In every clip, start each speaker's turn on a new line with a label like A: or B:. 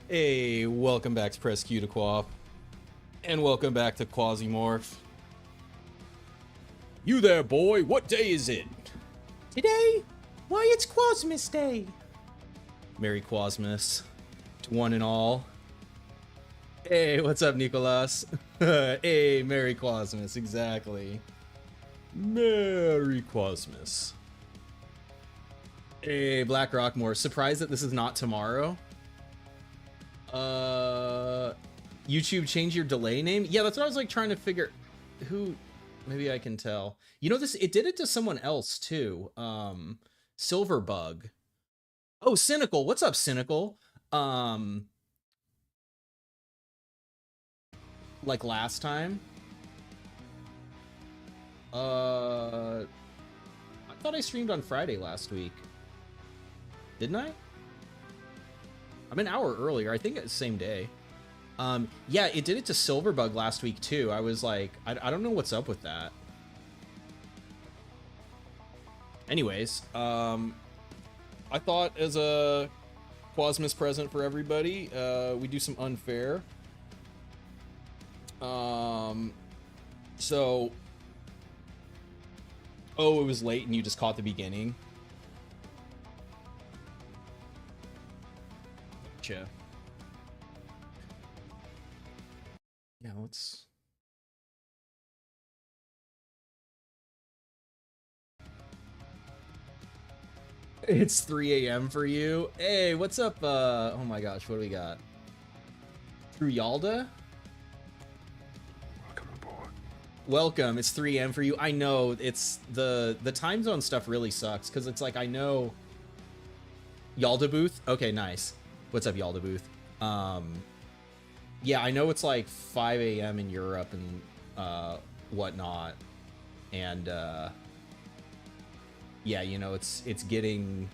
A: Hey, welcome back to Press Q to Quaff, and welcome back to Quasimorph. You there, boy, what day is it? Today? Why, it's Quasmus Day. Merry Quasmus to one and all. Hey, what's up, Nicholas? Hey, Merry Quasmus, exactly. Merry Quasmus. Hey, Black Rockmore, surprised that this is not tomorrow? YouTube change your delay name? Yeah, that's what I was like trying to figure. Who? Maybe I can tell. You know, it did it to someone else too. Silverbug. Oh, Cynical. What's up, Cynical? Like last time. I thought I streamed on Friday last week. Didn't I? I'm an hour earlier. I think it's the same day. Yeah, it did it to Silverbug last week too. I was like, I don't know what's up with that. Anyways, I thought as a Quasmus present for everybody, we do some unfair. So, oh, it was late and you just caught the beginning. Gotcha. Yeah, let's... It's 3 a.m. for you. Hey, what's up? Oh my gosh, what do we got? Through Yalda?
B: Welcome aboard.
A: Welcome. It's 3 a.m. for you. I know it's the time zone stuff really sucks because it's like I know Yalda booth. Okay, nice. What's up, Yalda booth? Yeah, I know it's like 5 a.m. in Europe and whatnot, and yeah, you know, it's getting.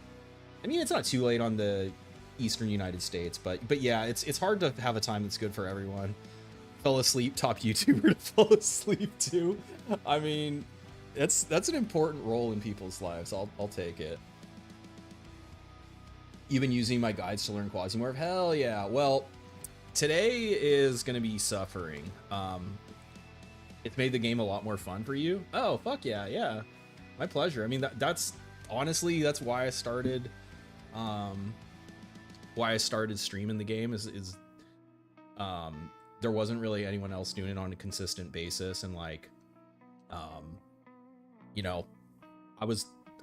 A: I mean, it's not too late on the Eastern United States, but yeah, it's hard to have a time that's good for everyone. Fell asleep, top YouTuber to fall asleep too. I mean, that's an important role in people's lives. I'll take it. You've been using my guides to learn Quasimorph? Hell yeah. Well, today is gonna be suffering. It's made the game a lot more fun for you. Oh, fuck yeah, yeah. My pleasure. I mean, that's honestly, that's why I started streaming the game is there wasn't really anyone else doing it on a consistent basis, and like you know, I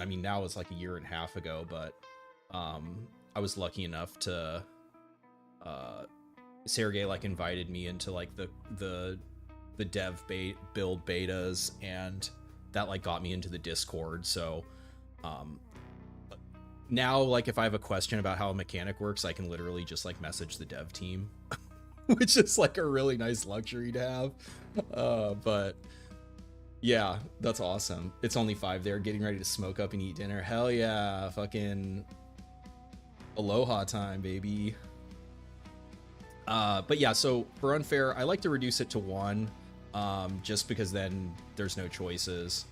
A: mean now it's like a year and a half ago, but I was lucky enough to Sergey like invited me into like the dev build betas, and that like got me into the Discord. So now like if I have a question about how a mechanic works, I can literally just like message the dev team, which is like a really nice luxury to have. But yeah, that's awesome. It's only 5 there, getting ready to smoke up and eat dinner. Hell yeah, fucking aloha time, baby. But yeah, so for unfair, I like to reduce it to 1, just because then there's no choices.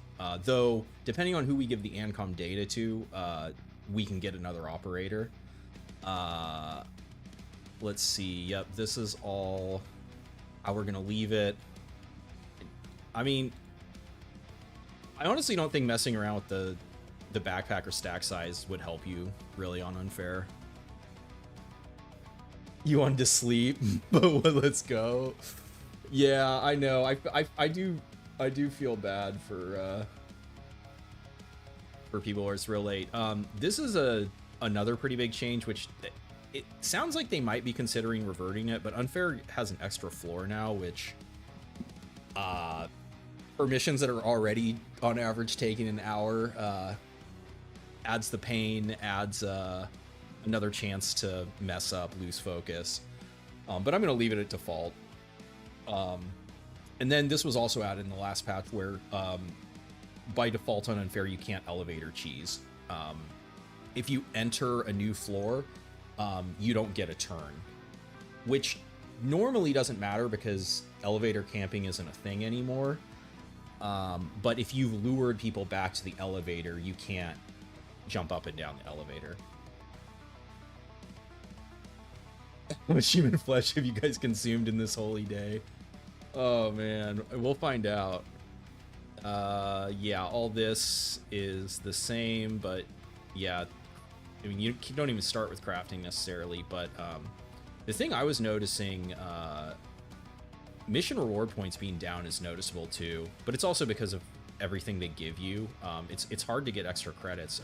A: Though, depending on who we give the ANCOM data to, we can get another operator. Let's see. Yep, this is all how we're gonna leave it. I mean, I honestly don't think messing around with the backpack or stack size would help you really on unfair. You wanted to sleep, but let's go. Yeah, I know. I do feel bad for people where it's real late. This is another pretty big change, which it sounds like they might be considering reverting it, but unfair has an extra floor now, which for missions that are already on average taking an hour, adds the pain, adds another chance to mess up, lose focus. But I'm gonna leave it at default. And then this was also added in the last patch where by default on unfair you can't elevator cheese. If you enter a new floor, you don't get a turn, which normally doesn't matter because elevator camping isn't a thing anymore. But if you've lured people back to the elevator, you can't jump up and down the elevator. How much human flesh have you guys consumed in this holy day? Oh man, we'll find out. Yeah, all this is the same, but yeah, I mean, you don't even start with crafting necessarily, but the thing I was noticing, mission reward points being down is noticeable too, but it's also because of everything they give you. It's hard to get extra credits.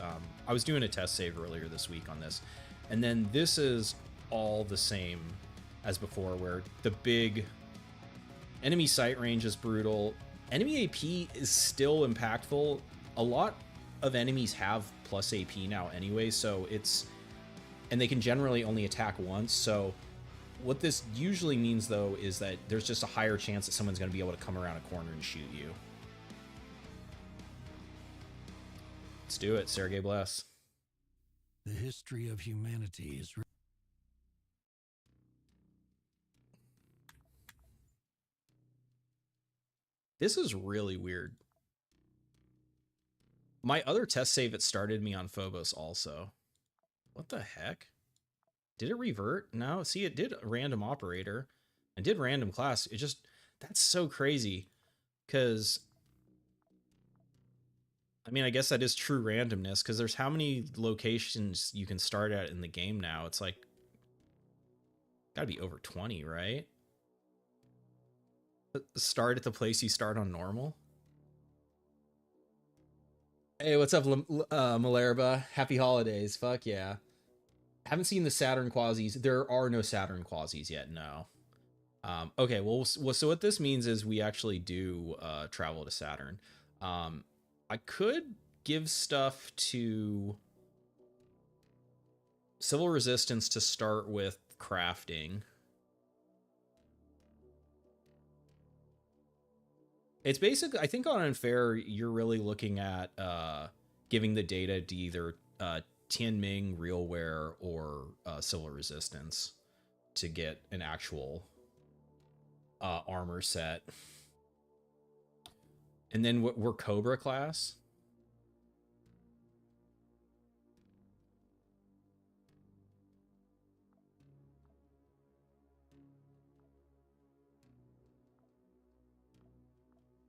A: I was doing a test save earlier this week on this, and then this is all the same as before, where the big enemy sight range is brutal. Enemy AP is still impactful. A lot of enemies have plus AP now anyway, so and they can generally only attack once. So what this usually means though is that there's just a higher chance that someone's going to be able to come around a corner and shoot you. Let's do it, Sergey Bless.
B: The history of humanity is...
A: This is really weird. My other test save, it started me on Phobos also. What the heck? Did it revert? No, see, it did random operator and did random class. It just, that's so crazy. Because, I mean, I guess that is true randomness, because there's how many locations you can start at in the game now? It's like, gotta be over 20, right? Start at the place you start on normal. Hey, what's up, Malerba? Happy holidays. Fuck yeah. Haven't seen the Saturn quasis. There are no Saturn quasis yet, no. Okay, well, so what this means is we actually do travel to Saturn. I could give stuff to Civil Resistance to start with crafting. It's basically, I think on Unfair, you're really looking at giving the data to either Tianming, Realware, or Civil Resistance to get an actual armor set. And then we're Cobra class.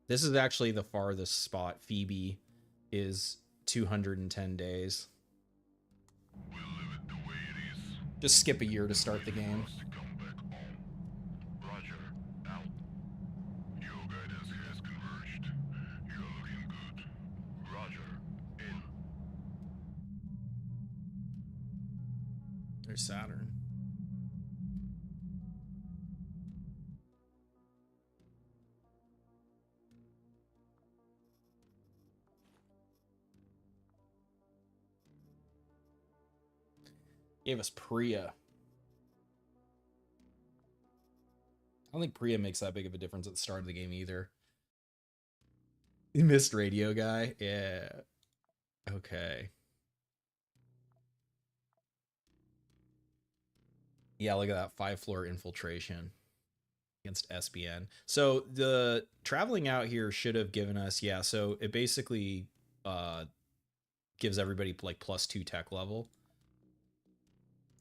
A: This is actually the farthest spot. Phoebe is 210 days.
C: We'll leave it the way it is.
A: Just skip a year to start the game.
C: Roger, out. Your guidance has converged. You're looking good. Roger, in.
A: There's Saturn. Gave us Priya. I don't think Priya makes that big of a difference at the start of the game either. You missed Radio Guy? Yeah. Okay. Yeah, look at that 5-floor infiltration against SBN. So the traveling out here should have given us, yeah, so it basically gives everybody like +2 tech level.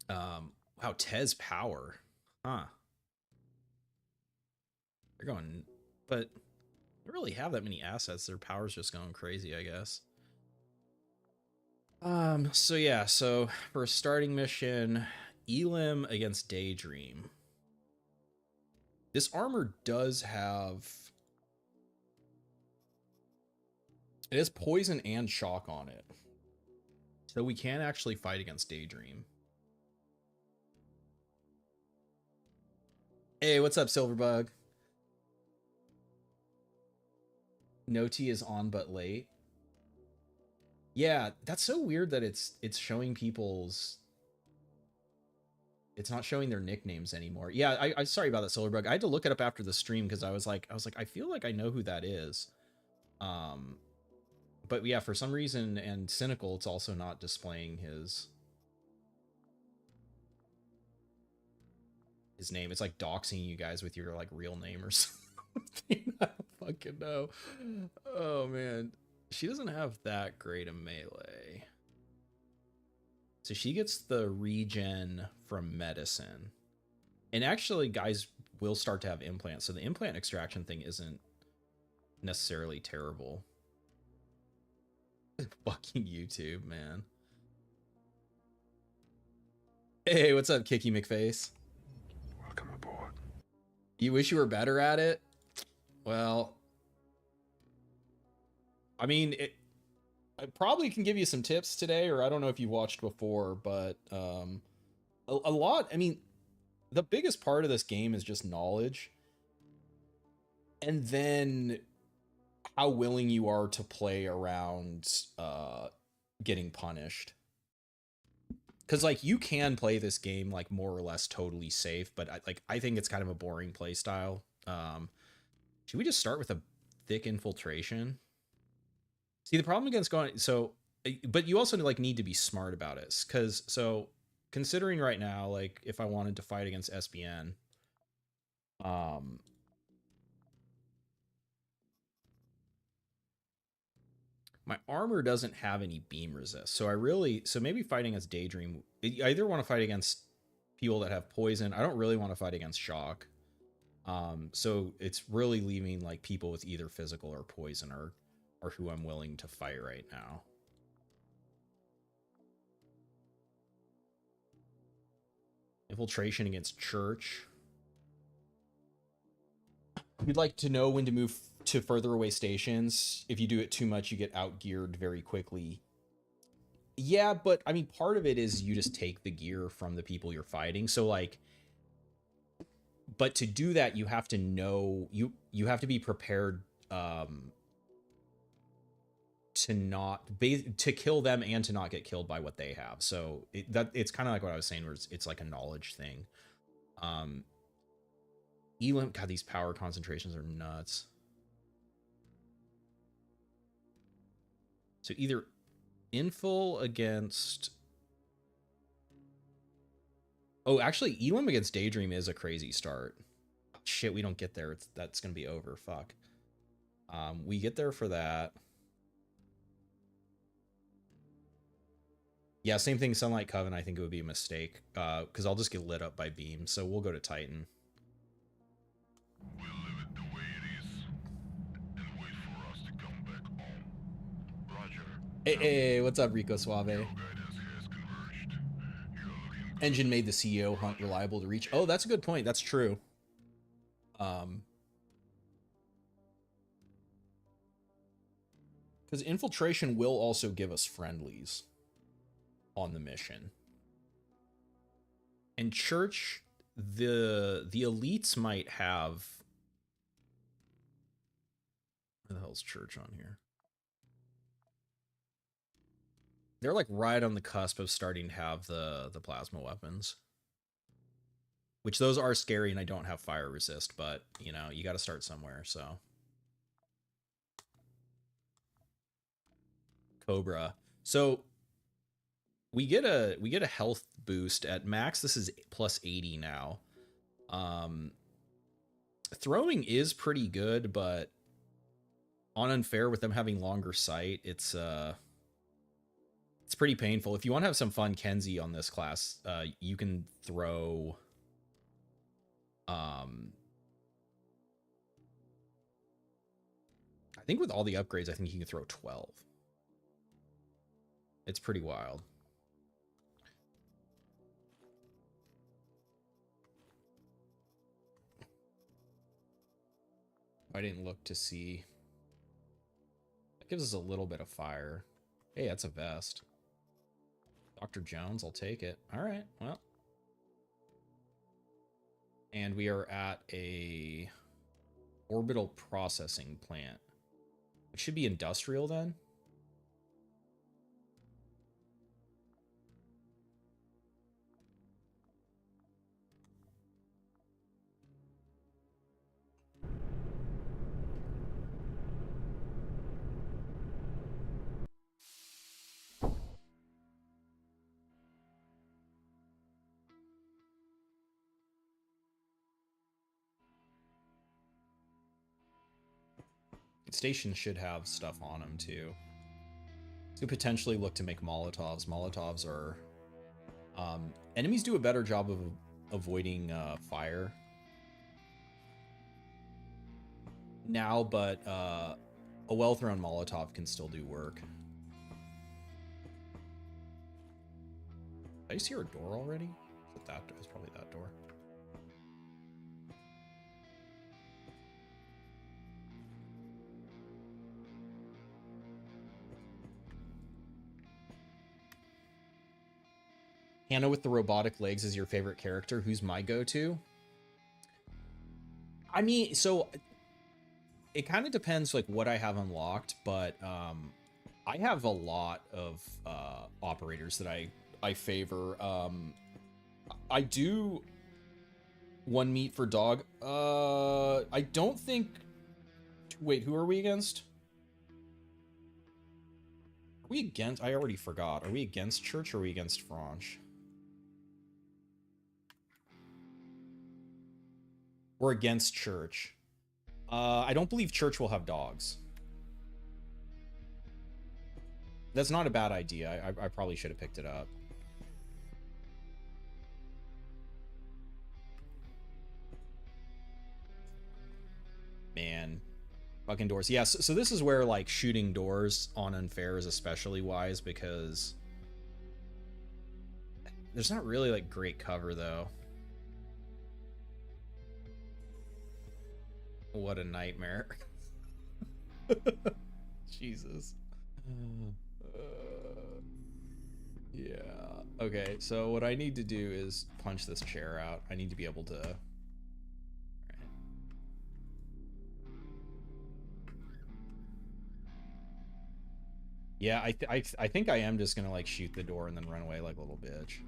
A: Wow, Tez power. Huh. They're going, but they don't really have that many assets. Their power's just going crazy, I guess. So yeah, so for a starting mission, Elim against Daydream. This armor does have, it has poison and shock on it. So we can actually fight against Daydream. Hey, what's up, Silverbug? Noti is on but late. Yeah, that's so weird that it's showing people's, it's not showing their nicknames anymore. Yeah, I sorry about that, Silverbug. I had to look it up after the stream because I was like, I feel like I know who that is. But yeah, for some reason, and Cynical, it's also not displaying his name. It's like doxing you guys with your like real name or something. I don't fucking know. Oh man, she doesn't have that great a melee. So she gets the regen from medicine. And actually, guys will start to have implants, so the implant extraction thing isn't necessarily terrible. Fucking YouTube, man. Hey, what's up, Kicky McFace?
C: Welcome aboard.
A: You wish you were better at it? Well, I mean, I probably can give you some tips today, or I don't know if you watched before, but a lot. I mean, the biggest part of this game is just knowledge, and then how willing you are to play around getting punished. Because like you can play this game like more or less totally safe, but I think it's kind of a boring play style. Should we just start with a thick infiltration? See, the problem against going but you also like need to be smart about it, because considering right now, like if I wanted to fight against SBN, my armor doesn't have any beam resist, so maybe fighting as Daydream, I either want to fight against people that have poison. I don't really want to fight against shock. So it's really leaving like people with either physical or poison or who I'm willing to fight right now. Infiltration against Church. You'd like to know when to move to further away stations. If you do it too much, you get outgeared very quickly. Yeah, but I mean, part of it is you just take the gear from the people you're fighting. So like, but to do that, you have to know, you have to be prepared to kill them and to not get killed by what they have. So it's kind of like what I was saying, where it's like a knowledge thing. Elim, God, these power concentrations are nuts. So either infil against... Oh, actually, Elim against Daydream is a crazy start. Oh, shit, we don't get there. That's going to be over. Fuck. We get there for that. Yeah, same thing, Sunlight Coven. I think it would be a mistake, because I'll just get lit up by beam, so we'll go to Titan.
C: We'll leave it the way it is and wait for us to come back home. Roger.
A: Hey, what's up, Rico Suave?
C: Your guidance has converged. You're looking good.
A: Engine made the CEO hunt reliable to reach. Oh, that's a good point. That's true. Because infiltration will also give us friendlies on the mission. And Church, the elites might have... Where the hell's Church on here? They're like right on the cusp of starting to have the plasma weapons. Which those are scary, and I don't have fire resist, but you know, you got to start somewhere, so. Cobra. So we get a health boost at max. This is plus 80 now. Throwing is pretty good, but on unfair with them having longer sight, it's pretty painful. If you want to have some fun, Kenzie, on this class, you can throw I think with all the upgrades, I think you can throw 12. It's pretty wild. I didn't look to see. That gives us a little bit of fire. Hey, that's a vest. Dr. Jones, I'll take it. All right, well. And we are at a orbital processing plant. It should be industrial then. Station should have stuff on them too. So potentially look to make Molotovs. Molotovs are enemies do a better job avoiding fire now, but a well-thrown Molotov can still do work. Did I just hear a door already? Is it that door? It's probably that door. Hannah with the robotic legs is your favorite character. Who's my go-to? I mean, so it kind of depends like what I have unlocked, but I have a lot of operators that I favor. I do one meat for dog. I don't think. Wait, who are we against? Are we against? I already forgot. Are we against Church or are we against Franche? We're against Church. I don't believe Church will have dogs. That's not a bad idea. I probably should have picked it up. Man. Fucking doors. Yeah, so this is where, like, shooting doors on unfair is especially wise, because there's not really, like, great cover, though. What a nightmare. Jesus. Yeah. Okay, so what I need to do is punch this chair out. I need to be able to... All right. Yeah, I think I am just gonna, like, shoot the door and then run away like a little bitch.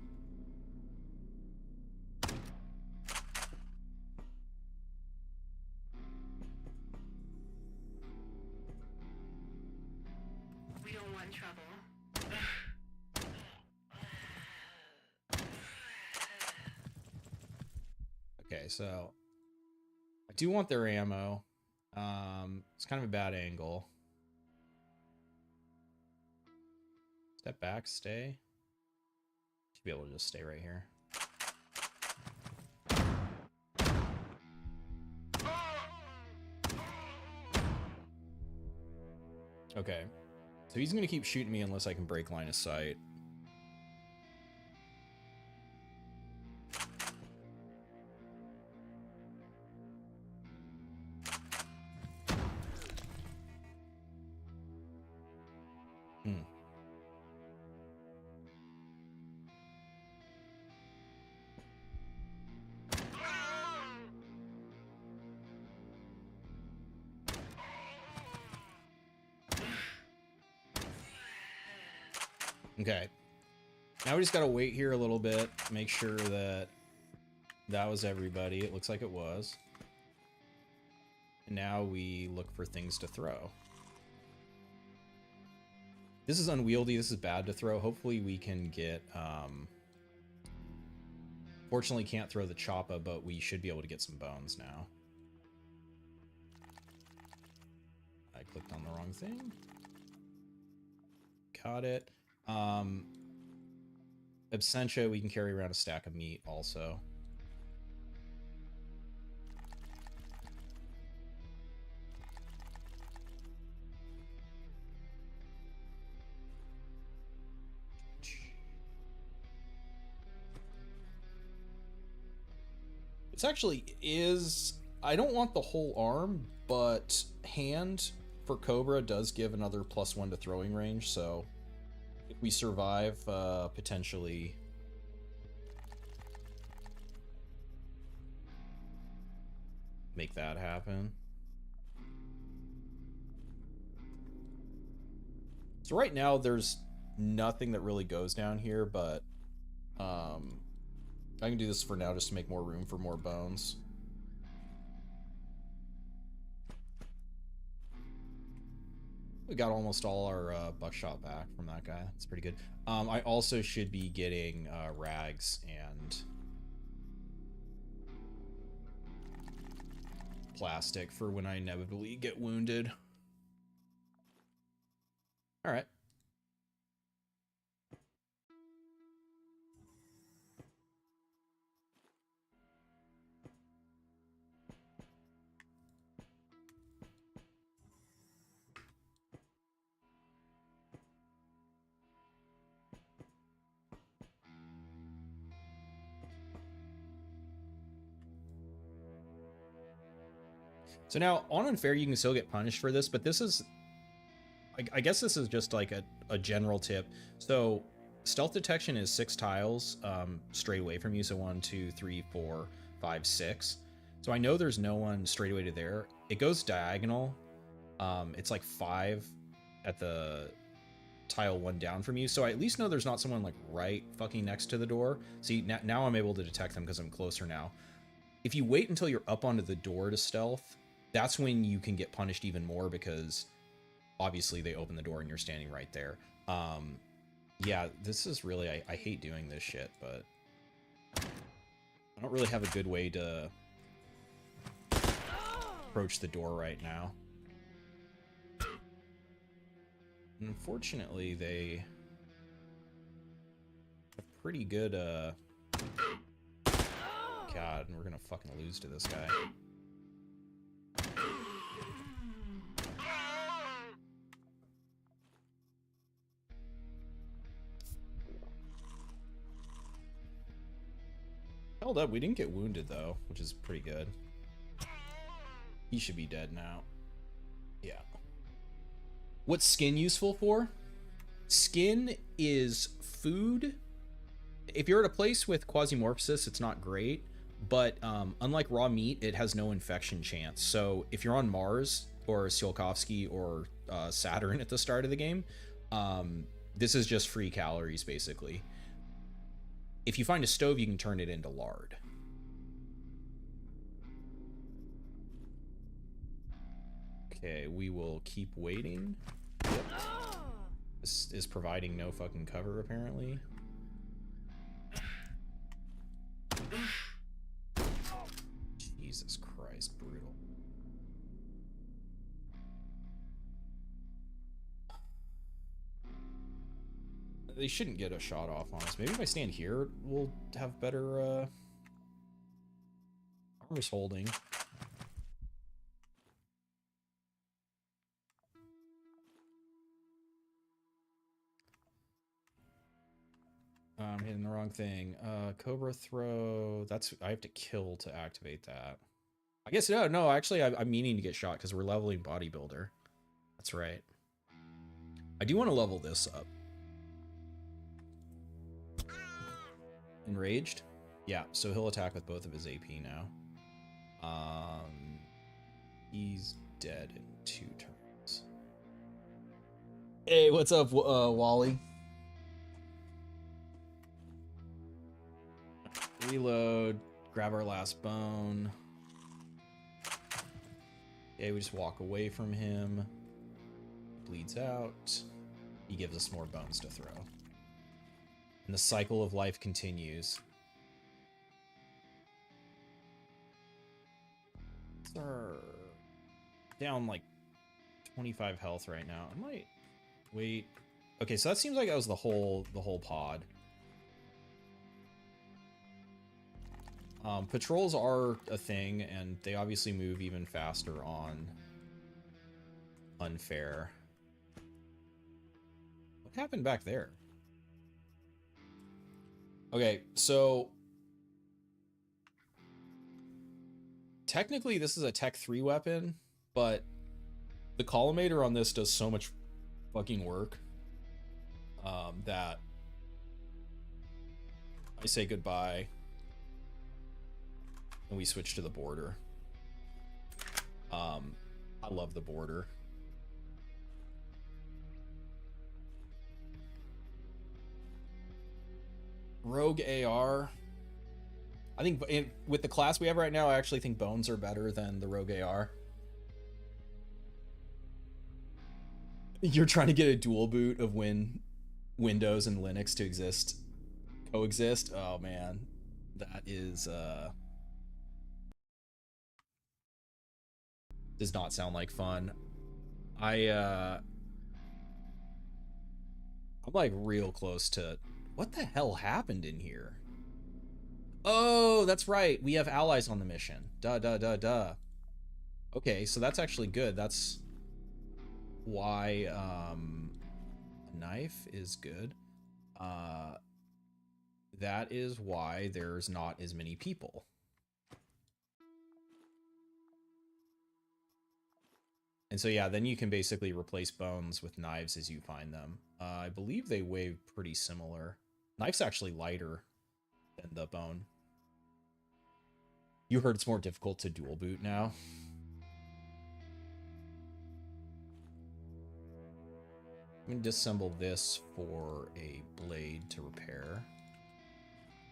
A: Okay, so I do want their ammo. It's kind of a bad angle. Step back, stay. Should be able to just stay right here. Okay, so he's gonna keep shooting me unless I can break line of sight. Okay. Now we just gotta wait here a little bit, make sure that that was everybody. It looks like it was. And now we look for things to throw. This is unwieldy. This is bad to throw. Hopefully we can get... Fortunately can't throw the choppa, but we should be able to get some bones now. I clicked on the wrong thing. Got it. Absentia, we can carry around a stack of meat also. This actually is... I don't want the whole arm, but hand for Cobra does give another +1 to throwing range, so if we survive, potentially... make that happen. So right now there's nothing that really goes down here, but I can do this for now just to make more room for more bones. We got almost all our buckshot back from that guy. That's pretty good. I also should be getting rags and plastic for when I inevitably get wounded. All right. So now, on unfair, you can still get punished for this, but this is... I guess this is just like a general tip. So, stealth detection is 6 tiles straight away from you. So 1, 2, 3, 4, 5, 6. So I know there's no one straight away to there. It goes diagonal. It's like 5 at the tile 1 down from you. So I at least know there's not someone like right fucking next to the door. See, now I'm able to detect them because I'm closer now. If you wait until you're up onto the door to stealth, that's when you can get punished even more because obviously they open the door and you're standing right there. Yeah, this is really, I hate doing this shit, but I don't really have a good way to approach the door right now. Unfortunately, they have pretty good, God, we're gonna fucking lose to this guy. Held up, we didn't get wounded though, which is pretty good. He should be dead now. Yeah. What's skin useful for? Skin is food. If you're at a place with Quasimorph, it's not great, but unlike raw meat, it has no infection chance. So if you're on Mars or Tsiolkovsky or Saturn at the start of the game, this is just free calories basically. If you find a stove, you can turn it into lard. Okay, we will keep waiting. Yep. This is providing no fucking cover, apparently. Jesus Christ, brutal. They shouldn't get a shot off on us. Maybe if I stand here, we'll have better, armor's holding. I'm hitting the wrong thing. Cobra throw. That's, I have to kill to activate that. I guess, no, actually, I'm meaning to get shot because we're leveling bodybuilder. That's right. I do want to level this up. Enraged? Yeah, so he'll attack with both of his AP now. He's dead in 2 turns. Hey, what's up, Wally? Reload, grab our last bone. Okay, we just walk away from him. Bleeds out. He gives us more bones to throw. And the cycle of life continues. Down like 25 health right now. I might wait. Okay, so that seems like that was the whole pod. Patrols are a thing, and they obviously move even faster on unfair. What happened back there? Okay, so technically this is a Tech 3 weapon, but the collimator on this does so much fucking work that I say goodbye and we switch to the border. I love the border. Rogue AR. I think with the class we have right now, I actually think bones are better than the Rogue AR. You're trying to get a dual boot of when Windows and Linux to coexist. Oh man, that is does not sound like fun. I'm like real close to, what the hell happened in here? Oh, that's right. We have allies on the mission. Duh. Okay, so that's actually good. That's why a knife is good. That is why there's not as many people. And so, yeah, then you can basically replace bones with knives as you find them. I believe they weigh pretty similar. Knife's actually lighter than the bone. You heard it's more difficult to dual boot now. I'm going to disassemble this for a blade to repair.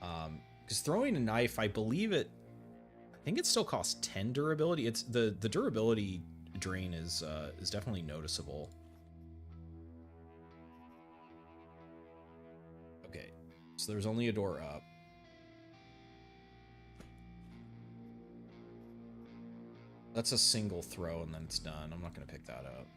A: Because throwing a knife, I think it still costs 10 durability. It's the durability drain is definitely noticeable. Okay, so there's only a door up. That's a single throw and then it's done. I'm not going to pick that up.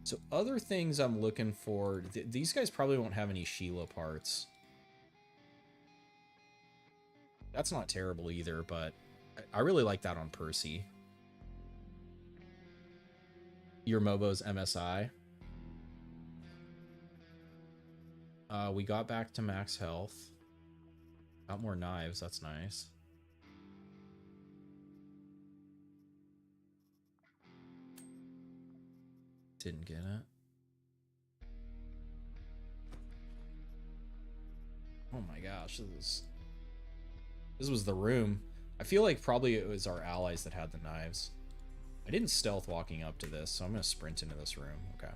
A: So other things I'm looking for, these guys probably won't have any Sheila parts. That's not terrible either, but I really like that on Percy. Your Mobo's MSI. We got back to max health. Got more knives, that's nice. Didn't get it. Oh my gosh, this was the room. I feel like probably it was our allies that had the knives. I didn't stealth walking up to this, so I'm gonna sprint into this room. Okay.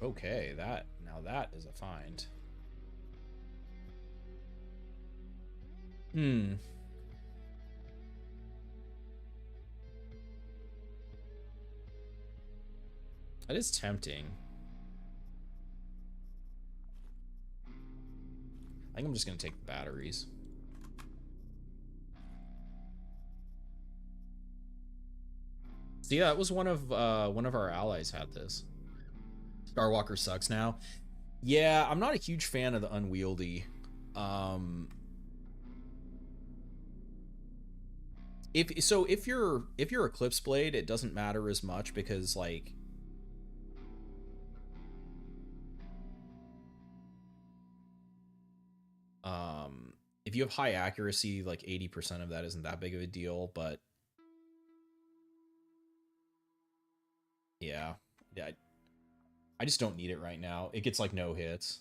A: Okay, now that is a find. That is tempting. I think I'm just gonna take the batteries. See, that was one of our allies had this. Starwalker sucks now. Yeah, I'm not a huge fan of the unwieldy. If you're Eclipse Blade, it doesn't matter as much because like if you have high accuracy, like 80% of that isn't that big of a deal, but yeah, I just don't need it right now. It gets like no hits.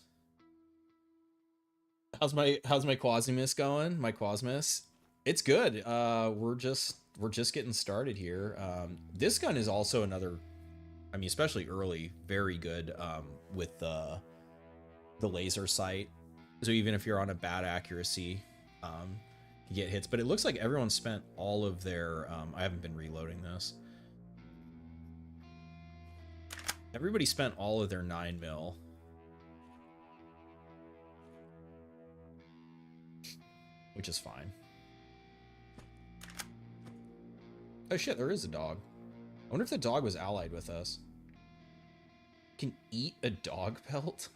A: How's my Quasimus going? My Quasimus? It's good. We're just getting started here. This gun is also another, I mean, especially early, very good with the laser sight. So even if you're on a bad accuracy, you get hits. But it looks like everyone spent all of their. I haven't been reloading this. Everybody spent all of their 9mm. Which is fine. Oh shit, there is a dog. I wonder if the dog was allied with us. Can eat a dog pelt?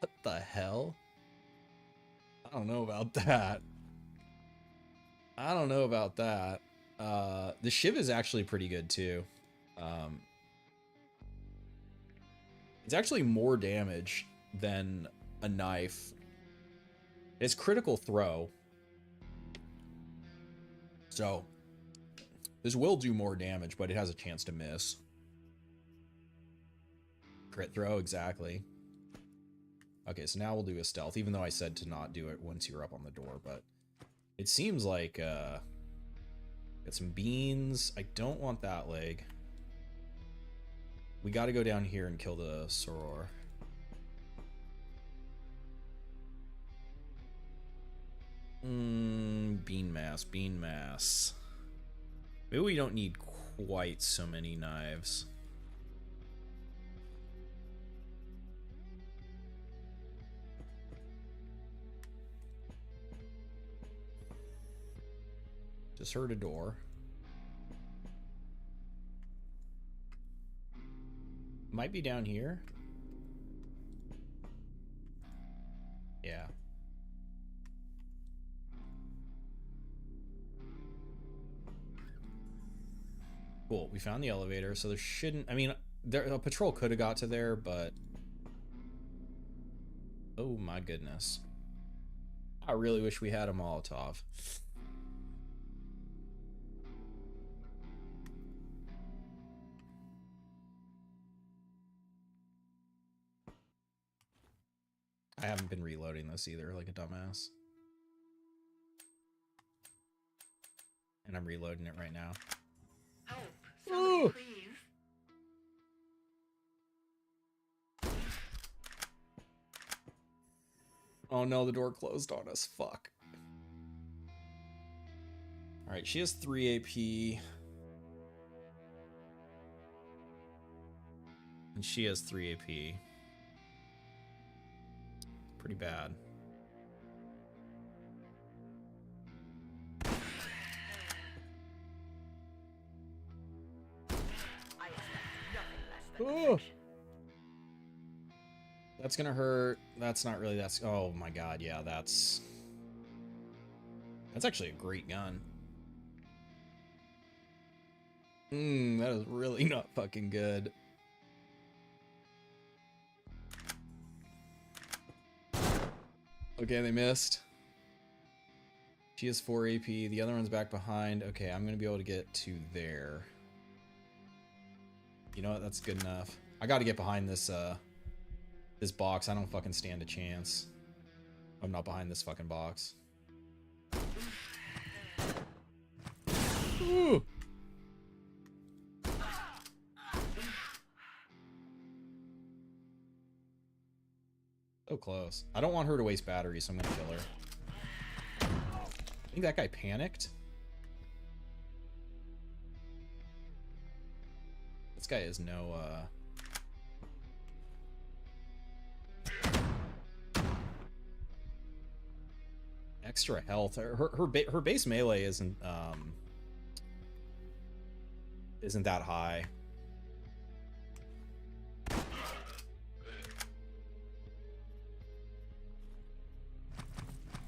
A: What the hell? I don't know about that. I don't know about that. The shiv is actually pretty good too. It's actually more damage than a knife. It's critical throw. So this will do more damage, but it has a chance to miss. Crit throw, exactly. Okay, so now we'll do a stealth, even though I said to not do it once you're up on the door, but it seems like got some beans. I don't want that leg. We got to go down here and kill the soror. Bean mass. Maybe we don't need quite so many knives. Just heard a door. Might be down here. Yeah. Cool, we found the elevator, so there shouldn't, I mean, a patrol could have got to there, but Oh my goodness. I really wish we had a Molotov. I haven't been reloading this either, like a dumbass. And I'm reloading it right now.
D: Help! Somebody, please.
A: Oh no, the door closed on us. Fuck. Alright, she has 3 AP. And she has 3 AP. Pretty bad.
D: I expect nothing less than
A: Oh.
D: perfection.
A: That's gonna hurt. That's not really, that's, oh my god, yeah, that's actually a great gun. That is really not fucking good. Okay, they missed. She has 4 AP. The other one's back behind. Okay, I'm gonna be able to get to there. You know what? That's good enough. I gotta get behind this, this box. I don't fucking stand a chance. I'm not behind this fucking box. Ooh. So close. I don't want her to waste batteries, so I'm gonna kill her. I think that guy panicked. This guy is no, extra health. Her base melee isn't that high.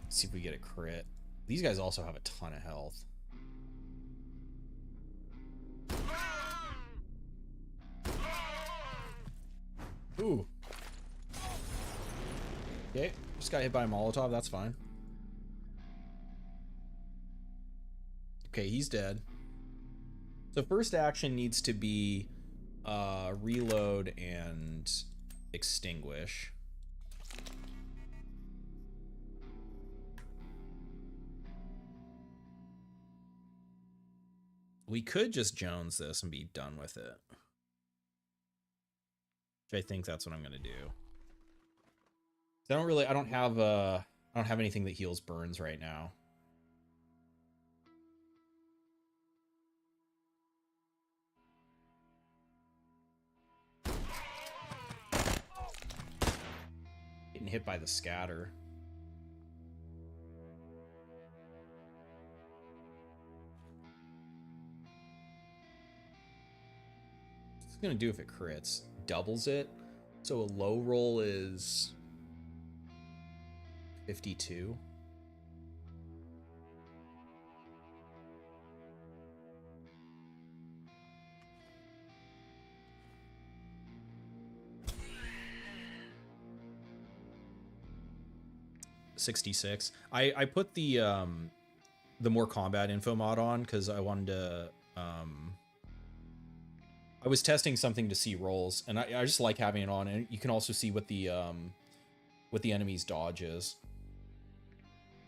A: Let's see if we get a crit. These guys also have a ton of health. Ooh. Okay, just got hit by a Molotov, that's fine. Okay, he's dead. So first action needs to be reload and extinguish. We could just Jones this and be done with it. Which I think that's what I'm gonna do. I don't have anything that heals burns right now. Getting hit by the scatter. What's it gonna do if it crits? Doubles it. So a low roll is 52. $66. I put the more combat info mod on because I wanted to I was testing something to see rolls, and I just like having it on, and you can also see what the enemy's dodge is.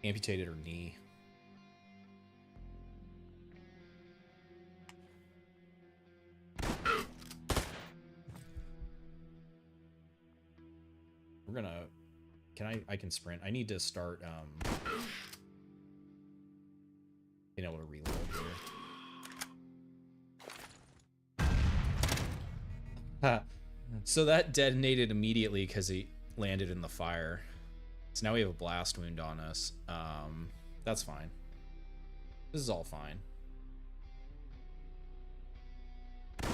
A: Amputated or knee. We're gonna, I can sprint. I need to start being able to reload here. So that detonated immediately because he landed in the fire. So now we have a blast wound on us. That's fine. This is all fine.
D: We're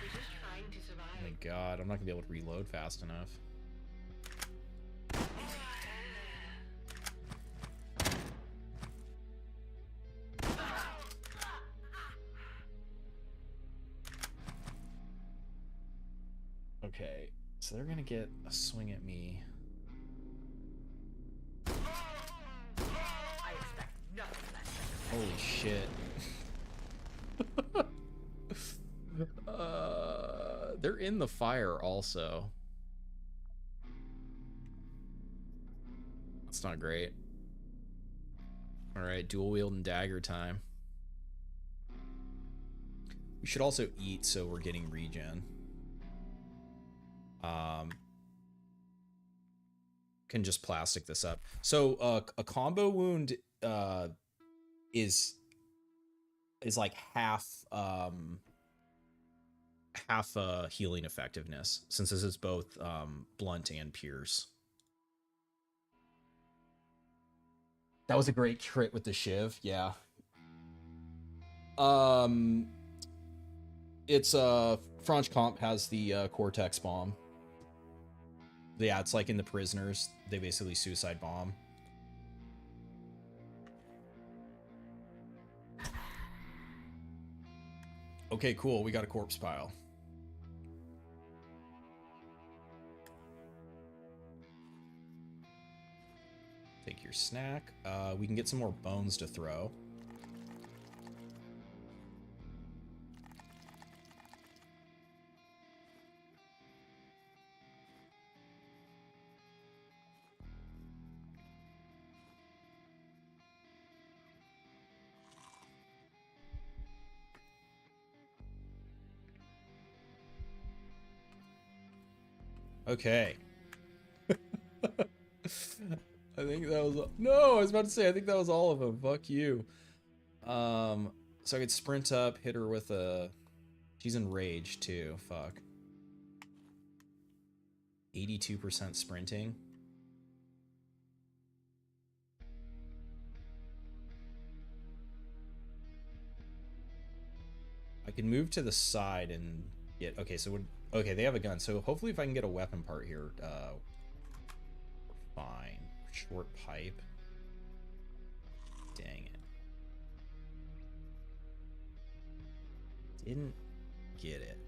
D: just trying to survive.
A: Oh my god, I'm not gonna be able to reload fast enough. Okay, So they're gonna get a swing at me.
D: I expect nothing less than
A: Holy shit. They're in the fire also. That's not great. Alright, dual wield and dagger time. We should also eat so we're getting regen. Can just plastic this up. So a combo wound is like half healing effectiveness, since this is both blunt and pierce. That was a great crit with the shiv, yeah. It's Franch Comp has the Cortex bomb. Yeah, it's like in the prisoners, they basically suicide bomb. Okay, cool, we got a corpse pile. Take your snack. We can get some more bones to throw. Okay. I think that was... No, I was about to say, I think that was all of them. Fuck you. So I could sprint up, hit her with a... She's in rage, too. Fuck. 82% sprinting. I can move to the side and get... Okay, so... Okay, they have a gun, so hopefully if I can get a weapon part here, we're fine. Short pipe. Dang it. Didn't get it.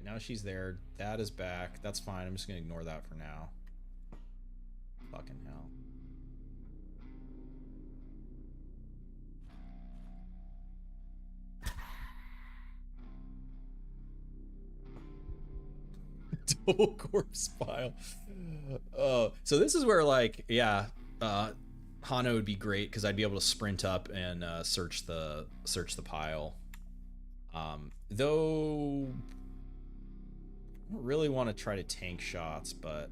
A: Now she's there. That is back. That's fine. I'm just gonna ignore that for now. Fucking hell. Double corpse pile. So this is where, like, yeah, Hano would be great because I'd be able to sprint up and search the pile. Though I don't really want to try to tank shots, but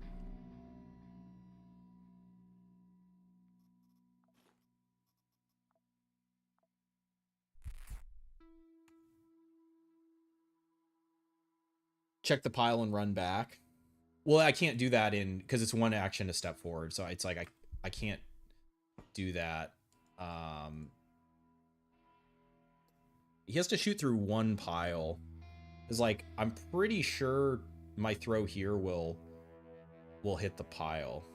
A: check the pile and run back. Well, I can't do that in because it's one action to step forward, so it's like I can't do that. He has to shoot through one pile. It's like I'm pretty sure my throw here will hit the pile.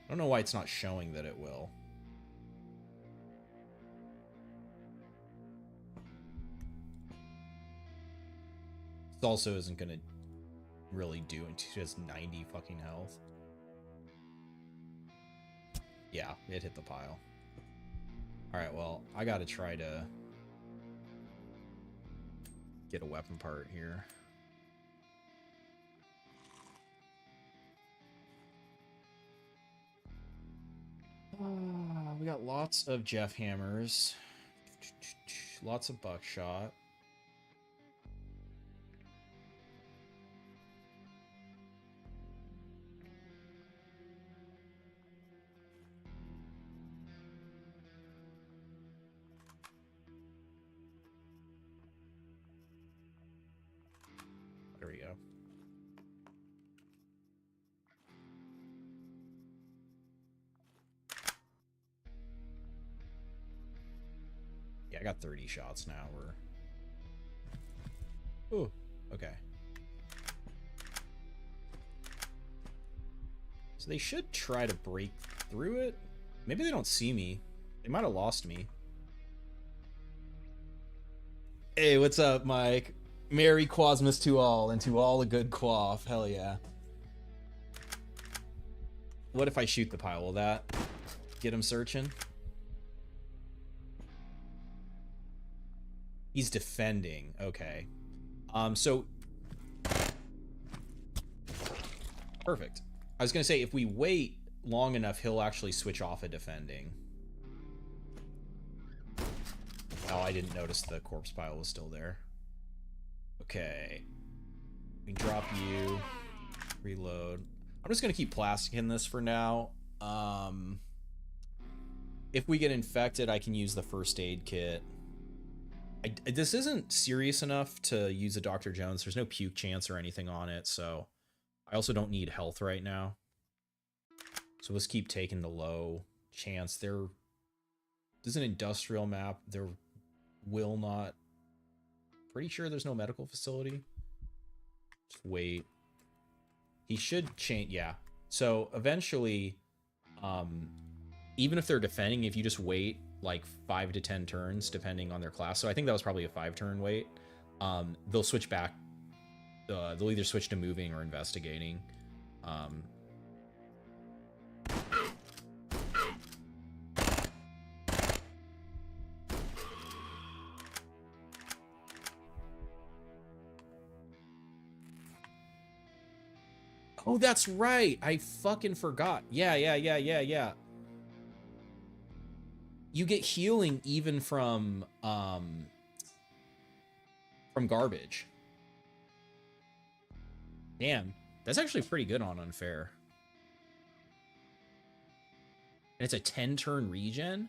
A: I don't know why it's not showing that it will. This also isn't gonna really do until she has 90 fucking health. Yeah, it hit the pile. Alright, well, I gotta try to get a weapon part here. We got lots of Jeff hammers. Lots of buckshot. There we go. Yeah, I got 30 shots now. Ooh, okay. So they should try to break through it. Maybe they don't see me. They might have lost me. Hey, what's up, Mike? Merry Quasmus to all, and to all a good quaff. Hell yeah. What if I shoot the pile? Will that get him searching? He's defending. Okay. So... Perfect. I was going to say, if we wait long enough, he'll actually switch off of defending. Oh, I didn't notice the corpse pile was still there. Okay. We can drop you. Reload. I'm just going to keep plasticing this for now. If we get infected, I can use the first aid kit. This isn't serious enough to use a Dr. Jones. There's no puke chance or anything on it, so I also don't need health right now. So let's keep taking the low chance. There's an industrial map. There will not... Pretty sure there's no medical facility. Just wait. He should change... Yeah. So eventually, even if they're defending, if you just wait like 5 to 10 turns, depending on their class. So I think that was probably a 5-turn wait. They'll switch back. They'll either switch to moving or investigating. Oh, that's right. I fucking forgot. Yeah. You get healing even from garbage. Damn, that's actually pretty good on unfair. And it's a 10-turn regen.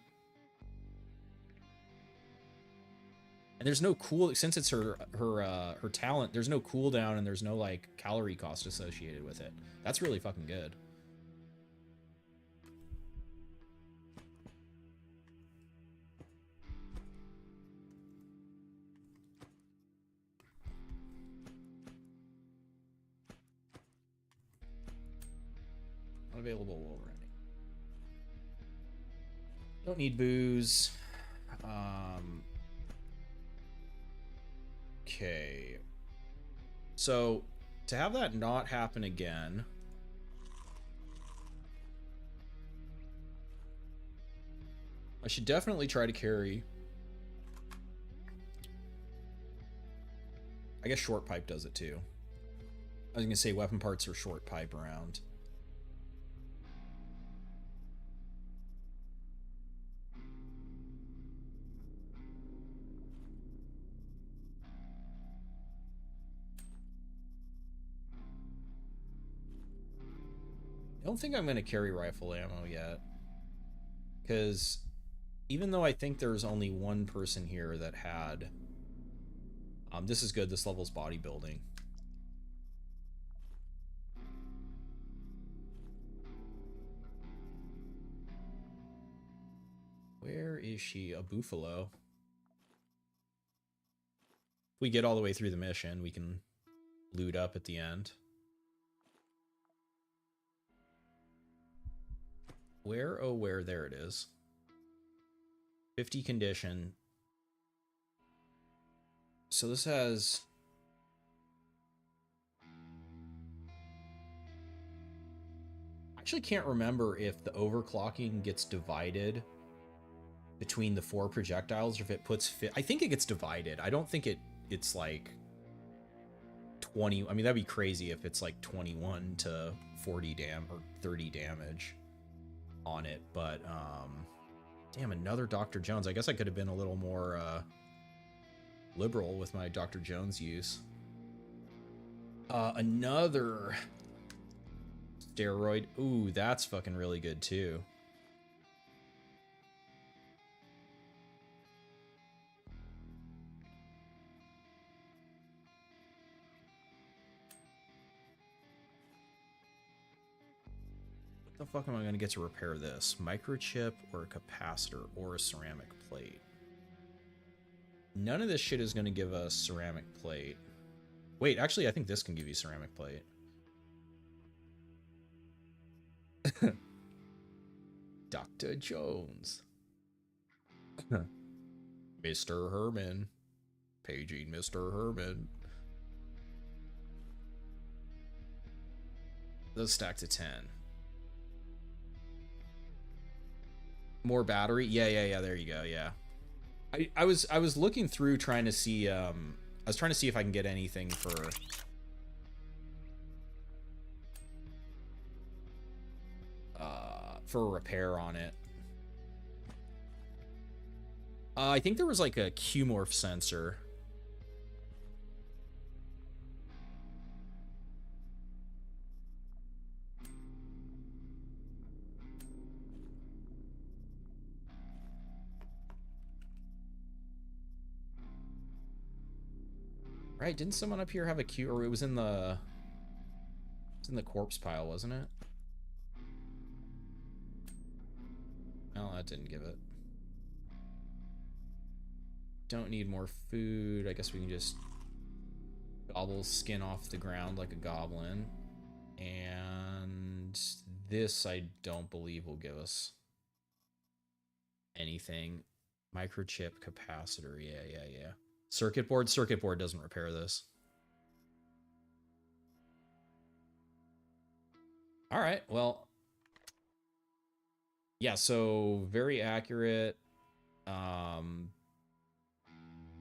A: And there's no cool, since it's her talent, there's no cooldown and there's no like calorie cost associated with it. That's really fucking good. Unavailable already. Don't need booze. Okay. So, to have that not happen again... I should definitely try to carry... I guess short pipe does it too. I was gonna say weapon parts or short pipe around. I don't think I'm going to carry rifle ammo yet. Because even though I think there's only one person here that had... this is good. This level's bodybuilding. Where is she? A buffalo. If we get all the way through the mission, we can loot up at the end. Where? Oh, where? There it is. 50 condition. So this has... I actually can't remember if the overclocking gets divided between the 4 projectiles or if it puts... I think it gets divided. I don't think it's like 20... I mean, that'd be crazy if it's like 21 to 40 or 30 damage on it, but damn, another Dr. Jones. I guess I could have been a little more liberal with my Dr. Jones use. Another steroid. Ooh, that's fucking really good too. What the fuck am I going to get to repair this? Microchip or a capacitor or a ceramic plate? None of this shit is going to give us ceramic plate. Wait, actually, I think this can give you ceramic plate. Dr. Jones. Mr. Herman. Paging Mr. Herman. Those stack to 10. More battery? Yeah, there you go, yeah. I was looking through trying to see I was trying to see if I can get anything for repair on it. I think there was like a Qmorph sensor. Right, didn't someone up here have a Q, or it was in the corpse pile, wasn't it? Oh, that didn't give it. Don't need more food. I guess we can just gobble skin off the ground like a goblin. And this I don't believe will give us anything. Microchip capacitor, yeah. Circuit board doesn't repair this. All right, well, yeah, so very accurate.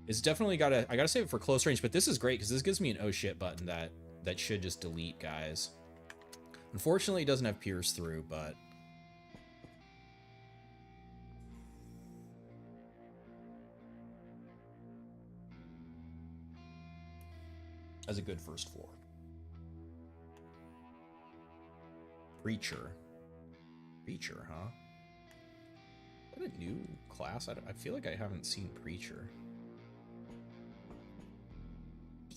A: It's definitely I gotta save it for close range, but this is great because this gives me an oh shit button that should just delete guys. Unfortunately, it doesn't have pierce through, but as a good first floor. Preacher, huh? Is that a new class? I feel like I haven't seen Preacher.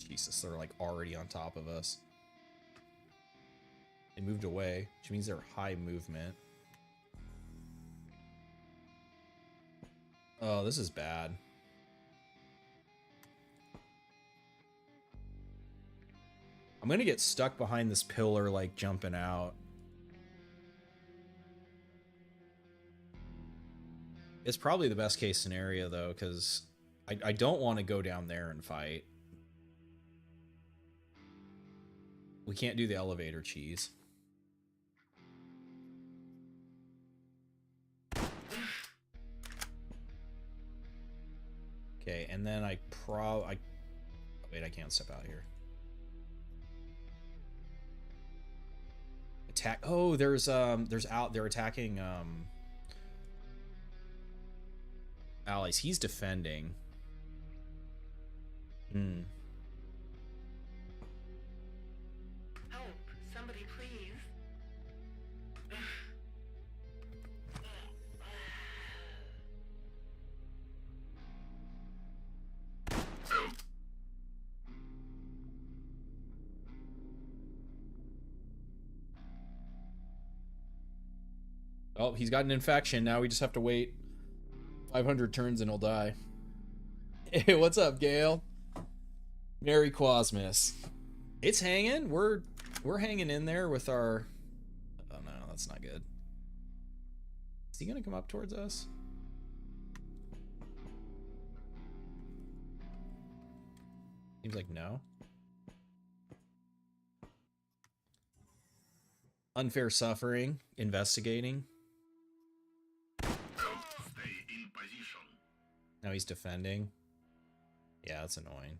A: Jesus, they're like already on top of us. They moved away, which means they're high movement. Oh, this is bad. I'm gonna get stuck behind this pillar, like jumping out. It's probably the best case scenario though, because I don't want to go down there and fight. We can't do the elevator cheese. Okay, and then wait, I can't step out here. Attack. Oh, they're attacking allies. He's defending.
D: Help! Somebody, please.
A: Oh, he's got an infection. Now we just have to wait 500 turns and he'll die. Hey, what's up, Gale? Merry Quasimorph. It's hanging. We're hanging in there with our... Oh no, that's not good. Is he gonna come up towards us? Seems like no. Unfair suffering. Investigating.
C: Stay in position.
A: Now he's defending. Yeah, that's annoying.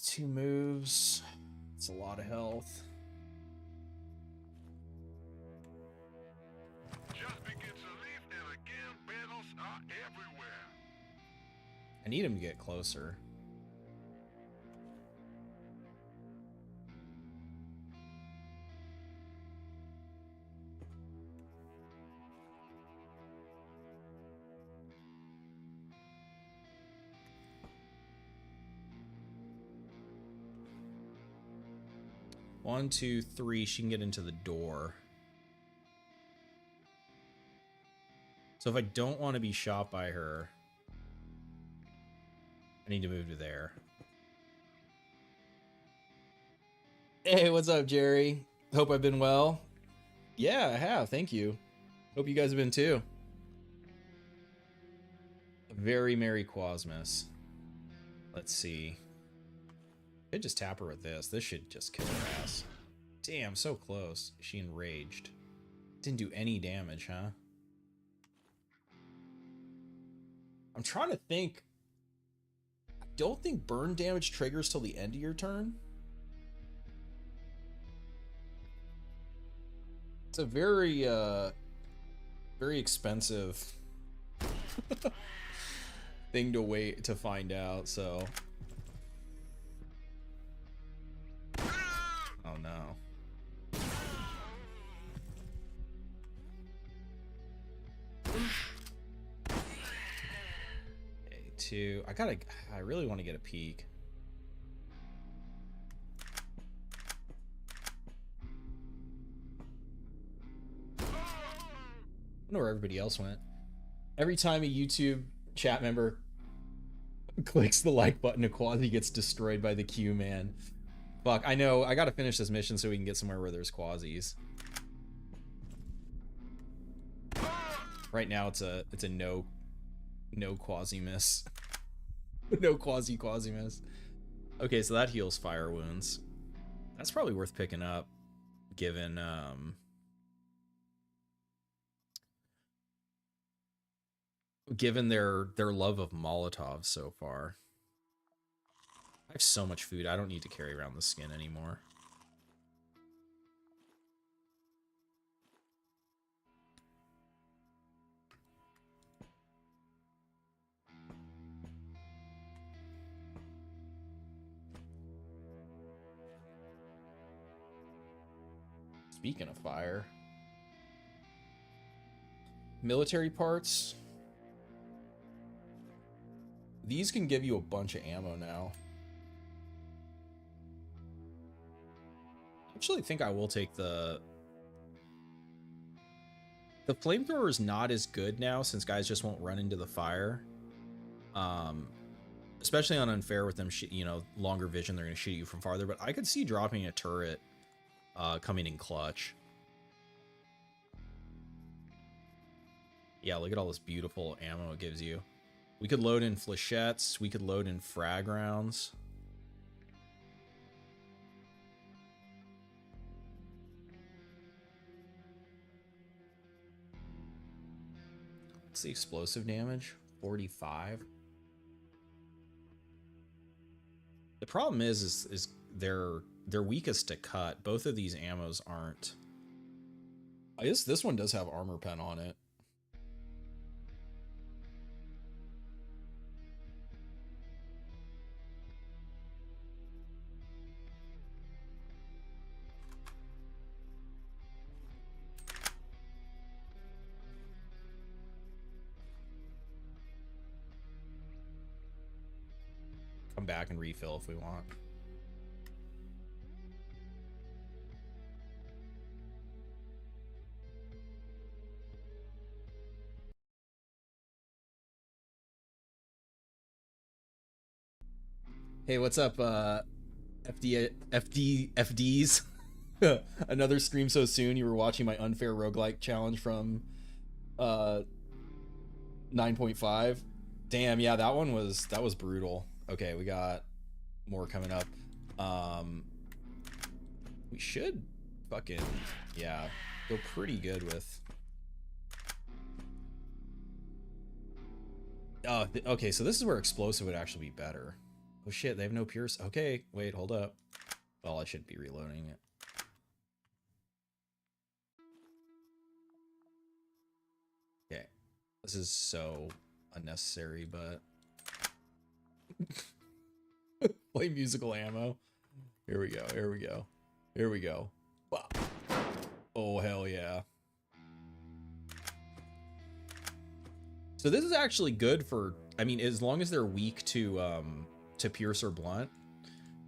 A: Two moves. It's a lot of health.
C: Just begin to leave, and again, battles are everywhere.
A: I need him to get closer. One, two, three. She can get into the door. So if I don't want to be shot by her, I need to move to there. Hey, what's up, Jerry? Hope I've been well. Yeah, I have. Thank you. Hope you guys have been too. Very Merry Quasmus. Let's see. Could just tap her with this. This should just kill her ass. Damn, so close. She enraged. Didn't do any damage, huh? I'm trying to think. I don't think burn damage triggers till the end of your turn. It's a very expensive thing to wait to find out, so. Oh no. Okay, 2. I really want to get a peek. I don't know where everybody else went. Every time a YouTube chat member clicks the like button, a Quasi gets destroyed by the Q, man. Fuck, I know. I gotta finish this mission so we can get somewhere where there's Quasis. Right now it's a no Quasi miss. No Quasi miss. Okay, so that heals fire wounds. That's probably worth picking up, given given their love of Molotovs so far. I have so much food, I don't need to carry around the skin anymore. Speaking of fire, military parts. These can give you a bunch of ammo now. I actually think I will take the flamethrower is not as good now since guys just won't run into the fire. Especially on unfair with them, you know, longer vision, they're going to shoot you from farther. But I could see dropping a turret coming in clutch. Yeah, look at all this beautiful ammo it gives you. We could load in flechettes. We could load in frag rounds. What's the explosive damage? 45. The problem is they're weakest to cut. Both of these ammos aren't. I guess this one does have armor pen on it. Come back and refill if we want. Hey, what's up, FDs? Another stream so soon. You were watching my unfair roguelike challenge from 9.5. Damn, yeah, that was brutal. Okay, we got more coming up. We should fucking, yeah, go pretty good with. Okay, so this is where explosive would actually be better. Oh shit, they have no pierce. Okay, wait, hold up. Well, I should be reloading it. Okay, this is so unnecessary, but play musical ammo. Here we go, here we go, here we go. Wow. Oh hell yeah. So this is actually good for, I mean, as long as they're weak to pierce or blunt,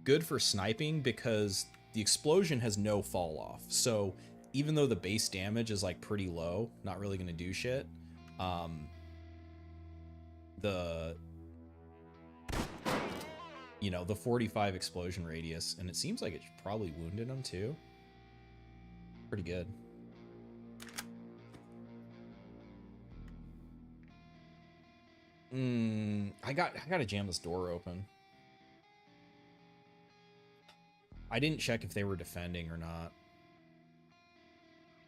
A: good for sniping because the explosion has no fall off. So even though the base damage is like pretty low, not really gonna do shit, you know, the 45 explosion radius, and it seems like it probably wounded him too. Pretty good. I gotta jam this door open. I didn't check if they were defending or not.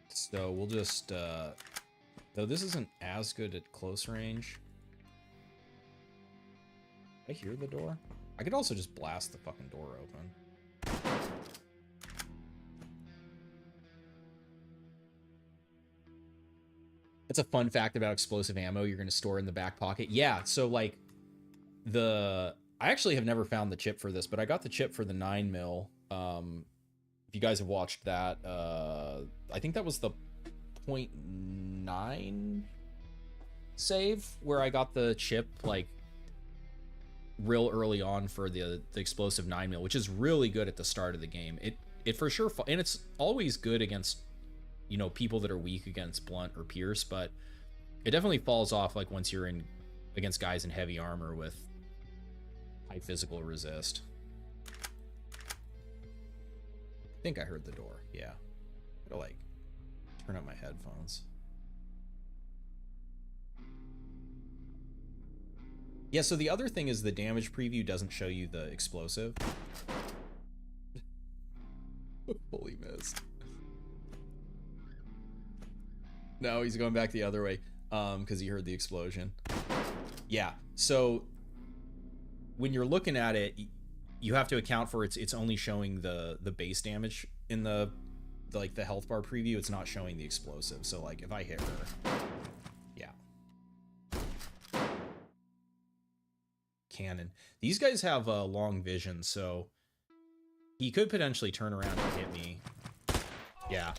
A: So we'll just, though this isn't as good at close range. I hear the door. I could also just blast the fucking door open. It's a fun fact about explosive ammo you're going to store in the back pocket. Yeah, so like I actually have never found the chip for this, but I got the chip for the 9mm. If you guys have watched that, I think that was the 0.9 save where I got the chip like real early on for the explosive 9mm, which is really good at the start of the game. It for sure, and it's always good against, you know, people that are weak against blunt or pierce, but it definitely falls off like once you're in against guys in heavy armor with high physical resist. I think I heard the door. Yeah. I gotta like turn up my headphones. Yeah, so the other thing is the damage preview doesn't show you the explosive. Fully missed. No, he's going back the other way because he heard the explosion. Yeah, so when you're looking at it, you have to account for it's only showing the base damage in the health bar preview. It's not showing the explosive. So like if I hit her, yeah. Cannon. These guys have long vision, so he could potentially turn around and hit me. Yeah,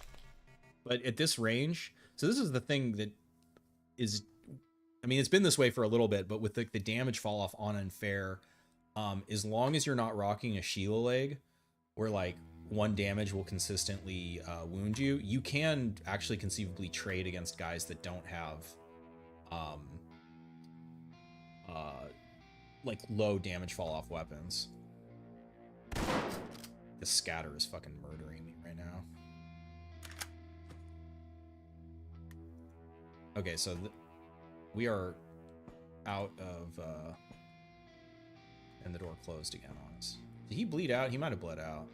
A: but at this range, so this is the thing that is, I mean, it's been this way for a little bit, but with the damage fall off on unfair, as long as you're not rocking a Sheila leg, where like one damage will consistently wound you, you can actually conceivably trade against guys that don't have like low damage fall off weapons. The scatter is fucking murdering me right now. Okay, so we are out of and the door closed again on us. Did he bleed out? He might have bled out.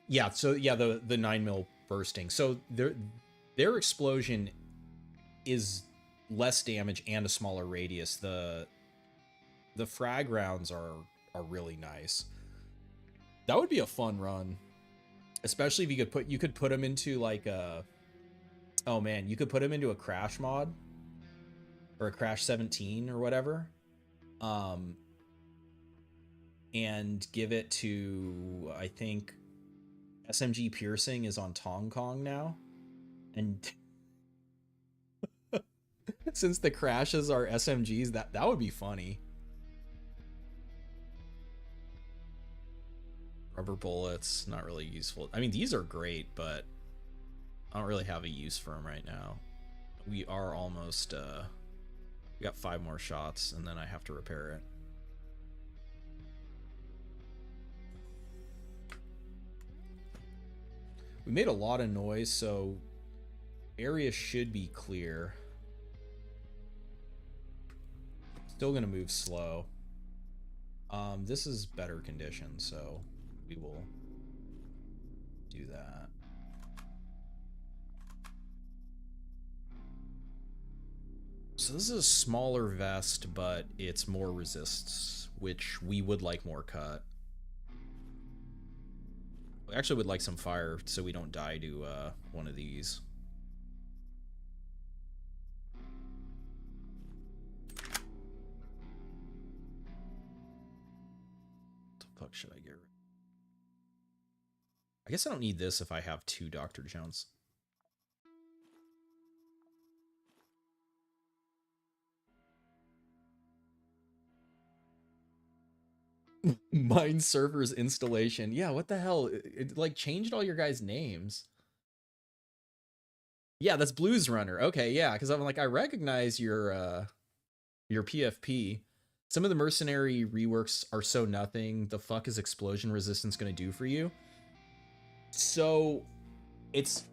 A: Yeah, so yeah, the 9mm bursting. So their explosion is less damage and a smaller radius. The frag rounds are really nice. That would be a fun run. Especially if you could put them into like a, oh man, you could put them into a crash mod or a crash 17 or whatever, and give it to, I think SMG piercing is on Tong Kong now, and since the crashes are SMGs, that would be funny. Rubber bullets, not really useful. I mean, these are great, but I don't really have a use for them right now. We are almost, we got 5 more shots, and then I have to repair it. We made a lot of noise, so area should be clear. Still gonna move slow. This is better condition, so we will do that. So this is a smaller vest, but it's more resists, which we would like more cut. We actually would like some fire so we don't die to one of these. What the fuck should I get? I guess I don't need this if I have 2 Dr. Jones. Mine servers installation. Yeah, what the hell? It like changed all your guys' names. Yeah, that's Blues Runner. Okay, yeah, because I'm like, I recognize your PFP. Some of the mercenary reworks are so nothing. The fuck is explosion resistance gonna do for you? So it's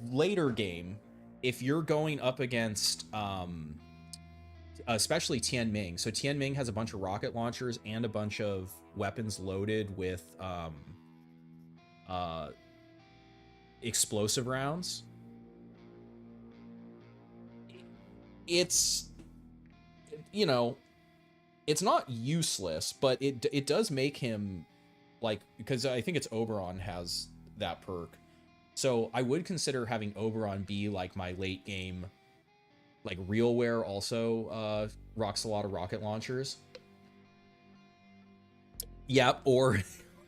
A: later game. If you're going up against especially Tian Ming. So Tian Ming has a bunch of rocket launchers and a bunch of weapons loaded with explosive rounds. It's, you know, it's not useless, but it does make him, like, because I think it's Oberon has that perk. So I would consider having Oberon be like my late game, like RealWare also rocks a lot of rocket launchers. Yep, or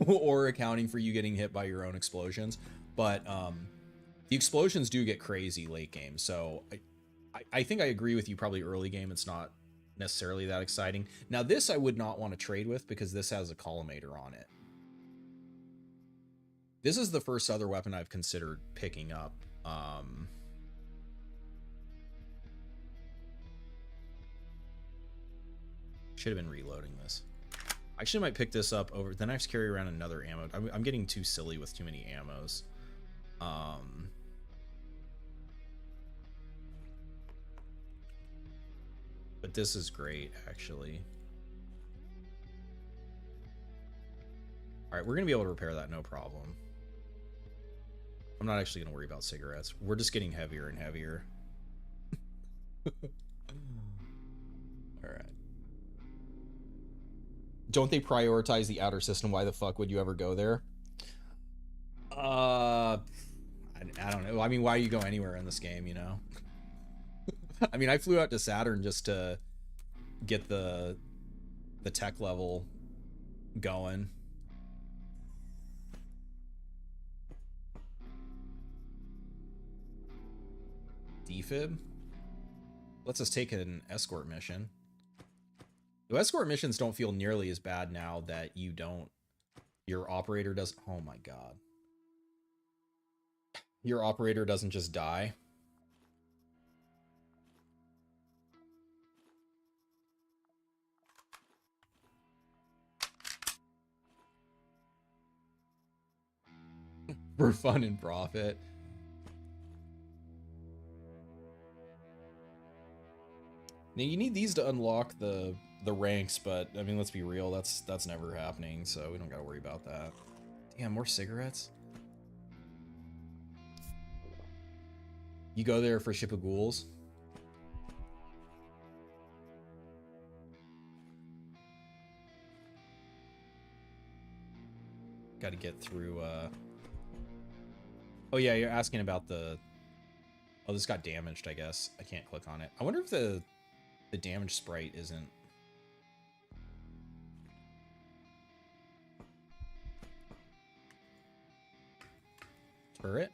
A: or accounting for you getting hit by your own explosions. But the explosions do get crazy late game. So I think I agree with you, probably early game it's not necessarily that exciting. Now this I would not want to trade with because this has a collimator on it. This is the first other weapon I've considered picking up. Should have been reloading this. I actually might pick this up over, then I have to carry around another ammo. I'm getting too silly with too many ammos. But this is great, actually. All right, we're gonna be able to repair that, no problem. I'm not actually gonna worry about cigarettes. We're just getting heavier and heavier. All right. Don't they prioritize the outer system? Why the fuck would you ever go there? I don't know. I mean, why you go anywhere in this game, you know? I mean, I flew out to Saturn just to get the tech level going. Defib lets us take an escort mission. The escort missions don't feel nearly as bad now that your operator doesn't, oh my god. Your operator doesn't just die. For fun and profit. Now you need these to unlock the ranks, but I mean, let's be real, that's never happening, so we don't gotta worry about that. Damn, more cigarettes. You go there for Ship of Ghouls. Got to get through. Oh yeah, you're asking about the. Oh, this got damaged. I guess I can't click on it. I wonder if the damage sprite isn't. Turret.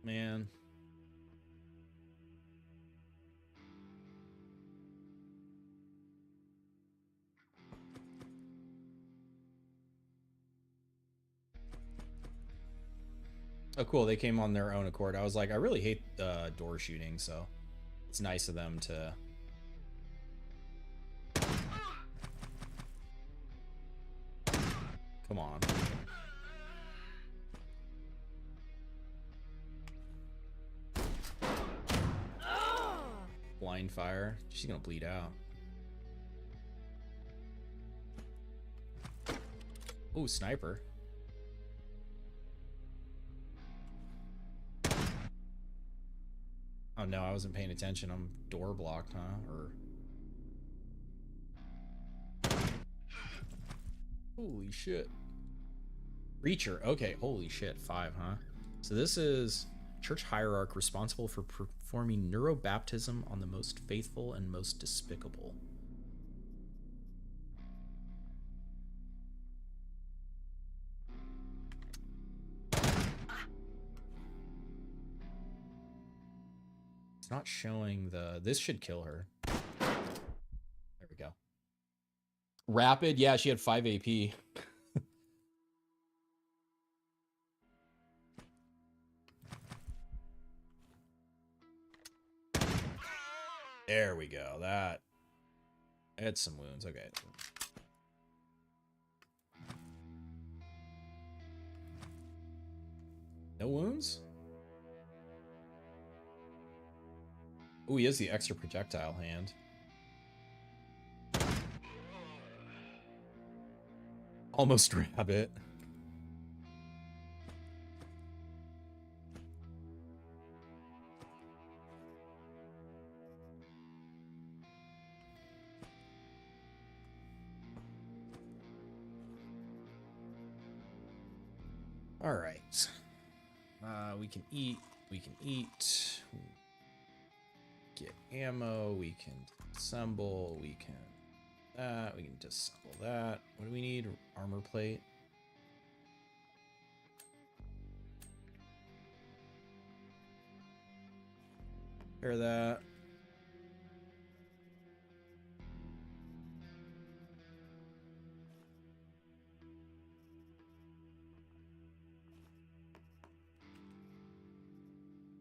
A: Man. Oh, cool. They came on their own accord. I was like, I really hate door shooting, so it's nice of them to. Come on. Blind fire. She's gonna bleed out. Ooh, sniper. Oh no, I wasn't paying attention. I'm door blocked, huh? Or holy shit. Reacher. Okay, holy shit. 5, huh? So this is church hierarch responsible for performing neurobaptism on the most faithful and most despicable. It's not showing the... This should kill her. There we go. Rapid, yeah, she had 5 AP. There we go. That had some wounds. Okay. No wounds? Oh, he has the extra projectile hand. Almost rabbit. All right. We can eat. We can eat. Get ammo. We can assemble. We can that. We can disassemble that. What do we need? Armor plate. Repair that.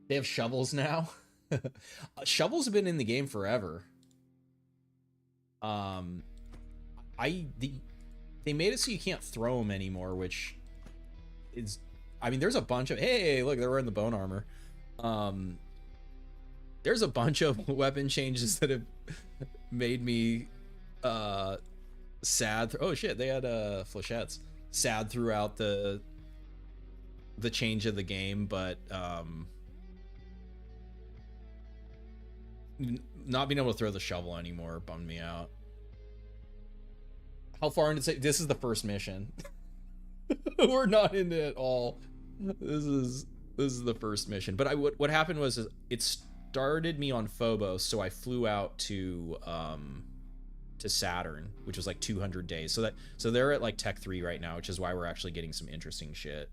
A: They have shovels now. Shovels have been in the game forever. They made it so you can't throw them anymore, which is, I mean, there's a bunch of, hey, look, they're wearing the bone armor. There's a bunch of weapon changes that have made me sad. Oh shit, they had flechettes. Sad throughout the change of the game, but not being able to throw the shovel anymore bummed me out. How far into it? This is the first mission. We're not in it at all. This is the first mission. But what happened was it started me on Phobos, so I flew out to Saturn, which was like 200 days. So they're at like Tech 3 right now, which is why we're actually getting some interesting shit.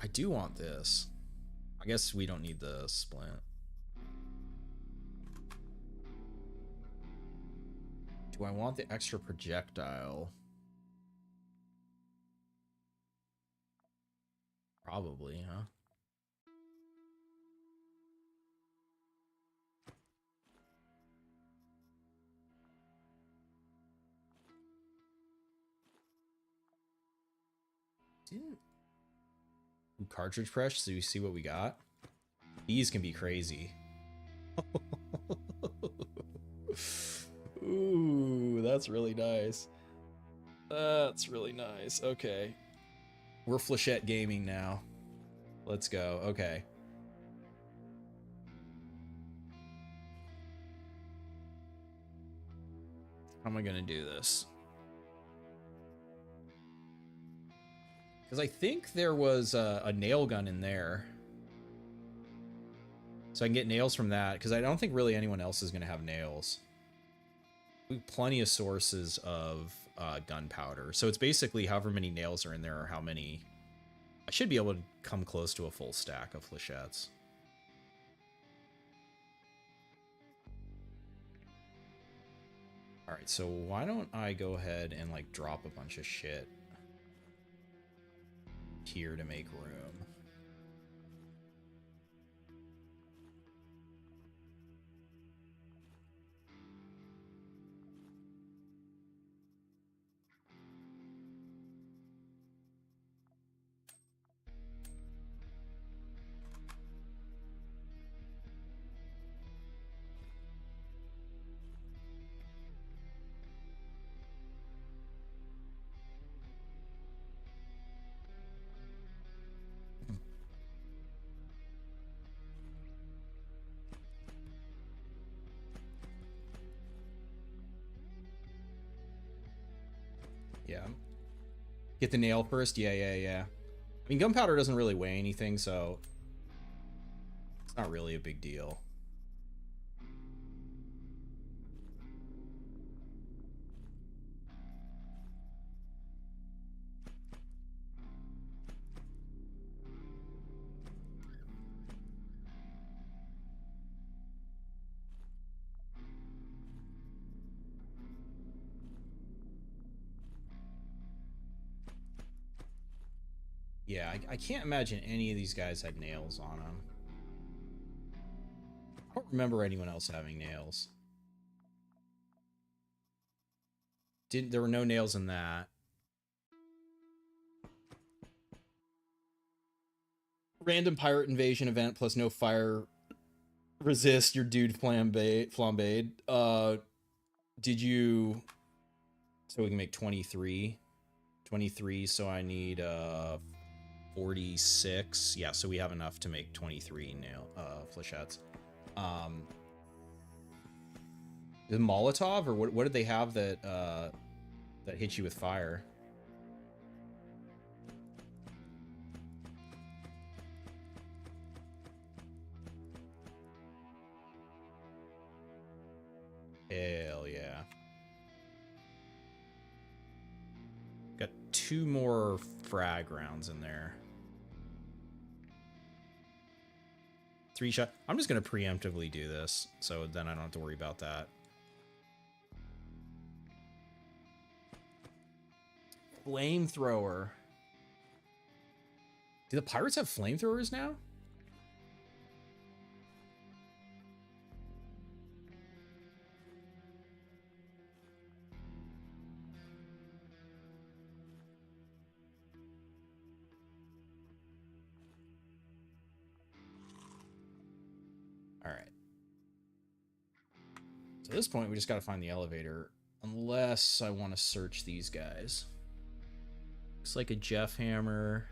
A: I do want this. I guess we don't need the splint. Do I want the extra projectile? Probably, huh? Didn't cartridge press so you see what we got? These can be crazy. Ooh, that's really nice. That's really nice. Okay. We're Flechette Gaming now. Let's go. Okay. How am I gonna do this? Because I think there was a nail gun in there. So I can get nails from that, because I don't think really anyone else is going to have nails. We have plenty of sources of gunpowder. So it's basically however many nails are in there or how many... I should be able to come close to a full stack of flechettes. Alright, so why don't I go ahead and like drop a bunch of shit here to make room. Yeah. Get the nail first? Yeah. I mean, gunpowder doesn't really weigh anything, so it's not really a big deal. Yeah, I can't imagine any of these guys had nails on them. I don't remember anyone else having nails. There were no nails in that. Random pirate invasion event plus no fire resist your dude flambéed. Did you... So we can make 23. 23, so I need 46. Yeah, so we have enough to make 23 nail flechettes. The Molotov, or what did they have that that hit you with fire? Hell yeah. Got 2 more frag rounds in there. 3 shot. I'm just going to preemptively do this, so then I don't have to worry about that. Flamethrower. Do the pirates have flamethrowers now? All right. So at this point, we just got to find the elevator. Unless I want to search these guys. Looks like a Jeff hammer.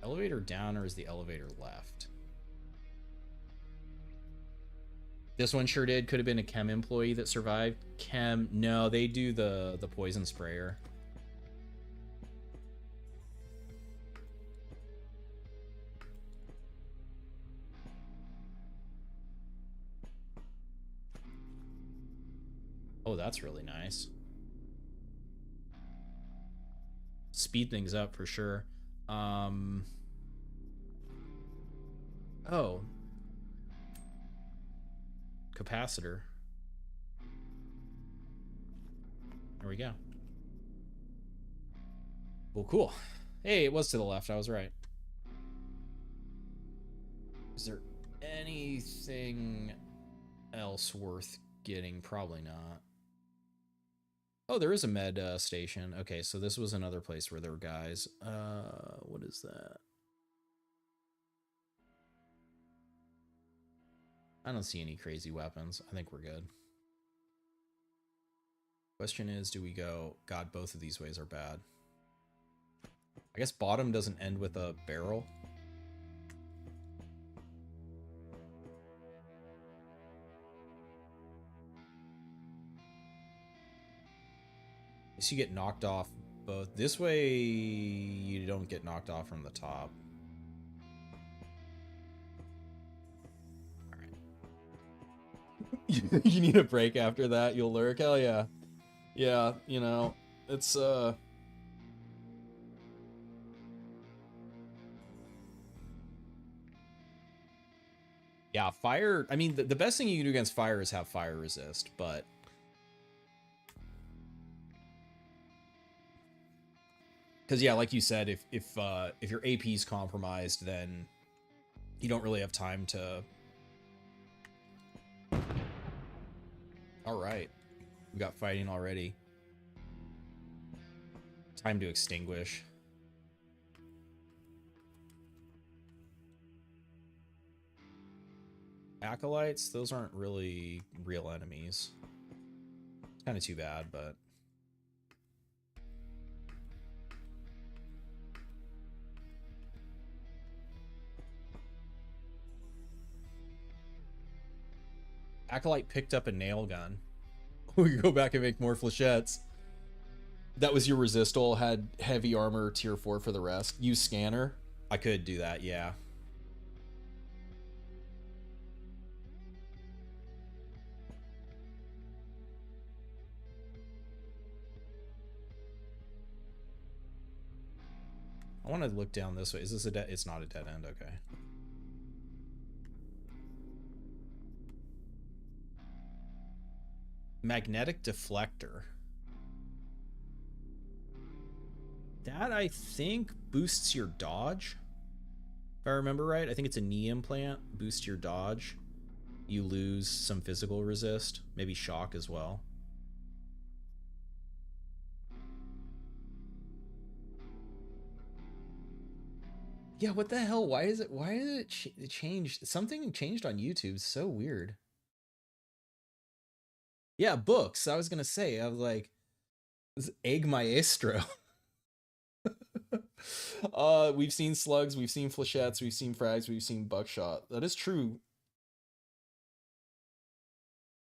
A: Elevator down, or is the elevator left? This one sure did. Could have been a chem employee that survived. Chem, no, they do the poison sprayer. Oh, that's really nice. Speed things up for sure. Oh. Capacitor. There we go. Well, cool. Hey, it was to the left. I was right. Is there anything else worth getting? Probably not. Oh, there is a med station. Okay, so this was another place where there were guys. What is that? I don't see any crazy weapons. I think we're good. Question is, do we go... God, both of these ways are bad. I guess bottom doesn't end with a barrel. So you get knocked off both. This way, you don't get knocked off from the top. All right. You need a break after that. You'll lurk. Hell yeah. Yeah, you know, it's yeah, fire. I mean, the best thing you can do against fire is have fire resist, but because yeah, like you said, if your AP is compromised, then you don't really have time to. All right, we got fighting already. Time to extinguish. Acolytes, those aren't really real enemies. It's kind of too bad, but. Acolyte picked up a nail gun. We can go back and make more flechettes. That was your resistol, had heavy armor tier 4 for the rest. Use scanner. I could do that, yeah. I want to look down this way. Is this a dead? It's not a dead end, okay. Magnetic deflector. That, I think, boosts your dodge. If I remember right, I think it's a knee implant. Boosts your dodge. You lose some physical resist. Maybe shock as well. Yeah, what the hell? Why is it changed? Something changed on YouTube. So weird. Yeah, books. I was gonna say, I was like, this Egg Maestro. We've seen slugs, we've seen flechettes, we've seen frags, we've seen buckshot. That is true.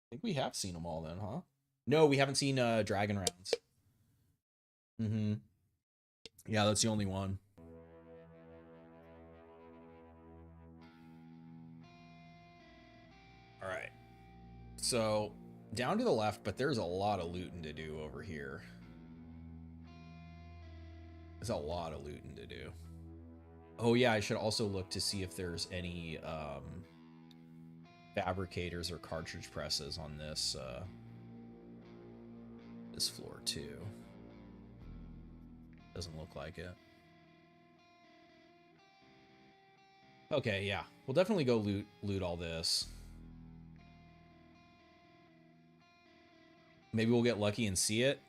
A: I think we have seen them all then, huh? No, we haven't seen dragon rounds. Mm-hmm. Yeah, that's the only one. All right. So, down to the left, but there's a lot of looting to do over here. There's a lot of looting to do. Oh yeah, I should also look to see if there's any fabricators or cartridge presses on this this floor too. Doesn't look like it. Okay, yeah. We'll definitely go loot all this. Maybe we'll get lucky and see it.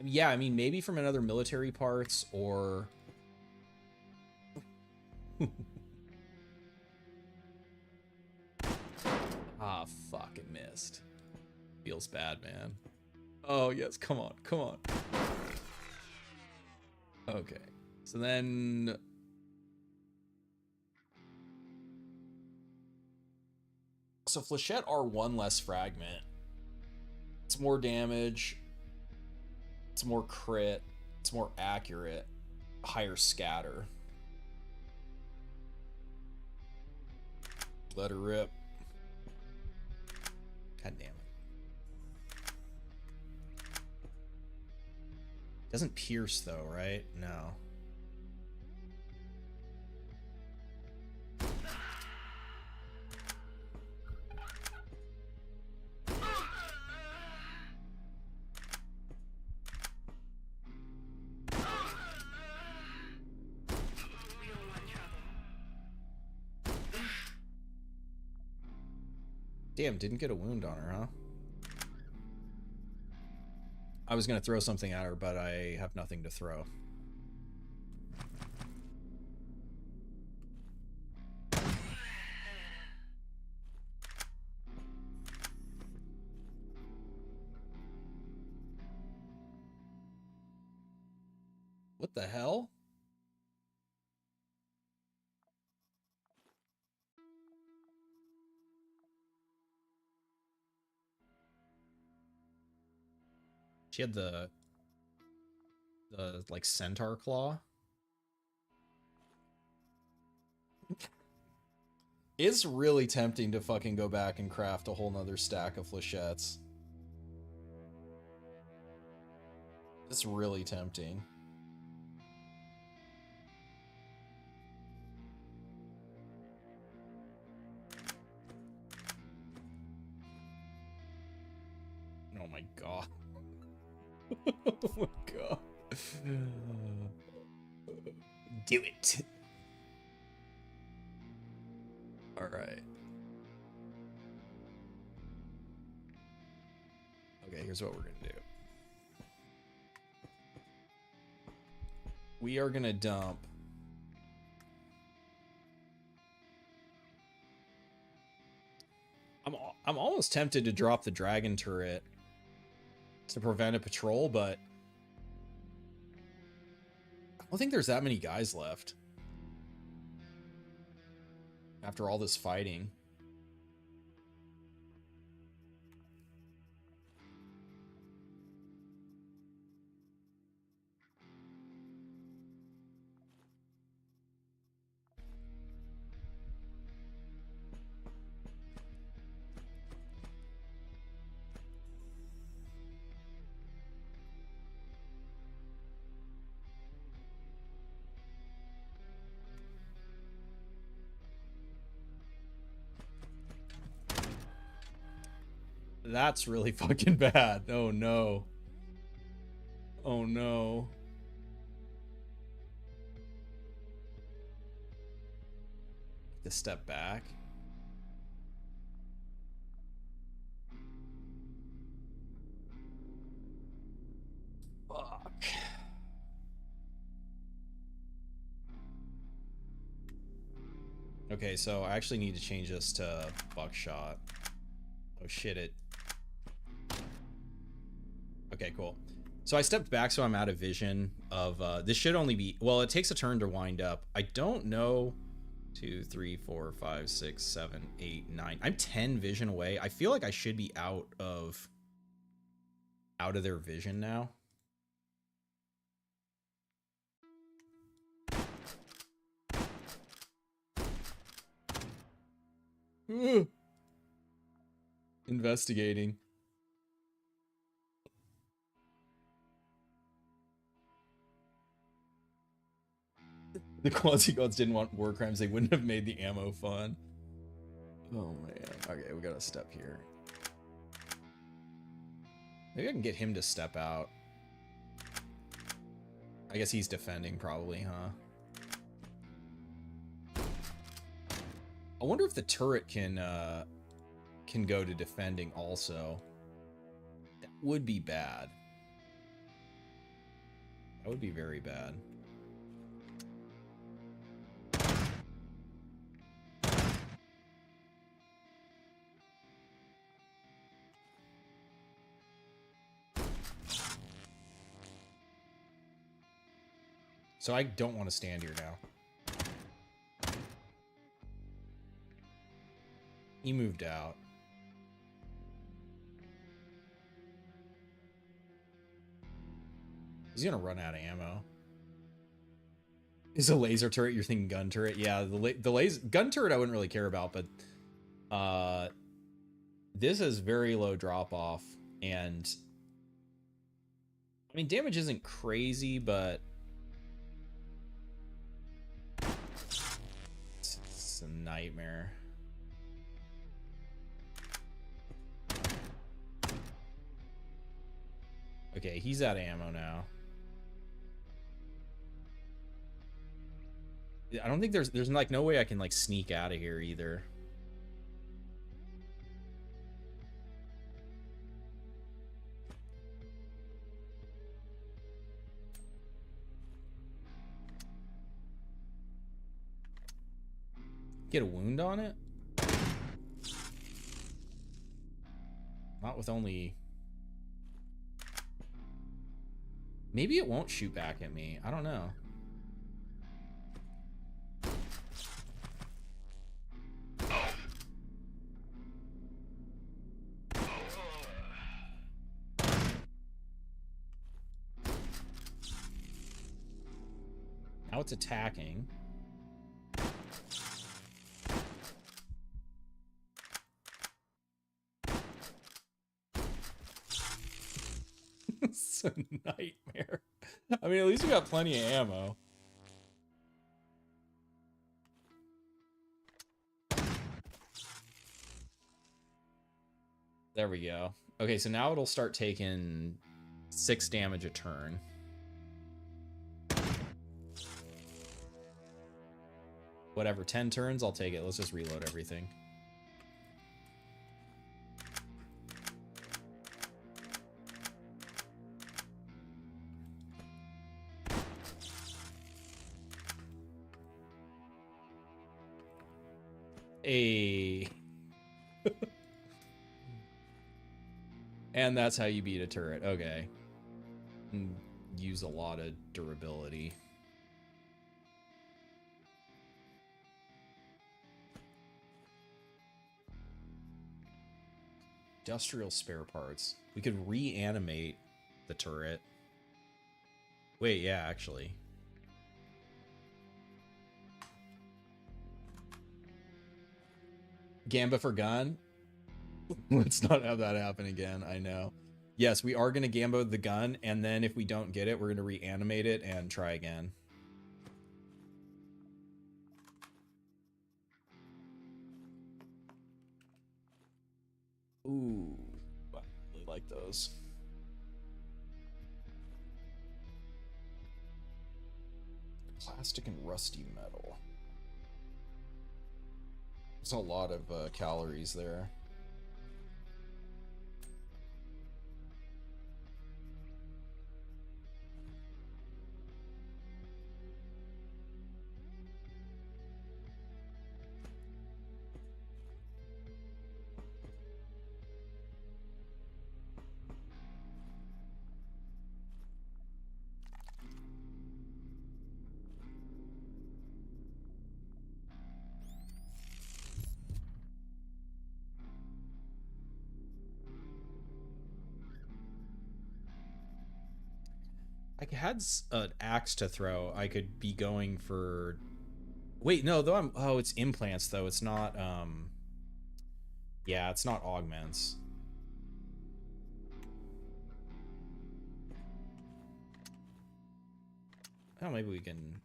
A: Yeah, I mean, maybe from another military parts or... Ah, fuck, it missed. Feels bad, man. Oh, yes, come on, come on. Okay, so then... So Flechette R1 less fragment. It's more damage. It's more crit. It's more accurate. Higher scatter. Let her rip. God damn it. Doesn't pierce though, right? No. Damn, didn't get a wound on her, huh? I was gonna throw something at her, but I have nothing to throw. What the hell? She had the like centaur claw. It's really tempting to fucking go back and craft a whole nother stack of flechettes. It's really tempting. Oh my god. Oh my god. Do it. All right. Okay, here's what we're gonna do. We are gonna dump I'm almost tempted to drop the dragon turret to prevent a patrol, but I don't think there's that many guys left after all this fighting. That's really fucking bad. Oh no. Oh no. To step back. Fuck. Okay, so I actually need to change this to buckshot. Oh shit, it. Okay, cool. So I stepped back so I'm out of vision of, this should only be, well, it takes a turn to wind up. I don't know. 2, 3, 4, 5, 6, 7, 8, 9. I'm 10 vision away. I feel like I should be out of their vision now. Investigating. The Quasi-Gods didn't want war crimes. They wouldn't have made the ammo fun. Oh, man. Okay, we gotta step here. Maybe I can get him to step out. I guess he's defending probably, huh? I wonder if the turret can go to defending also. That would be bad. That would be very bad. So I don't want to stand here now. He moved out. He's gonna run out of ammo. Is a laser turret? You're thinking gun turret? Yeah, the laser gun turret I wouldn't really care about, but this is very low drop off, and I mean damage isn't crazy, but it's a nightmare. Okay, he's out of ammo now. I don't think there's like no way I can like sneak out of here either. Get a wound on it? Not with only... Maybe it won't shoot back at me. I don't know. Now it's attacking. It's a nightmare. I mean, at least we got plenty of ammo. There we go. Okay, so now it'll start taking 6 damage a turn. Whatever, 10 turns, I'll take it. Let's just reload everything. Hey. And that's how you beat a turret. Okay. And use a lot of durability. Industrial spare parts. We could reanimate the turret. Wait, yeah, actually. Gamba for gun? Let's not have that happen again, I know. Yes, we are going to Gamba the gun, and then if we don't get it, we're going to reanimate it and try again. Ooh. like those. Plastic and rusty metal. There's a lot of calories there. I had an axe to throw. I could be going for... Wait, no, though I'm... Oh, it's implants, though. It's not, Yeah, it's not augments. Oh, maybe we can...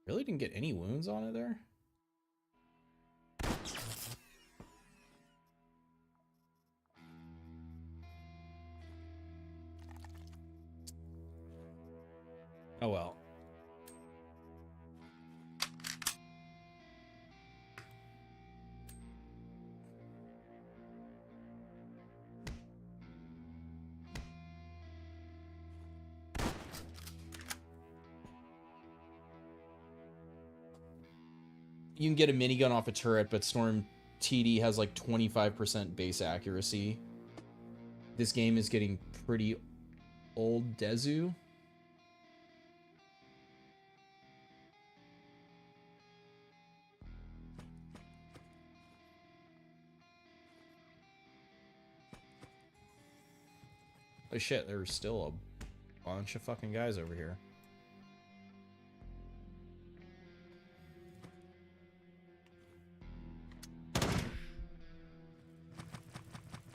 A: Really didn't get any wounds on it there? Oh well. You can get a minigun off a turret, but Storm TD has like 25% base accuracy. This game is getting pretty old, Dezu. Oh shit, there's still a bunch of fucking guys over here.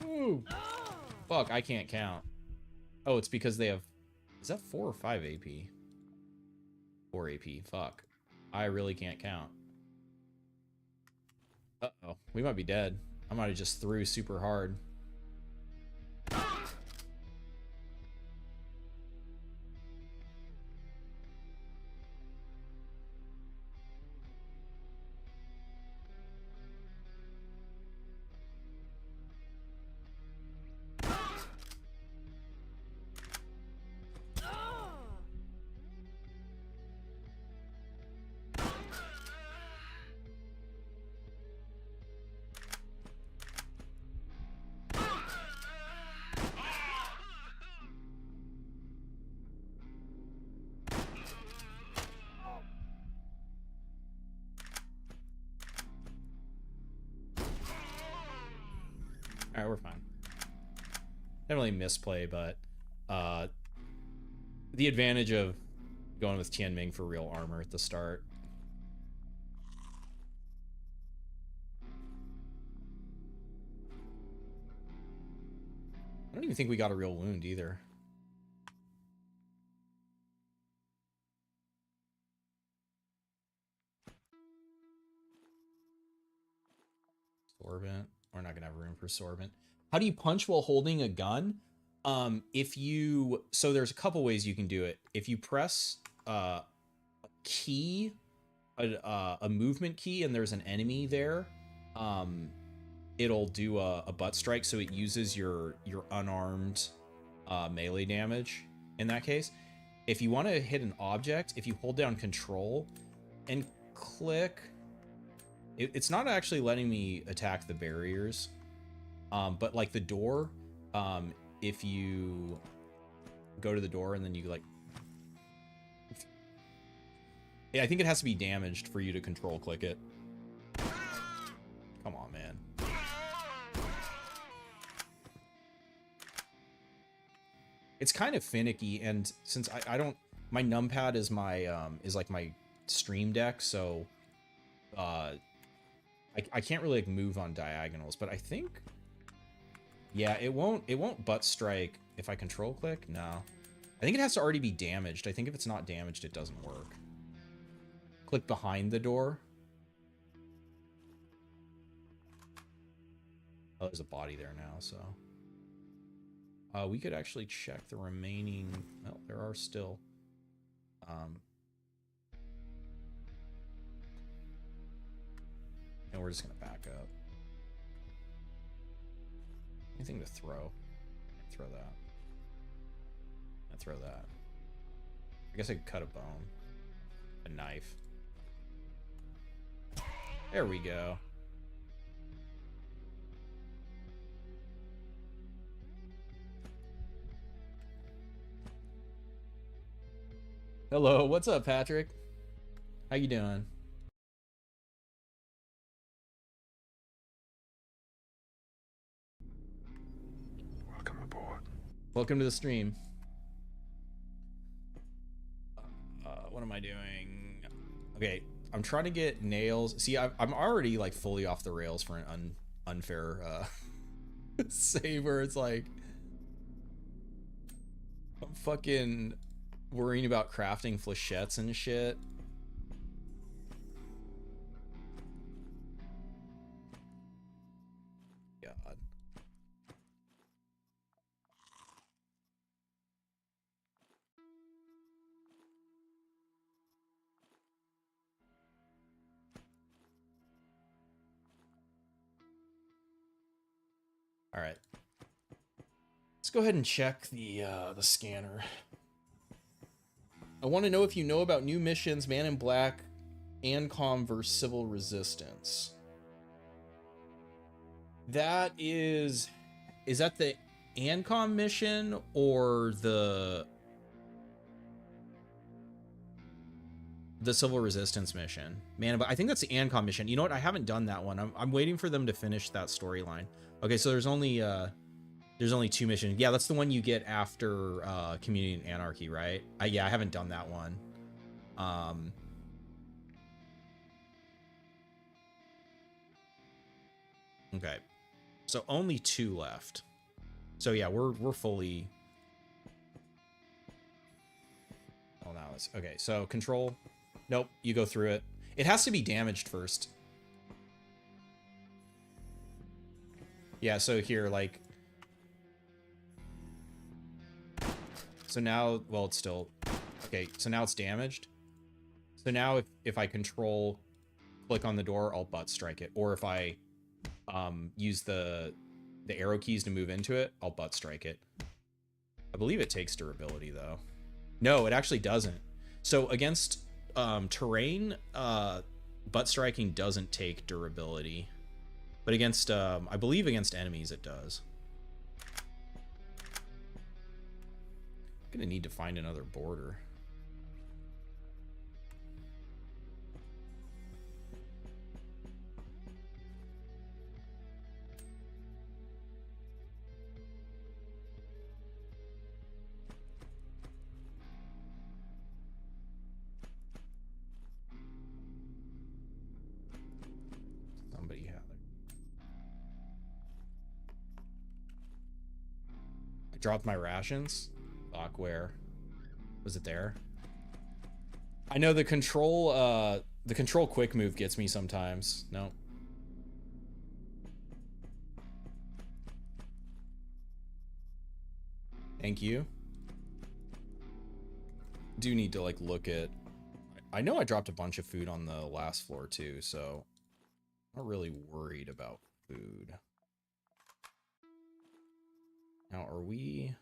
A: Ooh. Fuck, I can't count. Oh, it's because they have... Is that 4 or 5 AP? 4 AP, fuck. I really can't count. Uh-oh, we might be dead. I might have just threw super hard. Alright, we're fine. Definitely misplay, but the advantage of going with Tianming for real armor at the start. I don't even think we got a real wound either. Sorbent. We're not gonna have room for sorbent. How do you punch while holding a gun? If you... So there's a couple ways you can do it. If you press a key, a movement key, and there's an enemy there, it'll do a butt strike, so it uses your unarmed melee damage in that case. If you want to hit an object, if you hold down control and click... It's not actually letting me attack the barriers, but like the door, if you go to the door and then you like... Yeah, I think it has to be damaged for you to control click it. Come on, man. It's kind of finicky, and since I don't... My numpad is my, is like my stream deck, so... I can't really like move on diagonals, but I think, yeah, it won't butt strike if I control click. No, I think it has to already be damaged. I think if it's not damaged, it doesn't work. Click behind the door. Oh, there's a body there now, so. We could actually check the remaining... Well, there are still... And we're just going to back up. Anything to throw? Throw that. And throw that. I guess I could cut a bone. A knife. There we go. Hello, what's up, Patrick? How you doing?
C: Welcome aboard.
A: Welcome to the stream. What am I doing? Okay, I'm trying to get nails. See, I'm already like fully off the rails for an unfair save where it's like I'm fucking worrying about crafting flechettes and shit. God. All right. Let's go ahead and check the scanner. I want to know if you know about new missions, Man in Black, ANCOM versus Civil Resistance. That is that the ANCOM mission or the Civil Resistance mission? Man, but I think that's the ANCOM mission. You know what? I haven't done that one. I'm waiting for them to finish that storyline. Okay, so there's only 2 missions. Yeah, that's the one you get after Community and Anarchy, right? Yeah, I haven't done that one. Okay, so only 2 left. So yeah, we're fully. Oh, now it's okay. So control. Nope, you go through it. It has to be damaged first. Yeah, so here, like. So now, well, it's still, okay, so now it's damaged. So now if I control, click on the door, I'll butt strike it. Or if I use the arrow keys to move into it, I'll butt strike it. I believe it takes durability, though. No, it actually doesn't. So against terrain, butt striking doesn't take durability. But against, I believe against enemies, it does. Gonna need to find another border. Somebody had it. I dropped my rations. Fuck, where? Was it there? I know the control quick move gets me sometimes. No. Thank you. Do need to like look at. I know I dropped a bunch of food on the last floor too, so I'm not really worried about food. Now, are we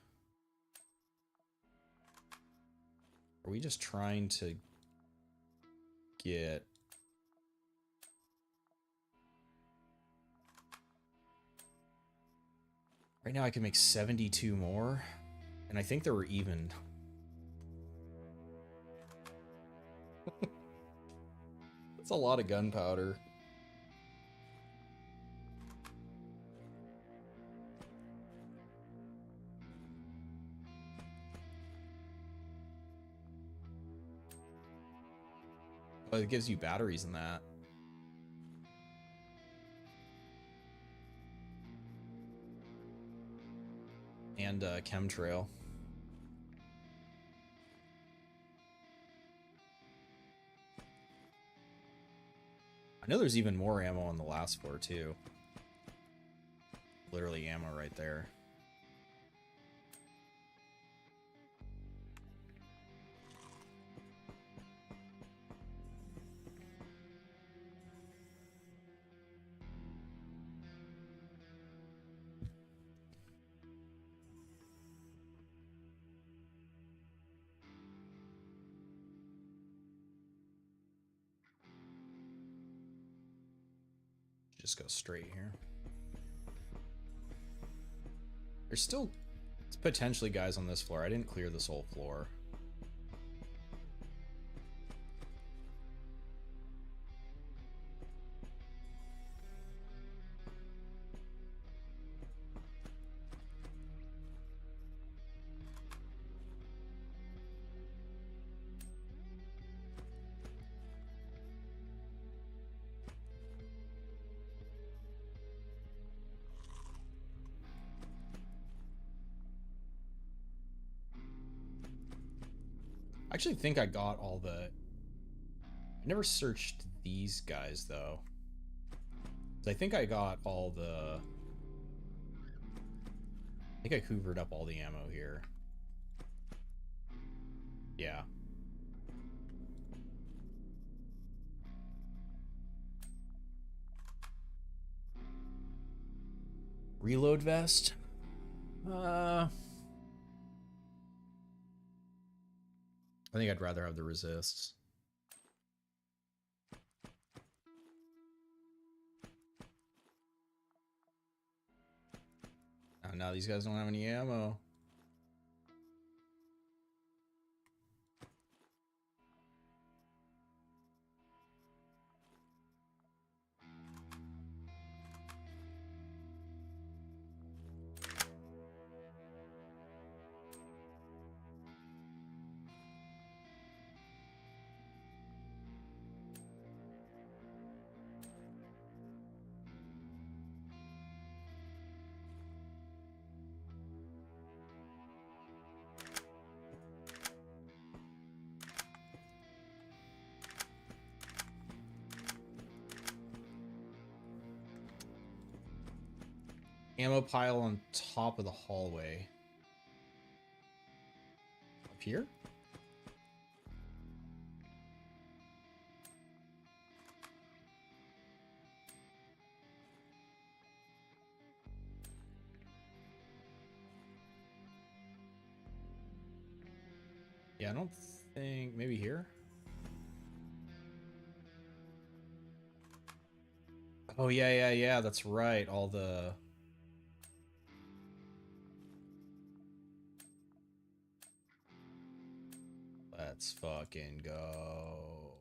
A: just trying to get... Right now I can make 72 more, and I think there were even... That's a lot of gunpowder. Well, it gives you batteries in that. And chemtrail. I know there's even more ammo on the last floor, too. Literally ammo right there. Just go straight here. There's still potentially guys on this floor. I didn't clear this whole floor. I actually think I got all the... I never searched these guys, though. I think I got all the... I think I hoovered up all the ammo here. Yeah. Reload vest? I think I'd rather have the resists. Oh, now these guys don't have any ammo. Ammo pile on top of the hallway. Up here? Yeah, I don't think... Maybe here? Oh, yeah, that's right. All the... Let's fucking go.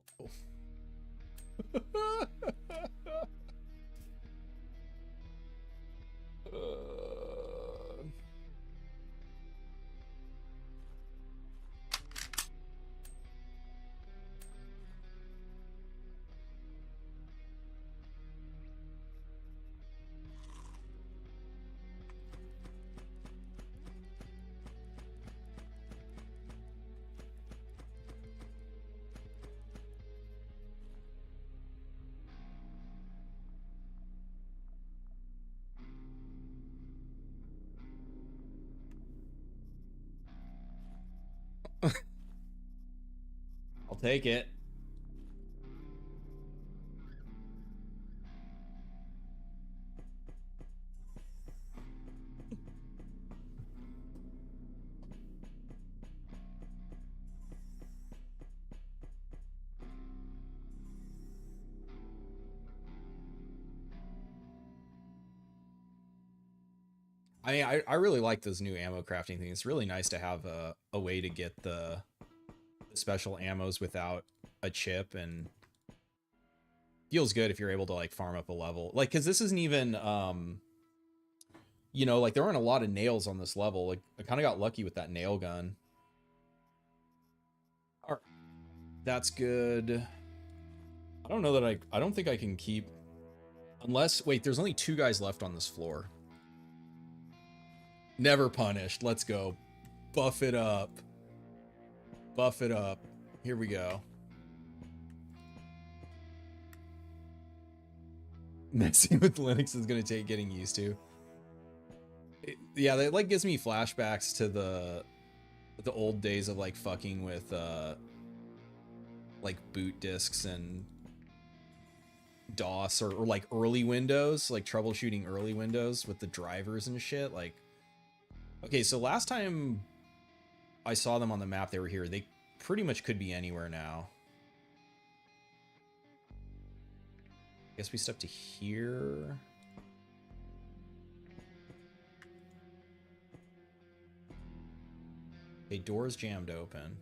A: I'll take it. I mean, I really like those new ammo crafting things. It's really nice to have a way to get the special ammos without a chip, and feels good if you're able to like farm up a level. Like, because this isn't even, you know, like there aren't a lot of nails on this level. Like, I kind of got lucky with that nail gun. All right, that's good. I don't know that I don't think I can keep, unless, wait, there's only 2 guys left on this floor. Never punished. Let's go. Buff it up. Buff it up. Here we go. Messing with Linux is gonna take getting used to. Yeah, that like gives me flashbacks to the old days of like fucking with like boot disks and DOS or like early Windows, like troubleshooting early Windows with the drivers and shit. Like, okay, so last time I saw them on the map, they were here. They pretty much could be anywhere now. I guess we step to here. A door's jammed open.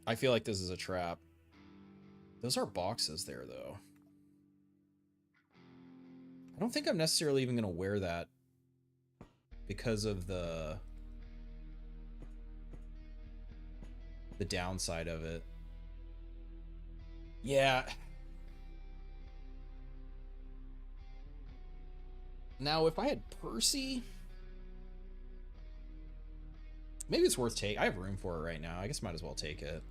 A: I feel like this is a trap. Those are boxes there, though. I don't think I'm necessarily even going to wear that because of the downside of it. Yeah. Now, if I had Percy, maybe it's worth taking. I have room for it right now. I guess might as well take it.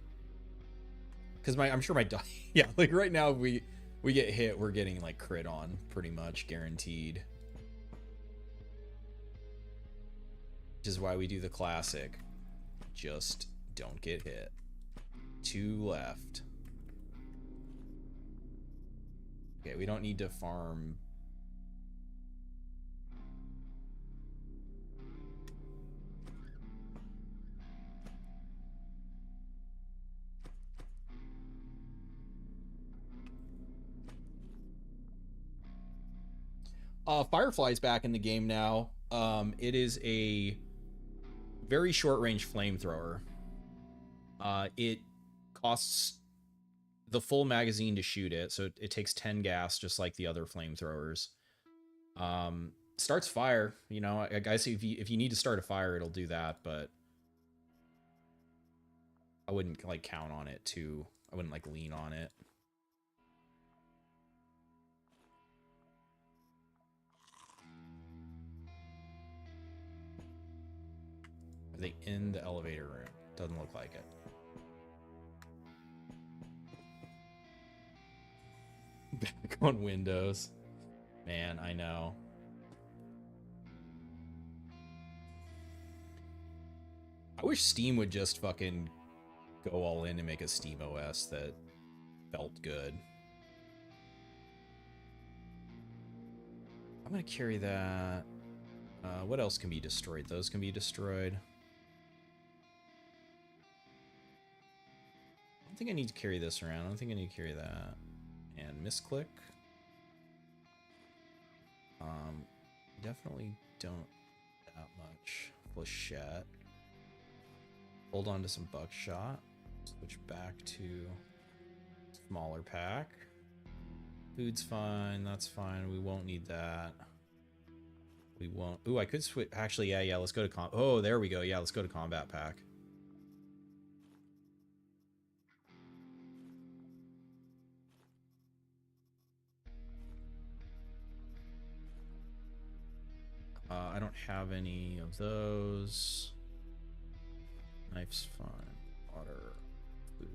A: Because I'm sure my yeah, like right now if we get hit, we're getting like crit on pretty much guaranteed. Which is why we do the classic. Just don't get hit. 2 left. Okay, we don't need to farm. Firefly's back in the game now. It is a very short range flamethrower. It costs the full magazine to shoot it, so it takes 10 gas just like the other flamethrowers. Starts fire, you know. I guess if you need to start a fire, it'll do that, but I wouldn't like count on it too. I wouldn't like lean on it. Are they in the elevator room? Doesn't look like it. Back on Windows. Man, I know. I wish Steam would just fucking go all in and make a Steam OS that felt good. I'm gonna carry that. What else can be destroyed? Those can be destroyed. I don't think I need to carry this around. I don't think I need to carry that. And misclick. Definitely don't that much. Flechette. Hold on to some buckshot. Switch back to smaller pack. Food's fine. That's fine. We won't need that. We won't. Ooh, I could switch. Actually, yeah. Let's go to oh, there we go. Yeah, let's go to combat pack. I don't have any of those. Knife's fine. Water. Food.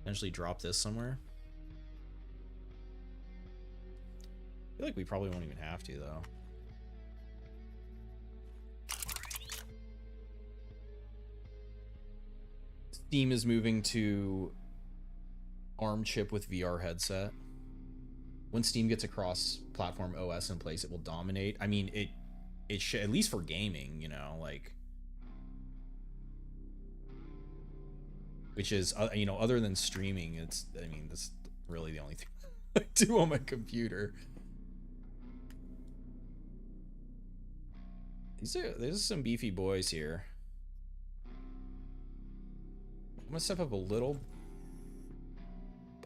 A: Potentially drop this somewhere. I feel like we probably won't even have to, though. Steam is moving to ARM chip with VR headset. When Steam gets across platform OS in place, it will dominate. I mean, it should, at least for gaming, you know, like, which is, you know, other than streaming, it's, I mean, that's really the only thing I do on my computer. These are some beefy boys here. I'm gonna step up a little.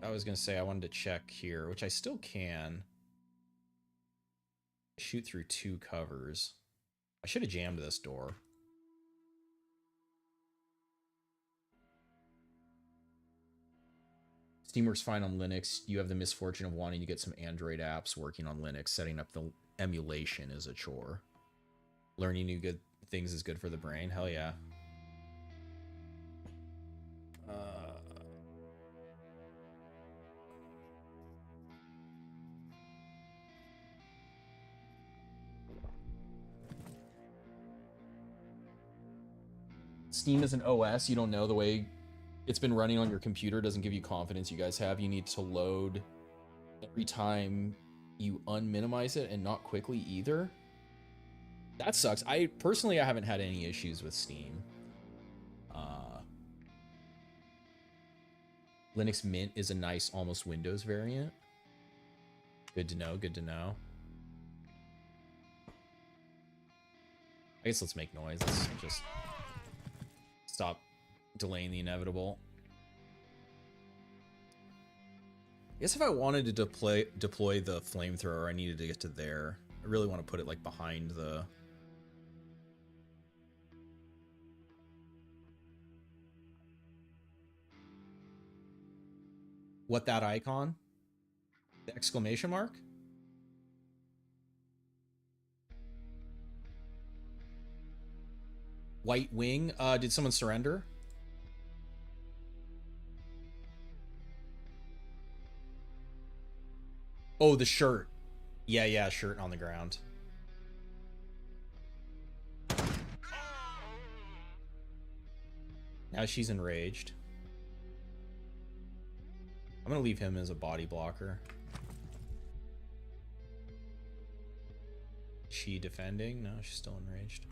A: I was gonna say I wanted to check here, which I still can. Shoot through 2 covers. I should have jammed this door. Steam works fine on Linux. You have the misfortune of wanting to get some Android apps working on Linux. Setting up the emulation is a chore. Learning new good things is good for the brain. Hell yeah. Steam is an OS. You don't know the way it's been running on your computer doesn't give you confidence you guys have. You need to load every time you unminimize it, and not quickly either. That sucks. I haven't had any issues with Steam. Linux Mint is a nice almost Windows variant. Good to know, good to know. I guess let's make noise. Let's just stop delaying the inevitable. I guess if I wanted to deploy the flamethrower, I needed to get to there. I really want to put it like behind the... What, that icon? The exclamation mark? White wing? Did someone surrender? Oh, the shirt. Yeah, shirt on the ground. Now she's enraged. I'm gonna leave him as a body blocker. She defending? No, she's still enraged.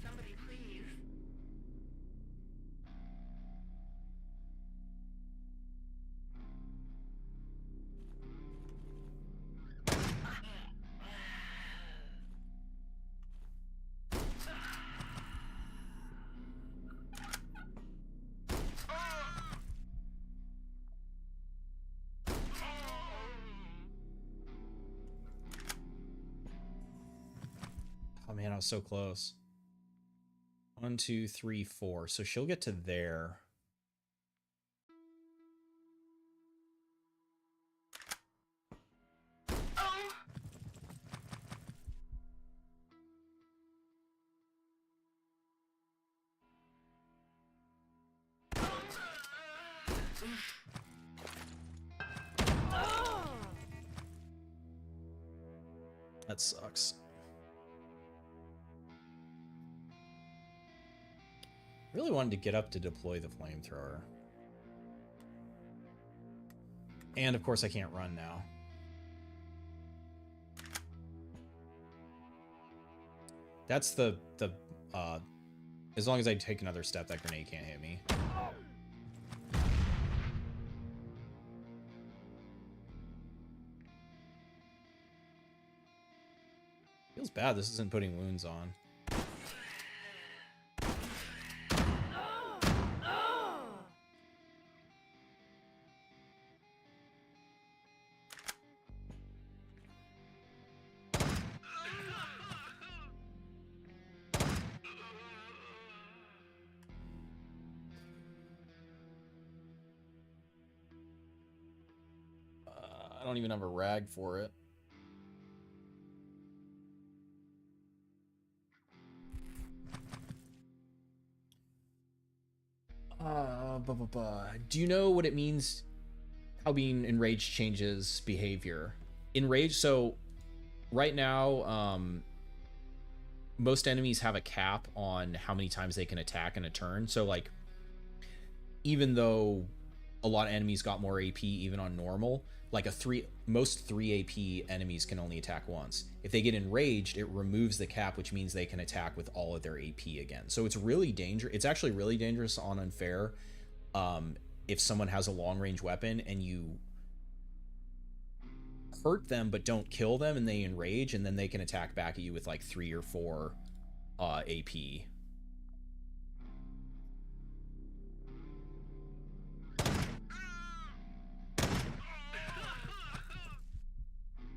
D: Somebody please.
A: Oh man, I was so close. 1, 2, 3, 4. So she'll get to there. That sucks. Really wanted to get up to deploy the flamethrower. And of course I can't run now. That's the as long as I take another step, that grenade can't hit me. Feels bad this isn't putting wounds on. I don't even have a rag for it. Do you know what it means, how being enraged changes behavior? Enraged, so right now, most enemies have a cap on how many times they can attack in a turn. So like, even though a lot of enemies got more AP even on normal, like most 3 AP enemies can only attack once. If they get enraged, it removes the cap, which means they can attack with all of their AP again. So it's really dangerous. It's actually really dangerous on unfair. If someone has a long range weapon and you hurt them but don't kill them and they enrage, and then they can attack back at you with like 3 or 4 AP.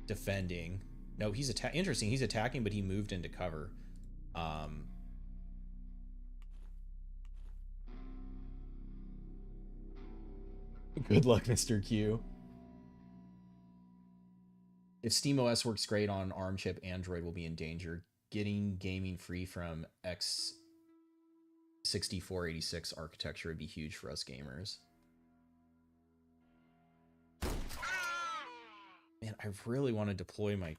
A: Defending. No, he's interesting. He's attacking, but he moved into cover. Good luck, Mr. Q. If SteamOS works great on ARM chip, Android will be in danger. Getting gaming free from x6486 architecture would be huge for us gamers. Man, I really want to deploy my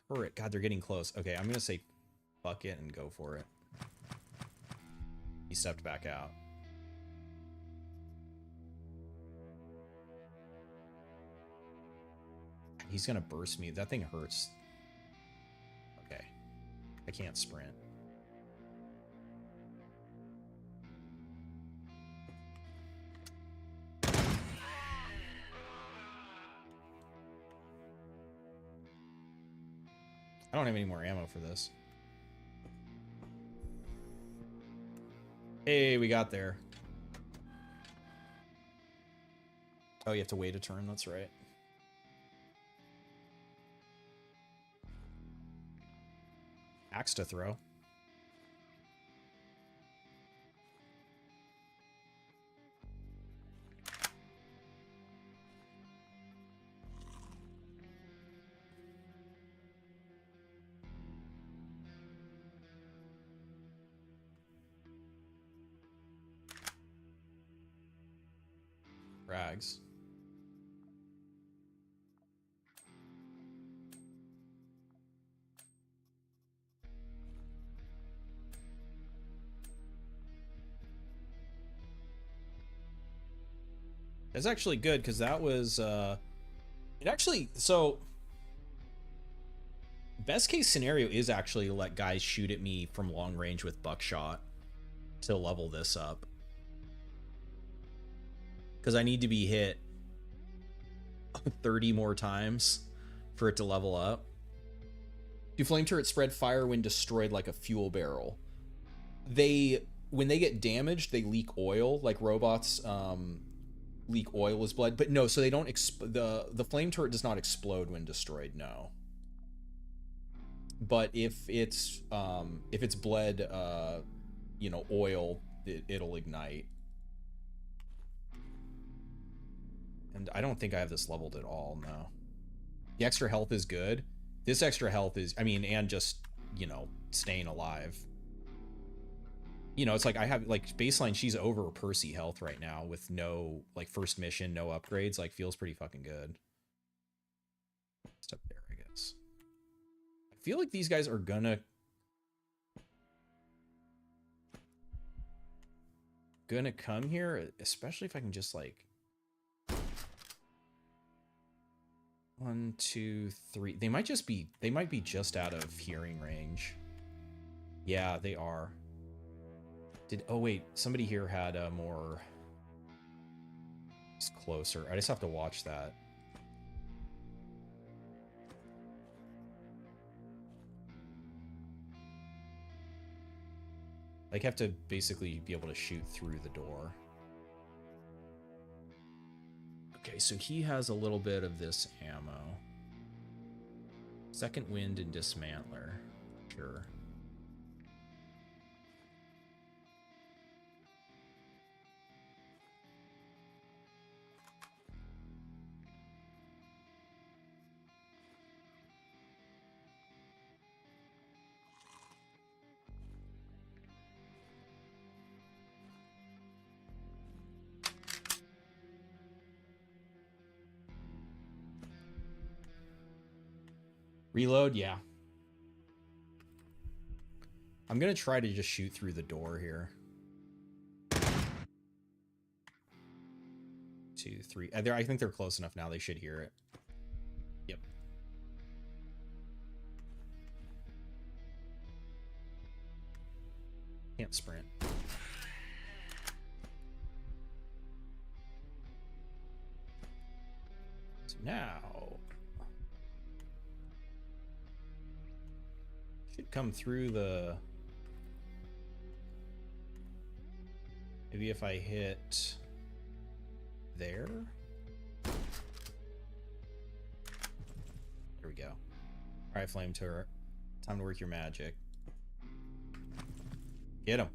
A: turret. God, they're getting close. Okay, I'm going to say fuck it and go for it. He stepped back out. He's going to burst me. That thing hurts. Okay. I can't sprint. I don't have any more ammo for this. Hey, we got there. Oh, you have to wait a turn. That's right. Axe to throw. Rags. That's actually good because that was it actually, so best case scenario is actually to let guys shoot at me from long range with buckshot to level this up. Because I need to be hit 30 more times for it to level up. Do flame turrets spread fire when destroyed like a fuel barrel? When they get damaged, they leak oil, like robots leak oil as blood. But no, so they don't the flame turret does not explode when destroyed, no. But if it's bled you know, oil, it'll ignite. And I don't think I have this leveled at all, no. The extra health is good. This extra health is, I mean, and just, you know, staying alive. You know, it's like I have, like, baseline, she's over Percy health right now with no, like, first mission, no upgrades. Like, feels pretty fucking good. Step there, I guess. I feel like these guys are gonna come here, especially if I can just, like... 1, 2, 3. They might be just out of hearing range. Yeah, they are. Oh wait, somebody here had a more... It's closer. I just have to watch that. Like, have to basically be able to shoot through the door. Okay, so he has a little bit of this ammo. Second wind and dismantler. Sure. Reload, yeah. I'm gonna try to just shoot through the door here. 2, 3. I think they're close enough now. They should hear it. Yep. Can't sprint. So now... should come through the... Maybe if I hit... there? There we go. Alright, flame turret. Time to work your magic. Get him.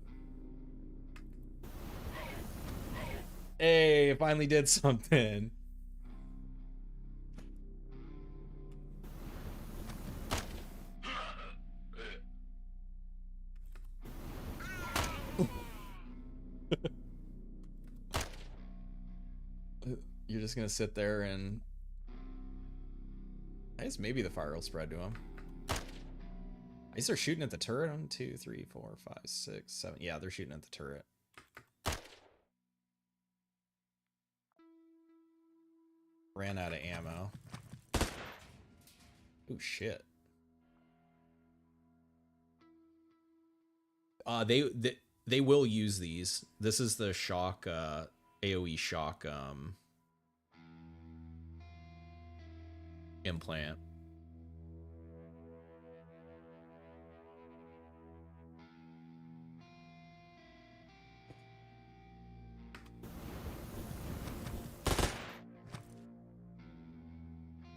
A: Hey, it finally did something. You're just gonna sit there and I guess maybe the fire will spread to him. I guess they're shooting at the turret. 1, 2, 3, 4, 5, 6, 7. Yeah, they're shooting at the turret. Ran out of ammo. Oh shit. They will use these. This is the shock AoE shock implant.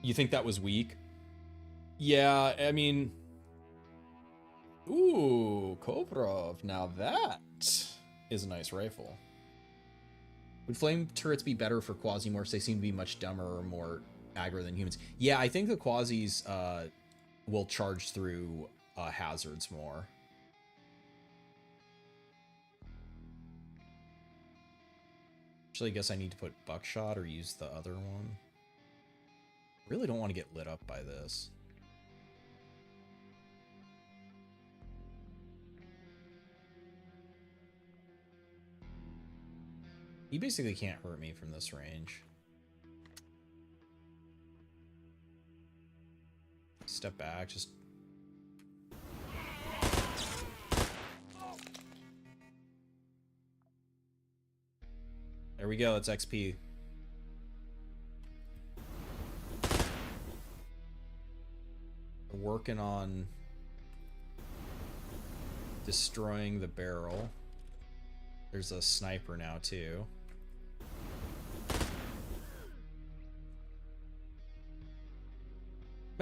A: You think that was weak? Yeah, I mean... Ooh, Kovrov. Now that is a nice rifle. Would flame turrets be better for Quasimorphs? They seem to be much dumber or more aggro than humans. Yeah, I think the Quasis will charge through hazards more. Actually, I guess I need to put buckshot or use the other one. Really don't want to get lit up by this. He basically can't hurt me from this range. Step back, just... There we go, that's XP. We're working on destroying the barrel. There's a sniper now, too. I'm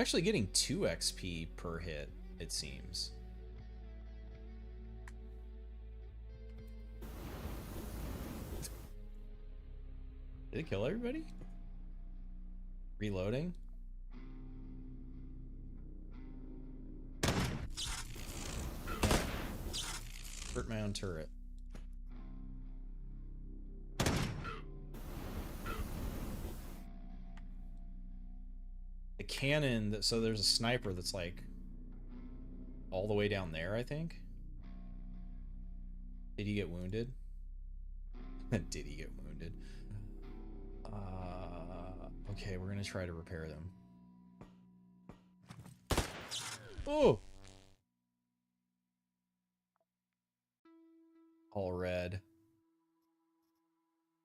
A: actually getting 2 XP per hit, it seems. Did it kill everybody? Reloading? Hurt my own turret. The cannon, so there's a sniper that's like all the way down there, I think. Did he get wounded? Did he get wounded? Okay, we're gonna try to repair them. Oh! All red.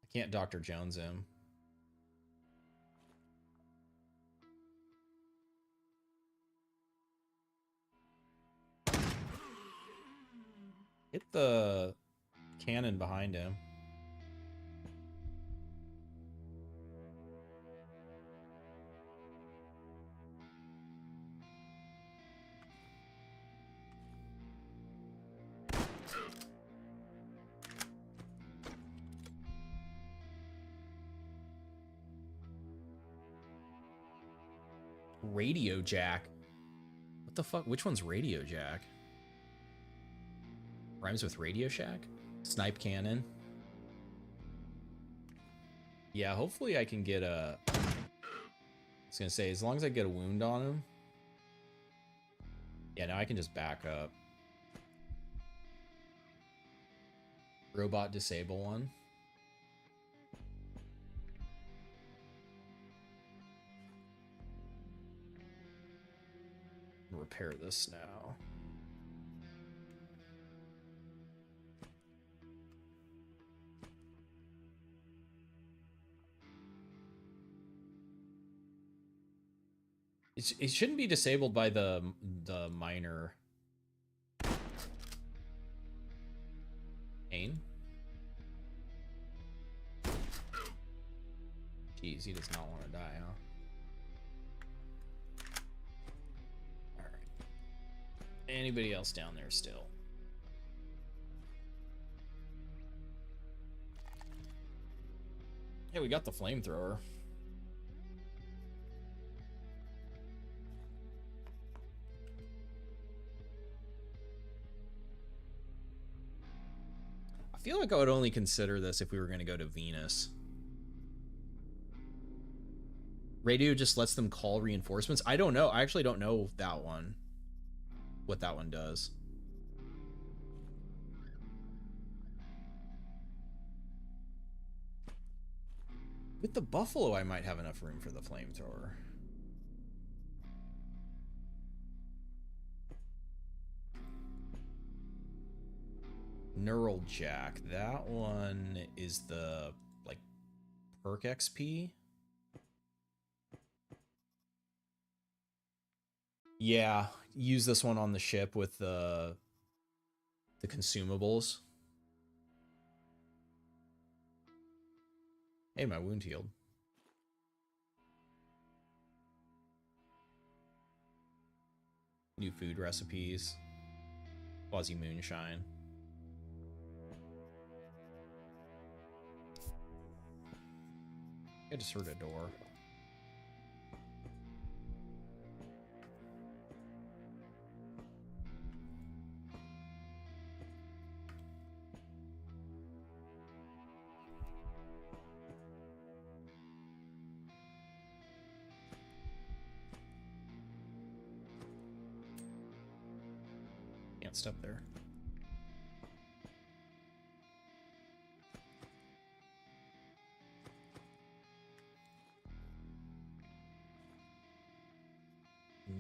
A: I can't Dr. Jones him. Hit the cannon behind him. Radio Jack. What the fuck? Which one's Radio Jack? Rhymes with Radio Shack? Snipe cannon. Yeah, hopefully I can get a... I was gonna say, as long as I get a wound on him. Yeah, now I can just back up. Robot disable one. Repair this now. It shouldn't be disabled by the minor. Pain. Jeez, he does not want to die, huh? Alright. Anybody else down there still? Hey, we got the flamethrower. I feel like I would only consider this if we were going to go to Venus. Radio just lets them call reinforcements. I don't know. I actually don't know that one. What that one does. With the buffalo, I might have enough room for the flamethrower. Neural Jack. That one is the, like, perk XP. Yeah, use this one on the ship with the consumables. Hey, my wound healed. New food recipes. Quasi moonshine. I just heard a door. Can't step there.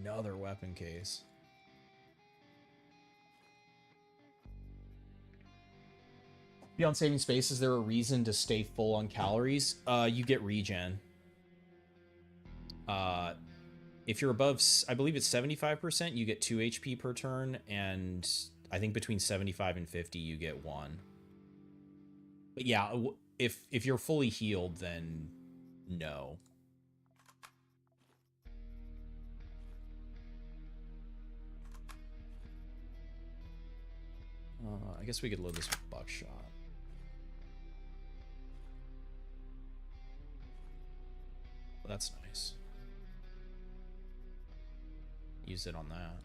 A: Another weapon case. Beyond saving space, is there a reason to stay full on calories? You get regen. If you're above, I believe it's 75%, you get 2 HP per turn, and I think between 75 and 50, you get 1. But yeah, if you're fully healed, then no. I guess we could load this with buckshot. Well, that's nice. Use it on that.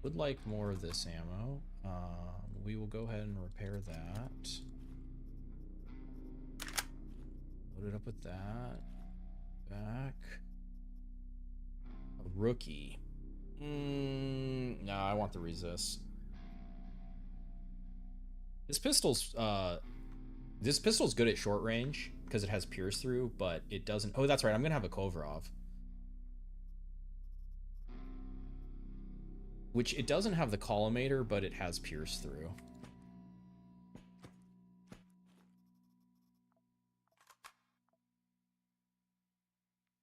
A: Would like more of this ammo. We will go ahead and repair that. Load it up with that. Back. A rookie. No, I want the resist. This pistol's good at short range because it has pierce through, but it doesn't. Oh, that's right. I'm gonna have a Kovrov, which it doesn't have the collimator, but it has pierce through.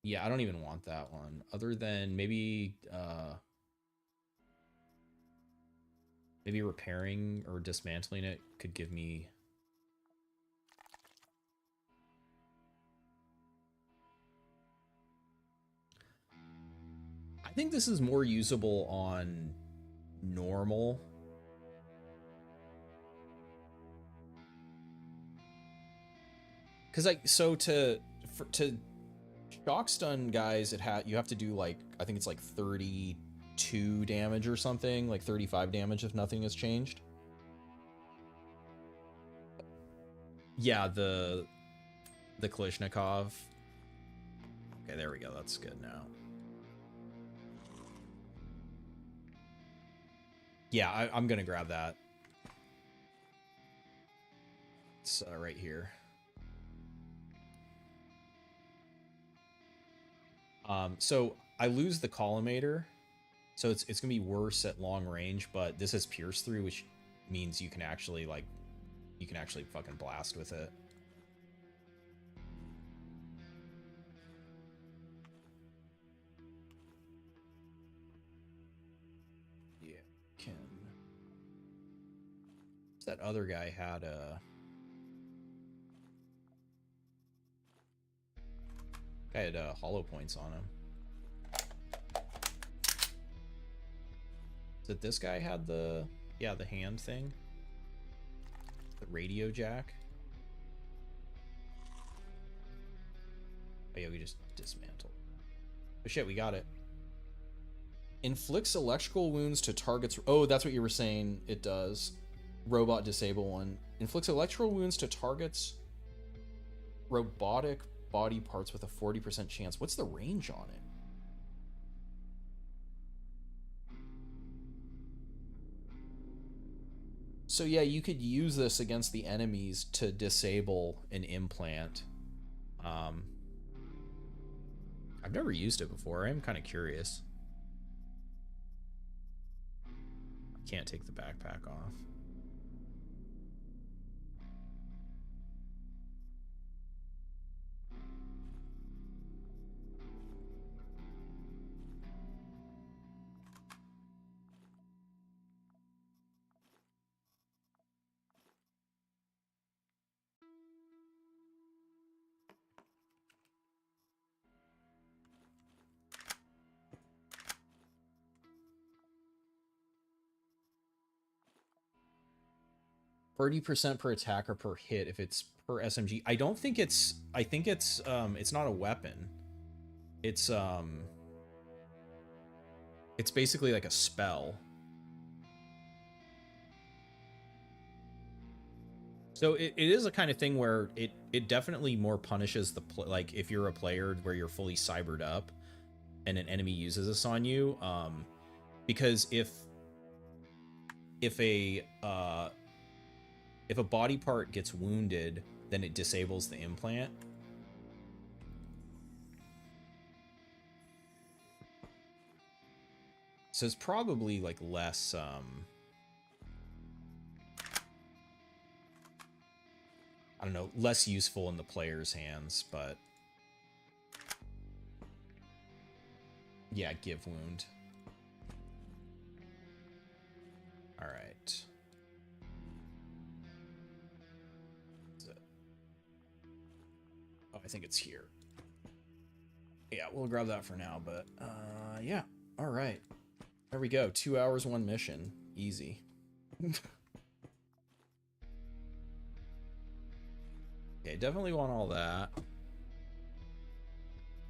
A: Yeah, I don't even want that one. Other than maybe maybe repairing or dismantling it could give me. I think this is more usable on normal. Cause to shock stun guys, you have to do like, I think it's like 32 damage or something, like 35 damage if nothing has changed. Yeah, the Kalishnikov. Okay, there we go. That's good now. Yeah, I'm gonna grab that. It's right here. So I lose the collimator, so it's gonna be worse at long range, but this has pierce through, which means you can actually fucking blast with it. Yeah, can. That other guy had hollow points on him. Is it this guy had the hand thing? The radio jack? Oh yeah, we just dismantled. But shit, we got it. Inflicts electrical wounds to targets. Oh, that's what you were saying. It does. Robot disable one. Inflicts electrical wounds to targets. Robotic body parts with a 40% chance. What's the range on it? So yeah, you could use this against the enemies to disable an implant. I've never used it before. I am kind of curious. I can't take the backpack off. %per attack or per hit if it's per SMG. I don't think it's. I think it's not a weapon. It's basically like a spell. So it is a kind of thing where it definitely more punishes the like if you're a player where you're fully cybered up and an enemy uses this on you, because if a body part gets wounded, then it disables the implant. So it's probably like less I don't know, less useful in the player's hands, but yeah, give wound. All right. Oh, I think it's here. Yeah, we'll grab that for now, but yeah. All right. There we go. 2 hours, 1 mission. Easy. Okay, definitely want all that.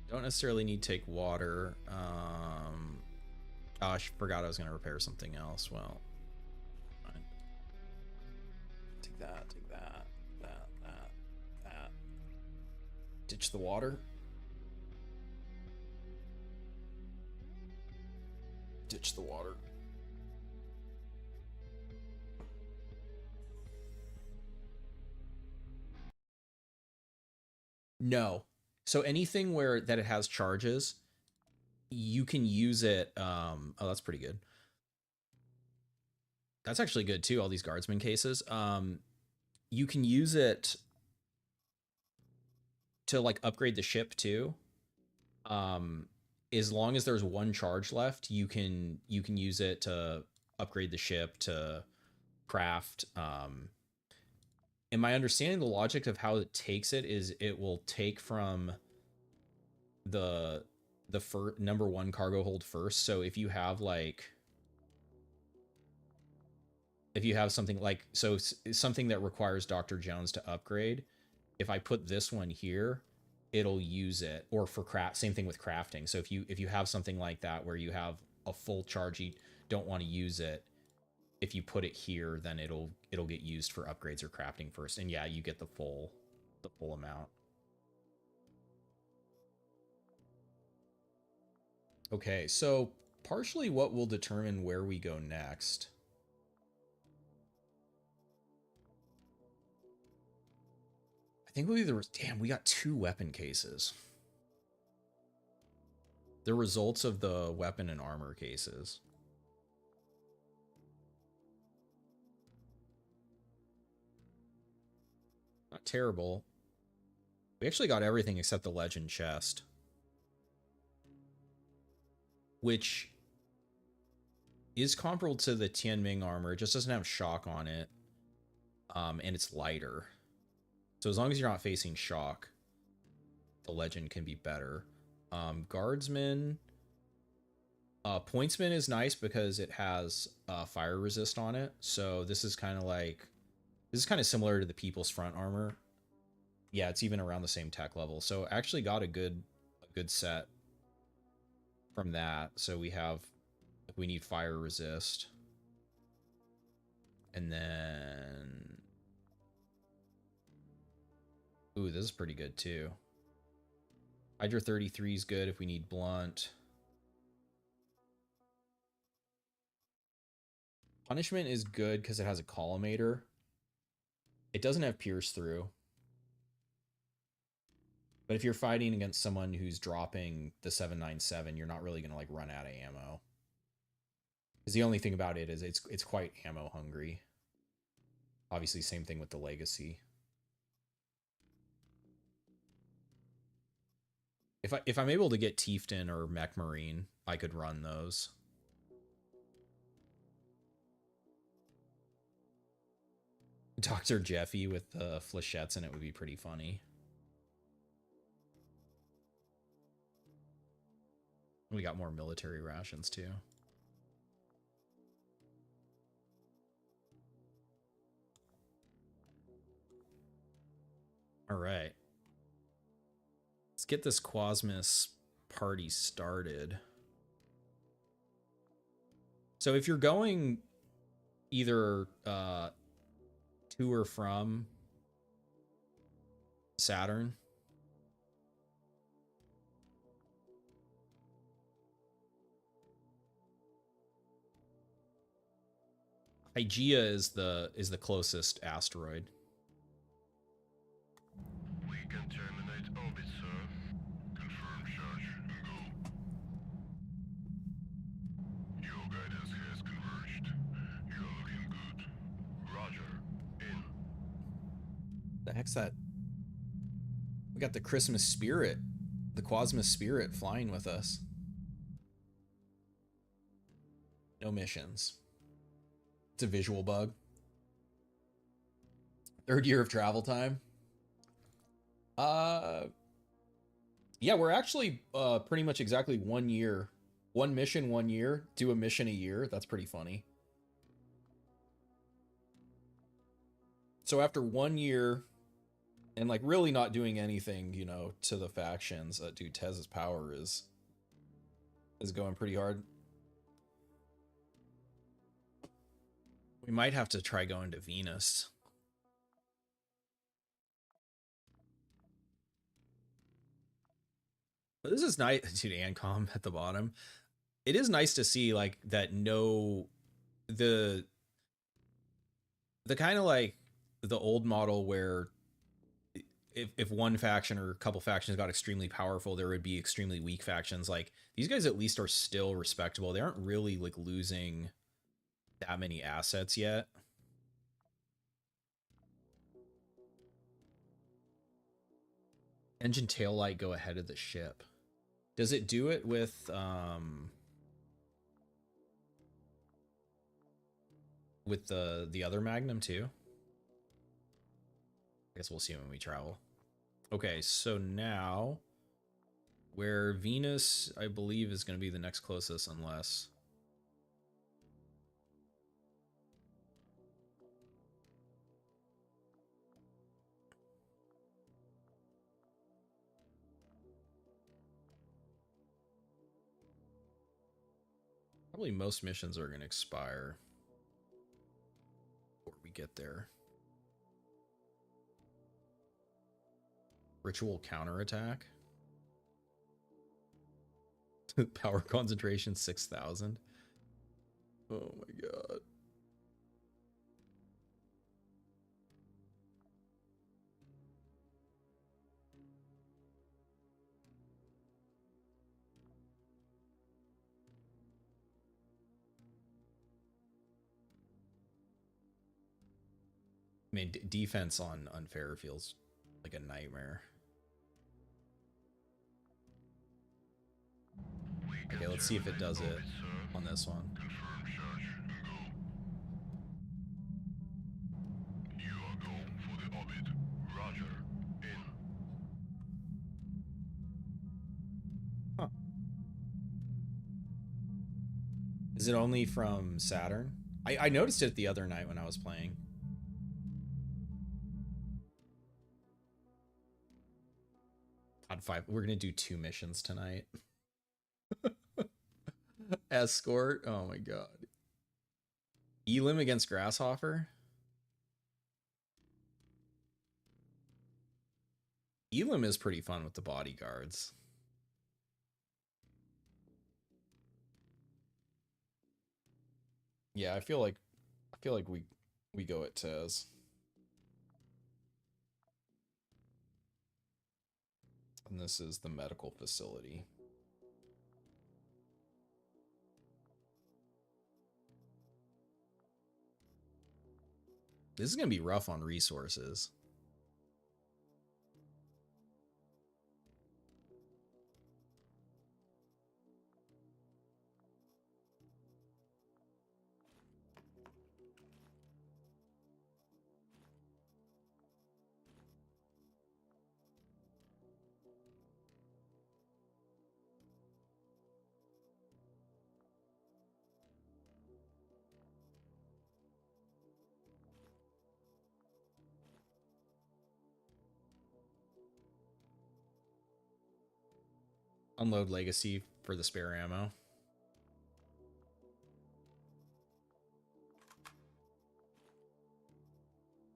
A: Don't necessarily need to take water. Oh, I forgot I was going to repair something else. Well, fine. Take that, that. Ditch the water. Ditch the water. No. So anything where that it has charges, you can use it. Oh, that's pretty good. That's actually good too. All these guardsman cases. You can use it to like upgrade the ship too. As long as there's 1 charge left, you can use it to upgrade the ship, to craft. And my understanding, the logic of how it takes it is it will take from the number 1 cargo hold first. So if you have like, if you have something like, so something that requires Dr. Jones to upgrade, if I put this one here, it'll use it. Or for craft, same thing with crafting. So if you have something like that where you have a full charge, you don't want to use it, if you put it here, then it'll get used for upgrades or crafting first. And yeah, you get the full amount. Okay, so partially what will determine where we go next. I think we'll be damn, we got 2 weapon cases. The results of the weapon and armor cases. Not terrible. We actually got everything except the legend chest, which is comparable to the Tianming armor. It just doesn't have shock on it, and it's lighter. So as long as you're not facing shock, the legend can be better. Guardsman, pointsman is nice because it has fire resist on it. So this is kind of like, this is kind of similar to the People's Front armor. Yeah, it's even around the same tech level. So actually got a good set from that. So we have We need fire resist. And then... Ooh, this is pretty good too. Hydra 33 is good if we need blunt. Punishment is good because it has a collimator. It doesn't have pierce through. But if you're fighting against someone who's dropping the 797, you're not really going to like run out of ammo. Because the only thing about it is it's quite ammo hungry. Obviously, same thing with the Legacy. If I'm able to get Tiefton or Mech Marine, I could run those. Dr. Jeffy with the flechettes in it would be pretty funny. We got more military rations too. All right. Let's get this Quasimorph party started. So if you're going either to or from Saturn, Hygeia is the closest asteroid.
C: We can terminate orbit, sir. Confirm charge and go. Your guidance has converged. You're looking good. Roger. In.
A: The heck's that? We got the Christmas spirit, the Quasimorph spirit flying with us. No missions. It's a visual bug. Third year of travel time. Yeah, we're actually pretty much exactly 1 year. One mission 1 year. Do a mission a year. That's pretty funny. So after 1 year and like really not doing anything, you know, to the factions, dude, Tez's power is going pretty hard. We might have to try going to Venus. But this is nice, dude. Ancom at the bottom. It is nice to see like that. The kind of like the old model where if one faction or a couple factions got extremely powerful, there would be extremely weak factions. Like these guys at least are still respectable. They aren't really like losing that many assets yet. Engine taillight go ahead of the ship. Does it do it with the other Magnum too? I guess we'll see when we travel. Okay, so now where Venus, I believe, is going to be the next closest, unless probably most missions are going to expire before we get there. Ritual counterattack. Power concentration 6,000. Oh my god. I mean, defense on unfair feels like a nightmare. Okay, let's see if it does it on this one.
C: Confirm charge and go. You are go for the orbit. Roger. In.
A: Huh. Is it only from Saturn? I noticed it the other night when I was playing. Pod 5. We're gonna do 2 missions tonight. Escort. Oh my god. Elim against Grasshopper. Elim is pretty fun with the bodyguards. Yeah, I feel like we go at Tez. And this is the medical facility. This is going to be rough on resources. Unload Legacy for the spare ammo.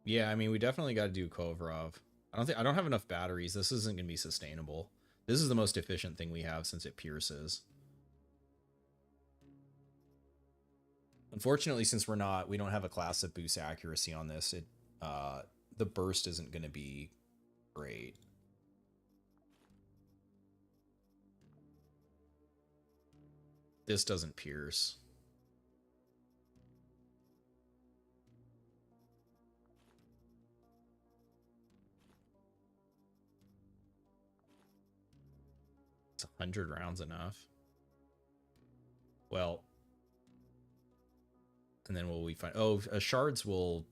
A: Yeah, I mean, we definitely got to do Kovrov. I don't have enough batteries. This isn't going to be sustainable. This is the most efficient thing we have since it pierces. Unfortunately, since we don't have a class that boosts accuracy on this, the burst isn't going to be great. This doesn't pierce. Is 100 rounds enough? Well, and then will we find... Oh, shards will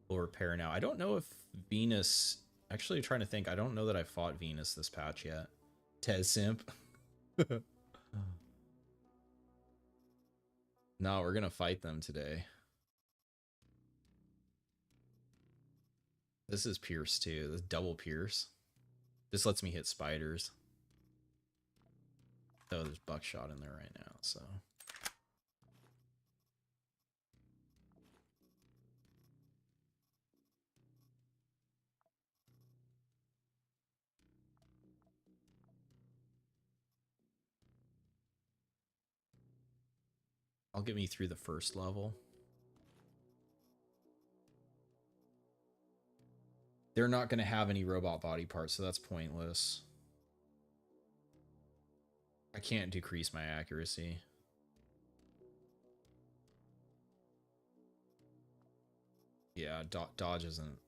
A: repair now. I don't know if Venus... Actually, trying to think. I don't know that I fought Venus this patch yet. Tez Simp. No, we're gonna fight them today. This is Pierce too. This is double Pierce. This lets me hit spiders. Oh, there's buckshot in there right now, so. I'll get me through the first level. They're not going to have any robot body parts, so that's pointless. I can't decrease my accuracy. Yeah, dodge isn't...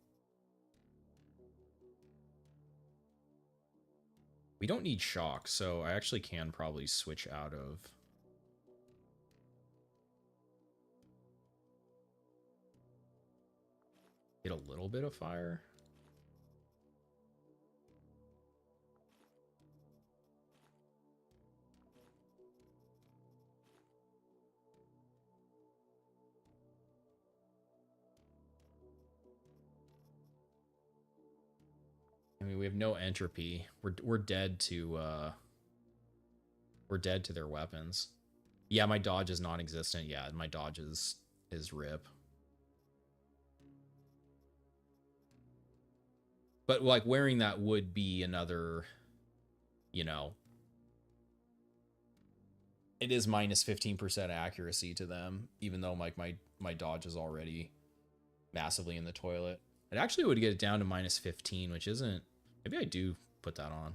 A: We don't need shock, so I actually can probably switch out of... Get a little bit of fire. I mean, we have no entropy. We're dead to their weapons. Yeah, my dodge is non-existent. Yeah, my dodge is rip. But like wearing that would be another, you know, it is minus 15% accuracy to them, even though like my dodge is already massively in the toilet. It actually would get it down to minus 15, which isn't... Maybe I do put that on.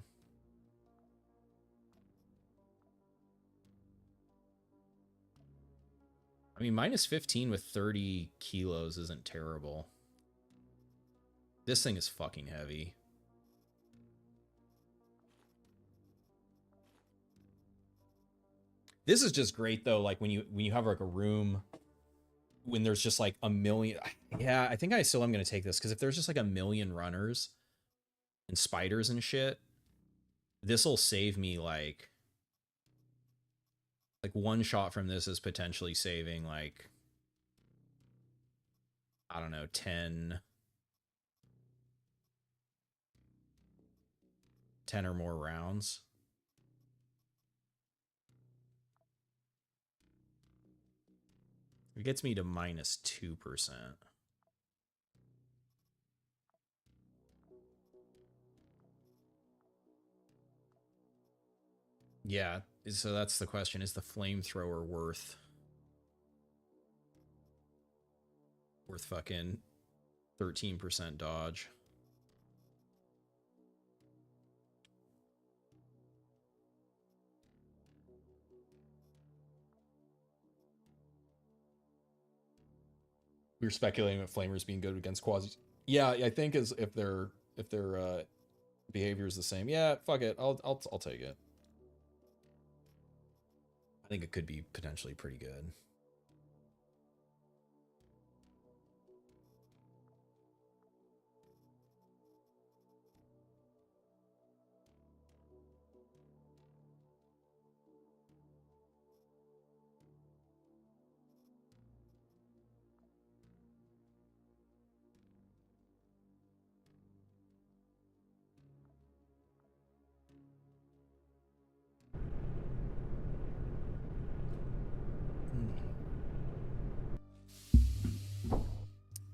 A: I mean, minus 15 with 30 kilos isn't terrible. This thing is fucking heavy. This is just great though, like when you have like a room when there's just like a million... Yeah, I think I still am going to take this, because if there's just like a million runners and spiders and shit, this will save me like one shot from this is potentially saving like, I don't know, 10 or more rounds. It gets me to -2%. Yeah, so that's the question. Is the flamethrower worth fucking 13% dodge? We were speculating about flamers being good against quasis. Yeah, I think is if their behavior is the same. Yeah, fuck it. I'll take it. I think it could be potentially pretty good.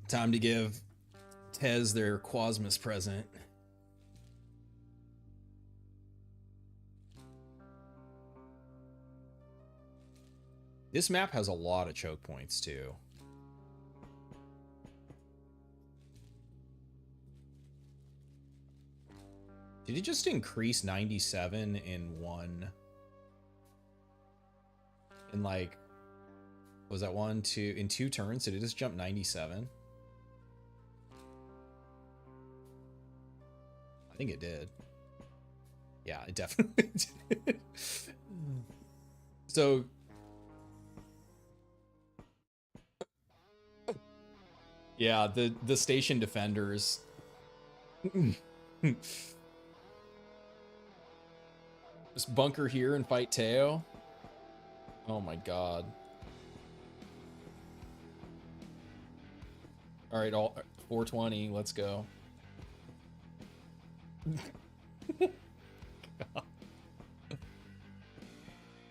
A: Time to give Tez their Quasmus present. This map has a lot of choke points too. Did it just increase 97 in one? In like, was that one, two, in 2 turns? Did it just jump 97? I think it did. Yeah, it definitely did. So, yeah, the station defenders. Just bunker here and fight Teo. Oh my god. All right, all 420. Let's go.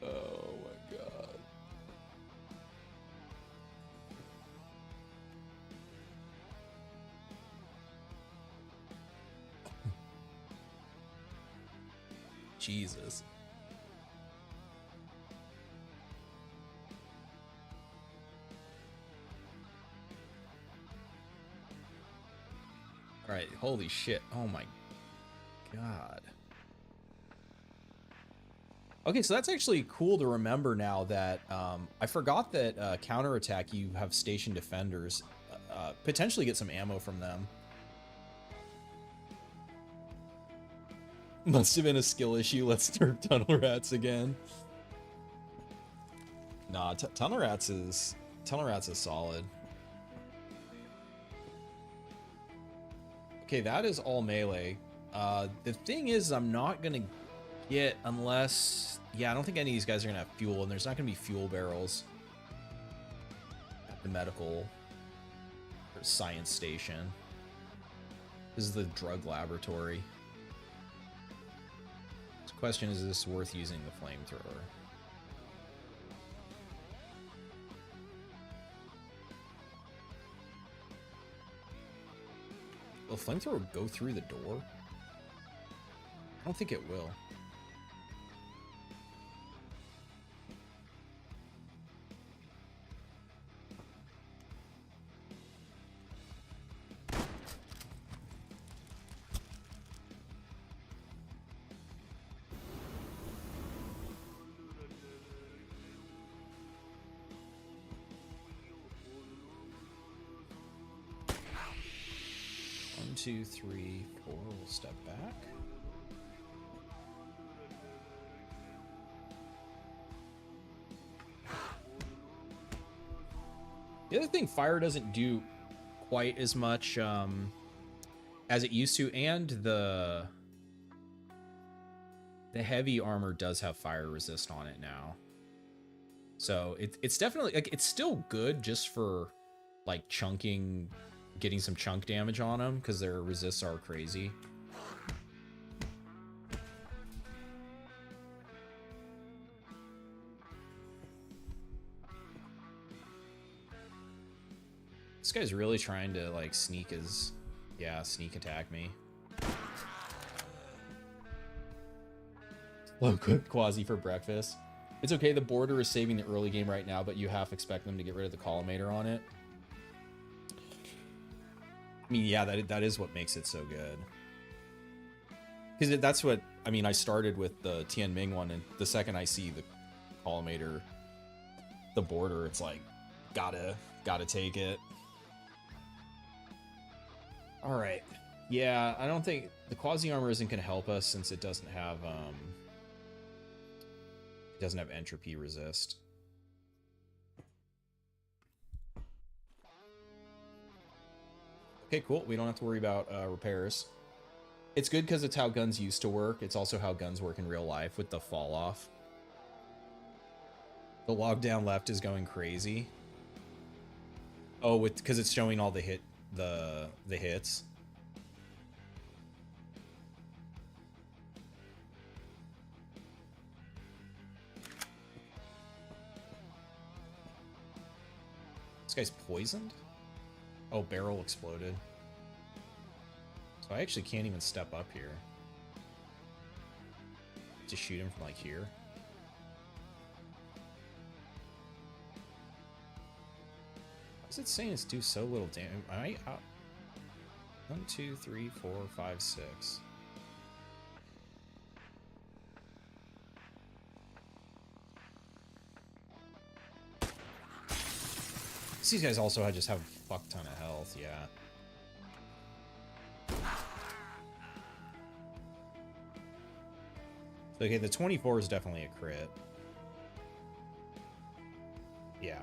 A: Oh my god. Jesus. All right, holy shit. Oh my god. Okay, so that's actually cool to remember now that I forgot that counterattack, you have station defenders. Potentially get some ammo from them. Must have been a skill issue. Let's turn tunnel rats again. Nah, tunnel rats is solid. Okay, that is all melee. The thing is, I'm not gonna get unless, yeah, I don't think any of these guys are gonna have fuel, and there's not gonna be fuel barrels at the medical or science station. This is the drug laboratory. The question is this worth using the flamethrower? Will the flamethrower go through the door? I don't think it will. One, two, three, four. We'll step back. The other thing, fire doesn't do quite as much as it used to, and the heavy armor does have fire resist on it now. So it's definitely, like, it's still good just for like chunking, getting some chunk damage on them because their resists are crazy. This guy's really trying to, like, sneak his... Yeah, sneak attack me. Slow cooked Quasi for breakfast. It's okay, the border is saving the early game right now, but you half expect them to get rid of the collimator on it. I mean, yeah, that is what makes it so good. Because that's what... I mean, I started with the Tianming one, and the second I see the collimator, the border, it's like, gotta take it. Alright. Yeah, I don't think... The Quasi Armor isn't going to help us since it doesn't have, it doesn't have entropy resist. Okay, cool. We don't have to worry about repairs. It's good because it's how guns used to work. It's also how guns work in real life with the fall off. The log down left is going crazy. Oh, because it's showing all the hits. This guy's poisoned? Oh, barrel exploded. So I actually can't even step up here. Just shoot him from like here. Why is it saying it's do so little damage? 1, 2, 3, 4, 5, 6. These guys also just have a fuck ton of health, yeah. Okay, the 24 is definitely a crit. Yeah.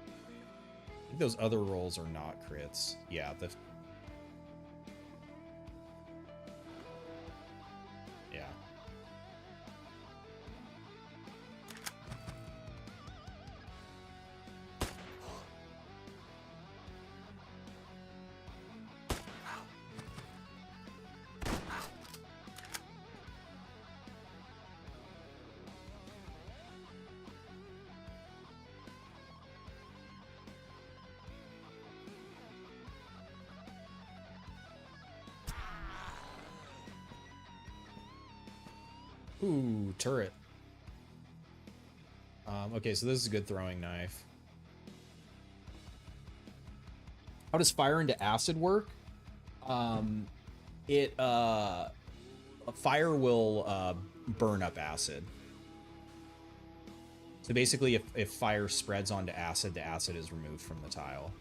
A: I think those other rolls are not crits. Yeah, yeah. Ooh, turret. Okay, so this is a good throwing knife. How does fire into acid work? Fire will burn up acid. So basically, if fire spreads onto acid, the acid is removed from the tile.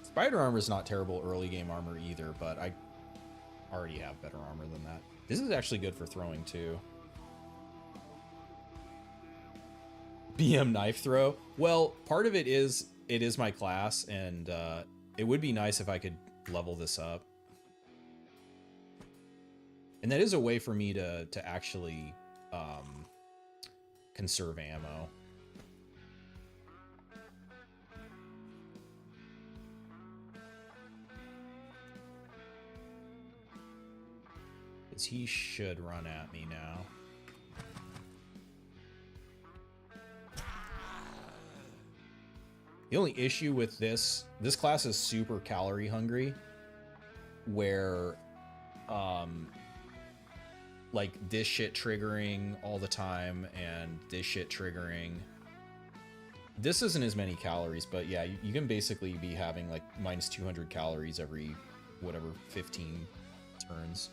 A: Spider armor is not terrible early game armor either, but I already have better armor than that. This is actually good for throwing too. BM knife throw. Well, part of it is my class, and it would be nice if I could level this up. And that is a way for me to actually conserve ammo. Because he should run at me now. The only issue with this class is super calorie hungry, where like this shit triggering all the time and this shit triggering. This isn't as many calories, but yeah, you can basically be having like minus 200 calories every whatever 15 turns.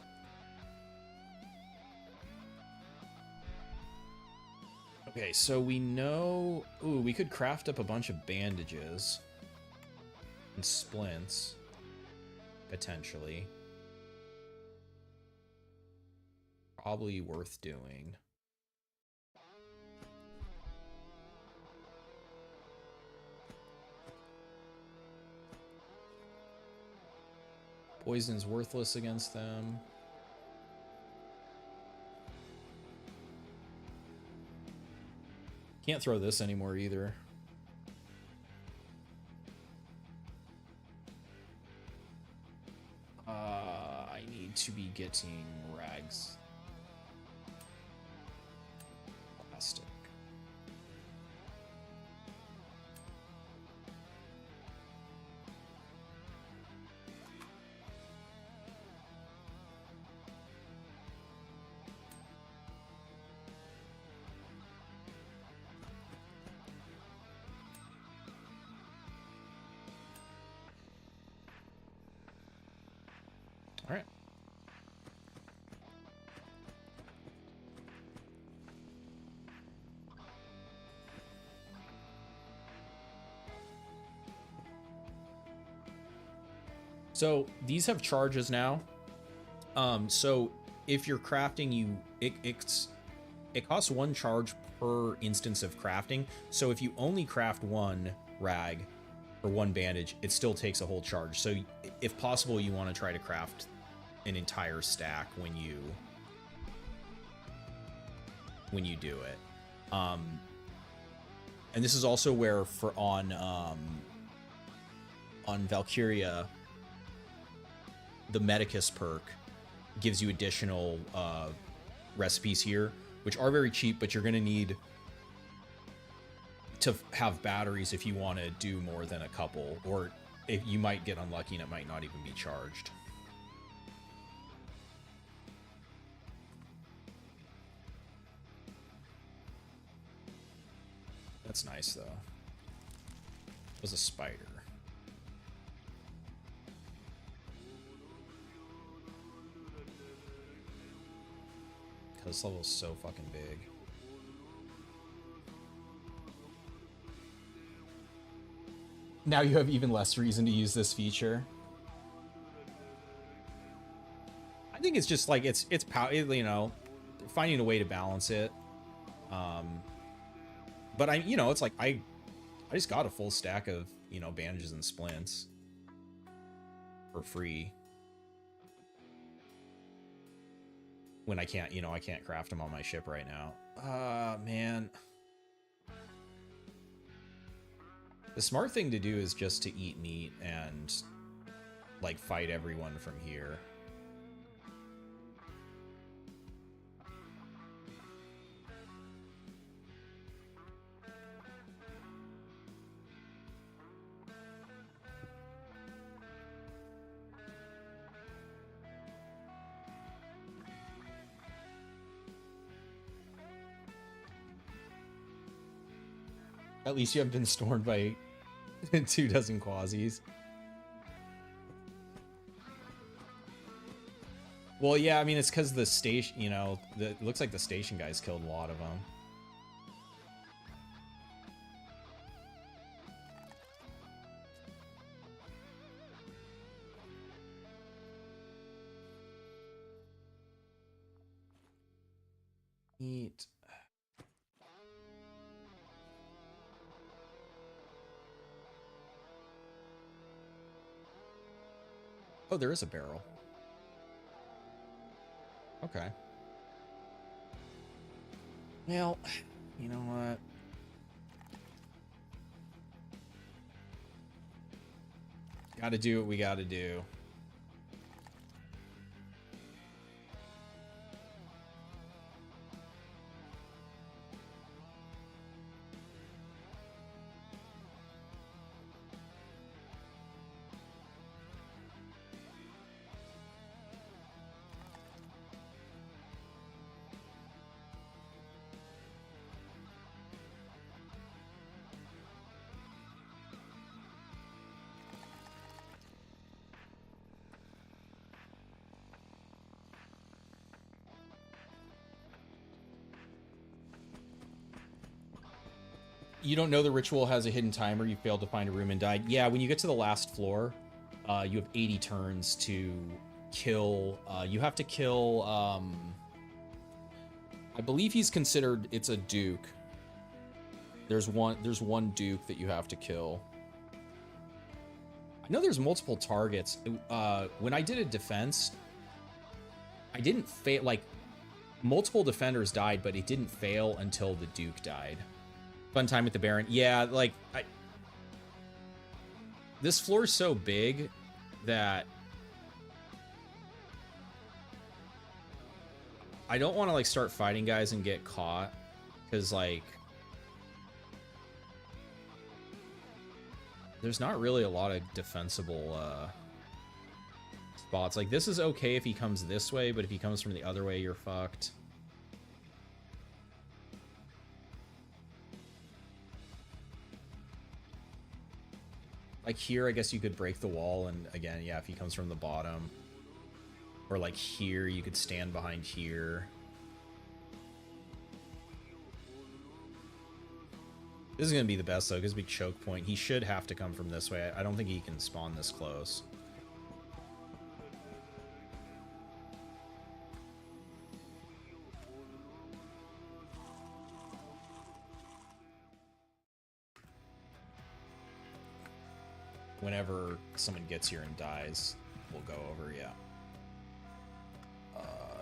A: Okay, so we know... Ooh, we could craft up a bunch of bandages. And splints. Potentially. Probably worth doing. Poison's worthless against them. Can't throw this anymore either. I need to be getting rags. All right. So these have charges now. So if you're crafting, it costs 1 charge per instance of crafting. So if you only craft 1 rag or 1 bandage, it still takes a whole charge. So if possible, you want to try to craft an entire stack when you do it. And this is also where on Valkyria, the Medicus perk gives you additional recipes here, which are very cheap, but you're going to need to have batteries if you want to do more than a couple, or if you might get unlucky and it might not even be charged. That's nice, though. It was a spider. Because this level is so fucking big. Now you have even less reason to use this feature. I think it's just like it's you know, finding a way to balance it. But it's like I just got a full stack of, bandages and splints for free. When I can't craft them on my ship right now. Man. The smart thing to do is just to eat meat and, like, fight everyone from here. At least you haven't been stormed by 2 dozen quasis. Well, yeah, I mean, it's because the station, it looks like the station guys killed a lot of them. Eat. Oh, there is a barrel. Okay. Well, you know what? Gotta do what we gotta do. You don't know the ritual has a hidden timer. You failed to find a room and died. Yeah, when you get to the last floor, you have 80 turns to kill. You have to kill. I believe he's considered. It's a duke. There's one duke that you have to kill. I know there's multiple targets. When I did a defense, I didn't fail. Like, multiple defenders died, but it didn't fail until the duke died. Fun time with the Baron. Yeah, like, this floor is so big that I don't want to, like, start fighting guys and get caught. Because, like, there's not really a lot of defensible spots. Like, this is okay if he comes this way, but if he comes from the other way, you're fucked. Like here, I guess you could break the wall, and again, yeah, if he comes from the bottom. Or like here, you could stand behind here. This is going to be the best, though, because big choke point. He should have to come from this way. I don't think he can spawn this close. Whenever someone gets here and dies, we'll go over, yeah.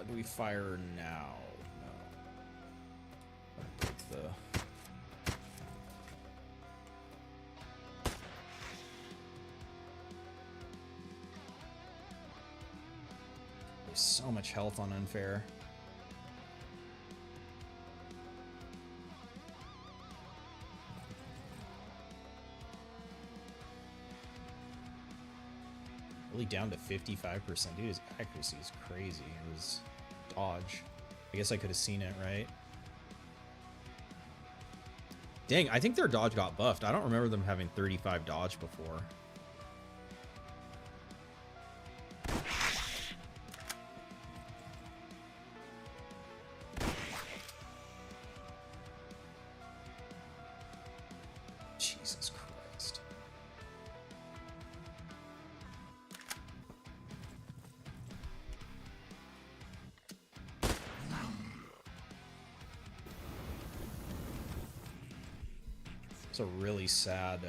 A: Do we fire now? No. Break the... There's so much health on unfair. Really down to 55%. Dude, his accuracy is crazy. It was dodge. I guess I could have seen it, right? Dang, I think their dodge got buffed. I don't remember them having 35 dodge before. Jesus Christ. It's a really sad,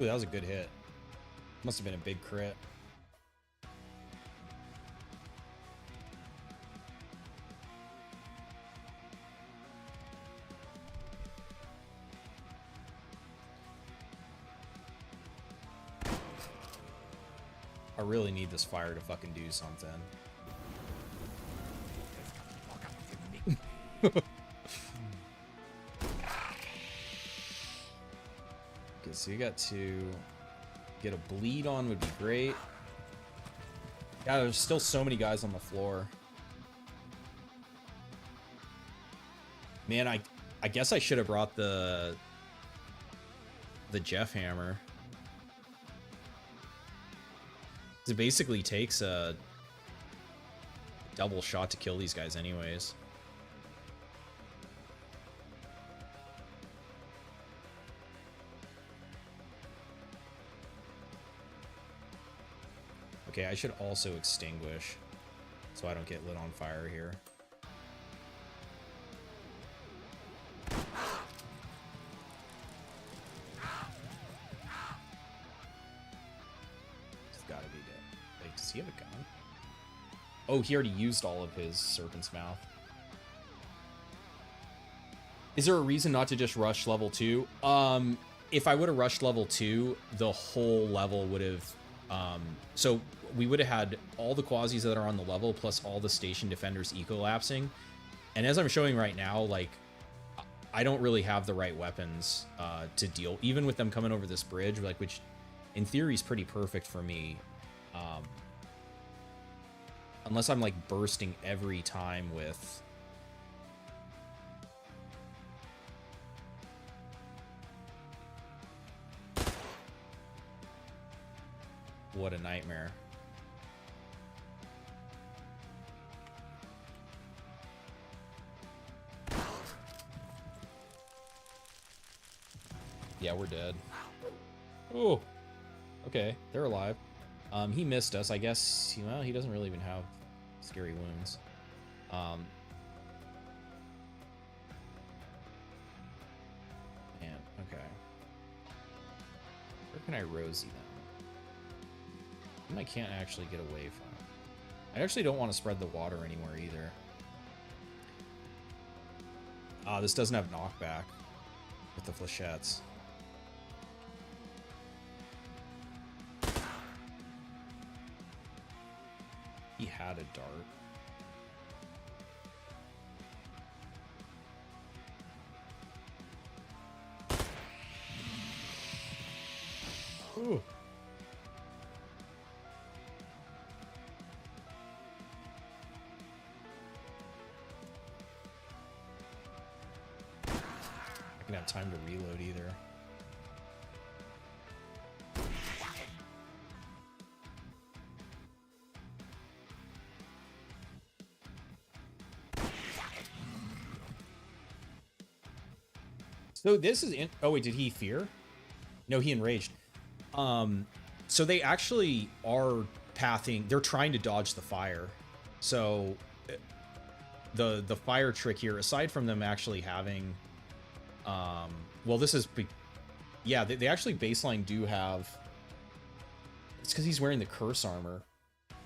A: Ooh, that was a good hit. Must have been a big crit. I really need this fire to fucking do something. Okay, so you got to get a bleed on would be great. Yeah, there's still so many guys on the floor. Man, I guess I should have brought the Jeff hammer. It basically takes a double shot to kill these guys anyways. Okay, I should also extinguish so I don't get lit on fire here. It's gotta be dead. Like, does he have a gun? Oh, he already used all of his Serpent's Mouth. Is there a reason not to just rush level 2? If I would have rushed level 2, the whole level would have... so we would have had all the quasis that are on the level plus all the station defenders ecolapsing. And as I'm showing right now, like, I don't really have the right weapons to deal, even with them coming over this bridge, like, which in theory is pretty perfect for me. Unless I'm like bursting every time with... What a nightmare. Yeah, we're dead. Oh, okay, they're alive. He missed us. I guess, well, he doesn't really even have scary wounds. Man, okay. Where can I Rosie them? I can't actually get away from it. I actually don't want to spread the water anywhere either. This doesn't have knockback with the flechettes. He had a dart. Ooh. gonna have time to reload either. So this is oh wait, did he fear? No, he enraged. So they actually are pathing, they're trying to dodge the fire. So the fire trick here, aside from them actually having well, this is yeah, they actually baseline do have, it's because he's wearing the curse armor. Oh,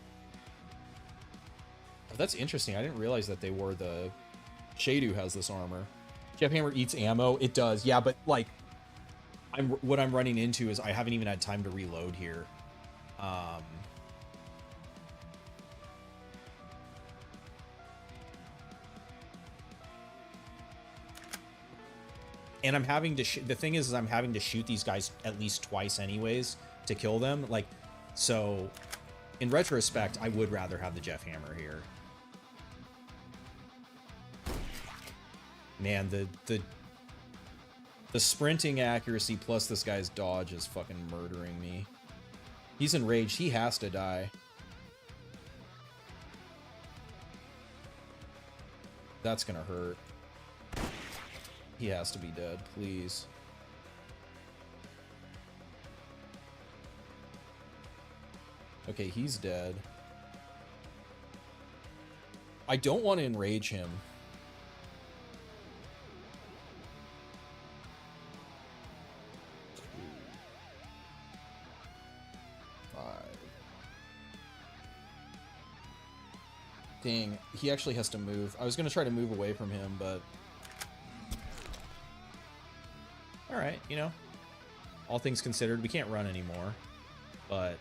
A: that's interesting. I didn't realize that they wore the Shadu has this armor. Jeff Hammer eats ammo. It does, yeah, but like, what I'm running into is I haven't even had time to reload here. And I'm having to the thing is I'm having to shoot these guys at least twice anyways to kill them. Like, so in retrospect, I would rather have the Jeff Hammer here. Man, the sprinting accuracy plus this guy's dodge is fucking murdering me. He's enraged. He has to die. That's gonna hurt. He has to be dead, please. Okay, he's dead. I don't want to enrage him. Dang, he actually has to move. I was going to try to move away from him, but... Alright, you know. All things considered, we can't run anymore. But...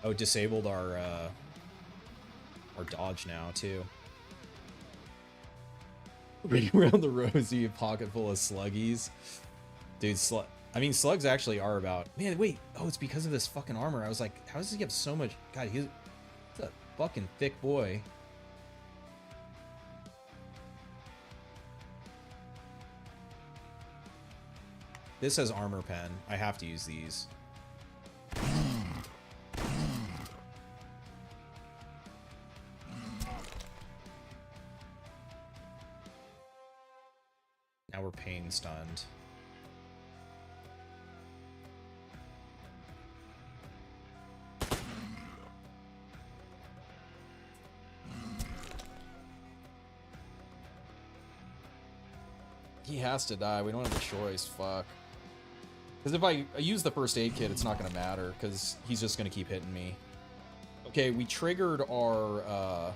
A: Oh, disabled our dodge now, too. Running around the rosy, a pocket full of sluggies. Dude, I mean, slugs actually are about... Man, wait. Oh, it's because of this fucking armor. I was like, how does he have so much... God, he's a fucking thick boy. This has armor pen. I have to use these. Now we're pain stunned. He has to die. We don't have a choice. Fuck. Because if I use the first aid kit, it's not going to matter, because he's just going to keep hitting me. Okay, we triggered our...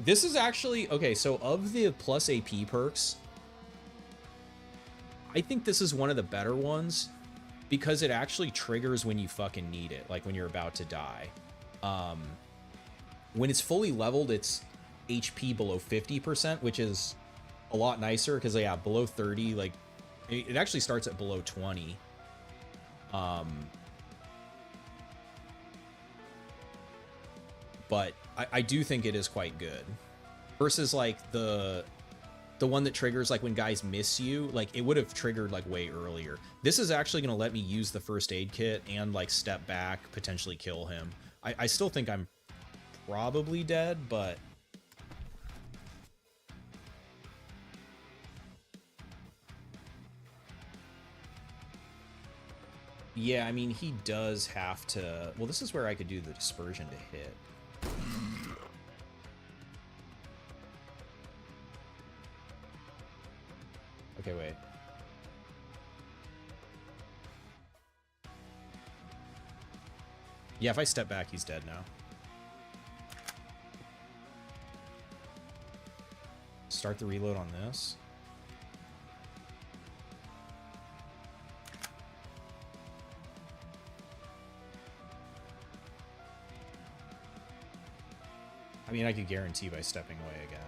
A: This is actually... Okay, so of the plus AP perks, I think this is one of the better ones, because it actually triggers when you fucking need it, like when you're about to die. When it's fully leveled, it's HP below 50%, which is a lot nicer, because yeah, below 30, like it actually starts at below 20. But I do think it is quite good versus like the one that triggers like when guys miss you. Like it would have triggered like way earlier. This is actually going to let me use the first aid kit and like step back, potentially kill him. I still think I'm probably dead, but yeah, I mean, he does have to... Well, this is where I could do the dispersion to hit. Okay, wait. Yeah, if I step back, he's dead now. Start the reload on this. I mean, I could guarantee by stepping away again.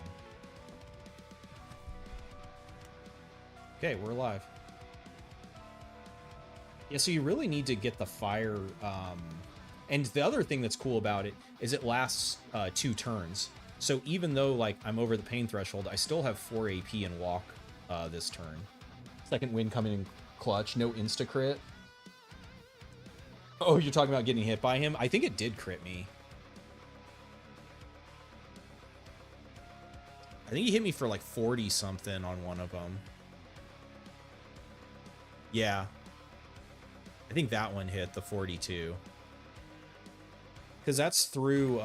A: Okay, we're alive. Yeah, so you really need to get the fire. And the other thing that's cool about it is it lasts 2 turns. So even though like I'm over the pain threshold, I still have 4 AP and walk this turn. Second win coming in clutch, no insta crit. Oh, you're talking about getting hit by him? I think it did crit me. I think he hit me for like 40 something on one of them. Yeah. I think that one hit the 42. Because that's through,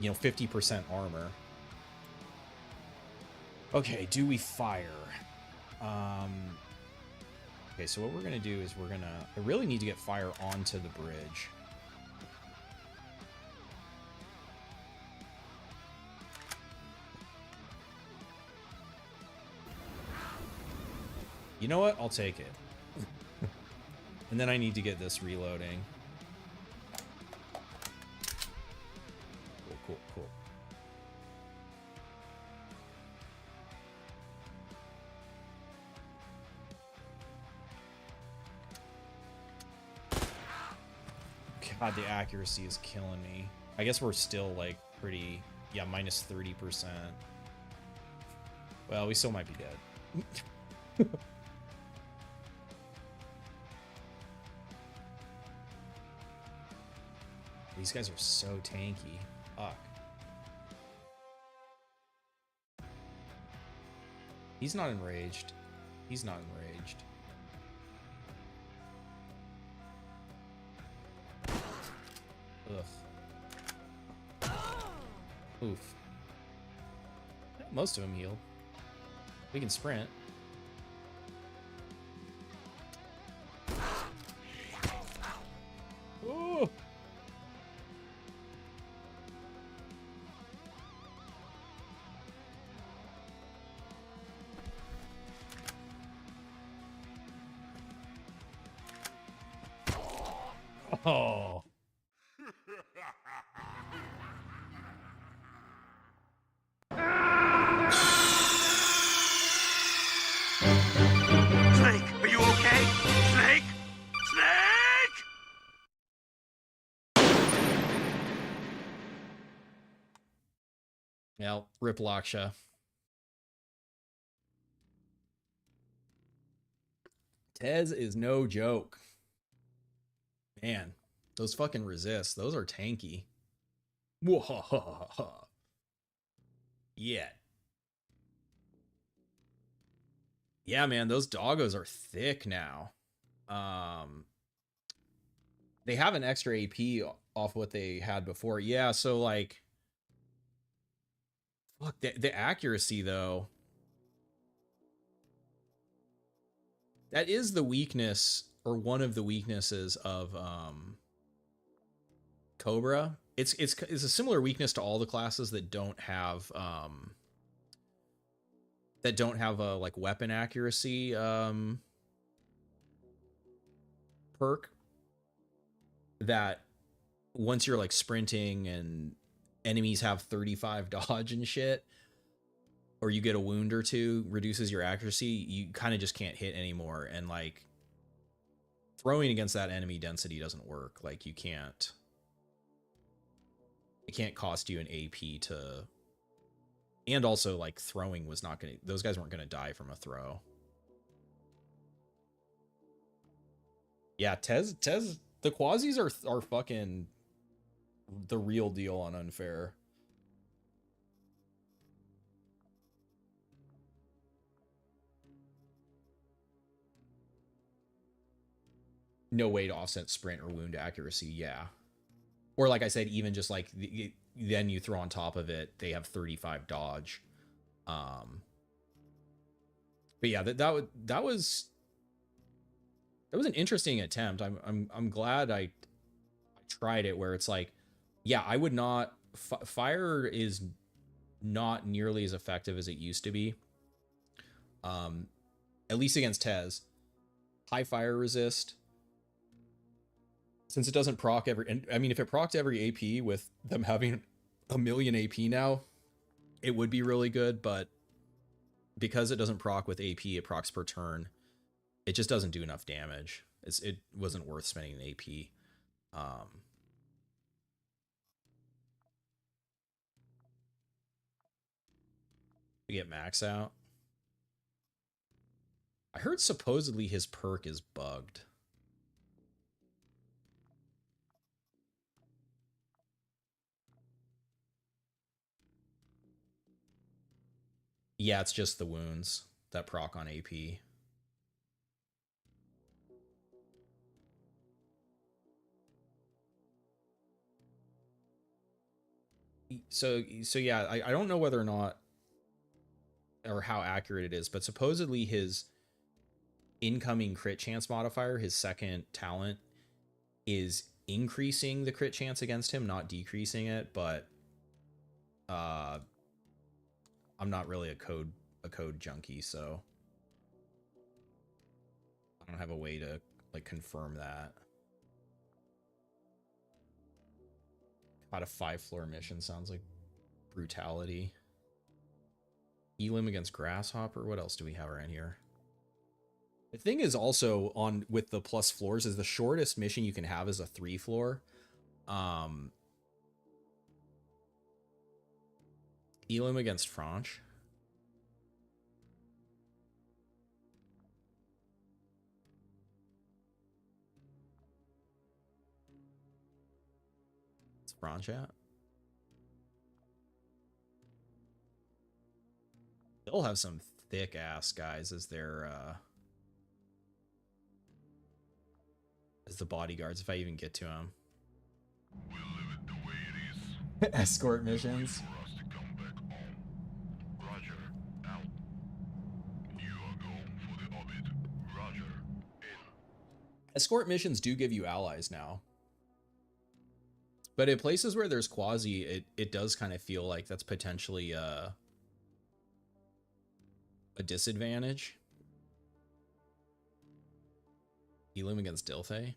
A: you know, 50% armor. Okay, do we fire? Okay, so what we're going to do is we're going to... I really need to get fire onto the bridge. You know what? I'll take it. And then I need to get this reloading. Cool, cool, cool. God, the accuracy is killing me. I guess we're still, like, pretty... Yeah, minus 30%. Well, we still might be dead. These guys are so tanky. Fuck. He's not enraged. He's not enraged. Ugh. Oof. Most of them healed. We can sprint. Ooh. Oh.
C: Snake, are you okay? Snake? Snake!
A: Yeah, rip Laksha. Tez is no joke. Man, those fucking resists. Those are tanky. Whoa. Yeah. Yeah, man, those doggos are thick now. They have an extra AP off what they had before. Yeah, so like... Fuck, the accuracy, though. That is the weakness, or one of the weaknesses of Cobra. It's a similar weakness to all the classes that don't have a like weapon accuracy perk. That once you're like sprinting and enemies have 35 dodge and shit, or you get a wound or two, reduces your accuracy, you kind of just can't hit anymore. And like throwing against that enemy density doesn't work. Like it can't cost you an AP to, and also like throwing was not gonna, those guys weren't gonna die from a throw. Yeah, Tez, the Quasis are fucking the real deal on unfair. No way to offset sprint or wound accuracy, yeah. Or like I said, even just like then you throw on top of it, they have 35 dodge. But yeah, that was an interesting attempt. I'm glad I tried it, where it's like, yeah, I would not... Fire is not nearly as effective as it used to be. At least against Tez. High fire resist. Since it doesn't proc every... And I mean, if it procced every AP with them having a million AP now, it would be really good, but because it doesn't proc with AP, it procs per turn. It just doesn't do enough damage. It wasn't worth spending an AP. to get max out. I heard supposedly his perk is bugged. Yeah, it's just the wounds that proc on AP. So yeah, I don't know whether or not or how accurate it is, but supposedly his incoming crit chance modifier, his second talent, is increasing the crit chance against him, not decreasing it, but I'm not really a code junkie, so I don't have a way to like confirm that. About a 5-floor mission sounds like brutality. Elim against Grasshopper. What else do we have around here? The thing is also on with the plus floors is the shortest mission you can have is a 3-floor. Elim against Franch. It's Franch at. They'll have some thick ass guys as their as the bodyguards if I even get to them.
C: We'll leave it the way it is.
A: Escort missions.
C: For us to come back home. Roger, out. You are going for the orbit. Roger, in.
A: Escort missions do give you allies now. But in places where there's Quasi, it does kind of feel like that's potentially a disadvantage. Elim against Dilthay.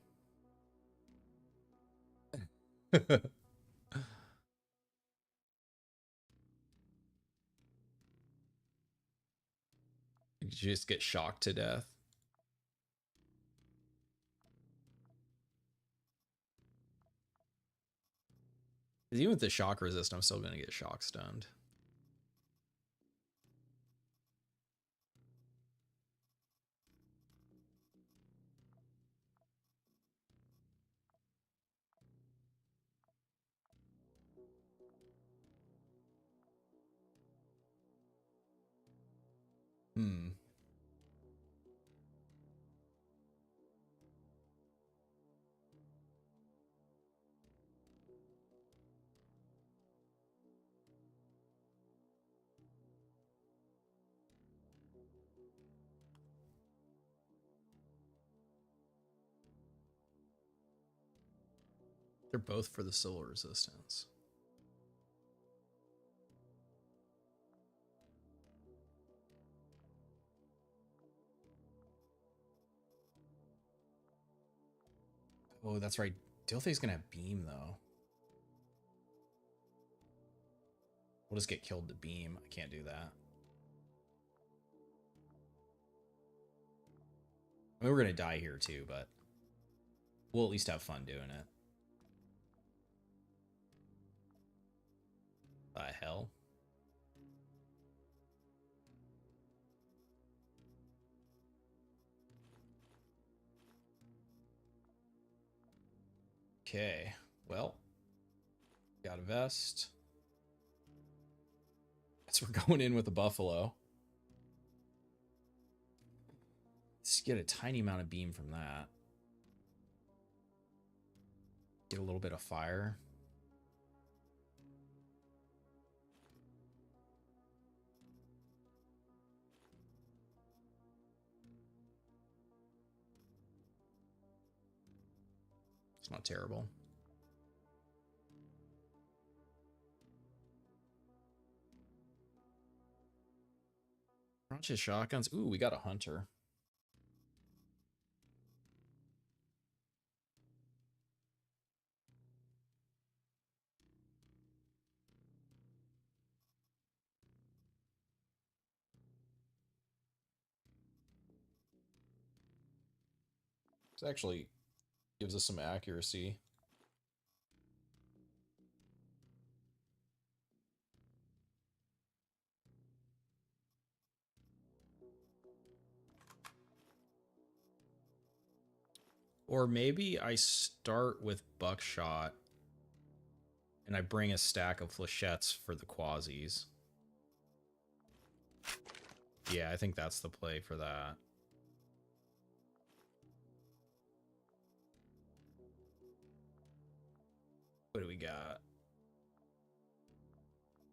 A: You just get shocked to death. Even with the shock resist, I'm still going to get shock stunned. They're both for the solar resistance. Oh, that's right. Dilthay's gonna have beam though. We'll just get killed to beam. I can't do that. I mean, we're gonna die here too, but we'll at least have fun doing it. The hell? Okay, well, got a vest. Guess we're going in with a buffalo. Let's get a tiny amount of beam from that. Get a little bit of fire. It's not terrible. Bunch of shotguns. Ooh, we got a hunter. This actually gives us some accuracy. Or maybe I start with buckshot and I bring a stack of flechettes for the quasis. Yeah, I think that's the play for that. What do we got?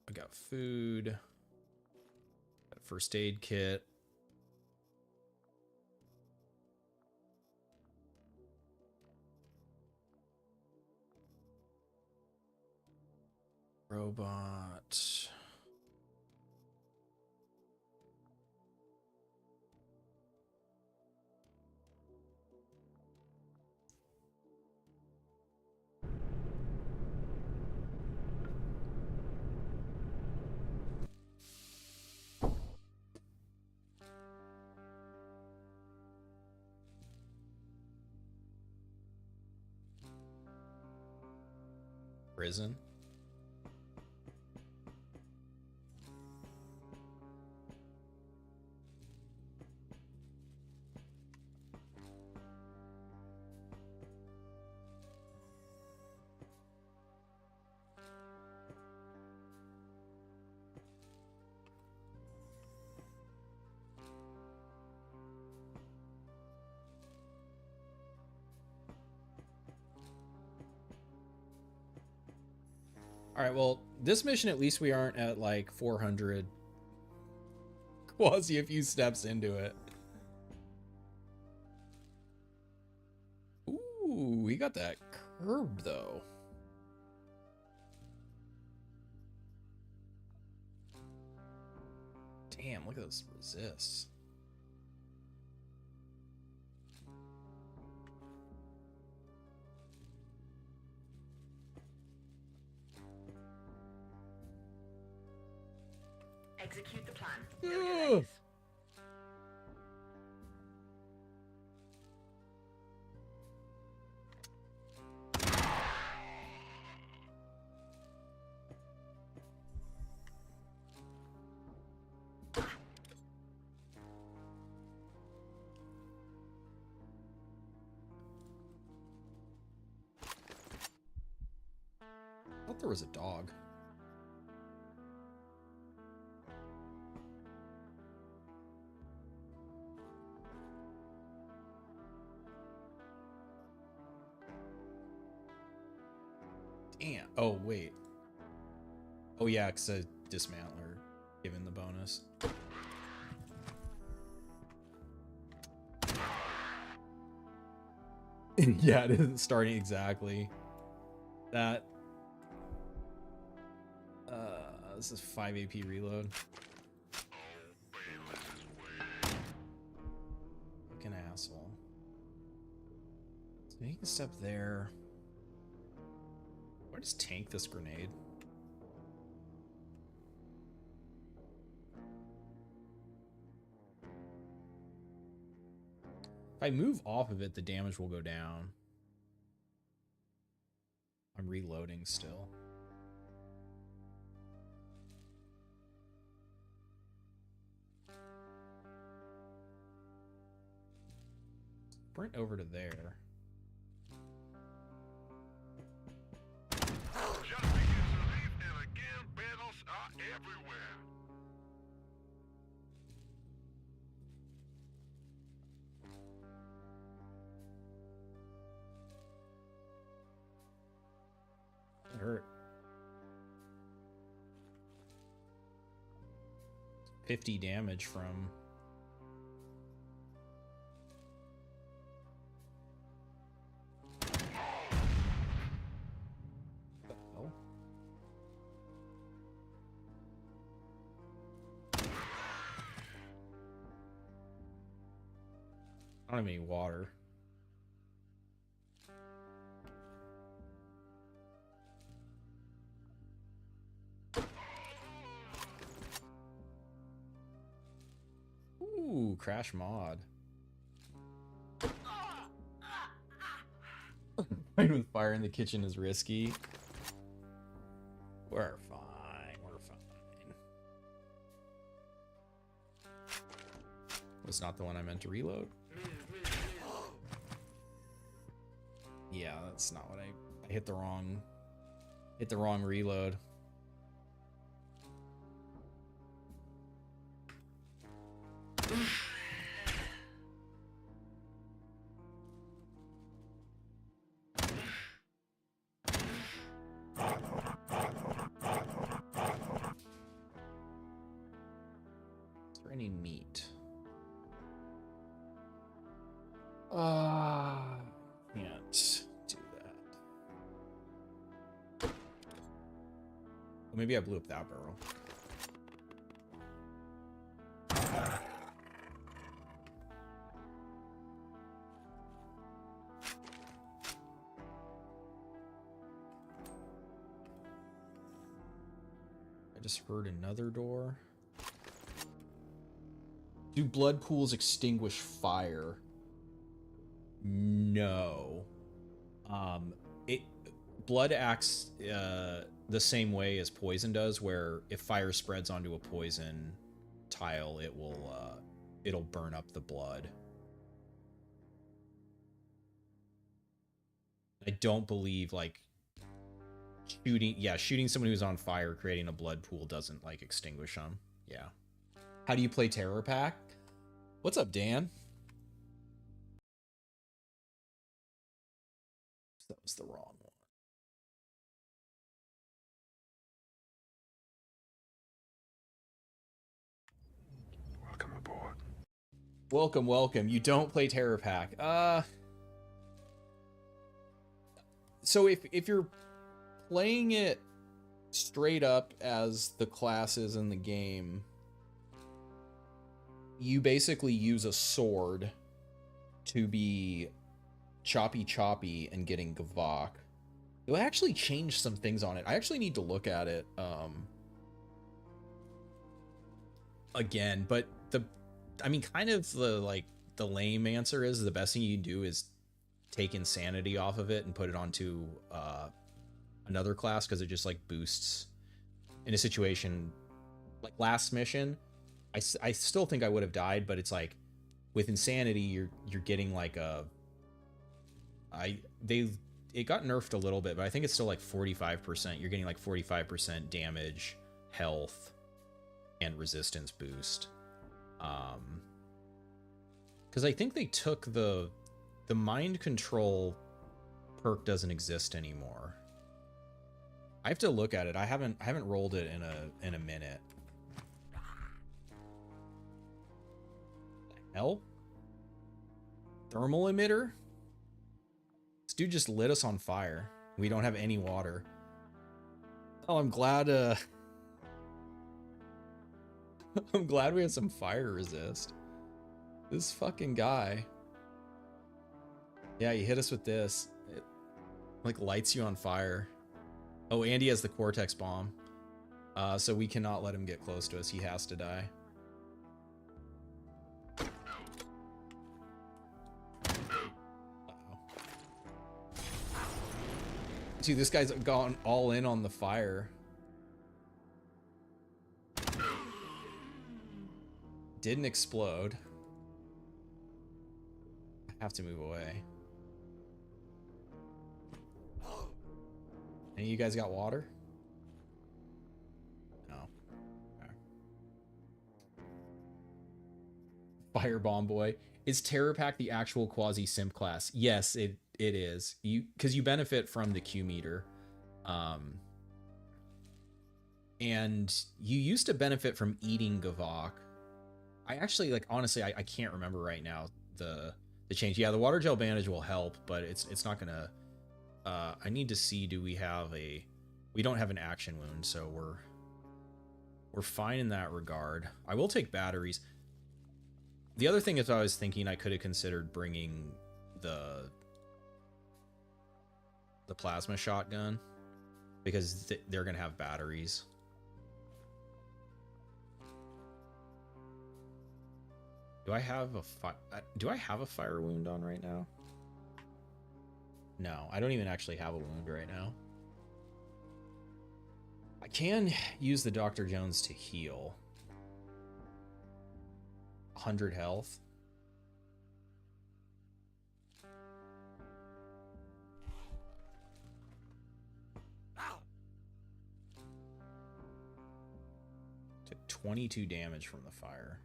A: I got food. Got a first aid kit. Robot. Prison. All right, well, this mission, at least we aren't at like 400 quasi a few steps into it. Ooh, we got that curb, though. Damn, look at those resists.
D: Execute the plan. No delays.
A: I thought there was a dog. Damn. Oh, wait. Oh, yeah, because a dismantler given the bonus. Yeah, it isn't starting exactly. That. This is 5 AP reload. Fucking asshole. So he can step there. Why just tank this grenade? If I move off of it, the damage will go down. I'm reloading still. Sprint over to there.
C: Just begins to leave, and again, battles are everywhere.
A: It hurt. 50 damage from... Oh. I don't have any water. Ooh, crash mod. Playing with fire in the kitchen is risky. We're fine. We're fine. Was not the one I meant to reload. Yeah, that's not what I hit the wrong reload. Is there any meat? Can't do that. Well, maybe I blew up that barrel. I just heard another door. Do blood pools extinguish fire? No. It blood acts the same way as poison does, where if fire spreads onto a poison tile, it will it'll burn up the blood. I don't believe like shooting someone who's on fire, creating a blood pool doesn't like extinguish them. Yeah. How do you play Terror Pack? What's up, Dan? That was the wrong one.
C: Welcome aboard.
A: Welcome, welcome. You don't play Terror Pack. So if you're playing it straight up as the classes in the game, you basically use a sword to be choppy and getting gavvakh. It actually changed some things on it. I actually need to look at it again, but kind of the lame answer is the best thing you can do is take insanity off of it and put it onto another class, because it just like boosts in a situation like last mission. I still think I would have died, but it's like with insanity you're getting like it got nerfed a little bit, but I think it's still like 45%. You're getting like 45% damage, health, and resistance boost. Because I think they took the mind control perk doesn't exist anymore. I have to look at it. I haven't rolled it in a minute. The hell? Thermal emitter? This dude just lit us on fire. We don't have any water. Oh, I'm glad I'm glad we have some fire resist. This fucking guy. Yeah, he hit us with this. It like lights you on fire. Oh, Andy has the Cortex bomb. So we cannot let him get close to us. He has to die. Uh-oh. Dude, this guy's gone all in on the fire. Didn't explode. I have to move away. Any of you guys got water? No. Okay. Firebomb boy. Is Terror Pack the actual quasi simp class? Yes, it is. Because you benefit from the Q meter. And you used to benefit from eating gavvakh. I actually, like, honestly, I can't remember right now the change. Yeah, the water gel bandage will help, but it's not gonna. I need to see. Do we have we don't have an action wound, so we're fine in that regard. I will take batteries. The other thing is, I was thinking I could have considered bringing the plasma shotgun, because they're gonna have batteries. Do I have a fire wound on right now? No, I don't even actually have a wound right now. I can use the Dr. Jones to heal. 100 health. 22 damage from the fire.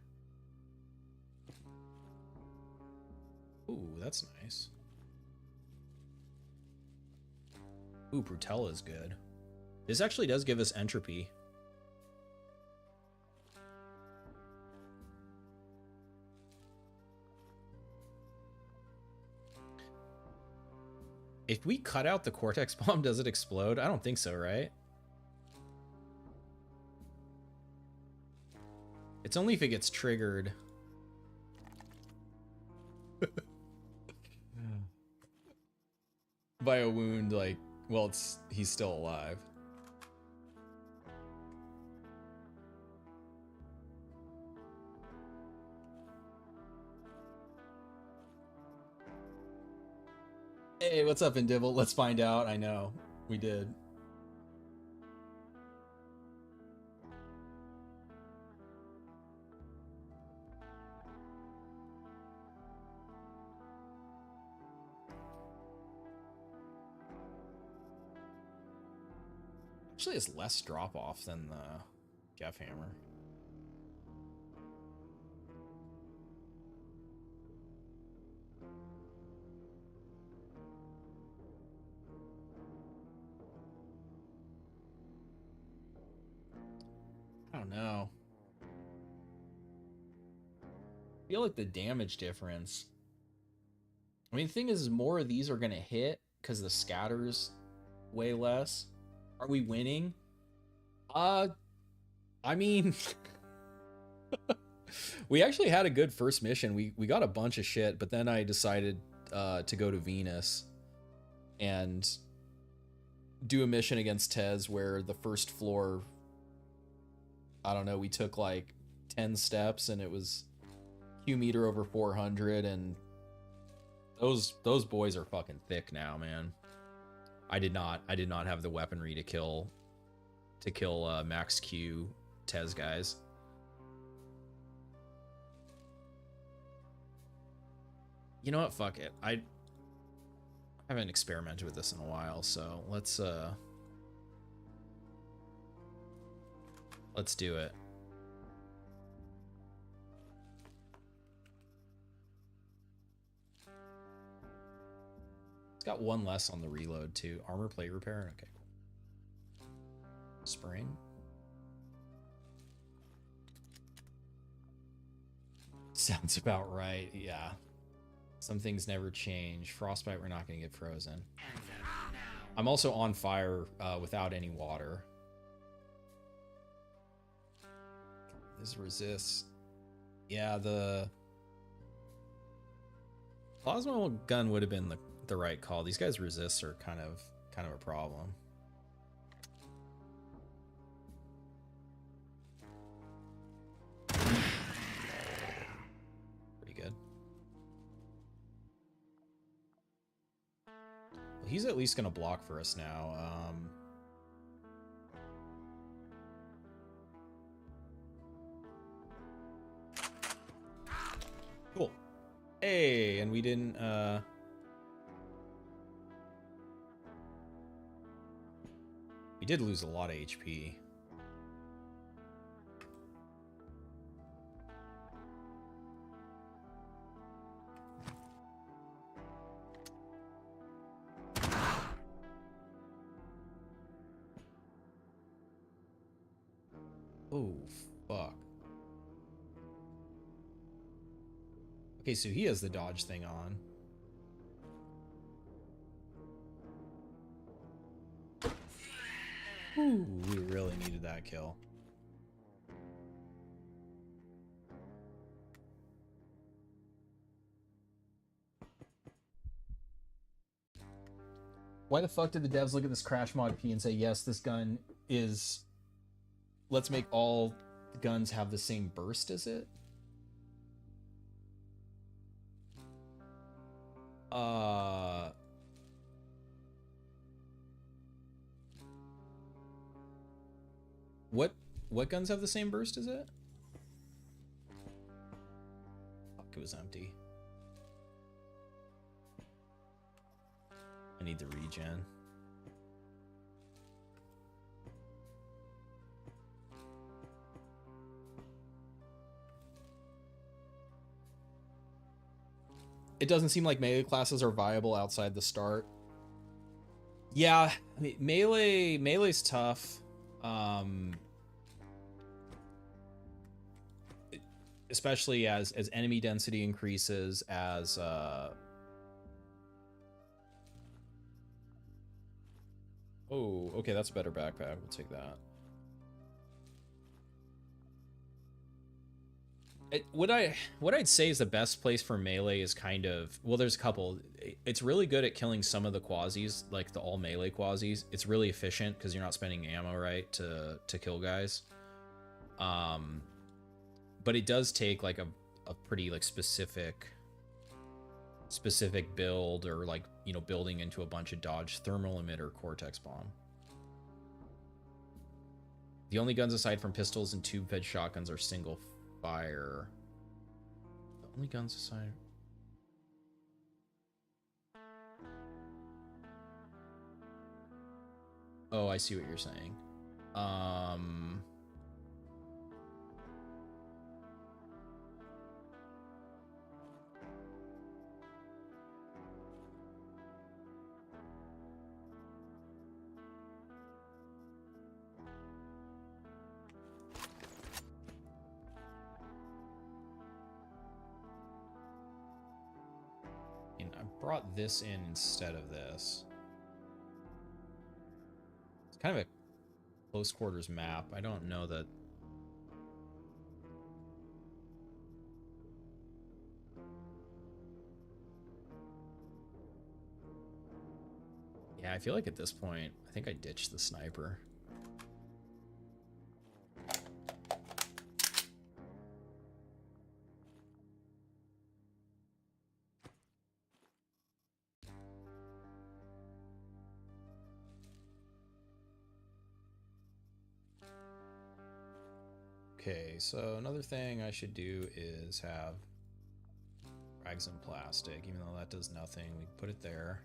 A: Ooh, that's nice. Ooh, Brutella is good. This actually does give us entropy. If we cut out the Cortex Bomb, does it explode? I don't think so, right? It's only if it gets triggered. By a wound, like, well, he's still alive. Hey, what's up, Indivil? Let's find out. I know. We did. Actually, it's less drop-off than the Gav Hammer. I don't know. I feel like the damage difference. I mean, the thing is more of these are going to hit because the scatter's way less. Are we winning? I mean, we actually had a good first mission. We got a bunch of shit, but then I decided to go to Venus and do a mission against Tez where the first floor, I don't know, we took like 10 steps and it was Q meter over 400, and those boys are fucking thick now, man. I did not have the weaponry to kill max Q Tez guys. You know what? Fuck it. I haven't experimented with this in a while, so let's do it. It's got one less on the reload too. Armor plate repair. Okay. Spring. Sounds about right. Yeah. Some things never change. Frostbite, we're not going to get frozen. I'm also on fire without any water. This resists. Yeah, the plasma gun would have been the right call. These guys' resists are kind of a problem. Pretty good. Well, he's at least going to block for us now. Cool. Hey, and we didn't we did lose a lot of HP. Oh, fuck. Okay, so he has the dodge thing on. Ooh, we really needed that kill. Why the fuck did the devs look at this crash mod P and say, yes, this gun is... Let's make all guns have the same burst as it? What guns have the same burst as it? Fuck, it was empty. I need the regen. It doesn't seem like melee classes are viable outside the start. Yeah, I mean, melee's tough. Especially as enemy density increases, as oh, okay, that's a better backpack. We'll take that. What I'd say is the best place for melee is kind of, well, there's a couple. It's really good at killing some of the quasis, like the all melee quasis. It's really efficient because you're not spending ammo, right, to kill guys. But it does take like a pretty like specific build, or like, you know, building into a bunch of dodge thermal emitter cortex bomb. The only guns aside from pistols and tube-fed shotguns are single fire. The only guns aside. Oh, I see what you're saying. Brought this in instead of this. It's kind of a close quarters map. I don't know that. Yeah, I feel like at this point, I think I ditched the sniper. Okay, so another thing I should do is have rags and plastic, even though that does nothing. We put it there.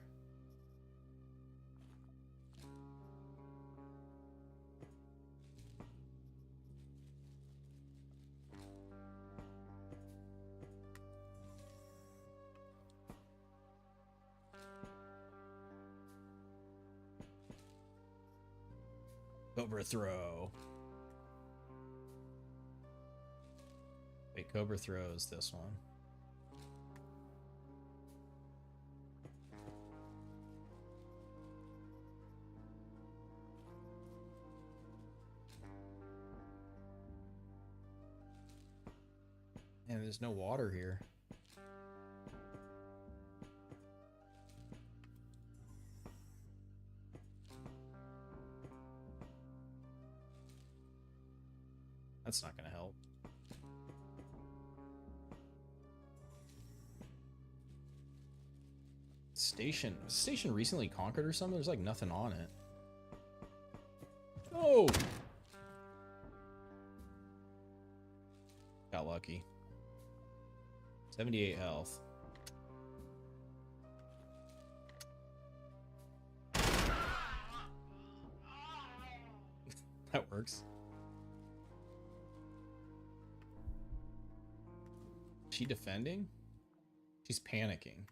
A: Overthrow. Wait, Cobra throws this one. And there's no water here. That's not gonna help. Station recently conquered or something? There's like nothing on it. Oh! Got lucky. 78 health. That works. She defending? She's panicking.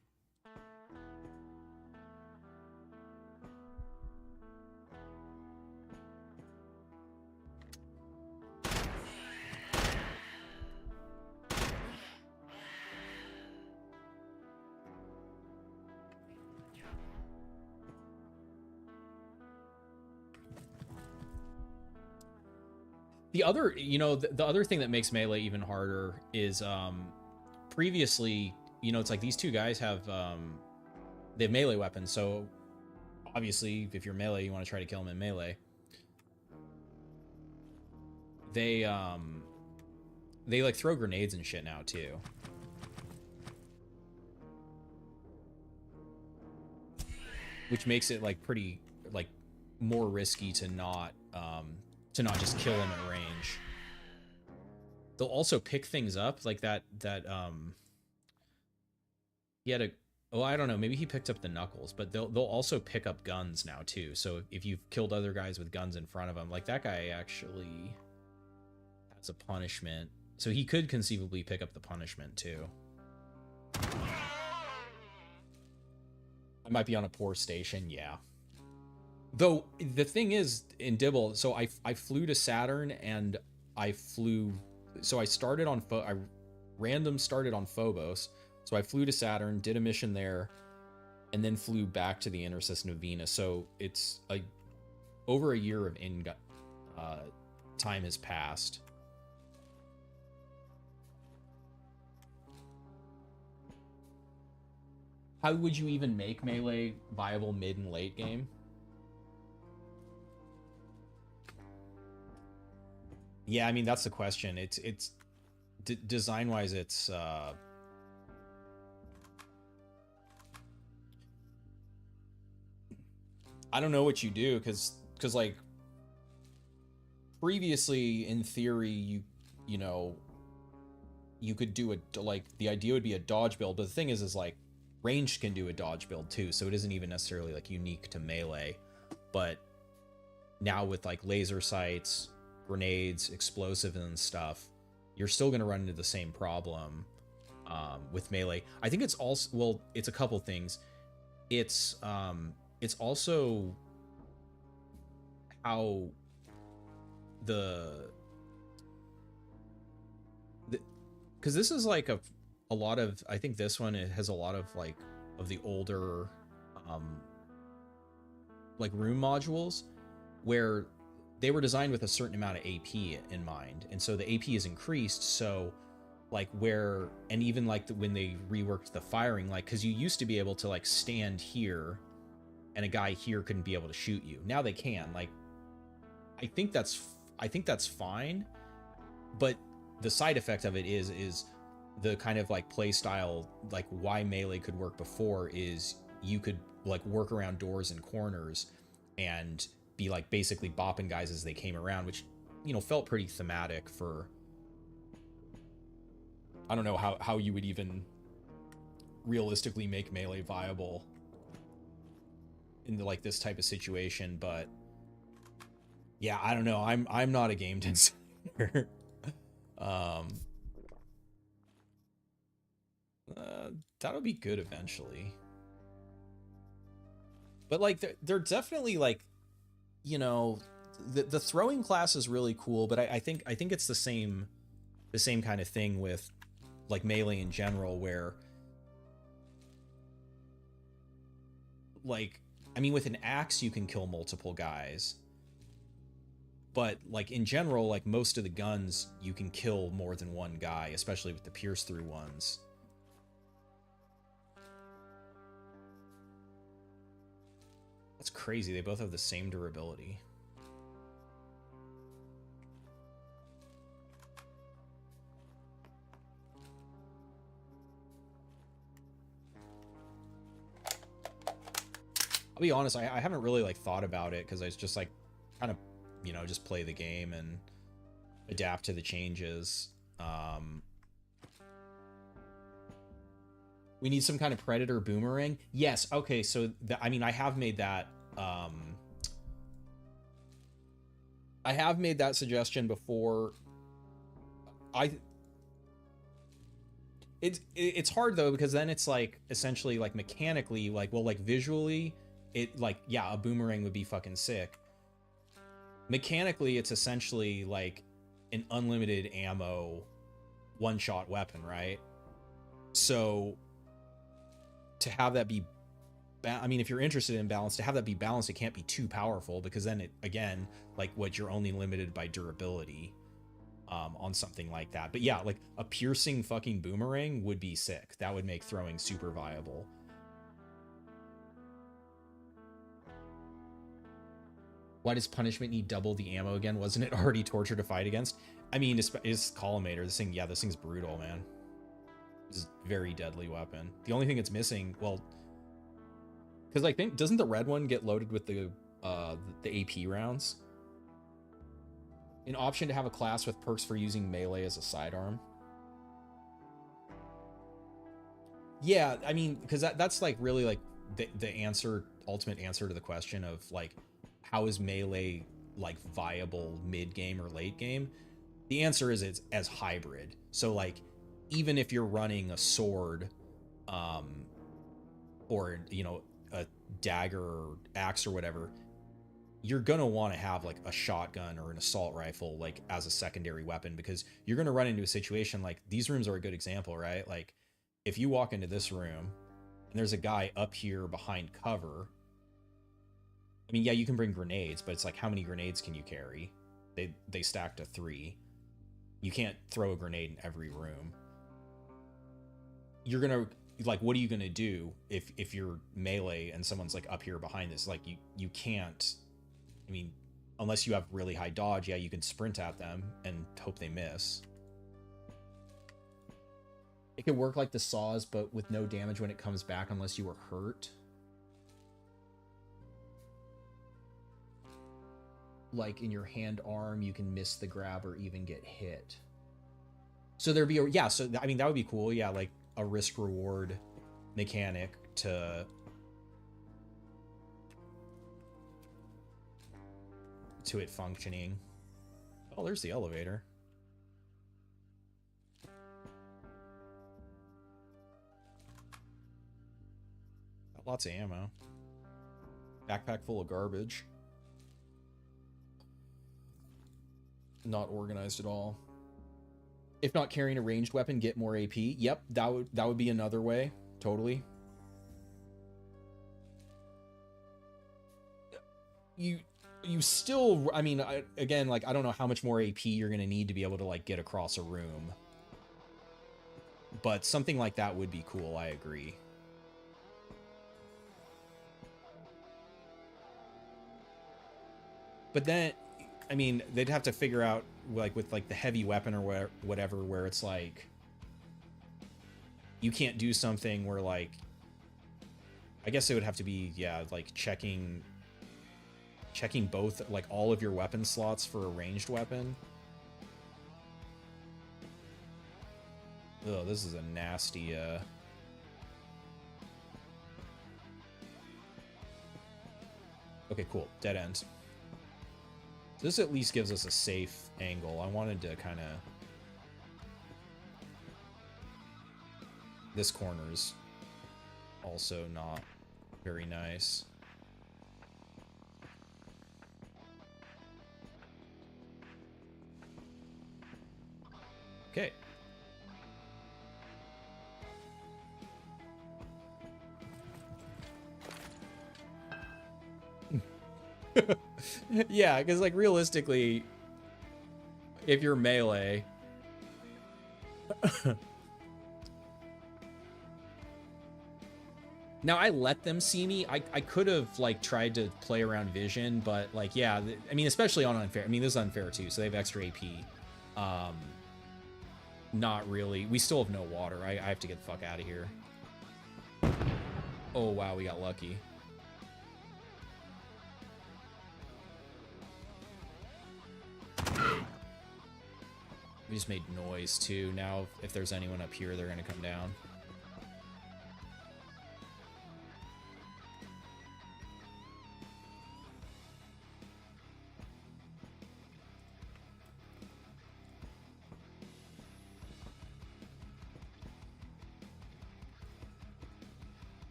A: The other, you know, the other thing that makes melee even harder is previously, you know, it's like these two guys have they have melee weapons, so obviously if you're melee, you want to try to kill them in melee. They like throw grenades and shit now too. Which makes it like pretty like more risky to not just kill them at range. They'll also pick things up like that he had a, oh, I don't know, maybe he picked up the knuckles, but they'll also pick up guns now too. So if you've killed other guys with guns in front of them, like that guy actually has a punishment. So he could conceivably pick up the punishment too. I might be on a poor station, yeah. Though the thing is in Dibble, so I flew to Saturn and I flew, so I started on I random started on Phobos, so I flew to Saturn, did a mission there, and then flew back to the inner system of Venus. So it's over a year of time has passed. How would you even make Melee viable mid and late game? Yeah, I mean, that's the question. It's design-wise, it's I don't know what you do, because like previously in theory you know you could do like the idea would be a dodge build, but the thing is like ranged can do a dodge build too, so it isn't even necessarily like unique to Melee. But now with like laser sights, grenades, explosive and stuff, you're still going to run into the same problem with Melee. I think it's also, well, it's a couple things. It's also how because this is like a lot of, I think this one, it has a lot of like of the older like rune modules where they were designed with a certain amount of AP in mind, and so the AP is increased. So like where, and even like when they reworked the firing, like because you used to be able to like stand here and a guy here couldn't be able to shoot you, now they can. Like I think that's fine, but the side effect of it is the kind of like play style, like why Melee could work before is you could like work around doors and corners and be like basically bopping guys as they came around, which, you know, felt pretty thematic for, I don't know how you would even realistically make Melee viable in like this type of situation. But yeah, I don't know. I'm not a game designer. That'll be good eventually. But like they're definitely like, you know, the throwing class is really cool, but I think it's the same kind of thing with like Melee in general, where like, I mean, with an axe you can kill multiple guys, but like in general, like most of the guns you can kill more than one guy, especially with the pierce through ones. That's crazy. They both have the same durability. I'll be honest, I haven't really like thought about it, because I was just like kind of, you know, just play the game and adapt to the changes. We need some kind of predator boomerang. Yes. Okay. So I mean, I have made that. I have made that suggestion before. It's hard though, because then it's like essentially like mechanically, like, well, like visually, it like, yeah, a boomerang would be fucking sick. Mechanically, it's essentially like an unlimited ammo one-shot weapon, right? So to have that be, I mean, if you're interested in balance, to have that be balanced, it can't be too powerful, because then it, again, like what, you're only limited by durability on something like that. But yeah, like a piercing fucking boomerang would be sick. That would make throwing super viable. Why does punishment need double the ammo again? Wasn't it already torture to fight against? I mean, it's Collimator. This thing, yeah, this thing's brutal, man. This is a very deadly weapon. The only thing it's missing, well, because I think, doesn't the red one get loaded with the AP rounds? An option to have a class with perks for using Melee as a sidearm. Yeah, I mean, because that's like really like the answer, ultimate answer to the question of like, how is Melee like viable mid game or late game? The answer is it's as hybrid. So like, even if you're running a sword, or, you know, a dagger or axe or whatever, you're gonna want to have like a shotgun or an assault rifle like as a secondary weapon, because you're gonna run into a situation like these rooms are a good example, right? Like if you walk into this room and there's a guy up here behind cover, I mean, yeah, you can bring grenades, but it's like, how many grenades can you carry? They stack to 3. You can't throw a grenade in every room. You're gonna, like, what are you gonna do if you're melee and someone's like up here behind this? Like you can't, I mean, unless you have really high dodge, yeah, you can sprint at them and hope they miss. It could work like the saws, but with no damage when it comes back unless you were hurt. Like in your hand arm, you can miss the grab or even get hit. So there'd be a, yeah, so I mean, that would be cool. Yeah, like a risk reward mechanic to it functioning. Oh, there's the elevator. Got lots of ammo. Backpack full of garbage. Not organized at all. If not carrying a ranged weapon, get more AP. Yep, that would be another way. Totally. You still, I mean, again, like, I don't know how much more AP you're gonna need to be able to like get across a room, but something like that would be cool. I agree. But then, I mean, they'd have to figure out, like, with, like, the heavy weapon or whatever, where it's, like, you can't do something where, like, I guess it would have to be, yeah, like, checking both, like, all of your weapon slots for a ranged weapon. Oh, this is a nasty, Okay, cool. Dead end. This at least gives us a safe angle. I wanted to kind of... This corner's also not very nice. Okay. Yeah, because, like, realistically, if you're melee... Now, I let them see me. I could have, like, tried to play around vision, but, like, yeah, I mean, especially on unfair. I mean, this is unfair, too, so they have extra AP. Not really. We still have no water. I have to get the fuck out of here. Oh, wow, we got lucky. We just made noise, too. Now, if there's anyone up here, they're going to come down.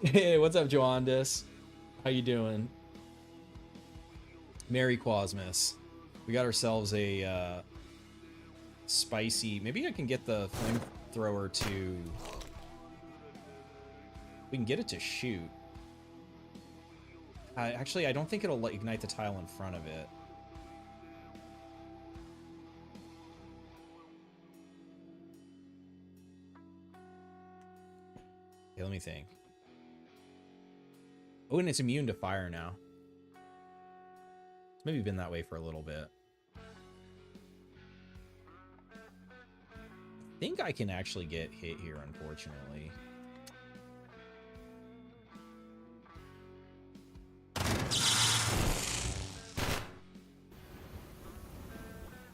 A: Hey, what's up, Joandis? How you doing? Merry Quasimorph. We got ourselves a spicy... Maybe I can get the flamethrower to... We can get it to shoot. Actually, I don't think it'll ignite the tile in front of it. Okay, let me think. Oh, and it's immune to fire now. It's maybe been that way for a little bit. I think I can actually get hit here, unfortunately.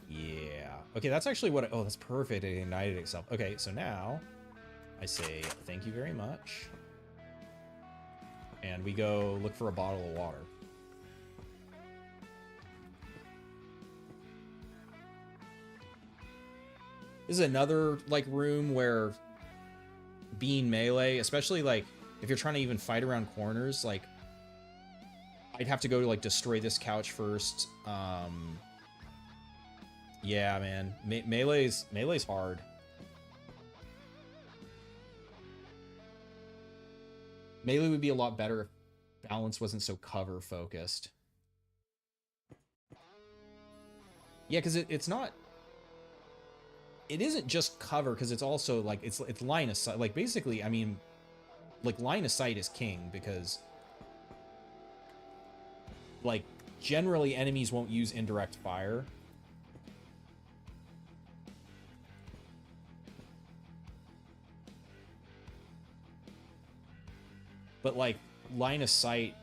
A: Yeah. Okay, that's actually what oh, that's perfect. It ignited itself. Okay, so now I say thank you very much. And we go look for a bottle of water. This is another, like, room where being melee, especially like if you're trying to even fight around corners, like I'd have to go to like destroy this couch first. Yeah, man, melee's hard. Melee would be a lot better if balance wasn't so cover focused. Yeah, because it's not. It isn't just cover, because it's also like it's line of sight. Like basically, I mean, like line of sight is king, because like generally enemies won't use indirect fire. But like line of sight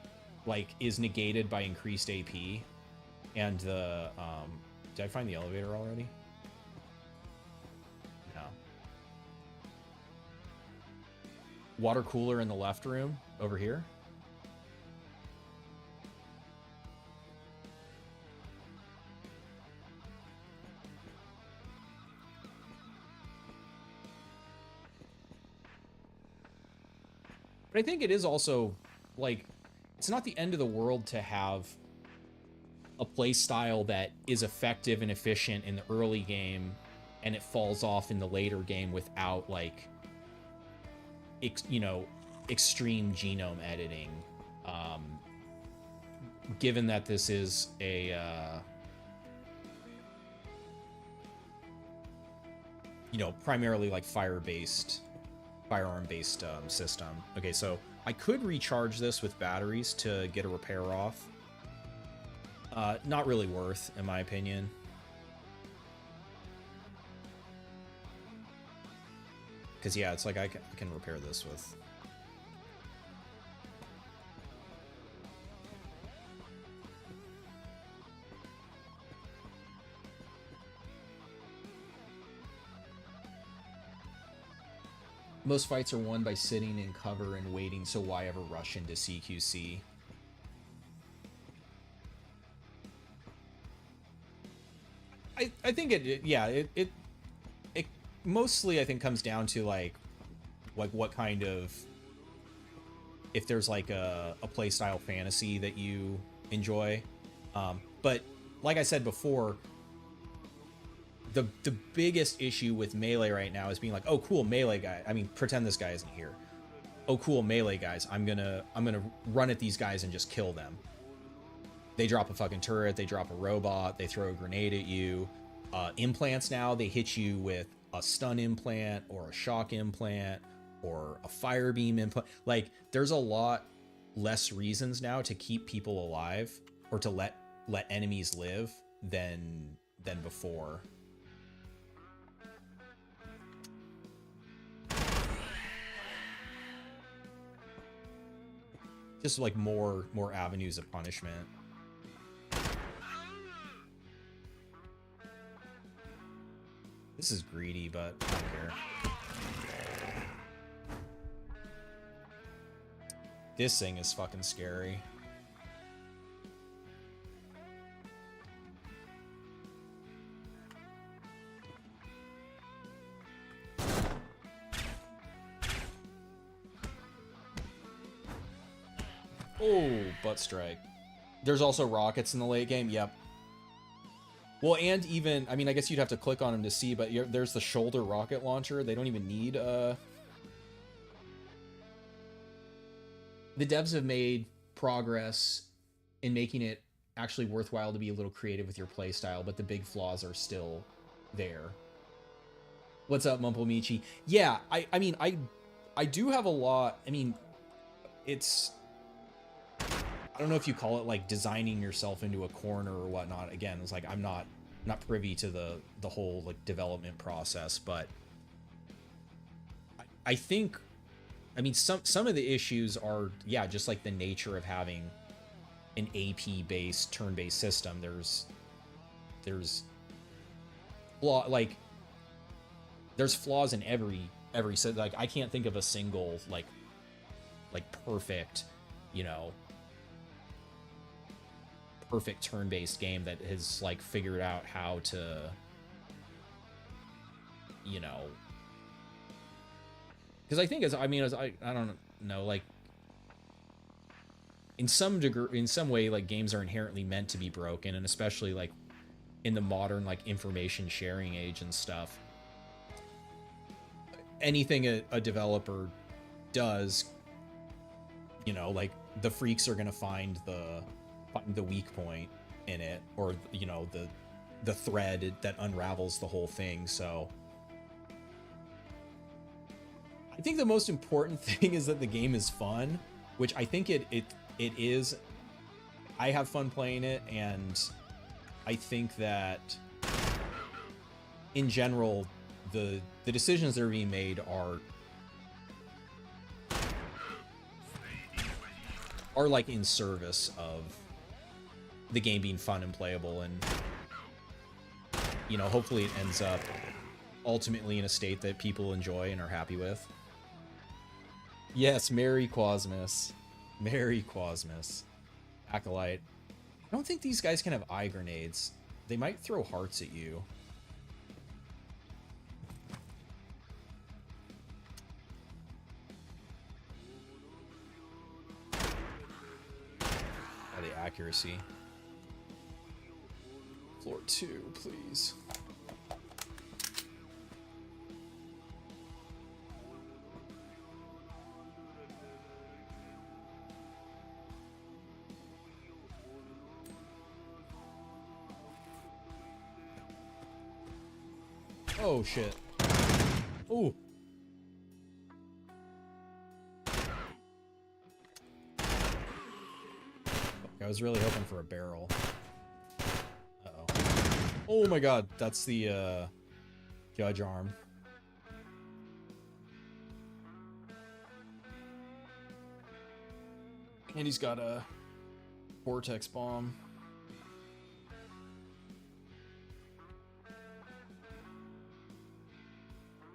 A: like is negated by increased AP, and the did I find the elevator already? No. Water cooler in the left room over here. But I think it is also, like, it's not the end of the world to have a play style that is effective and efficient in the early game, and it falls off in the later game without, like, you know, extreme genome editing. Given that this is a, you know, primarily, like, firearm-based system. Okay, so I could recharge this with batteries to get a repair off. Not really worth, in my opinion. Because, yeah, it's like I can repair this with... Most fights are won by sitting in cover and waiting, so why ever rush into CQC? I think it mostly, I think, comes down to like what kind of, if there's like a playstyle fantasy that you enjoy. But like I said before, the biggest issue with melee right now is being like, oh cool, melee guy. I mean, pretend this guy isn't here. Oh cool, melee guys. I'm gonna run at these guys and just kill them. They drop a fucking turret, they drop a robot, they throw a grenade at you. Implants now, they hit you with a stun implant or a shock implant or a fire beam implant. Like, there's a lot less reasons now to keep people alive or to let enemies live than before. Just like more avenues of punishment. This is greedy, but I don't care. This thing is fucking scary. Oh, butt strike. There's also rockets in the late game. Yep. Well, and even, I mean, I guess you'd have to click on them to see, but there's the shoulder rocket launcher. They don't even need, The devs have made progress in making it actually worthwhile to be a little creative with your playstyle, but the big flaws are still there. What's up, Mumple Michi? Yeah, I mean, I do have a lot. I mean, it's... I don't know if you call it like designing yourself into a corner or whatnot. Again, it's like I'm not privy to the whole like development process, but I think, I mean, some of the issues are, yeah, just like the nature of having an AP based turn-based system. There's flaws in every like I can't think of a single like perfect, you know, perfect turn-based game that has like figured out how to, you know, because I think as I don't know, like in some degree, in some way, like games are inherently meant to be broken, and especially like in the modern like information sharing age and stuff. Anything a developer does, you know, like the freaks are gonna find the weak point in it, or you know, the thread that unravels the whole thing. So I think the most important thing is that the game is fun, which I think it is. I have fun playing it, and I think that in general the decisions that are being made are like in service of the game being fun and playable, and you know, hopefully it ends up ultimately in a state that people enjoy and are happy with. Yes, Merry Quasmus. Merry Quasmus. Acolyte. I don't think these guys can have eye grenades. They might throw hearts at you. Oh, the accuracy. Floor 2, please. Oh shit. Ooh. I was really hoping for a barrel. Uh-oh. Oh my god, that's the judge arm. And he's got a vortex bomb.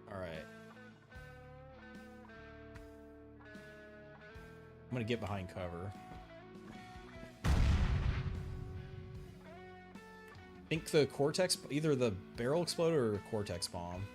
A: Alright. I'm gonna get behind cover. I think the Cortex, either the barrel exploder or Cortex bomb.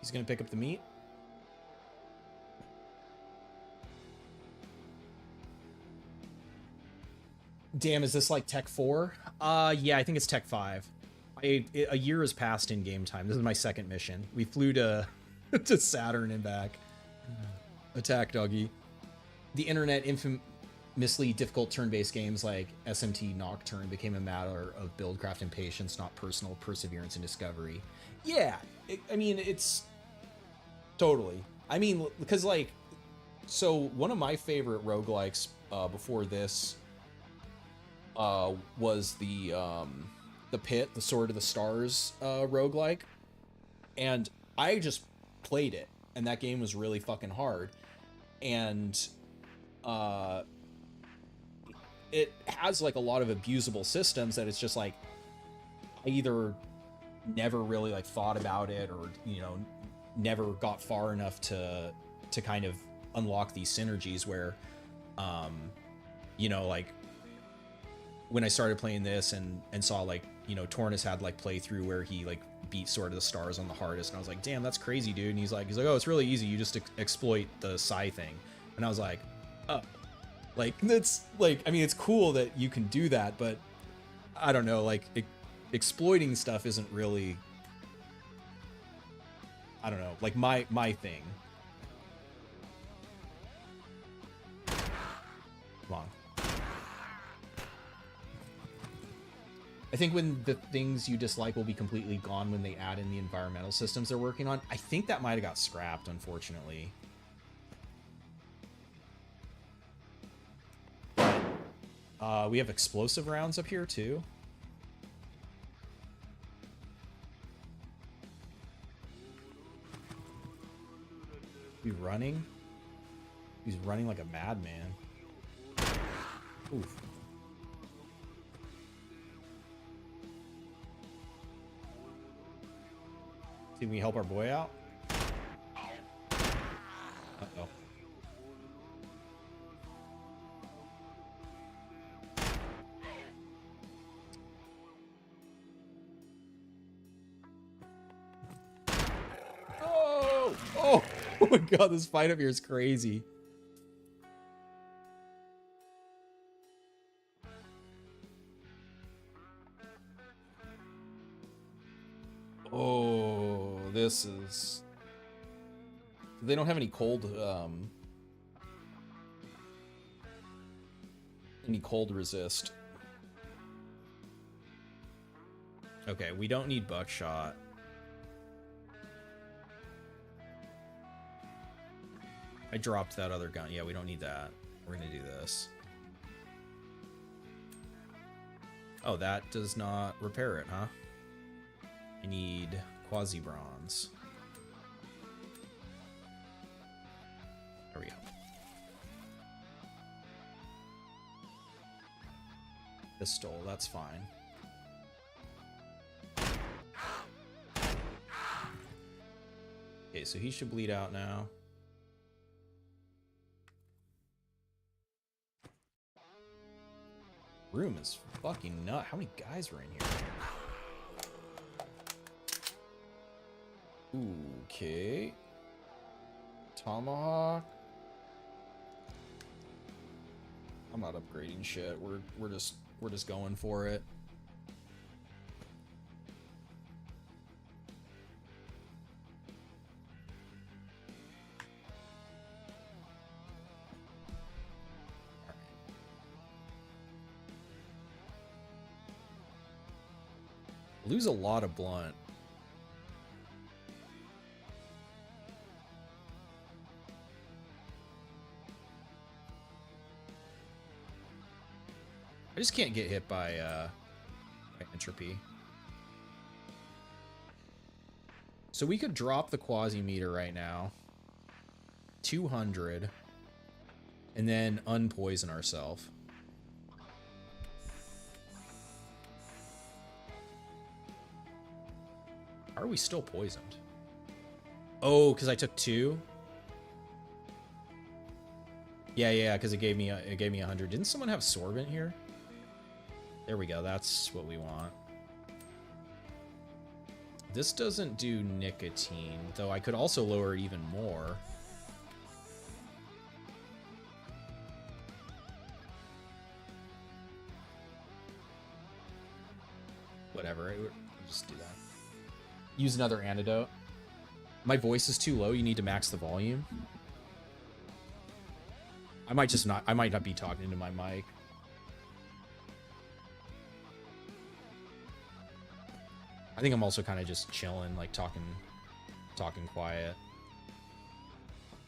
A: He's gonna pick up the meat. Damn, is this like Tech 4? Yeah, I think it's Tech 5. A year has passed in game time. This is my second mission. We flew to to Saturn and back. Attack doggy. The internet infamously difficult turn-based games like SMT Nocturne became a matter of buildcraft and patience, not personal perseverance and discovery. Yeah, I mean, it's totally. I mean, because like, so one of my favorite roguelikes before this was the Pit, the Sword of the Stars roguelike, and I just played it, and that game was really fucking hard, and it has like a lot of abusable systems that it's just like I either never really like thought about it, or you know, never got far enough to kind of unlock these synergies where you know, like when I started playing this and saw like, you know, Tornus had like playthrough where he like beat Sword of the Stars on the hardest, and I was like, damn, that's crazy, dude. And he's like, oh, it's really easy, you just exploit the psi thing. And I was like, oh, like that's like, I mean, it's cool that you can do that, but I don't know, like exploiting stuff isn't really, I don't know, like my thing. Come on. I think when the things you dislike will be completely gone when they add in the environmental systems they're working on. I think that might have got scrapped, unfortunately. We have explosive rounds up here too. He's running. He's running like a madman. Oof. Can we help our boy out? Uh-oh. Oh! Oh! Oh my god, this fight up here is crazy. Oh, this is... They don't have any cold resist. Okay, we don't need buckshot. I dropped that other gun. Yeah, we don't need that. We're gonna do this. Oh, that does not repair it, huh? I need Quasibronze. There we go. Pistol, that's fine. Okay, so he should bleed out now. Room is fucking nut. How many guys were in here? Okay. Tomahawk. I'm not upgrading shit. We're just going for it. Lose a lot of blunt. I just can't get hit by entropy. So we could drop the Quasimeter right now. 200. And then unpoison ourselves. Are we still poisoned? Oh, because I took 2. Yeah, because it gave me 100. Didn't someone have sorbent here? There we go. That's what we want. This doesn't do nicotine, though I could also lower it even more. Whatever. I'll just do that. Use another antidote. My voice is too low. You need to max the volume. I might not be talking into my mic. I think I'm also kind of just chilling, like talking quiet.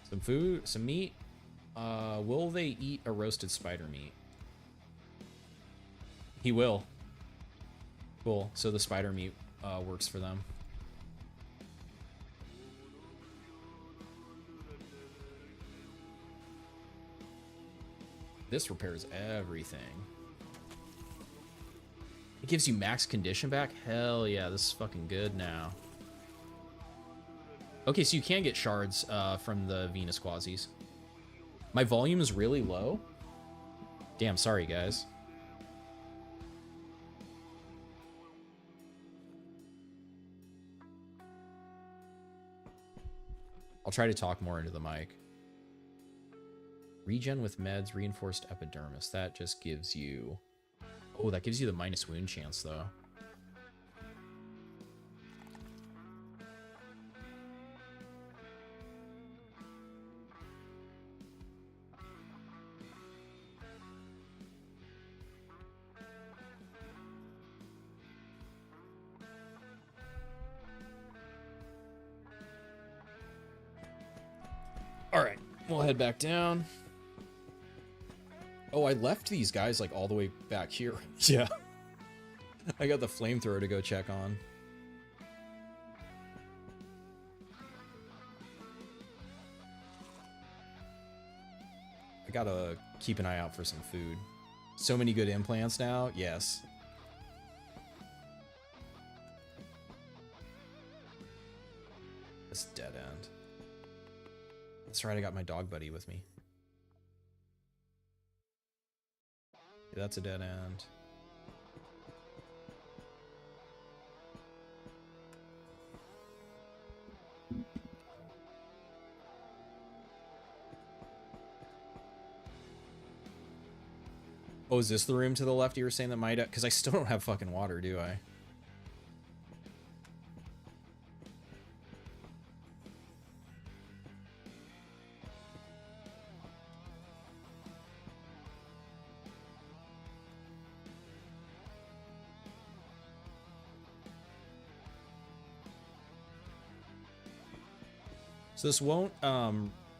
A: Some food, some meat. Will they eat a roasted spider meat? He will. Cool. So the spider meat works for them. This repairs everything. It gives you max condition back? Hell yeah, this is fucking good now. Okay, so you can get shards from the Venus Quasis. My volume is really low. Damn, sorry guys. I'll try to talk more into the mic. Regen with meds, reinforced epidermis. That just gives you... Oh, that gives you the minus wound chance, though. All right, we'll head back down. Oh, I left these guys like all the way back here. Yeah. I got the flamethrower to go check on. I gotta keep an eye out for some food. So many good implants now. Yes. This dead end. That's right, I got my dog buddy with me. Yeah, that's a dead end. Oh, is this the room to the left you were saying that might... Because I still don't have fucking water, do I? So this won't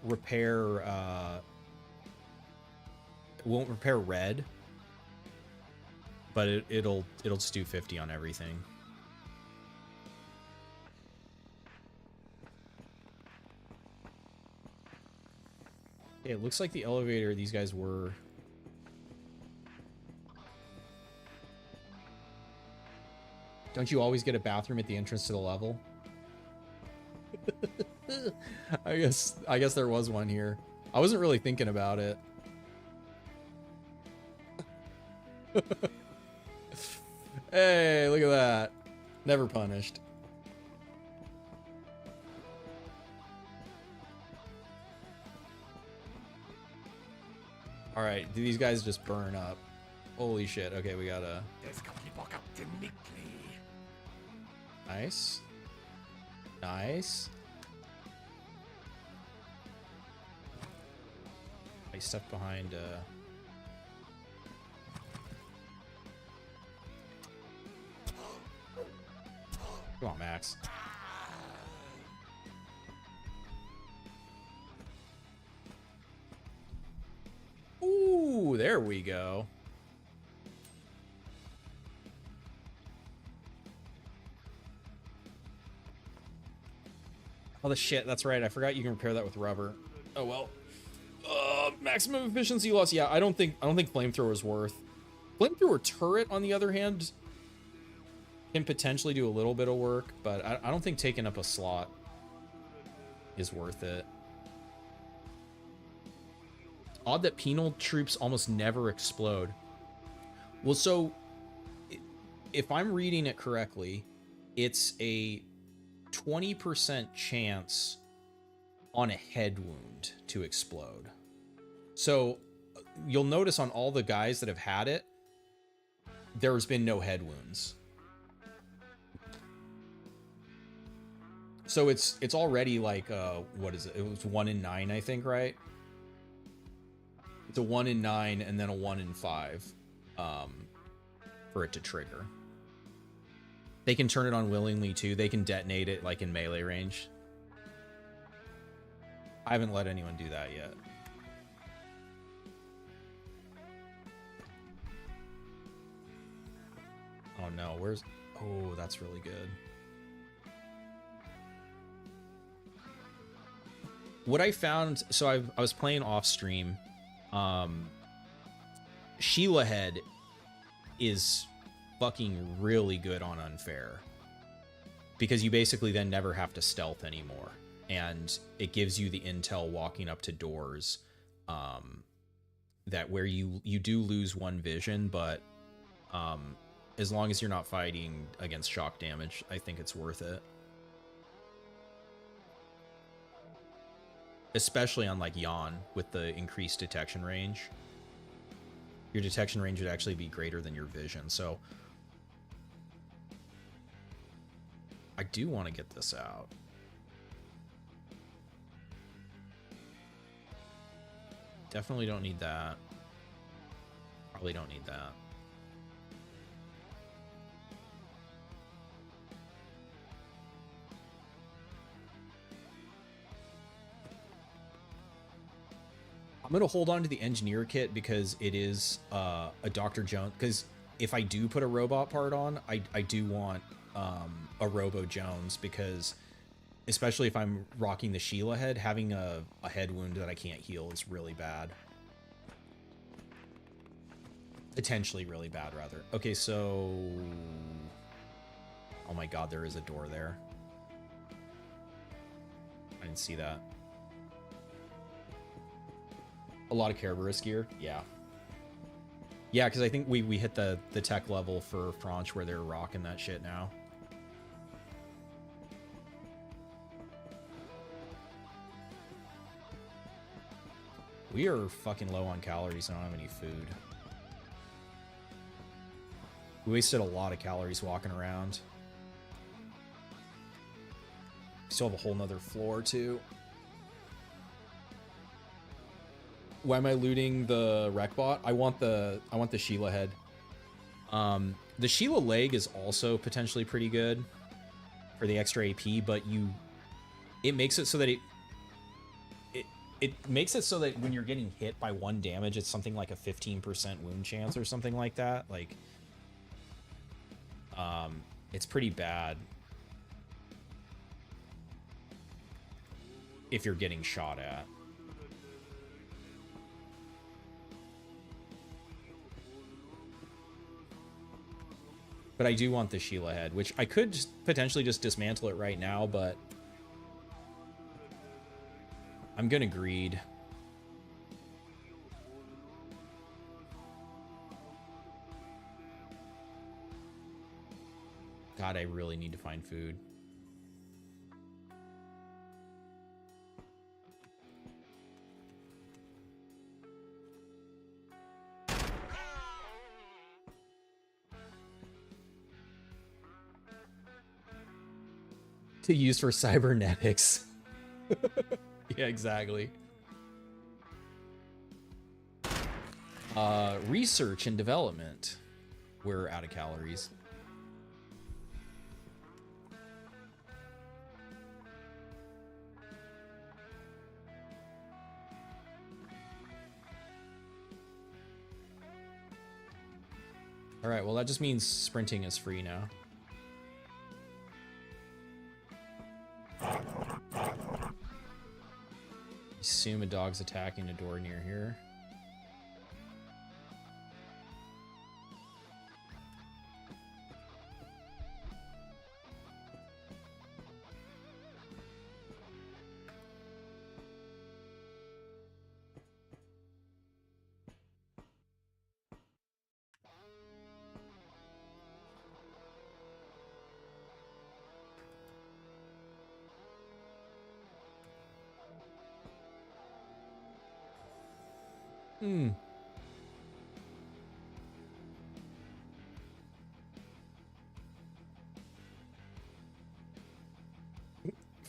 A: repair red, but it'll just do 50 on everything. Yeah, it looks like the elevator these guys were. Don't you always get a bathroom at the entrance to the level? I guess there was one here. I wasn't really thinking about it. Hey, look at that. Never punished. Alright, do these guys just burn up? Holy shit. Okay, we gotta... Nice. Nice. I stuck behind, Come on, Max. Ooh, there we go. Oh, the shit, that's right. I forgot you can repair that with rubber. Oh, well. Maximum efficiency loss. Yeah, I don't think flamethrower's worth. Flamethrower turret, on the other hand, can potentially do a little bit of work, but I don't think taking up a slot is worth it. Odd that penal troops almost never explode. Well, so if I'm reading it correctly, it's a 20% chance on a head wound to explode. So you'll notice on all the guys that have had it, there's been no head wounds. So it's already like, what is it? It was 1 in 9, I think, right? It's a 1 in 9 and then a 1 in 5 for it to trigger. They can turn it on willingly too. They can detonate it like in melee range. I haven't let anyone do that yet. Oh no, where's... Oh, that's really good. What I found... So I was playing off stream. Sheila Head is fucking really good on unfair. Because you basically then never have to stealth anymore. And it gives you the intel walking up to doors. That where you do lose one vision, but... as long as you're not fighting against shock damage, I think it's worth it. Especially on like Yawn with the increased detection range. Your detection range would actually be greater than your vision, so I do want to get this out. Definitely don't need that. Probably don't need that. I'm going to hold on to the engineer kit because it is a Dr. Jones. Because if I do put a robot part on, I do want a Robo Jones, because especially if I'm rocking the Sheila head, having a head wound that I can't heal is really bad. Potentially really bad, rather. Okay, so... Oh my god, there is a door there. I didn't see that. A lot of Kerberos gear? Yeah. Yeah, because I think we hit the tech level for Franch where they're rocking that shit now. We are fucking low on calories. I don't have any food. We wasted a lot of calories walking around. Still have a whole nother floor too. Why am I looting the wreck bot? I want the Sheila head. The Sheila leg is also potentially pretty good for the extra AP, but it makes it so that it makes it so that when you're getting hit by 1 damage, it's something like a 15% wound chance or something like that. Like, it's pretty bad if you're getting shot at. But I do want the Sheila head, which I could potentially just dismantle it right now, but I'm gonna greed. God, I really need to find food. To use for cybernetics. Yeah, exactly. Research and development. We're out of calories. All right, well, that just means sprinting is free now. Assume a dog's attacking a door near here. Hmm.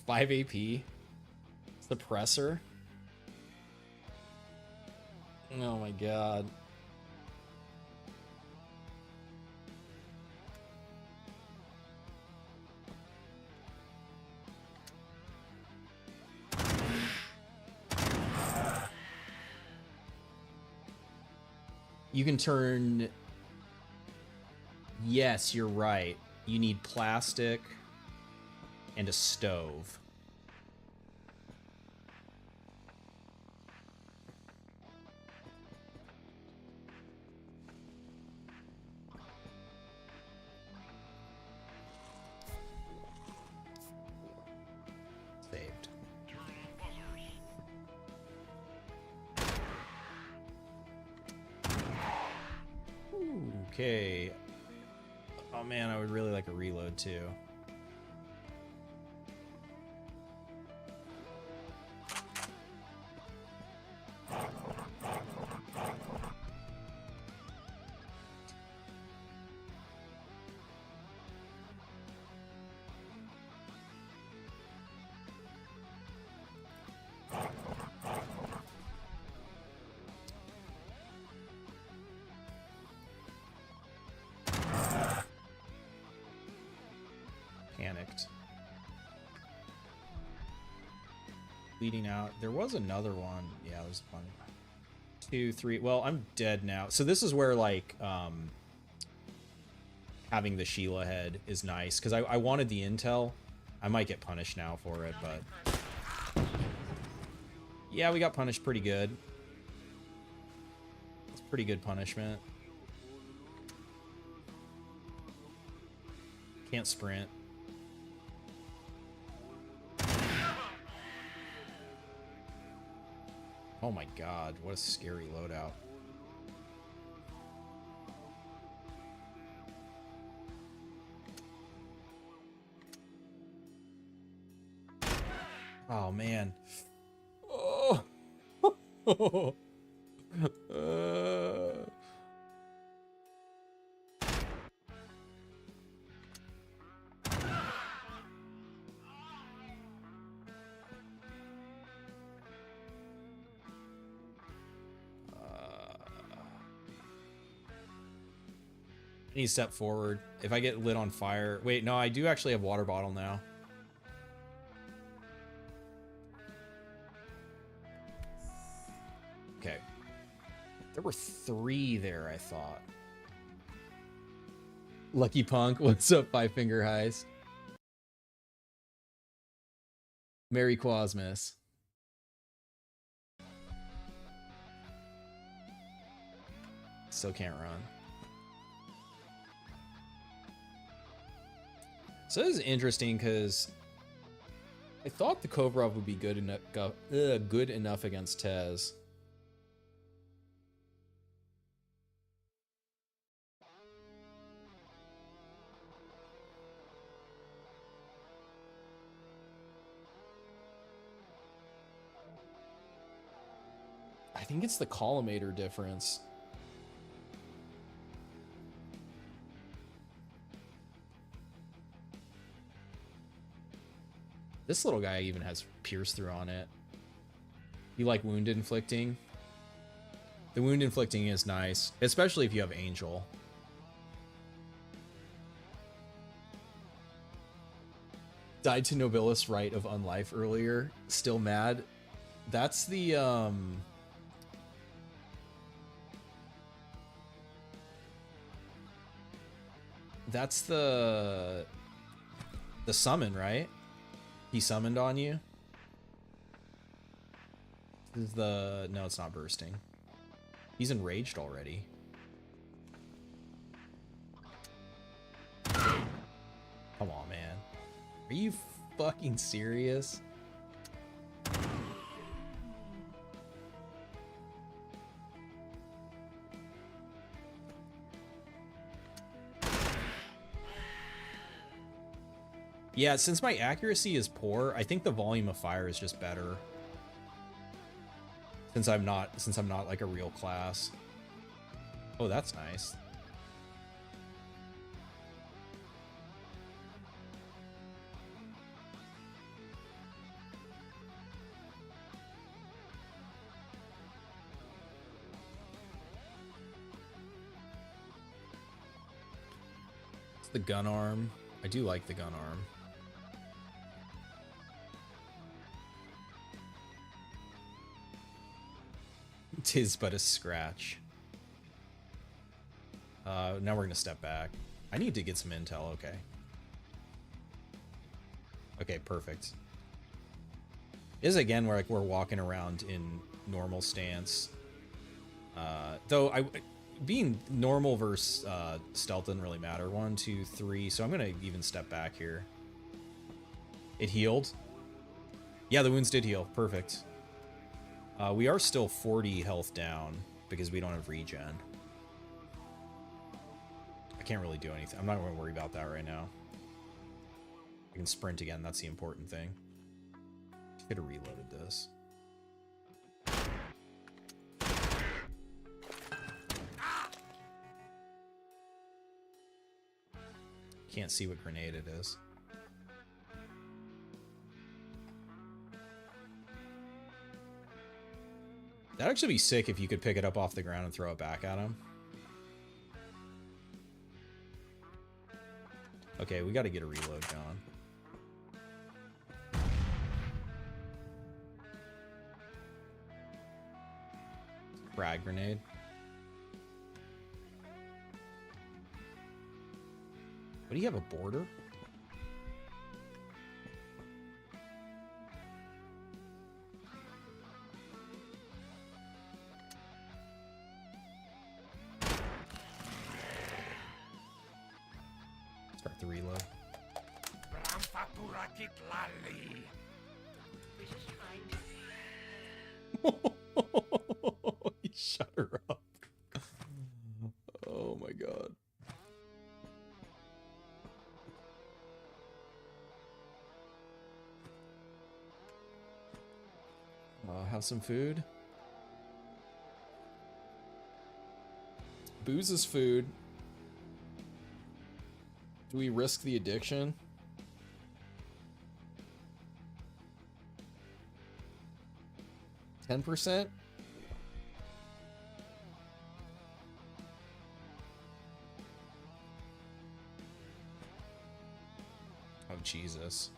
A: 5 AP. Suppressor. Oh my god. You can turn... Yes, you're right. You need plastic and a stove. Saved. Okay. Oh man, I would really like a reload too. Panicked. Bleeding out. There was another one. Yeah, it was 1, 2, 3. Well, I'm dead now. So this is where, like, having the Sheila head is nice. Because I wanted the intel. I might get punished now for it, but... Yeah, we got punished pretty good. It's pretty good punishment. Can't sprint. Oh my god, what a scary loadout. Oh man. Oh. I need to step forward. If I get lit on fire... Wait, no, I do actually have water bottle now. Okay. There were 3 there, I thought. Lucky Punk, what's up, Five Finger Highs? Merry Quasmus. Still can't run. So this is interesting because I thought the Kovrov would be good enough against Tez. I think it's the collimator difference. This little guy even has pierce through on it. You like wound inflicting? The wound inflicting is nice, especially if you have Angel. Died to Nobilis Rite of Unlife earlier. Still mad. That's the that's the summon, right? He summoned on you? This is the... No, it's not bursting. He's enraged already. Come on, man. Are you fucking serious? Yeah, since my accuracy is poor, I think the volume of fire is just better. Since I'm not like a real class. Oh, that's nice. It's the gun arm. I do like the gun arm. Tis but a scratch. Now we're gonna step back. I need to get some intel, okay. Okay, perfect. Is again where like we're walking around in normal stance. Though being normal versus stealth doesn't really matter. 1, 2, 3. So I'm gonna even step back here. It healed. Yeah, the wounds did heal. Perfect. We are still 40 health down because we don't have regen. I can't really do anything. I'm not going to worry about that right now. I can sprint again. That's the important thing. Could have reloaded this. Can't see what grenade it is. That'd actually be sick if you could pick it up off the ground and throw it back at him. Okay, we got to get a reload going. Frag grenade. What do you have, a border? Start the reload.
B: bramfaturic lali.
D: We're just trying to.
A: Shut her up. Oh my god. Have some food. Booze is food. Do we risk the addiction? %? Oh, Jesus.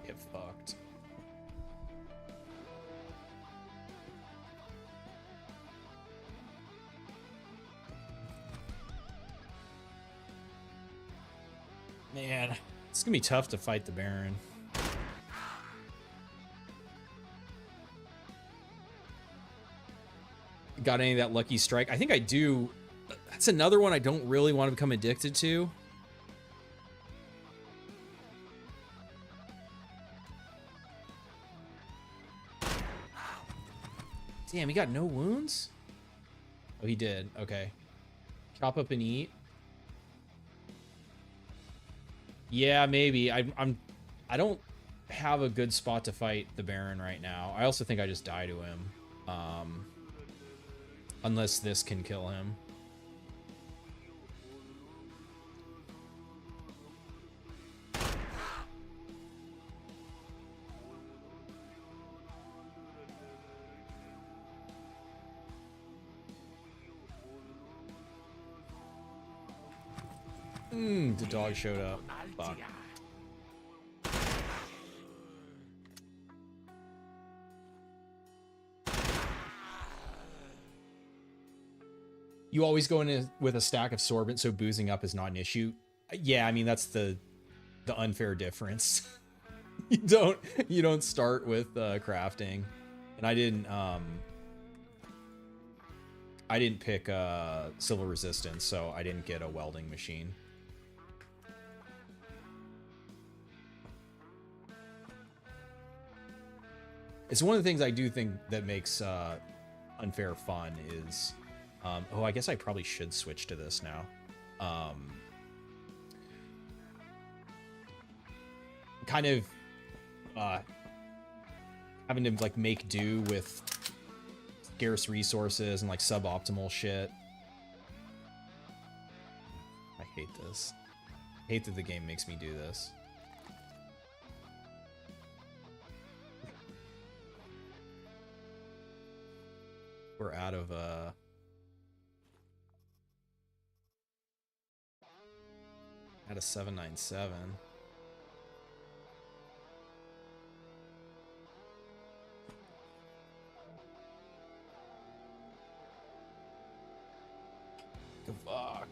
A: Get fucked. Man, it's gonna be tough to fight the Baron. Got any of that lucky strike? I think I do. That's another one I don't really want to become addicted to. Damn, he got no wounds? Oh, he did. Okay. Chop up and eat. Yeah, maybe. I don't have a good spot to fight the Baron right now. I also think I just die to him. Unless this can kill him. The dog showed up. Fuck. You always go in with a stack of sorbent, so boozing up is not an issue. Yeah, I mean that's the unfair difference. you don't start with crafting, and I didn't pick silver resistance, so I didn't get a welding machine. It's one of the things I do think that makes unfair fun is, oh, I guess I probably should switch to this now. Kind of having to like make do with scarce resources and like suboptimal shit. I hate this. I hate that the game makes me do this. We're out of out of 797. Gavvakh.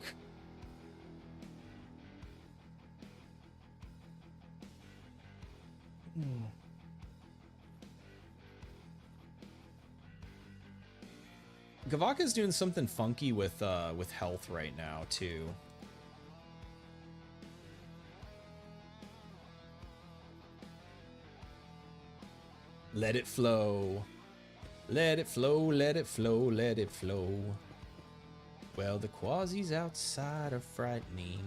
A: Gavvakh is doing something funky with health right now too. Let it flow. Let it flow, let it flow, let it flow. Well, the Quasis outside are frightening.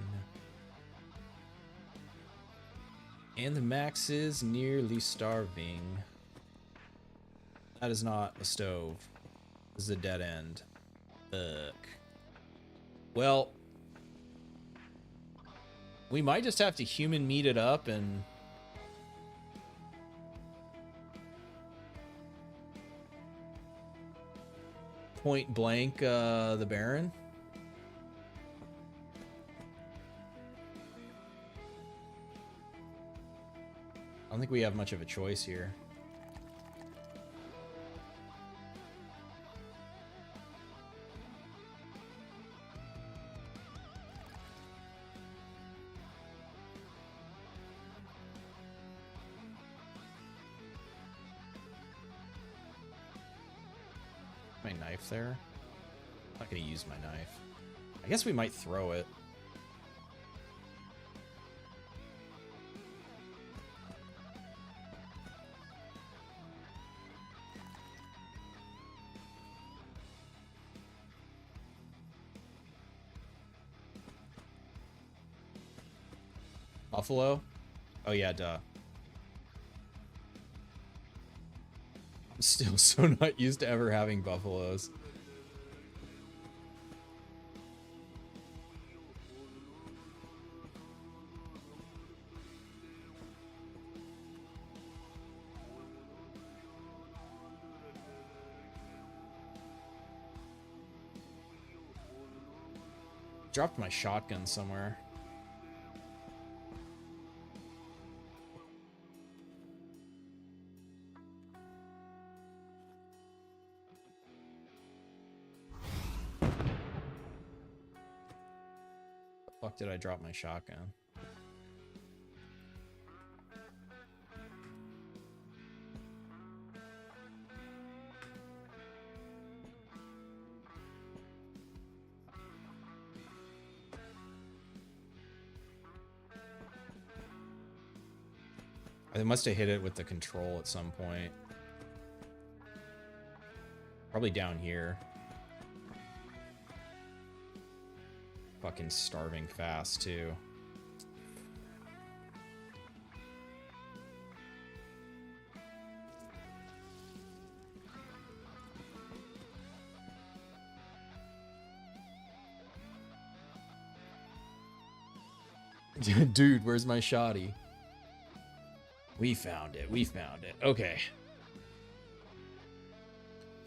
A: And the Max is nearly starving. That is not a stove. This is a dead end. Fuck. Well, we might just have to human meat it up and point blank the Baron? I don't think we have much of a choice here. My knife there? I'm not gonna use my knife. I guess we might throw it. Buffalo? Oh yeah, duh. I'm still so not used to ever having buffaloes. Dropped my shotgun somewhere. Fuck did I drop my shotgun? I must have hit it with the control at some point. Probably down here. Fucking starving fast, too. Dude, where's my shoddy? We found it. We found it. Okay.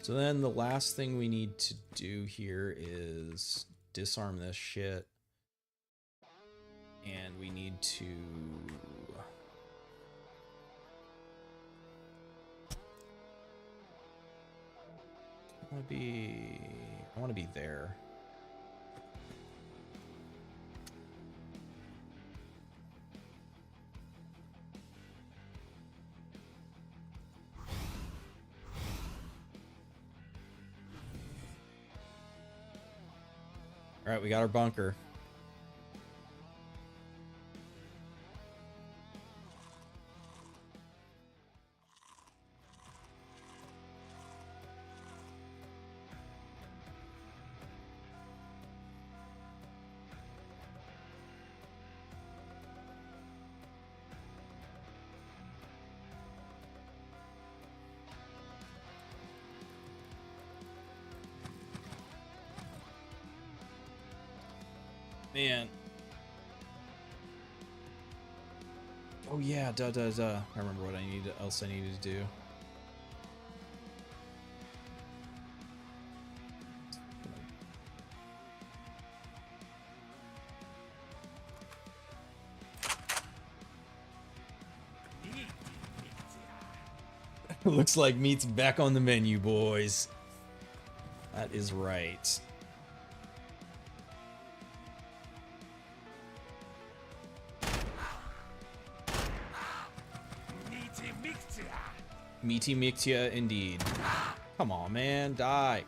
A: So then the last thing we need to do here is disarm this shit. And we need to... I want to be there. All right, we got our bunker. Man. Oh yeah, duh. I remember what else I needed to do. Looks like meat's back on the menu, boys. That is right. Meaty Mictia, indeed. Come on, man, die.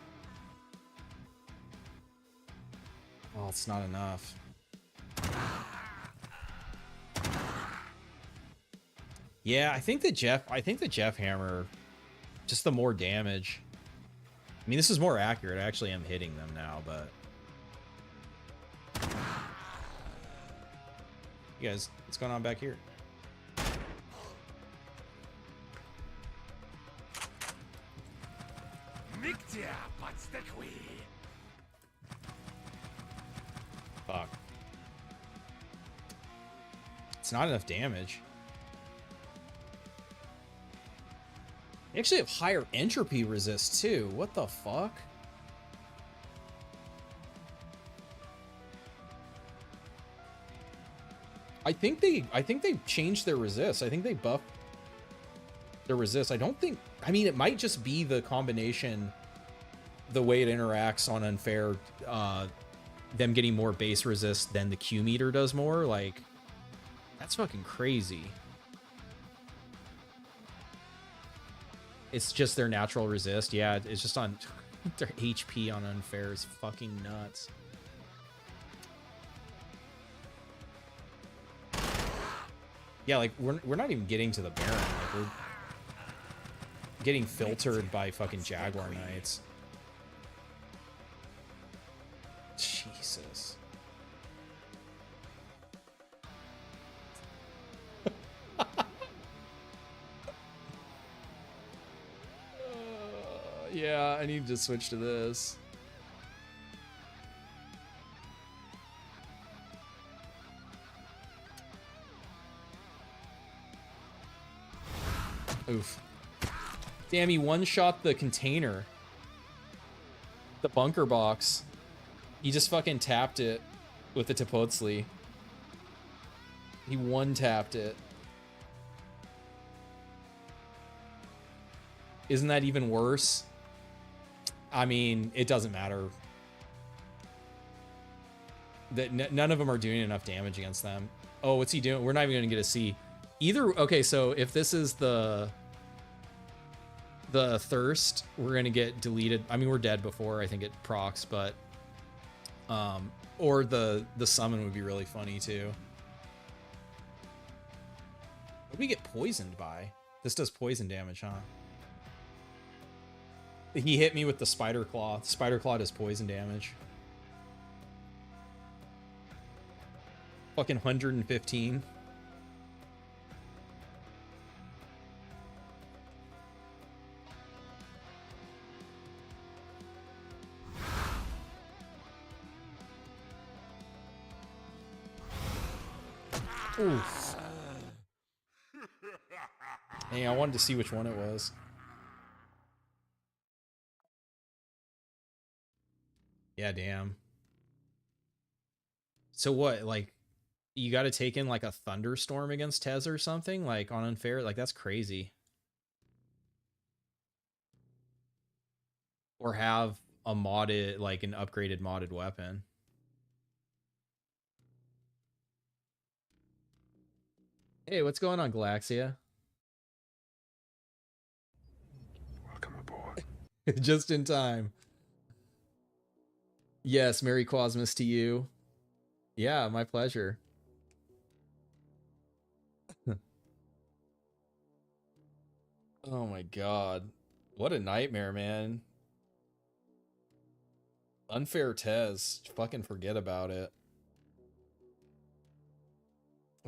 A: Oh, it's not enough. Yeah, I think the Jeff hammer, just the more damage. I mean, this is more accurate. I actually am hitting them now, but you guys, what's going on back here? Fuck. It's not enough damage. They actually have higher entropy resist too. What the fuck? I think they changed their resist. I think they buffed their resist. I don't think, I mean, it might just be the combination, the way it interacts on unfair, them getting more base resist than the Q meter does more. Like, that's fucking crazy. It's just their natural resist. Yeah, it's just on their HP on unfair is fucking nuts. Yeah, like we're not even getting to the Baron. Like we're getting filtered by fucking Jaguar Knights. Jesus. Yeah, I need to switch to this. Oof. Damn, he one-shot the container. The bunker box. He just fucking tapped it with the Tepotzli. He one-tapped it. Isn't that even worse? I mean, it doesn't matter. That none of them are doing enough damage against them. Oh, what's he doing? We're not even going to get a C. Either, okay, so if this is the thirst, we're going to get deleted. I mean, we're dead before, I think it procs, but or the summon would be really funny too. What do we get poisoned by? This does poison damage, huh? He hit me with the Spider Claw. Spider Claw does poison damage. Fucking 115. Oof. Hey, I wanted to see which one it was. Yeah, damn. So what, like, you got to take in like a thunderstorm against Tez or something, like on unfair? Like, that's crazy. Or have a modded, like an upgraded modded weapon. Hey, what's going on, Galaxia?
C: Welcome aboard.
A: Just in time. Yes, Merry Quasmus to you. Yeah, my pleasure. Oh my god. What a nightmare, man. Unfair Tez. Fucking forget about it.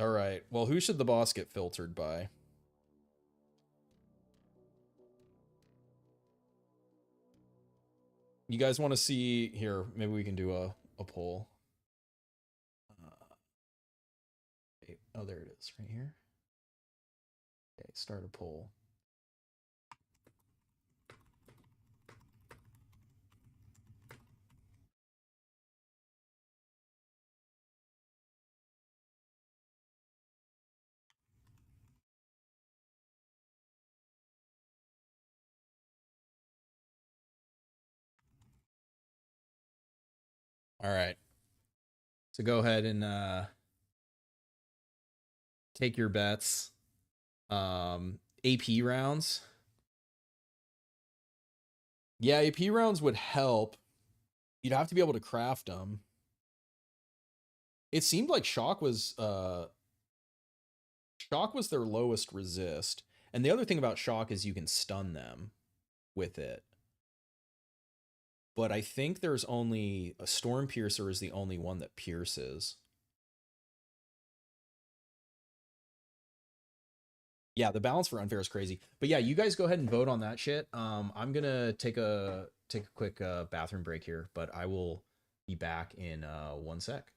A: Alright, well, who should the boss get filtered by? You guys want to see... Here, maybe we can do a poll. Oh, there it is, right here. Okay, start a poll. All right. So go ahead and take your bets. AP rounds. Yeah, AP rounds would help. You'd have to be able to craft them. It seemed like Shock was their lowest resist. And the other thing about Shock is you can stun them with it. But I think there's only a Storm Piercer is the only one that pierces. Yeah, the balance for unfair is crazy. But yeah, you guys go ahead and vote on that shit. I'm gonna take a quick bathroom break here, but I will be back in 1 sec.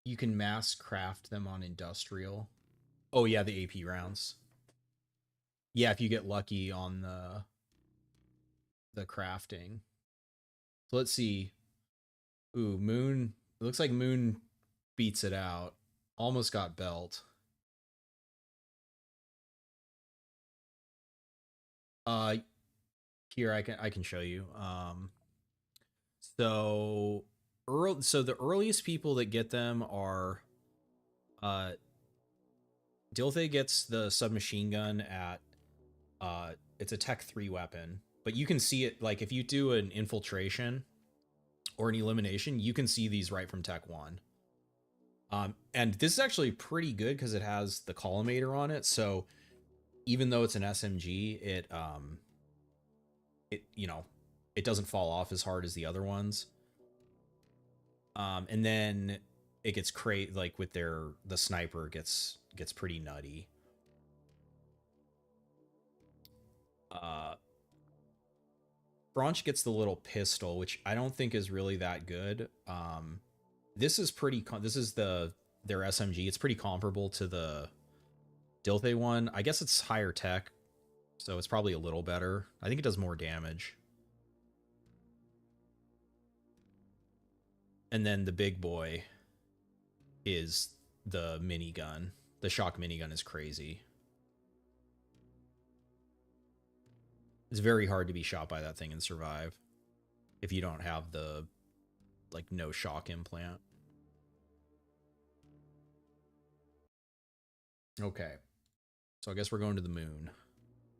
A: You can mass craft them on industrial. Oh yeah, the AP rounds. Yeah, if you get lucky on the crafting. So let's see. Ooh, Moon. It looks like Moon beats it out. Almost got belt. Uh Here I can show you. So the earliest people that get them are uh Dilthay gets the submachine gun at it's a Tech 3 weapon, but you can see it like if you do an infiltration or an elimination, you can see these right from Tech 1. And this is actually pretty good because it has the collimator on it, so even though it's an SMG, it doesn't fall off as hard as the other ones. And then it gets like with the sniper gets pretty nutty. Branch gets the little pistol, which I don't think is really that good. This is this is their SMG. It's pretty comparable to the Dilthay one. I guess it's higher tech, so it's probably a little better. I think it does more damage. And then the big boy is the minigun. The shock minigun is crazy. It's very hard to be shot by that thing and survive if you don't have the like no shock implant. Okay. So I guess we're going to the moon,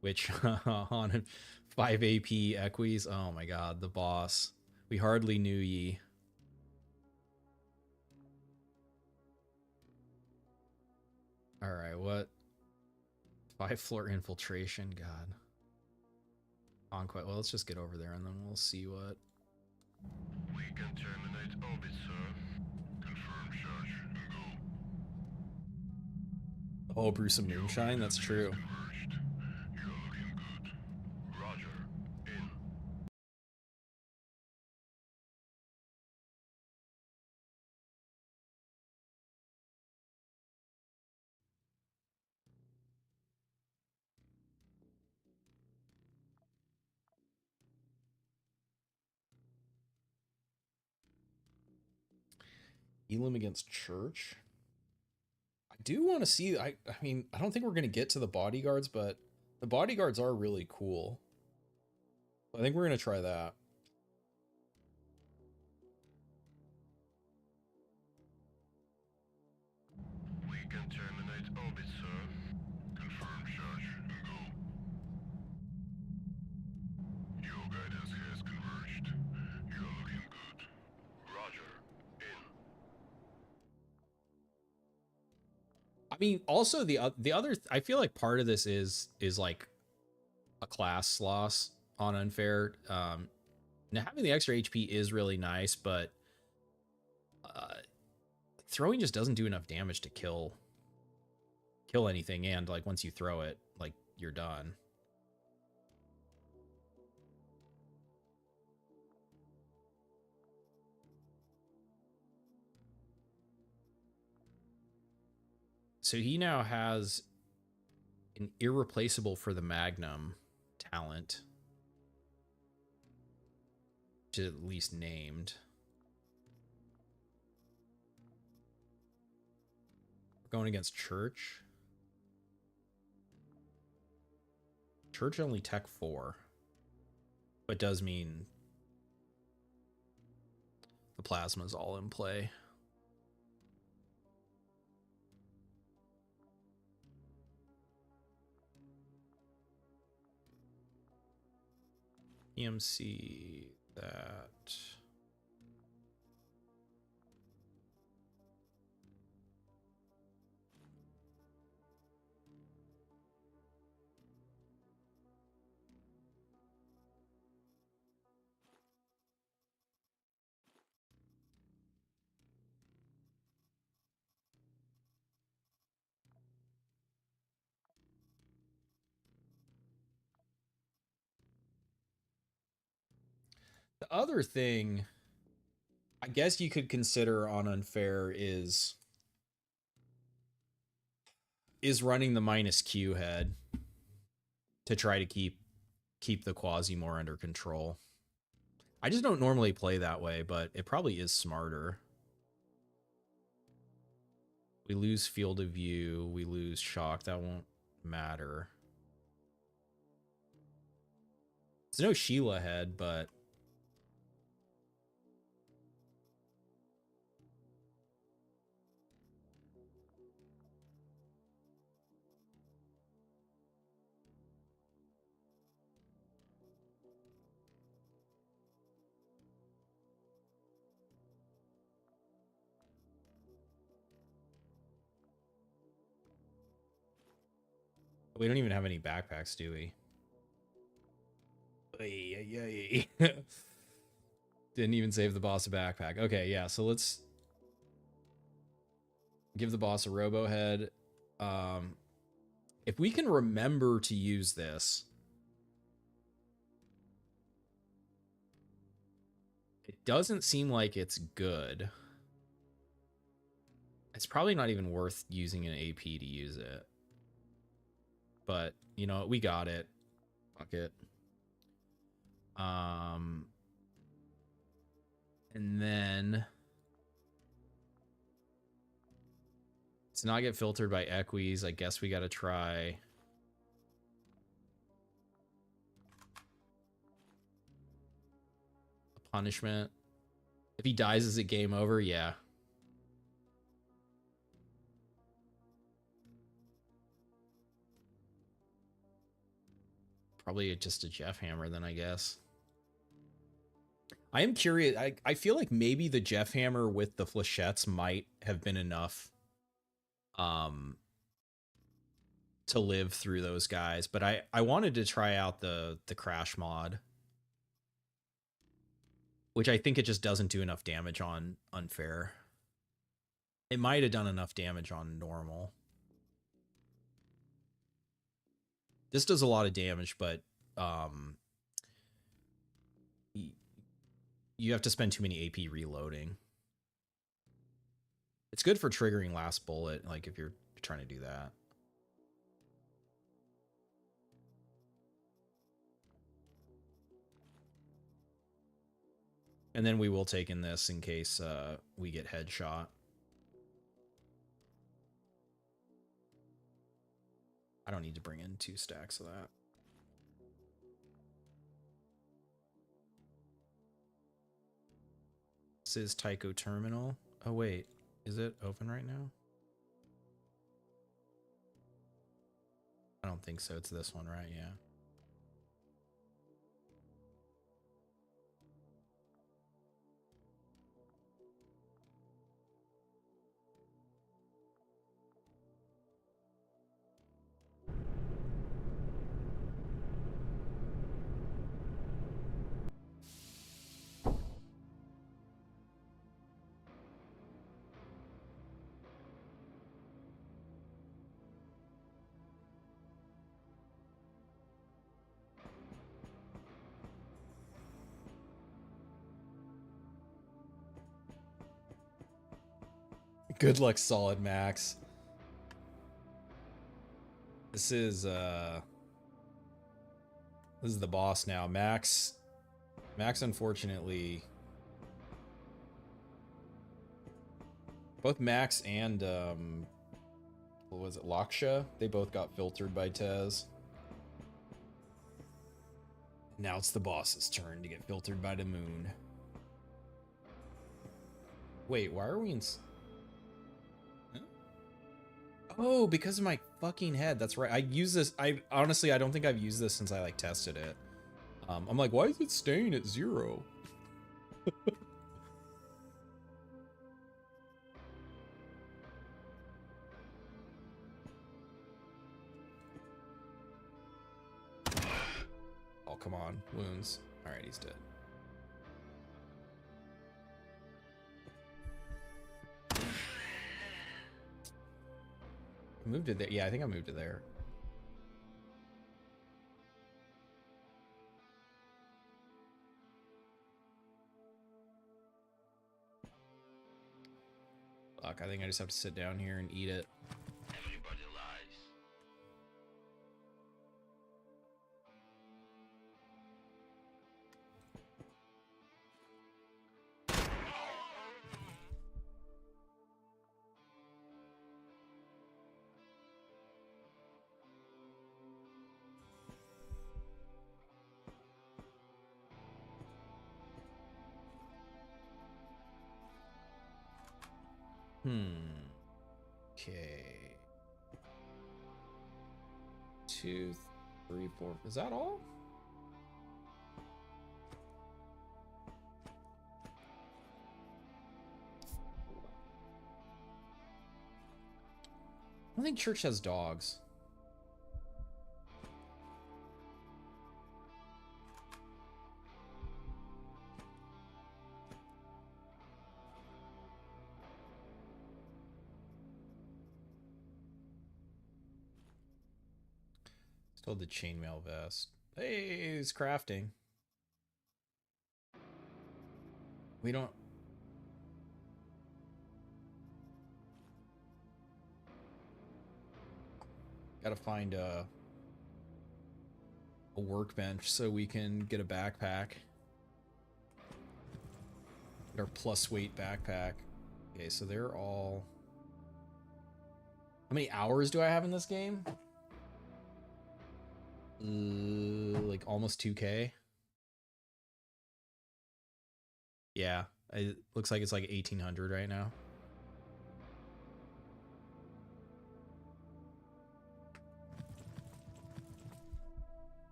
A: which on 5 AP Equis, oh my god, the boss. We hardly knew ye. All right, what? 5-floor infiltration, god. Conquest. Well, let's just get over there and then we'll see what.
C: We can terminate orbit, sir. Confirm charge and go.
A: Oh, brew some moonshine? That's true.
C: Converged. You're looking good. Roger. In.
A: Elam against Church? I do want to see. I mean, I don't think we're going to get to the bodyguards, but the bodyguards are really cool. I think we're going to try that.
C: We can terminate orbit, sir. Confirm charge and go. Your guidance has converged. You're looking good. Roger. In.
A: I mean, also the other I feel like part of this is like a class loss on unfair. Now having the extra HP is really nice, but throwing just doesn't do enough damage to kill anything, and like once you throw it, like you're done. So he now has an irreplaceable for the Magnum talent, to at least named. We're going against Church. Church only tech 4, but does mean the plasma's all in play. EMC that. The other thing I guess you could consider on unfair is running the minus Q head to try to keep the Quasimorph under control. I just don't normally play that way, but it probably is smarter. We lose field of view, we lose shock, that won't matter. There's no Sheila head, but we don't even have any backpacks, do we? Didn't even save the boss a backpack. Okay, yeah, so let's give the boss a robo head. If we can remember to use this, it doesn't seem like it's good. It's probably not even worth using an AP to use it. But, you know, we got it. Fuck it. And then to not get filtered by equies, I guess we got to try a punishment. If he dies, is it game over? Yeah. Probably just a Jeff hammer then, I guess. I am curious. I feel like maybe the Jeff hammer with the flechettes might have been enough to live through those guys, but I wanted to try out the crash mod, which I think it just doesn't do enough damage on unfair. It might have done enough damage on normal. This does a lot of damage, but you have to spend too many AP reloading. It's good for triggering last bullet, like if you're trying to do that. And then we will take in this in case we get headshot. I don't need to bring in 2 stacks of that. This is Tycho Terminal. Oh, wait. Is it open right now? I don't think so. It's this one, right? Yeah. Good luck, Solid Max. This is the boss now. Max unfortunately, both Max and what was it, Laksha? They both got filtered by Tez. Now it's the boss's turn to get filtered by the moon. Wait, why are we in... Oh, because of my fucking head. That's right. I use this. I honestly, I don't think I've used this since I like tested it. I'm like, why is it staying at 0? Oh, come on. Wounds. All right, he's dead. I moved it there. Yeah, I think I moved it there. Fuck, I think I just have to sit down here and eat it.
C: Everybody lies.
A: Okay. 2, 3, 4. Is that all? I don't think church has dogs. Still the chainmail vest. Hey, it's crafting. We don't... Gotta find a workbench so we can get a backpack. Get our plus weight backpack. Okay, so they're all... How many hours do I have in this game? Like almost 2K. Yeah, it looks like it's like 1800 right now.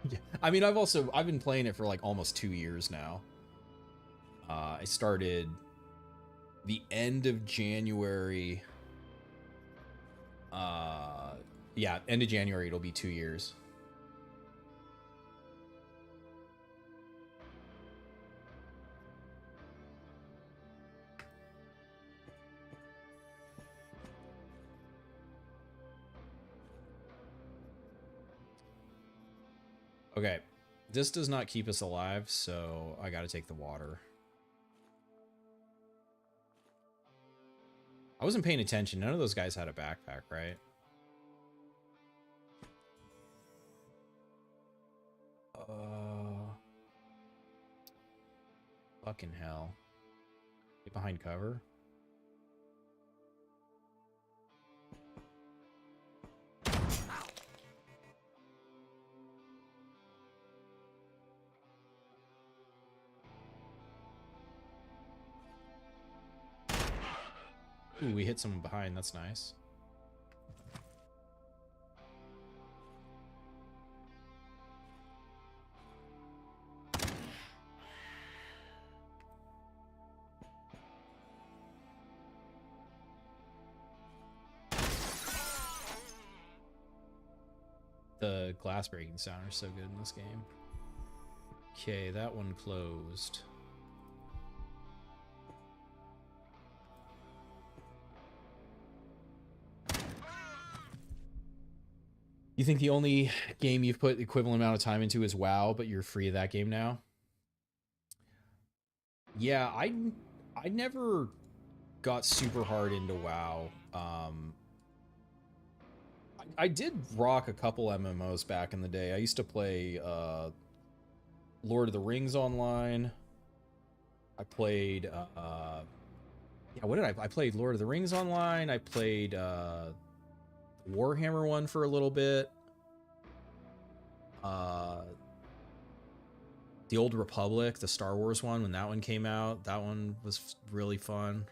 A: Yeah, I mean, I've been playing it for like almost 2 years now. I started the end of January. Yeah, end of January, it'll be 2 years. Okay, this does not keep us alive, so I gotta take the water. I wasn't paying attention. None of those guys had a backpack, right? Fucking hell. Get behind cover. Ooh, we hit someone behind. That's nice. The glass breaking sound is so good in this game. Okay, that one closed. You think the only game you've put the equivalent amount of time into is WoW, but you're free of that game now? Yeah, I never got super hard into WoW. I did rock a couple MMOs back in the day. I used to play Lord of the Rings online. I played yeah, what did I played Lord of the Rings online. I played Warhammer one for a little bit. The Old Republic, the Star Wars one, when that one came out, that one was really fun.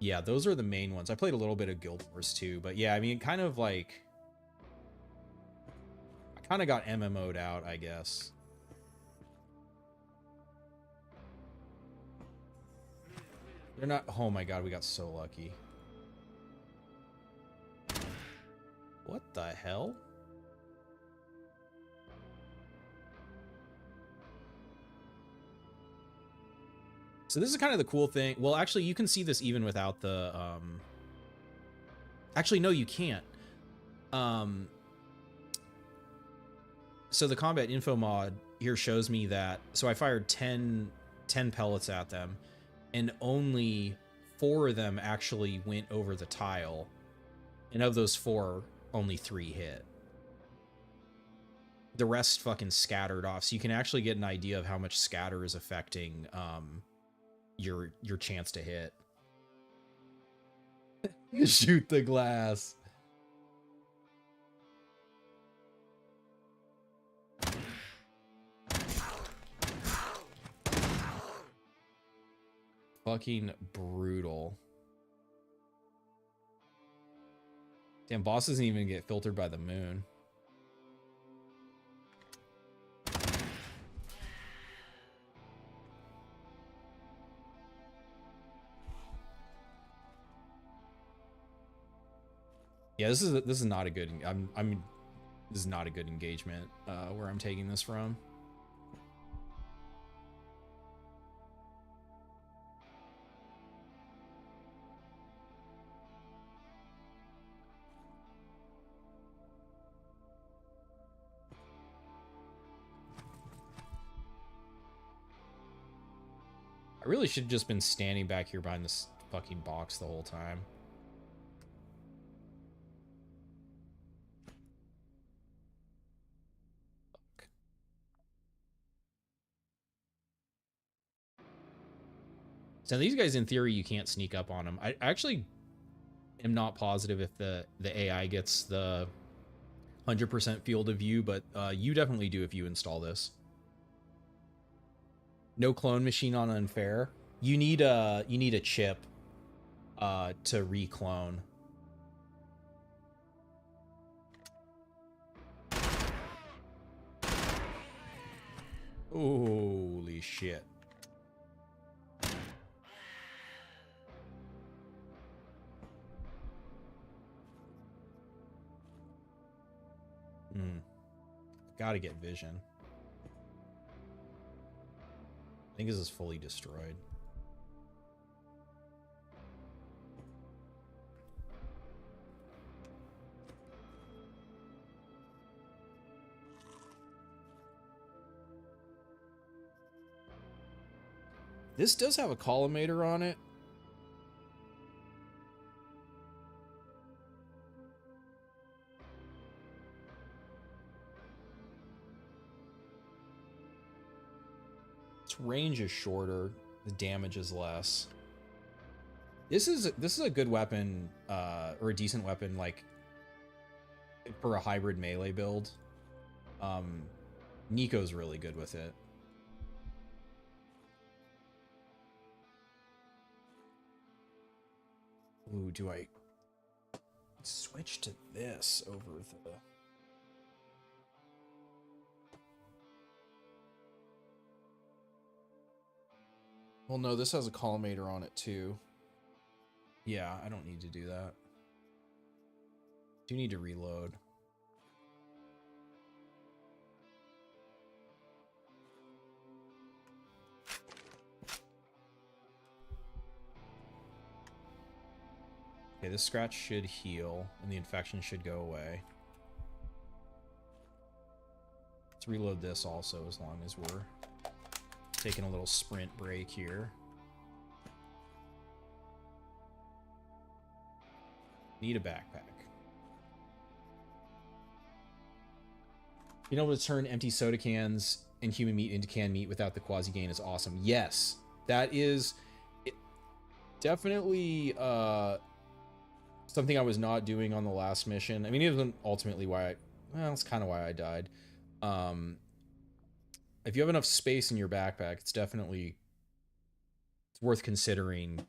A: Yeah, those are the main ones. I played a little bit of Guild Wars too, but yeah, I mean, kind of like, I kind of got MMO'd out, I guess. They're not, oh my god, we got so lucky. What the hell? So this is kind of the cool thing. Well, actually, you can see this even without the... Actually, no, you can't. So the combat info mod here shows me that... So I fired 10 pellets at them, and only 4 of them actually went over the tile. And of those 4, only 3 hit. The rest fucking scattered off. So you can actually get an idea of how much scatter is affecting your chance to hit. Shoot the glass. Fucking brutal. Damn, boss doesn't even get filtered by the moon. Yeah, this is not a good. This is not a good engagement where I'm taking this from. I really should have just been standing back here behind this fucking box the whole time. So these guys, in theory, you can't sneak up on them. I actually am not positive if the AI gets the 100% field of view, but you definitely do if you install this. No clone machine on unfair. You need a chip to re-clone. Holy shit. Gotta get vision. I think this is fully destroyed. This does have a collimator on it. Its range is shorter, the damage is less. This is a good weapon, or a decent weapon, like for a hybrid melee build. Nico's really good with it. Ooh, do I switch to this over the... Well, no, this has a collimator on it too. Yeah, I don't need to do that. Do need to reload. Okay, this scratch should heal, and the infection should go away. Let's reload this also, as long as we're taking a little sprint break here. Need a backpack. Being able to turn empty soda cans and human meat into canned meat without the quasi gain is awesome. Yes, that is definitely something I was not doing on the last mission. I mean, it wasn't ultimately why well, it's kind of why I died. If you have enough space in your backpack, it's definitely worth considering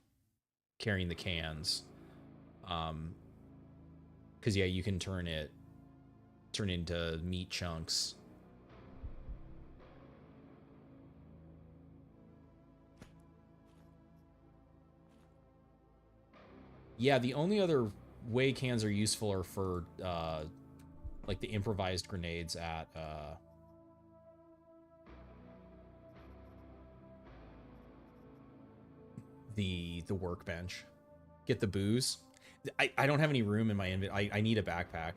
A: carrying the cans. Because yeah, you can turn into meat chunks. Yeah, the only other way cans are useful are for like the improvised grenades at the workbench. Get the booze. I don't have any room in my inventory. I need a backpack.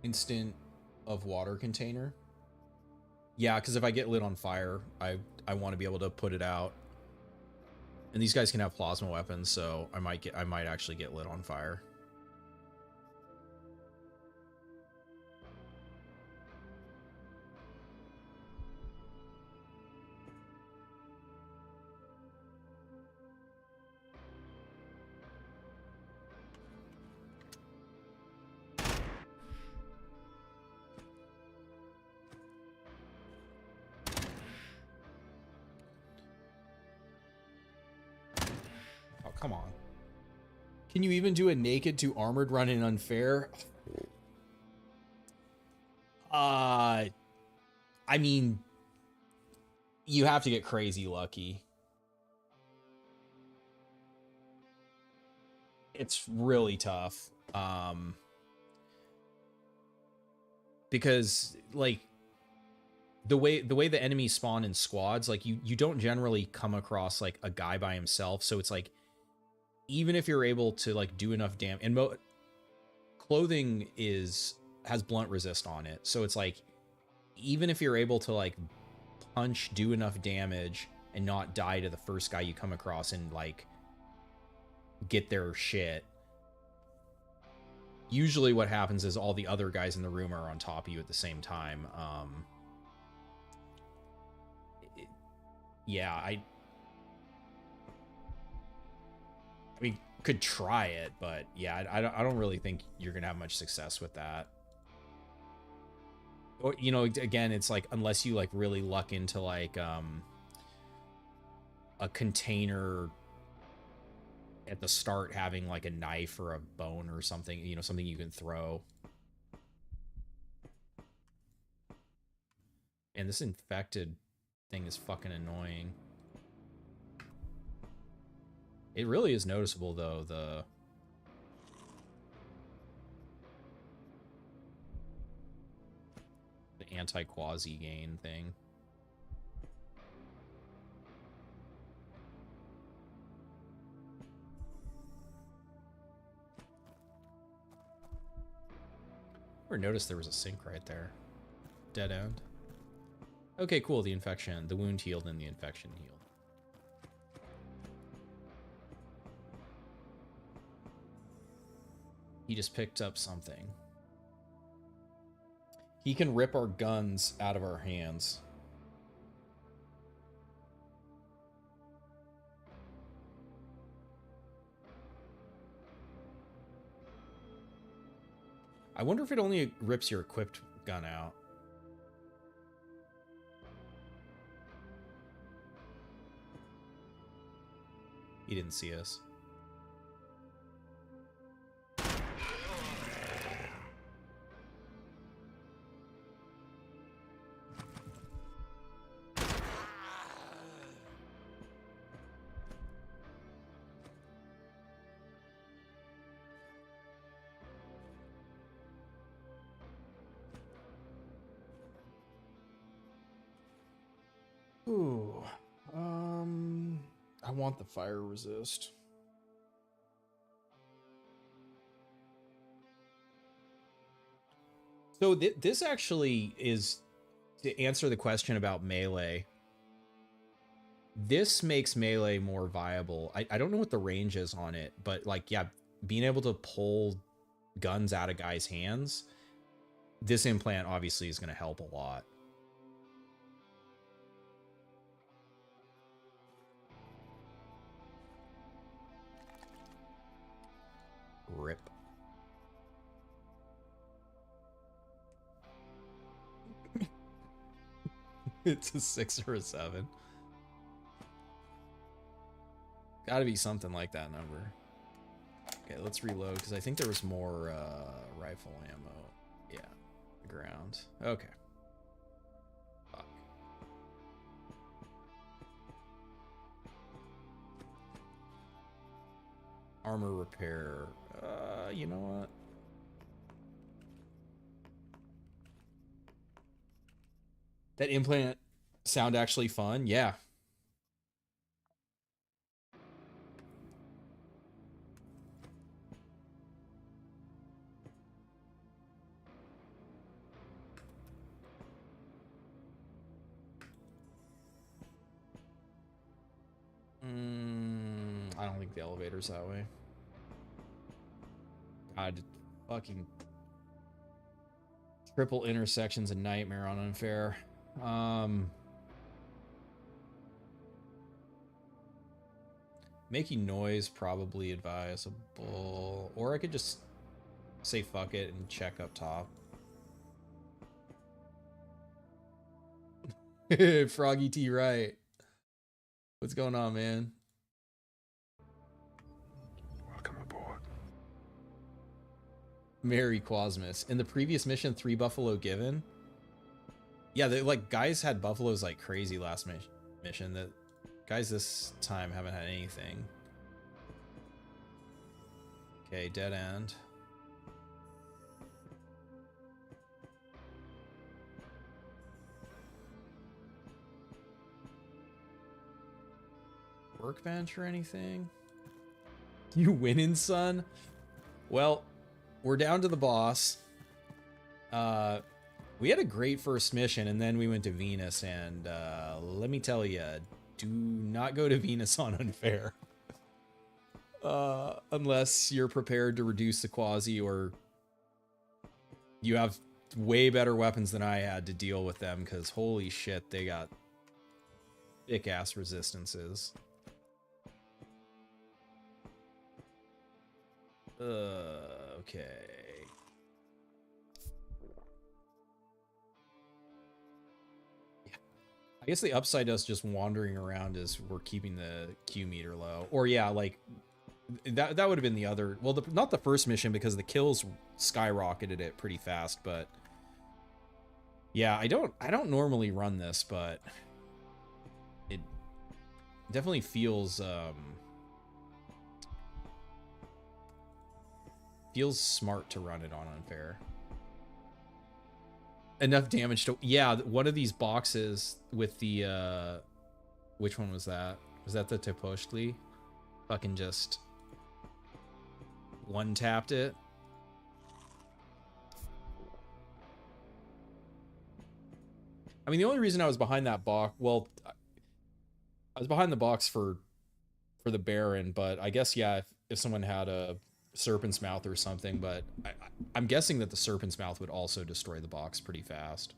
A: Instant of water container. Yeah, because if I get lit on fire, I want to be able to put it out. And these guys can have plasma weapons, so I might actually get lit on fire. Come on. Can you even do a naked to armored run in unfair? I mean, you have to get crazy lucky. It's really tough. Because like the way the enemies spawn in squads, like you don't generally come across like a guy by himself, so it's like even if you're able to like do enough damage, and clothing has blunt resist on it, so it's like even if you're able to like punch, do enough damage, and not die to the first guy you come across and like get their shit, usually what happens is all the other guys in the room are on top of you at the same time. Yeah, I mean, could try it, but yeah, I don't really think you're gonna have much success with that. Or, you know, again, it's like unless you like really luck into like a container at the start having like a knife or a bone or something, you know, something you can throw. And this infected thing is fucking annoying. It really is noticeable, though, the anti-quasi gain thing. Never noticed there was a sink right there. Dead end. Okay, cool. The wound healed and the infection healed. He just picked up something. He can rip our guns out of our hands. I wonder if it only rips your equipped gun out. He didn't see us. Ooh, I want the fire resist. So this actually is, to answer the question about melee, this makes melee more viable. I don't know what the range is on it, but like, yeah, being able to pull guns out of guys' hands, this implant obviously is going to help a lot. Rip. It's a 6 or a 7. Gotta be something like that number. Okay, let's reload, because I think there was more rifle ammo. Yeah, ground. Okay. Fuck. Armor repair. You know what? That implant sound actually fun? Yeah. I don't think the elevator's that way. God, fucking triple intersections a nightmare on unfair. Making noise probably advisable, or I could just say fuck it and check up top. Froggy T right. What's going on, man?
C: Welcome aboard.
A: Mary Quasimorph. In the previous mission, 3 buffalo given. Yeah, they, like, guys had buffaloes like crazy last mission. That guys this time haven't had anything. Okay, dead end. Workbench or anything? You winning, son? Well, we're down to the boss. We had a great first mission, and then we went to Venus, and let me tell you, do not go to Venus on unfair. Unless you're prepared to reduce the Quasi, or you have way better weapons than I had to deal with them, because holy shit, they got thick-ass resistances. Okay. Yeah. I guess the upside to us just wandering around is we're keeping the Q meter low. Or yeah, like that would have been the other, well, not the first mission because the kills skyrocketed it pretty fast, but yeah, I don't normally run this, but it definitely feels feels smart to run it on unfair. Enough damage to, yeah, one of these boxes with the which one was that? Was that the Tepochtli? Fucking just one tapped it. I mean, the only reason I was behind that box, well, I was behind the box for the Baron, but I guess yeah, if someone had a Serpent's Mouth or something, but I'm guessing that the Serpent's Mouth would also destroy the box pretty fast.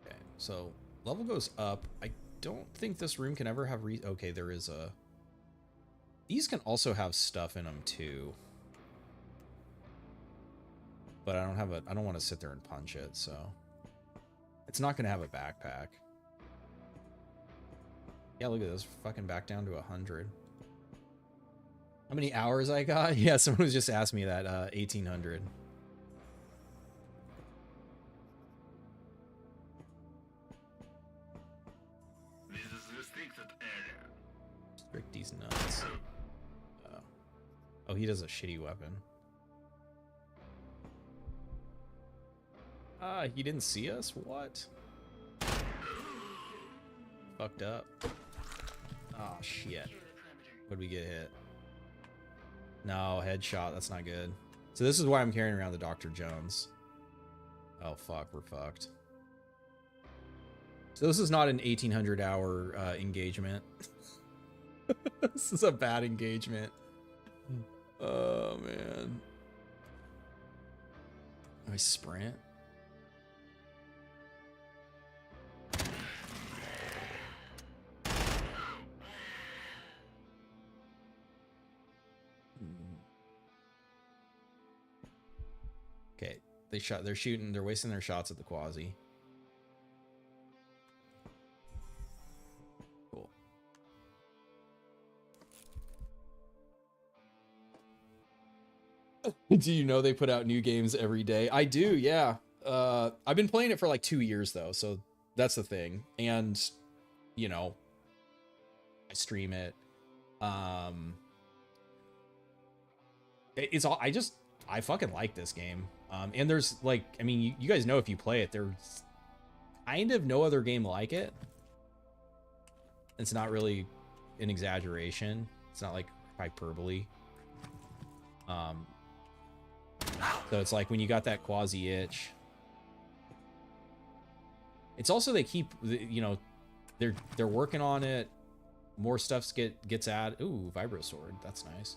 A: Okay, so level goes up. I don't think this room can ever have okay, there is a... These can also have stuff in them too. But I don't want to sit there and punch it, so... It's not going to have a backpack. Yeah, look at this. Fucking back down to 100. How many hours I got? Yeah, someone was just asking me that. 1,800.
C: This is restricted area.
A: Frick these nuts. Oh, he does a shitty weapon. Ah, he didn't see us? What? Fucked up. Oh, shit. What'd we get hit? No, headshot. That's not good. So this is why I'm carrying around the Dr. Jones. Oh, fuck. We're fucked. So this is not an 1,800-hour engagement. This is a bad engagement. Oh, man. I sprint. Okay, they're shooting, they're wasting their shots at the Quasi. Cool. Do you know they put out new games every day? I do, yeah. I've been playing it for like 2 years though, so that's the thing. And, you know, I stream it. It's all, I fucking like this game. And there's like, I mean, you guys know if you play it, there's kind of no other game like it. It's not really an exaggeration. It's not like hyperbole. So it's like when you got that quasi itch. It's also they keep, you know, they're working on it. More stuff gets added. Ooh, vibro sword. That's nice.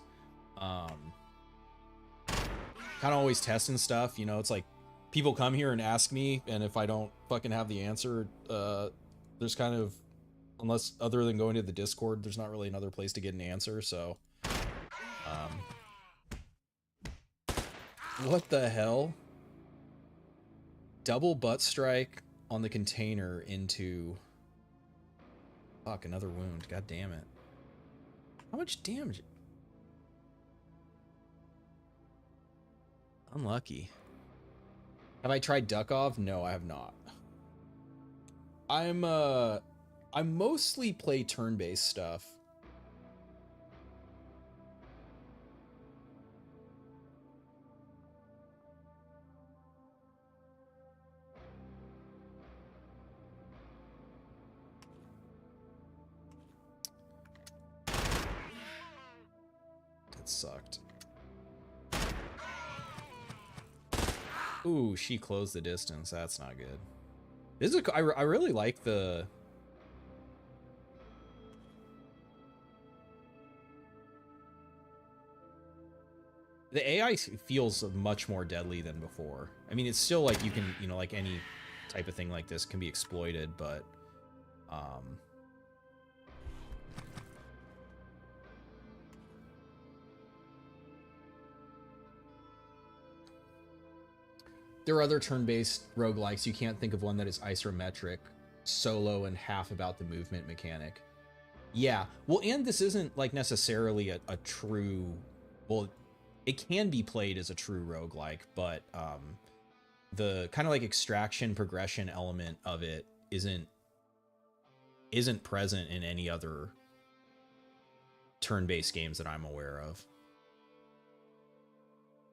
A: Kind of always testing stuff. You know, it's like people come here and ask me, and if I don't fucking have the answer, there's kind of, unless other than going to the Discord, there's not really another place to get an answer. So, what the hell? Double butt strike on the container into... Fuck, another wound. God damn it. How much damage? Unlucky. Have I tried Duckov? No, I have not. I mostly play turn-based stuff. That sucked. Ooh, she closed the distance. That's not good. This is I really like the... The AI feels much more deadly than before. I mean, it's still like you can, you know, like any type of thing like this can be exploited, but there are other turn-based roguelikes. You can't think of one that is isometric, solo, and half about the movement mechanic. Yeah, well, and this isn't like necessarily a true... Well, it can be played as a true roguelike, but the kind of like extraction progression element of it isn't present in any other turn-based games that I'm aware of.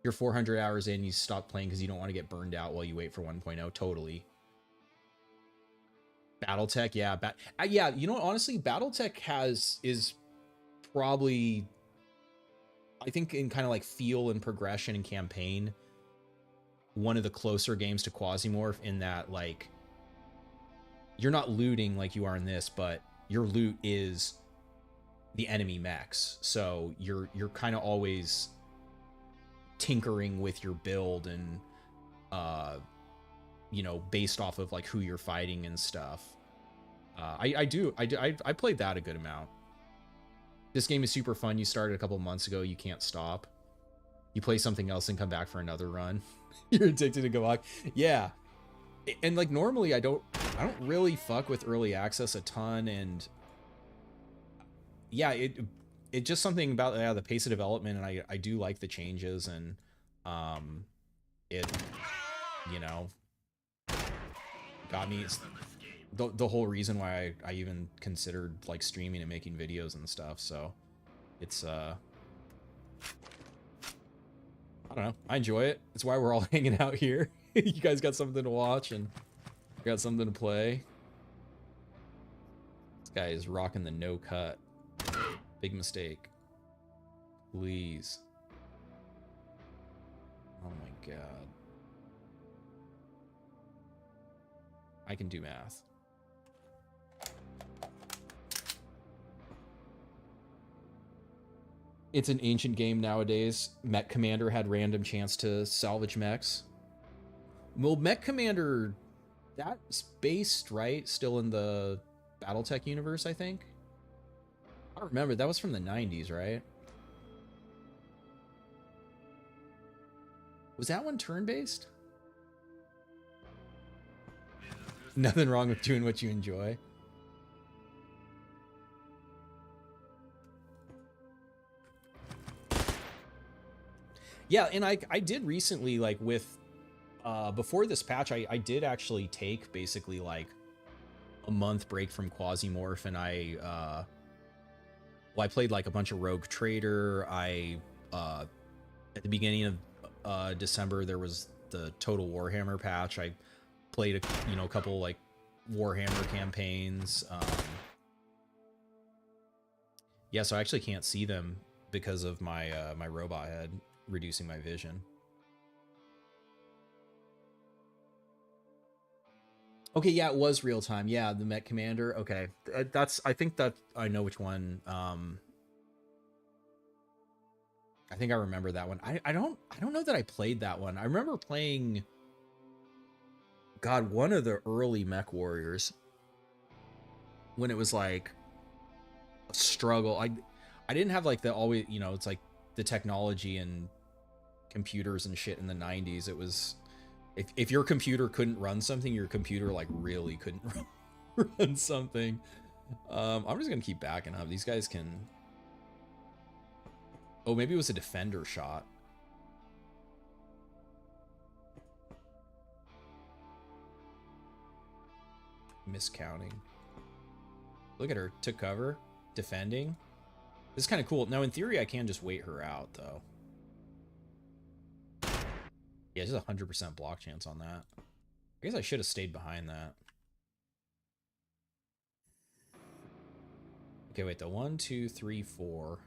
A: You're 400 hours in, you stop playing because you don't want to get burned out while you wait for 1.0. Totally. Battletech, yeah, yeah. You know what? Honestly, Battletech is probably, I think, in kind of like feel and progression and campaign, one of the closer games to Quasimorph, in that like you're not looting like you are in this, but your loot is the enemy mechs. So you're kind of always tinkering with your build and you know, based off of like who you're fighting and stuff. I played that a good amount. This game is super fun. You started a couple months ago. You can't stop. You play something else and come back for another run. You're addicted to gavvakh. Yeah. And like normally I don't really fuck with early access a ton, and yeah, it just something about the pace of development, and I do like the changes, and it, you know, got me. It's the whole reason why I even considered like streaming and making videos and stuff. So it's I don't know, I enjoy it. It's why we're all hanging out here. You guys got something to watch and got something to play. This guy is rocking the no cut. Big mistake. Please. Oh my god. I can do math. It's an ancient game nowadays. Mech Commander had random chance to salvage mechs. Well, Mech Commander, that's based, right? Still in the Battletech universe, I think. I don't remember. That was from the 90s, right? Was that one turn-based? Nothing wrong with doing what you enjoy. Yeah, and I did recently, like, with before this patch, I did actually take basically like a month break from Quasimorph, and I played like a bunch of Rogue Trader. At the beginning of December, there was the Total Warhammer patch. I played a couple like Warhammer campaigns. Yeah, so I actually can't see them because of my my robot head reducing my vision. Okay, yeah, it was real time. Yeah, the Met Commander. Okay, that's. I think that I know which one. I think I remember that one. I don't know that I played that one. I remember playing. God, one of the early Mech Warriors. When it was like a struggle. I didn't have like the always, you know, it's like the technology and computers and shit in the 90s. It was if your computer couldn't run something, your computer like really couldn't run something. I'm just gonna keep backing up. These guys can. Oh, maybe it was a defender shot. Miscounting. Look at her. Took cover. Defending. This is kind of cool. Now, in theory, I can just wait her out, though. Yeah, just 100% block chance on that. I guess I should have stayed behind that. Okay, wait. The 1, 2, 3, 4.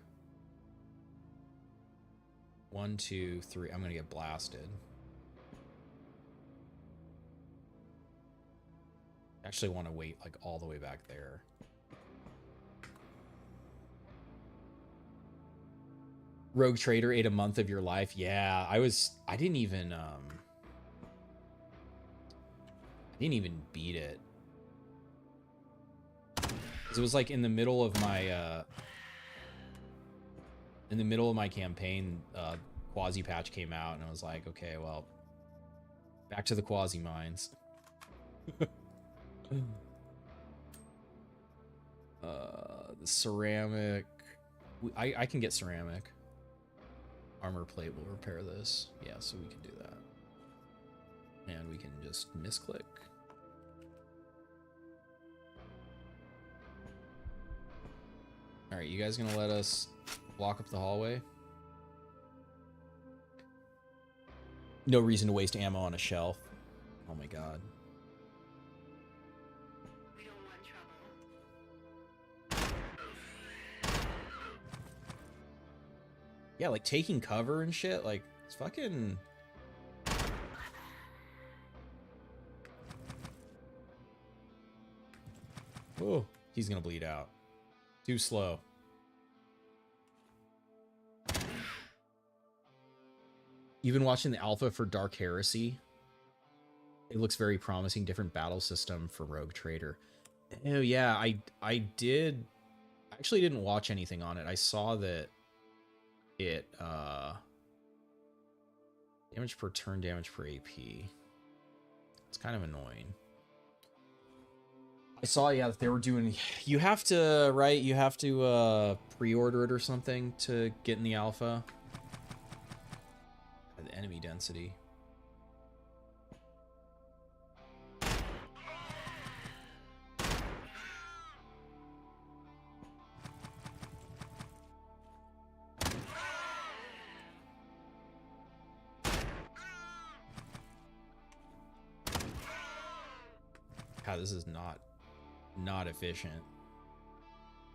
A: 1, 2, 3. I'm gonna get blasted. I actually want to wait like all the way back there. Rogue Trader ate a month of your life. Yeah, I didn't even beat it. 'Cause it was like in the middle of my campaign, Quasi patch came out and I was like, okay, well, back to the Quasi mines. The ceramic, I can get ceramic. Armor plate will repair this. Yeah, so we can do that. And we can just misclick. Alright, you guys gonna let us block up the hallway? No reason to waste ammo on a shelf. Oh my god.
D: We don't want trouble.
A: Yeah, like taking cover and shit, like, it's fucking... Oh, he's gonna bleed out. Too slow. You've been watching the alpha for Dark Heresy. It looks very promising. Different battle system for Rogue Trader. Oh yeah, I did. I actually didn't watch anything on it. I saw that it damage per turn, damage per AP. It's kind of annoying. I saw, yeah, that they were doing. You have to, right? You have to pre-order it or something to get in the alpha. The enemy density. God, this is not efficient.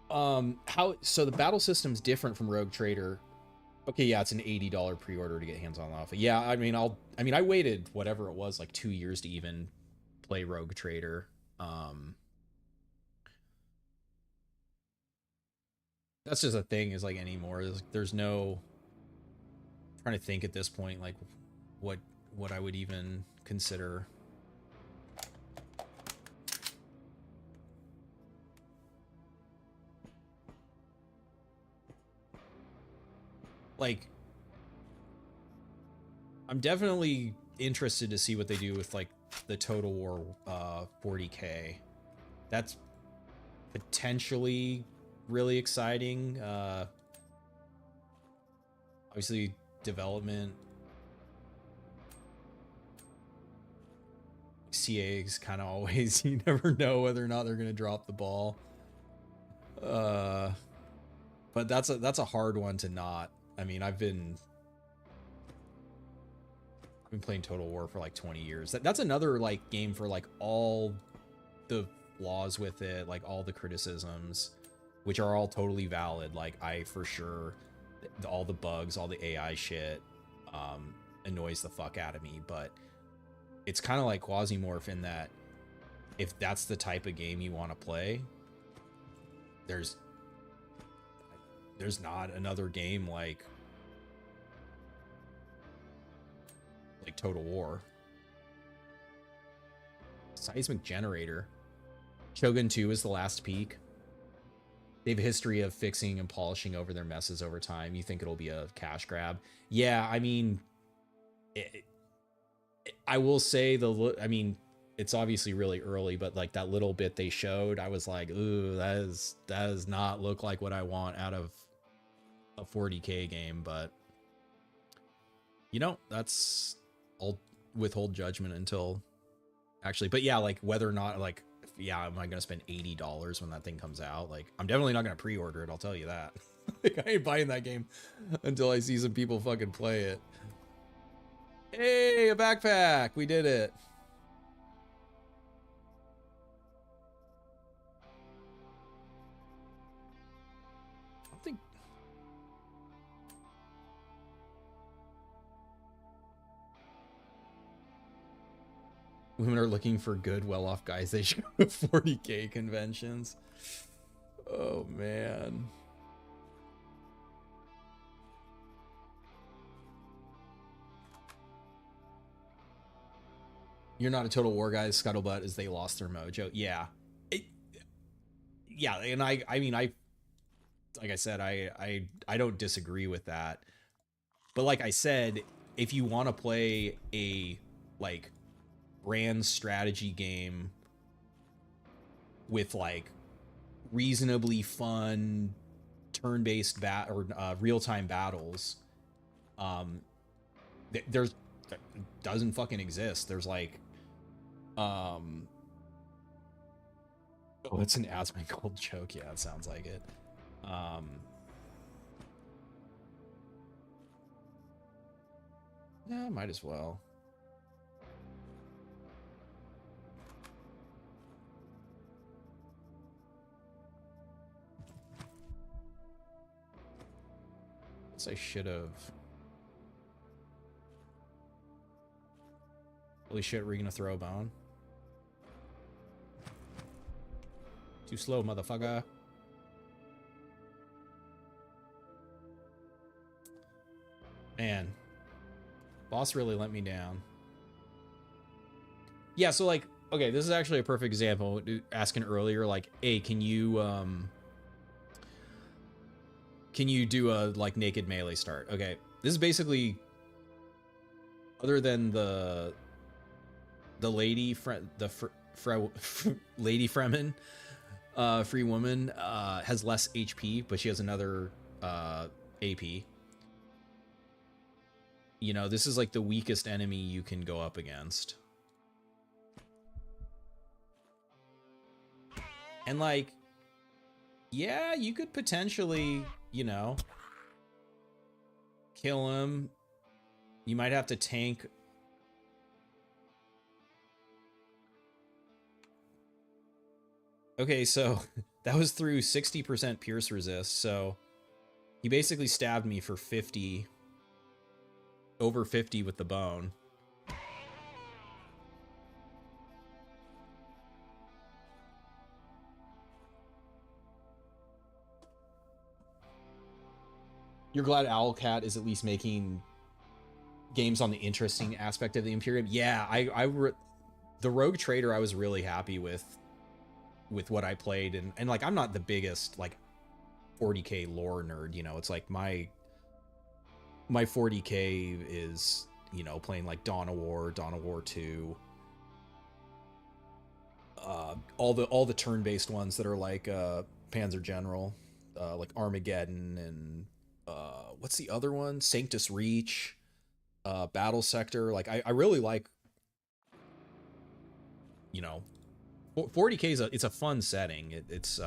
A: So the battle system's different from Rogue Trader. Okay, yeah, it's an $80 pre-order to get hands on alpha. Yeah, I mean, I waited whatever it was, like 2 years to even play Rogue Trader. That's just a thing, is like anymore. There's no, I'm trying to think at this point, like what I would even consider. Like, I'm definitely interested to see what they do with like the Total War 40K. That's potentially really exciting. Obviously, development. CA's kind of always, you never know whether or not they're going to drop the ball. But that's a hard one to not. I mean, I've been playing Total War for like 20 years. That's another like game for like all the flaws with it, like all the criticisms, which are all totally valid. Like I for sure, all the bugs, all the AI shit, annoys the fuck out of me. But it's kind of like Quasimorph in that if that's the type of game you want to play, there's not another game like Total War. Seismic Generator. Shogun 2 is the last peak. They have a history of fixing and polishing over their messes over time. You think it'll be a cash grab? Yeah, I mean, I will say I mean, it's obviously really early, but like that little bit they showed, I was like, ooh, that does not look like what I want out of a 40K game. But you know, I'll withhold judgment until actually. But yeah, like whether or not like, yeah, am I gonna spend $80 when that thing comes out? Like, I'm definitely not gonna pre-order it. I'll tell you that. Like, I ain't buying that game until I see some people fucking play it. Hey, a backpack! We did it. I don't think. Women are looking for good, well-off guys. They should go to 40K conventions. Oh, man. You're not a Total War guy. Scuttlebutt is they lost their mojo. Yeah. Yeah, and I mean, like I said, I don't disagree with that. But like I said, if you want to play a, like, brand strategy game with like reasonably fun turn-based real-time battles, there's doesn't fucking exist. There's like oh, it's an Asmongold joke. Yeah, it sounds like it. Yeah, might as well. I should have. Holy shit, we're gonna throw a bone? Too slow, motherfucker. Man. Boss really let me down. Yeah, so like, okay, this is actually a perfect example. Asking earlier, like, hey, can you do a like naked melee start? Okay, this is basically, other than the lady lady Fremen, free woman, has less HP, but she has another AP. You know, this is like the weakest enemy you can go up against. And like, yeah, you could potentially, you know, kill him. You might have to tank. Okay, so that was through 60% pierce resist, so he basically stabbed me for 50, over 50 with the bone. You're glad Owlcat is at least making games on the interesting aspect of the Imperium? Yeah, the Rogue Trader I was really happy with what I played, and like I'm not the biggest like 40K lore nerd, you know. It's like my 40K is, you know, playing like Dawn of War 2, all the turn-based ones that are like Panzer General, like Armageddon, and what's the other one? Sanctus Reach, Battle Sector. Like I really like, you know, 40K it's a fun setting. It's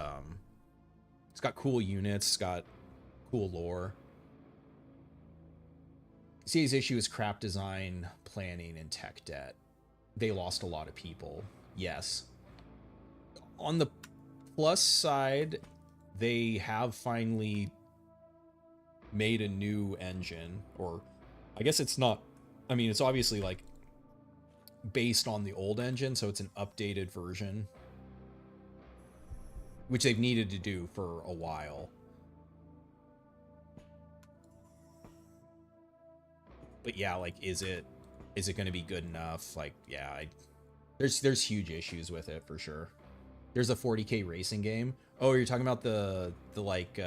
A: got cool units, it's got cool lore. CA's issue is crap design, planning, and tech debt. They lost a lot of people. Yes. On the plus side, they have finally made a new engine, or I guess it's not. I mean, it's obviously like based on the old engine, so it's an updated version, which they've needed to do for a while. But yeah, like, is it going to be good enough? Like, yeah, there's huge issues with it for sure. There's a 40K racing game. Oh, you're talking about the like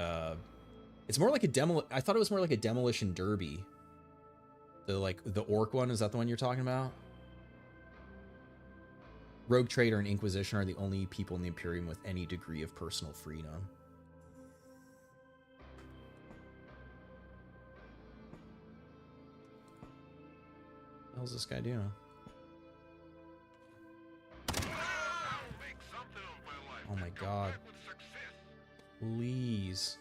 A: it's more like a demo. I thought it was more like a demolition derby. The orc one, is that the one you're talking about? Rogue Trader and Inquisition are the only people in the Imperium with any degree of personal freedom. What the hell's this guy doing? Oh my god. Please.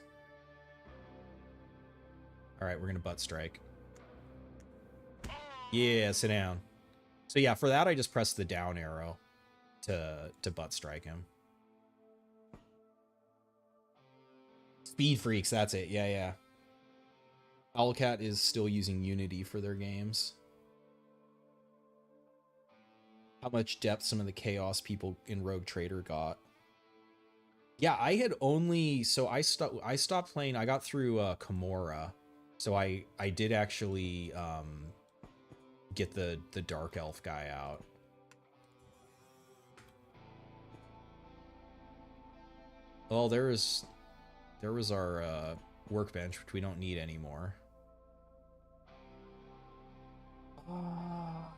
A: Alright, we're gonna butt strike. Yeah, sit down. So yeah, for that I just pressed the down arrow to butt strike him. Speed Freaks, that's it. Yeah, yeah. Owlcat is still using Unity for their games. How much depth some of the Chaos people in Rogue Trader got. Yeah, I had only... So I stopped playing... I got through Kimura. So I did actually get the Dark Elf guy out. Well, there was our workbench, which we don't need anymore.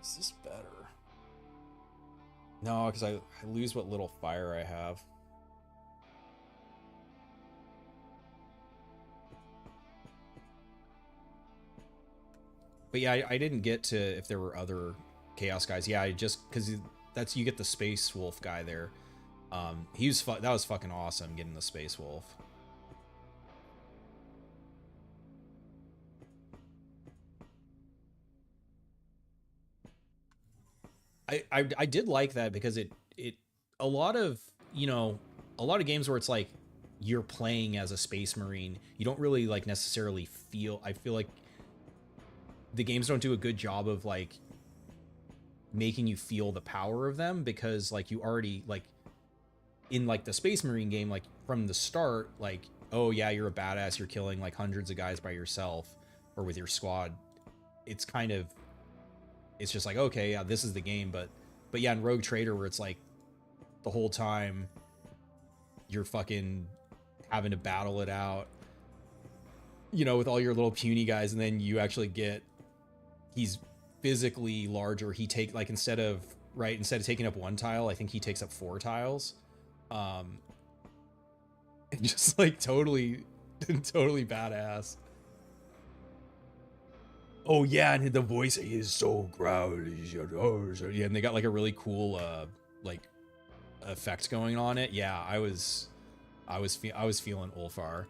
A: Is this better? No, because I lose what little fire I have. But yeah, I didn't get to if there were other Chaos guys. Yeah, I just... Because that's... You get the Space Wolf guy there. He was... That was fucking awesome, getting the Space Wolf. I did like that because it a lot of, you know, a lot of games where it's like you're playing as a Space Marine, you don't really like necessarily feel... I feel like the games don't do a good job of like making you feel the power of them, because like you already, like in like the Space Marine game, like from the start, like, oh yeah, you're a badass, you're killing like hundreds of guys by yourself or with your squad. It's kind of, it's just like, okay, yeah, this is the game. But yeah, in Rogue Trader, where it's like the whole time you're fucking having to battle it out, you know, with all your little puny guys, and then you actually get, he's physically larger. He instead of taking up one tile, I think he takes up 4 tiles. And just like totally badass. Oh yeah, and the voice is so growly. Yeah, and they got like a really cool like effect going on it. Yeah, I was feeling Ulfar.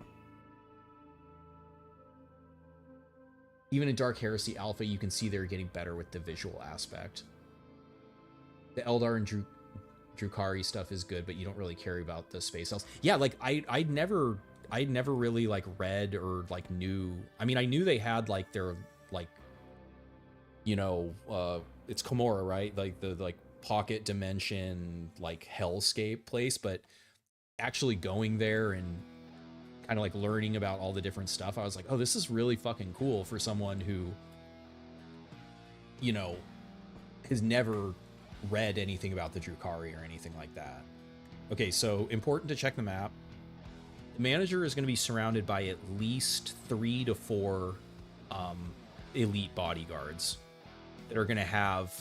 A: Even in Dark Heresy Alpha, you can see they're getting better with the visual aspect. The Eldar and Drukhari stuff is good, but you don't really care about the space elves. Yeah, like I'd never really like read or like knew. I mean, I knew they had like their like, you know, it's Kimura, right? Like the like pocket dimension like hellscape place, but actually going there and kind of like learning about all the different stuff, I was like, oh, this is really fucking cool for someone who, you know, has never read anything about the Drukhari or anything like that. Okay, so important to check the map. The manager is going to be surrounded by at least 3 to 4 elite bodyguards that are going to have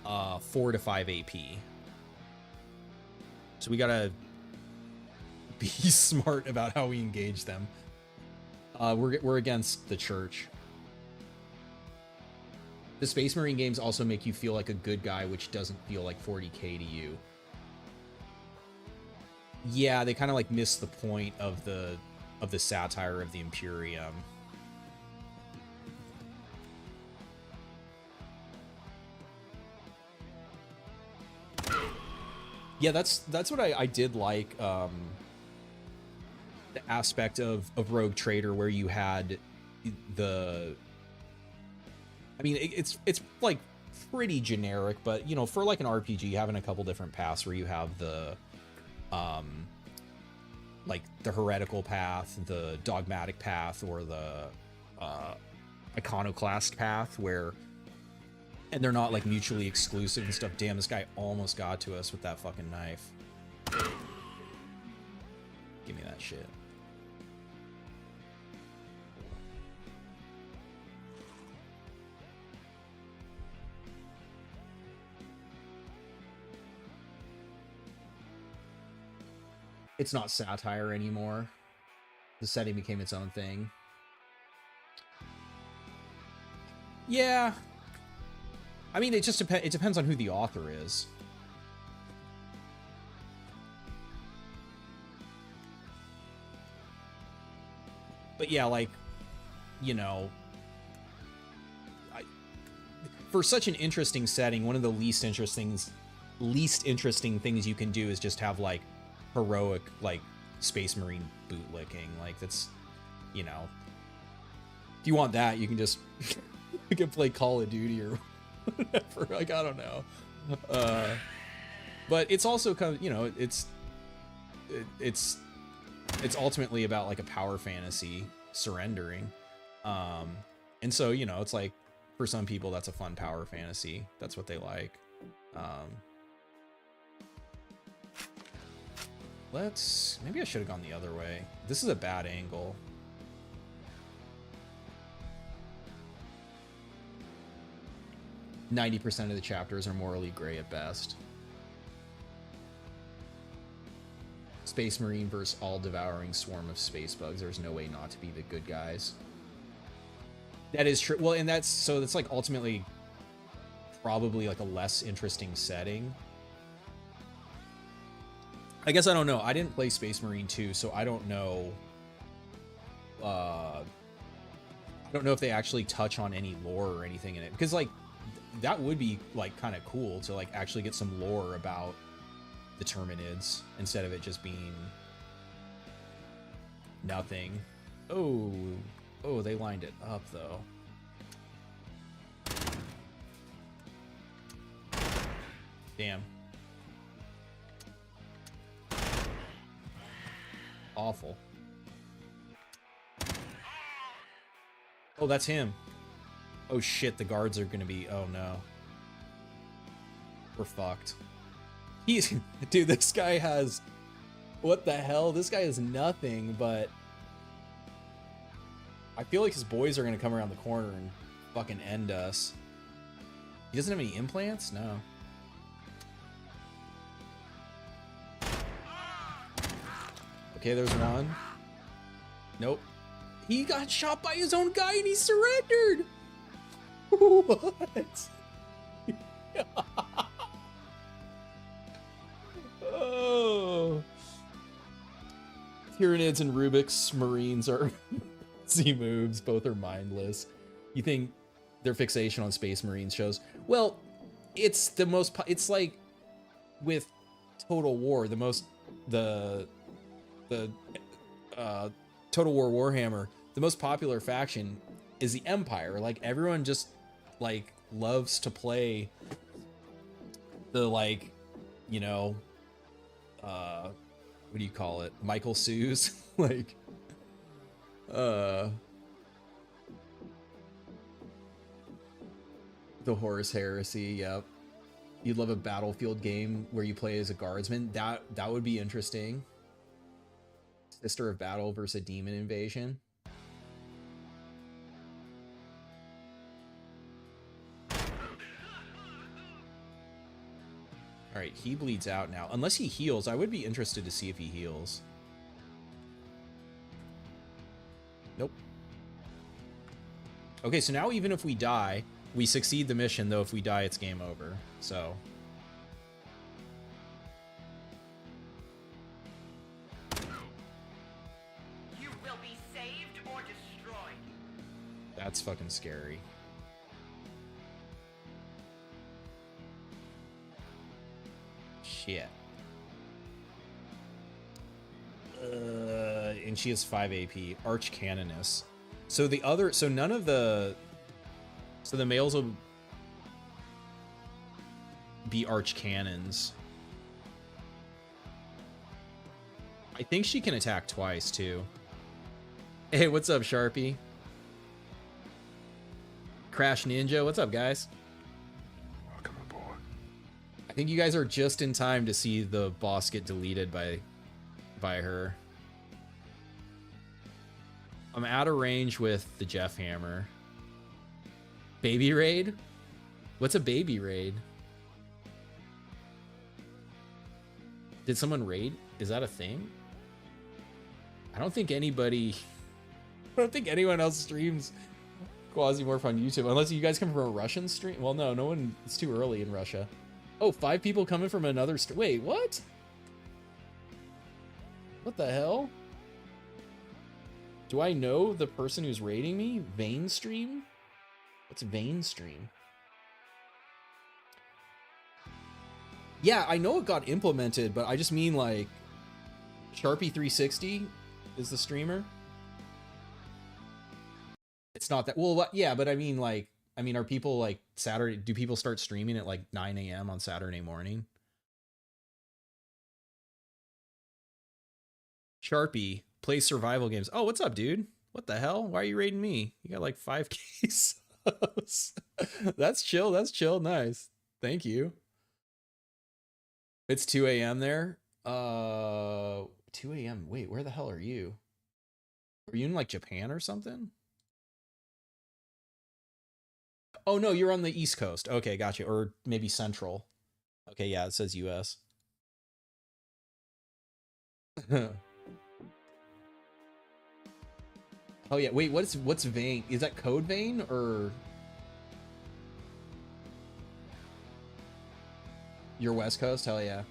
A: 4 to 5 AP. So we got to be smart about how we engage them. We're against the church. The Space Marine games also make you feel like a good guy, which doesn't feel like 40k to you. Yeah, they kind of like miss the point of the satire of the Imperium. Yeah, that's what I did like, the aspect of Rogue Trader where you had the, I mean, it's like pretty generic, but you know, for like an RPG, having a couple different paths where you have the like the heretical path, the dogmatic path, or the iconoclast path, where, and they're not like mutually exclusive and stuff. Damn, this guy almost got to us with that fucking knife. Give me that shit. It's not satire anymore. The setting became its own thing. Yeah. I mean, it just it depends on who the author is. But yeah, like, you know, for such an interesting setting, one of the least interesting things you can do is just have like heroic like Space Marine bootlicking. Like, that's, you know, if you want that, you can just you can play Call of Duty or whatever. Like, I don't know. But it's also kind of, you know, it's ultimately about like a power fantasy surrendering. And so, you know, it's like, for some people that's a fun power fantasy. That's what they like. Maybe I should have gone the other way. This is a bad angle. "90% of the chapters are morally gray at best." Space Marine versus all-devouring swarm of space bugs. There's no way not to be the good guys. That is true. Well, and that's like ultimately probably like a less interesting setting. I guess I don't know. I didn't play Space Marine 2, so I don't know. I don't know if they actually touch on any lore or anything in it, because like that would be like kind of cool to like actually get some lore about the Terminids instead of it just being nothing. Oh, they lined it up though. Damn. Awful. Oh, that's him. Oh shit, the guards are gonna be, oh no. We're fucked. Dude, this guy has, what the hell? This guy has nothing, but I feel like his boys are gonna come around the corner and fucking end us. He doesn't have any implants? No. Okay, there's one. Nope. He got shot by his own guy and he surrendered! What? Oh. Tyranids and Rubik's Marines are Z moves. Both are mindless. You think their fixation on Space Marines shows? Well, it's the most. It's like with Total War, the Total War Warhammer. The most popular faction is the Empire. Like, everyone just like loves to play the, like, you know, what do you call it? Michael Sues. Like, the Horus Heresy. Yep. You'd love a battlefield game where you play as a guardsman. That would be interesting. Sister of Battle versus a demon invasion. All right, he bleeds out now. Unless he heals, I would be interested to see if he heals. Nope. Okay, so now even if we die, we succeed the mission, though if we die, it's game over. So...
D: You will be saved or destroyed.
A: that's fucking scary. Shit. And she has 5 AP. Arch Canoness. So the other, so none of the, so the males will be Arch Cannons. I think she can attack twice too. Hey, what's up, Sharpie? Crash Ninja, what's up, guys?
C: Welcome aboard.
A: I think you guys are just in time to see the boss get deleted by her. I'm out of range with the Jeff Hammer. Baby raid? What's a baby raid? Did someone raid? Is that a thing? I don't think anybody... I don't think anyone else streams Quasimorph on YouTube, unless you guys come from a Russian stream. Well, no one. It's too early in Russia. Oh, 5 people coming from another stream. Wait, what? What the hell? Do I know the person who's raiding me? Vane stream? What's Vane stream? Yeah, I know it got implemented, but I just mean like Sharpie360 is the streamer. It's not that well, yeah, but I mean like, are people like Saturday? Do people start streaming at like 9 a.m. on Saturday morning? Sharpie plays survival games. Oh, what's up, dude? What the hell? Why are you raiding me? You got like 5K subs. That's chill. That's chill. Nice. Thank you. It's 2 a.m. there. 2 a.m. Wait, where the hell are you? Are you in like Japan or something? Oh no, you're on the East Coast. Okay, gotcha. Or maybe Central. Okay, yeah, it says US. Oh yeah, wait, what's Vane? Is that Code Vane or your West Coast? Hell yeah.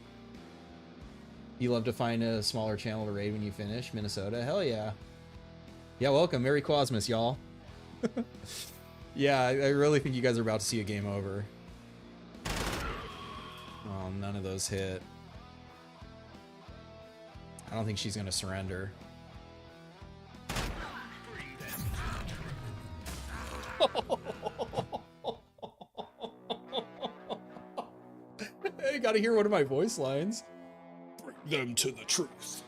A: You love to find a smaller channel to raid when you finish, Minnesota? Hell yeah. Yeah, welcome. Merry Quasmus, y'all. Yeah, I really think you guys are about to see a game over. Oh, none of those hit. I don't think she's gonna surrender. Hey, gotta hear one of my voice lines. Bring them to the truth.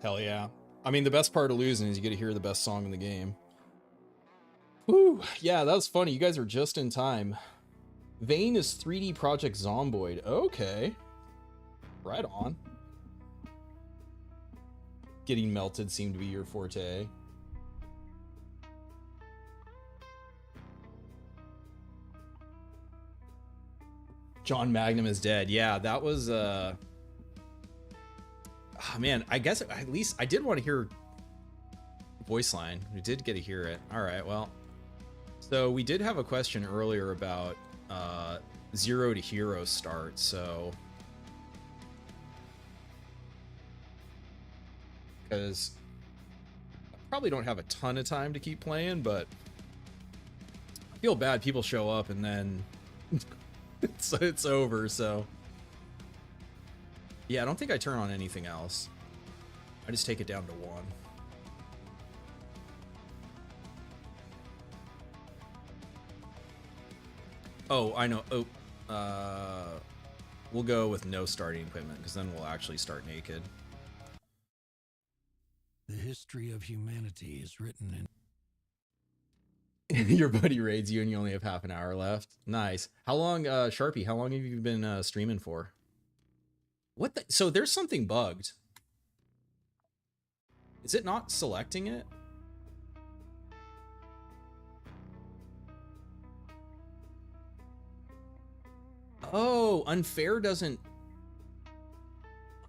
A: Hell yeah. I mean, the best part of losing is you get to hear the best song in the game. Whew. Yeah, that was funny. You guys are just in time. Vane is 3D Project Zomboid. Okay. Right on. Getting melted seemed to be your forte. John Magnum is dead. Yeah, that was oh, man, I guess at least I did want to hear voice line. We did get to hear it. All right, well, So we did have a question earlier about 0 to hero start, so because I probably don't have a ton of time to keep playing, but I feel bad people show up and then it's over, so yeah, I don't think I turn on anything else. I just take it down to 1. Oh, I know. Oh, we'll go with no starting equipment because then we'll actually start naked.
B: The history of humanity is written in...
A: Your buddy raids you and you only have half an hour left. Nice. How long, Sharpie, how long have you been streaming for? What the? So there's something bugged. Is it not selecting it? Oh, unfair doesn't...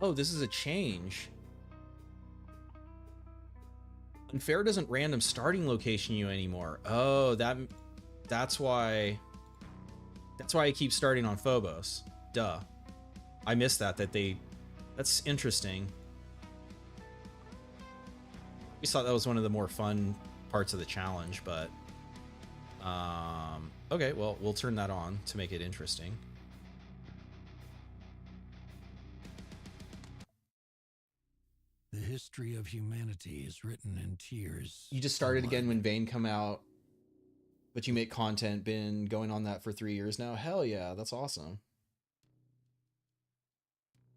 A: Oh, this is a change. Unfair doesn't random starting location you anymore. Oh, that's why I keep starting on Phobos. Duh. I missed that that's interesting. I just thought that was one of the more fun parts of the challenge, but okay, well, we'll turn that on to make it interesting.
B: The history of humanity is written in tears.
A: You just started again when Vayne come out, but you make content, been going on that for 3 years now. Hell yeah, that's awesome.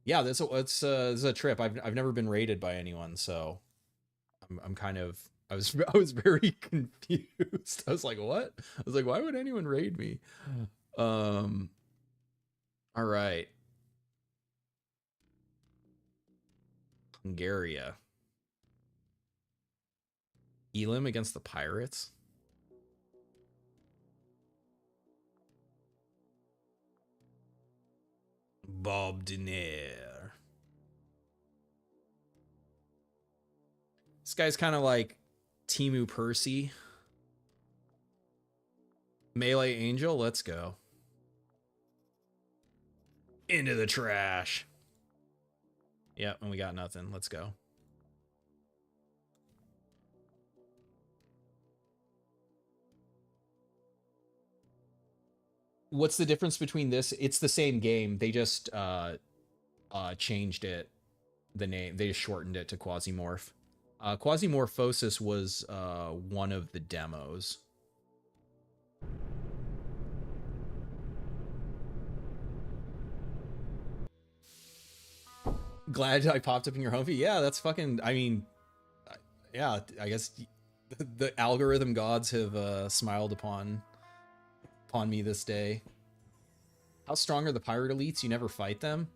A: Yeah, this is a trip. I've never been raided by anyone, so I'm kind of I was very confused. I was like, what? I was like, why would anyone raid me? All right. Hungaria. Elim against the Pirates. Bob Dinaire. This guy's kind of like Timu Percy. Melee Angel, let's go. Into the trash. Yep, and we got nothing. Let's go. What's the difference between this? It's the same game. They just changed it, the name. They just shortened it to Quasimorph. Quasimorphosis was one of the demos. Glad I popped up in your home feed. Yeah, that's fucking, I mean, yeah, I guess the algorithm gods have smiled upon me this day. How strong are the pirate elites? You never fight them?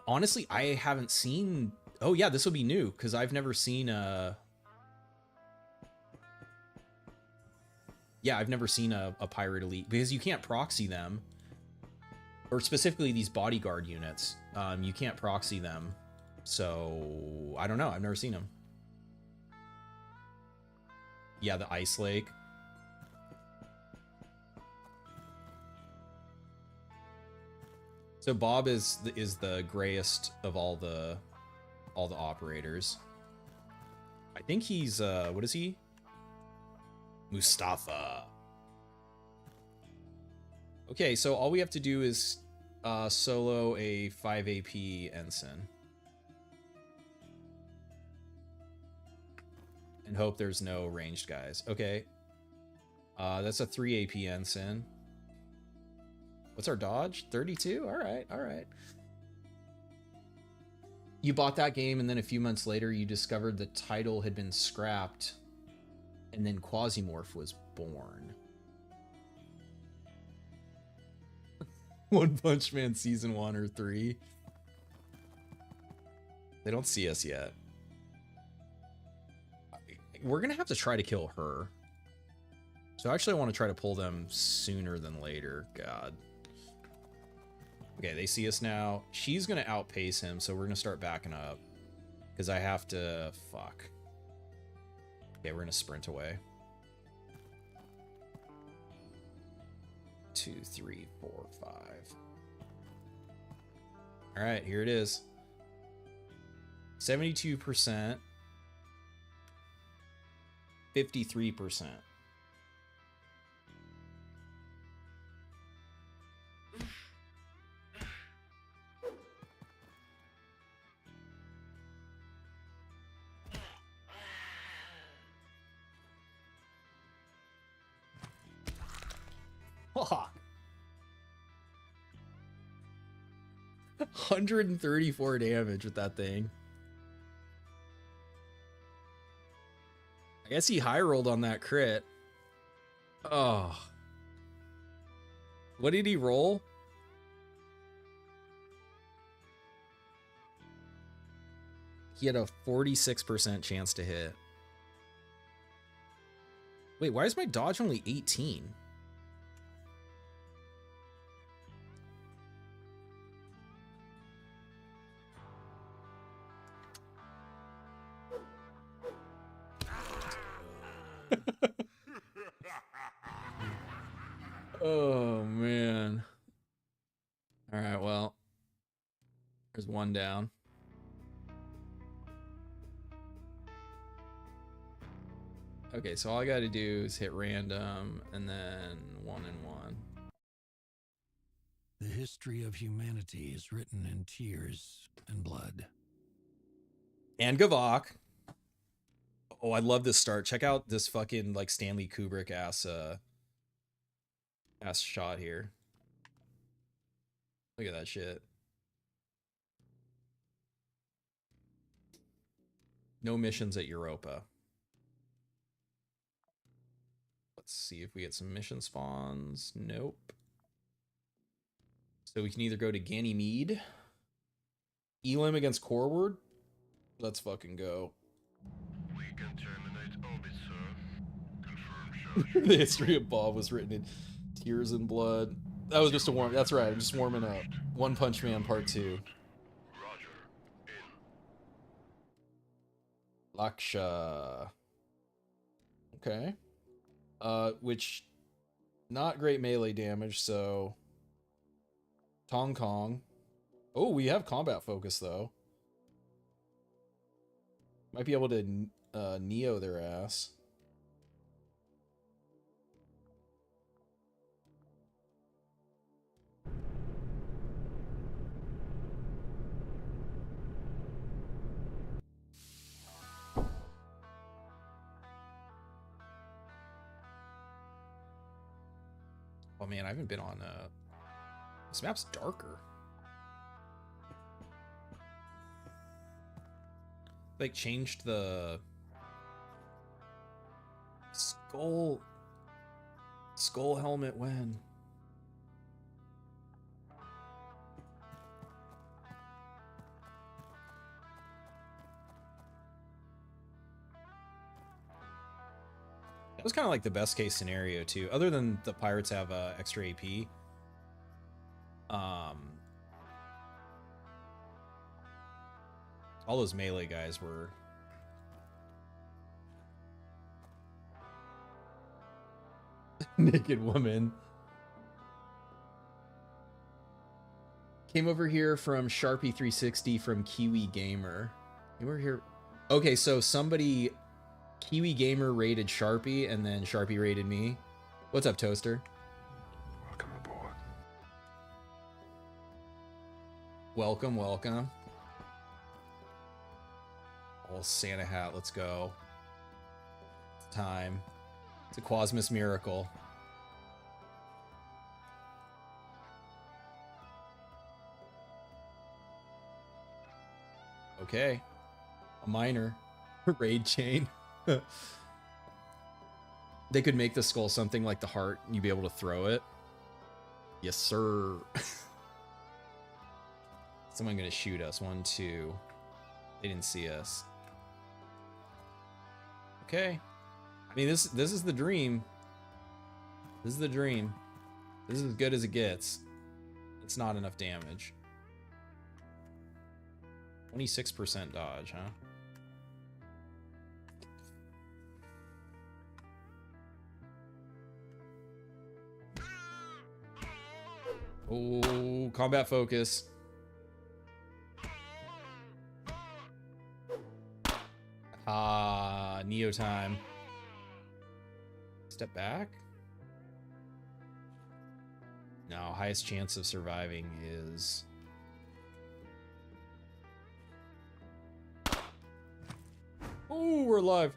A: Honestly, I haven't seen... Oh yeah, this will be new, because I've never seen yeah, I've never seen a pirate elite, because you can't proxy them. Or specifically these bodyguard units. You can't proxy them. So, I don't know. I've never seen them. Yeah, the Ice Lake. So Bob is the grayest of all the operators. I think he's what is he? Mustafa. Okay, so all we have to do is solo a 5 AP ensign. And hope there's no ranged guys. Okay. That's a 3 AP ensign. What's our dodge? 32? Alright, alright. You bought that game and then a few months later you discovered the title had been scrapped and then Quasimorph was born. One Punch Man Season 1 or 3. They don't see us yet. We're gonna have to try to kill her. So actually I want to try to pull them sooner than later. God. Okay, they see us now. She's gonna outpace him, so we're gonna start backing up. Because I have to... Fuck. Okay, we're gonna sprint away. 2, 3, 4, 5. All right, here it is. 72%. 53%. Fuck. 134 damage with that thing. I guess he high rolled on that crit. Oh. What did he roll? He had a 46% chance to hit. Wait, why is my dodge only 18? Oh, man. All right, well, there's one down. Okay, so all I gotta do is hit random and then 1 and 1.
B: The history of humanity is written in tears and blood.
A: And gavvakh. Oh, I love this start. Check out this fucking like Stanley Kubrick ass shot here. Look at that shit. No missions at Europa. Let's see if we get some mission spawns. Nope. So we can either go to Ganymede. Elim against Corward. Let's fucking go.
C: We can terminate orbit, sir. Confirm charge.
A: The history of Bob was written in tears and blood. That was just a warm. That's right. I'm just warming up. One Punch Man Part 2.
C: Roger. In.
A: Laksha. Okay. Which not great melee damage, so Tong Kong. Oh, we have combat focus though. Might be able to Neo their ass. Oh man, I haven't been on this map's darker. Like changed the skull helmet when? That was kind of like the best case scenario too, other than the pirates have extra AP. All those melee guys were naked woman. Came over here from Sharpie 360 from Kiwi Gamer. Came over here. Okay, so somebody Kiwi Gamer rated Sharpie and then Sharpie rated me. What's up, Toaster?
C: Welcome aboard.
A: Welcome, welcome. Oh, Santa hat, let's go. It's time. It's a Quasimus miracle. Okay. A minor. Raid chain. They could make the skull something like the heart and you'd be able to throw it. Yes, sir. Someone gonna shoot us. 1, 2. They didn't see us. Okay. I mean, this is the dream. This is the dream. This is as good as it gets. It's not enough damage. 26% dodge, huh? Oh, combat focus. Ah, Neo time. Step back? No, highest chance of surviving is... Oh, we're alive.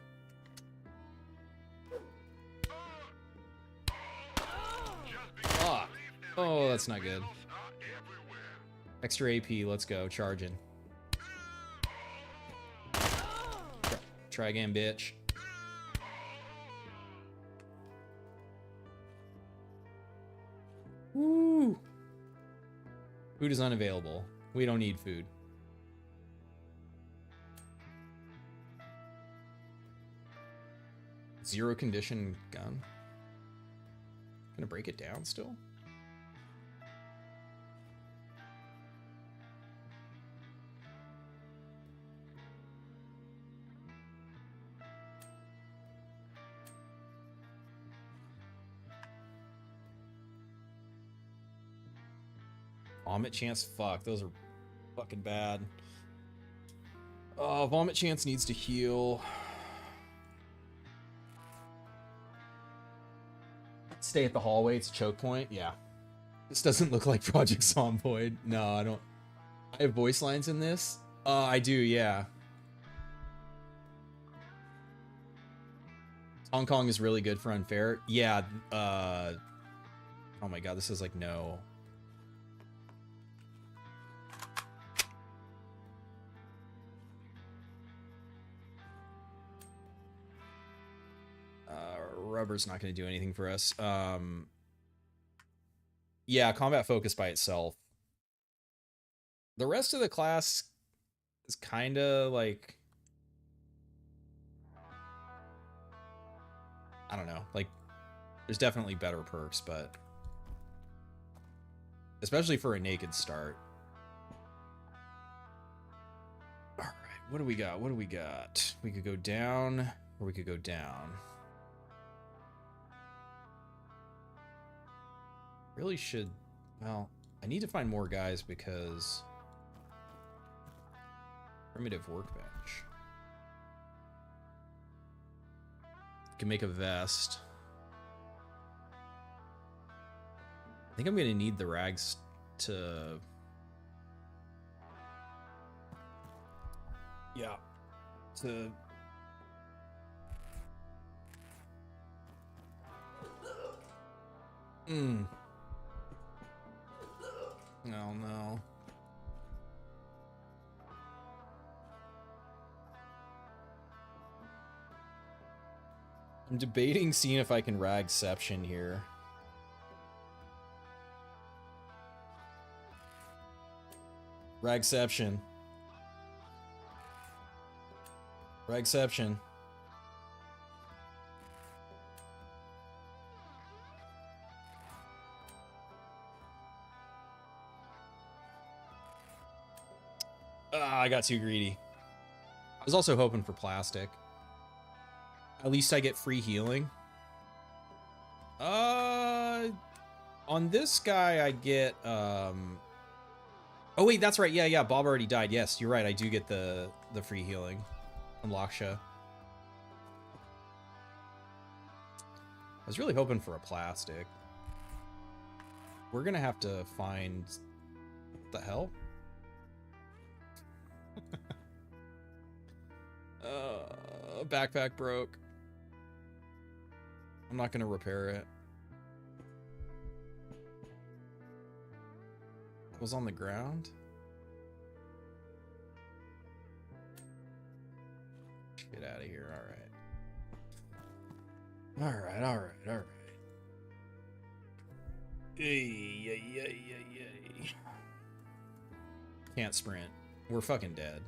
A: Ah. Oh, that's not good. Extra AP, let's go. Charging. Try again, bitch. Woo! Food is unavailable. We don't need food. Zero condition gun. Gonna break it down still? Vomit chance? Fuck, those are fucking bad. Oh, vomit chance needs to heal. Stay at the hallway, it's a choke point. Yeah. This doesn't look like Project Zomboid. No, I don't. I have voice lines in this? I do, yeah. Hong Kong is really good for unfair. Yeah, oh my god, this is like no. Rubber's not going to do anything for us. Yeah, combat focus by itself. The rest of the class is kind of like... I don't know. Like, there's definitely better perks, but... especially for a naked start. Alright, what do we got? What do we got? We could go down, or we could go down. Really should... well, I need to find more guys because... primitive workbench. Can make a vest. I think I'm gonna need the rags to... yeah. To... No, no. I'm debating seeing if I can ragception here. Ragception. Ragception. I got too greedy. I was also hoping for plastic. At least I get free healing. On this guy I get oh wait, that's right. Yeah, Bob already died. Yes, you're right. I do get the free healing on Laksha. I was really hoping for a plastic. We're gonna have to find... what the hell? Backpack broke. I'm not gonna repair it. It was on the ground? Get out of here, alright. Alright. Yay. Can't sprint. We're fucking dead.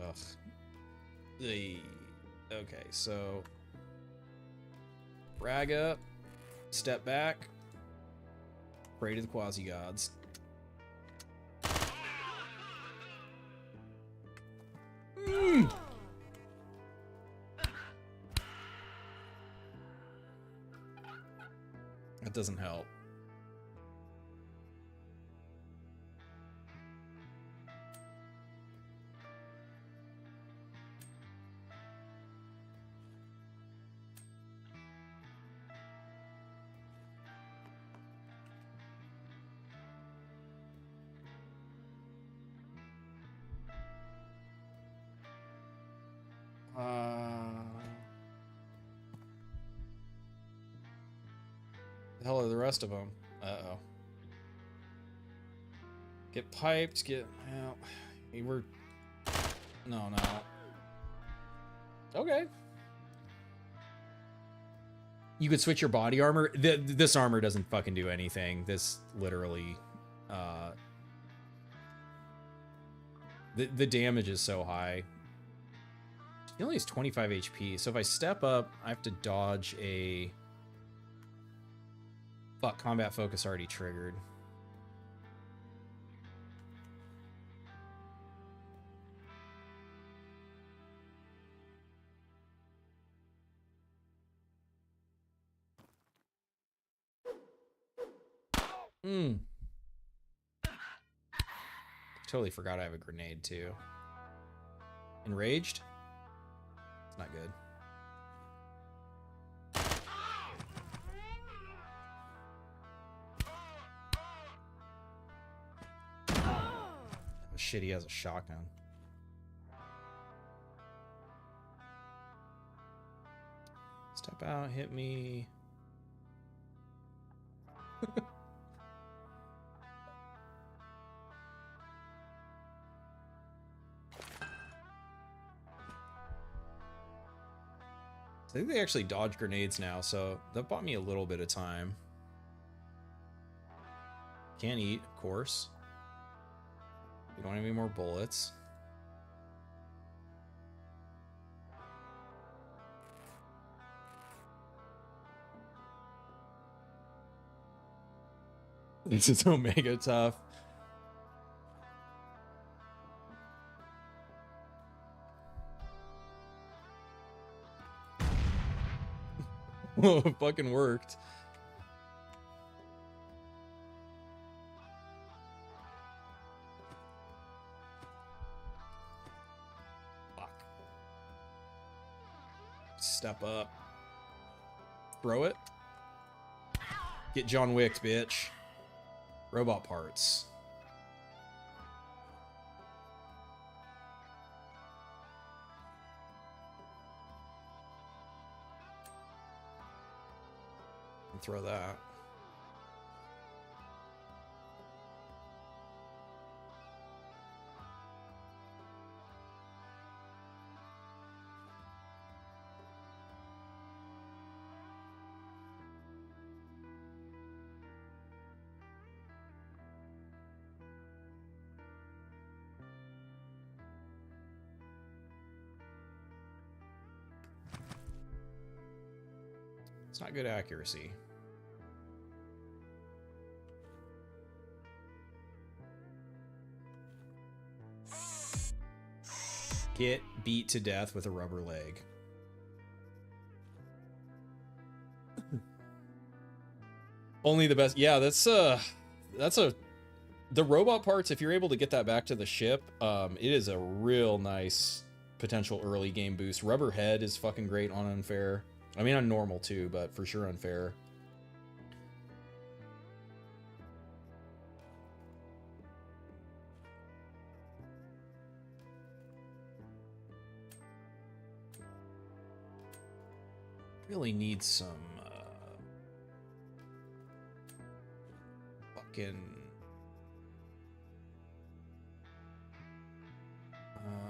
A: Ugh. Okay, so... rag up. Step back. Pray to the quasi-gods. That doesn't help. The hell are the rest of them? Uh-oh. Get piped, get... Well, we were... No. Okay. You could switch your body armor. This armor doesn't fucking do anything. This literally... The damage is so high. He only has 25 HP, so if I step up, I have to dodge a... Fuck, combat focus already triggered. Totally forgot I have a grenade too. Enraged? It's not good. Oh, shit, he has a shotgun. Step out, hit me. I think they actually dodge grenades now, so that bought me a little bit of time. Can't eat, of course. We don't have any more bullets. This is Omega tough. Whoa, it fucking worked. Fuck. Step up. Throw it. Get John Wick, bitch. Robot parts. And throw that. It's not good accuracy. Get beat to death with a rubber leg. Only the best. Yeah, that's the robot parts. If you're able to get that back to the ship, it is a real nice potential early game boost. Rubber head is fucking great on unfair. I mean, on normal too, but for sure unfair. Really need some fucking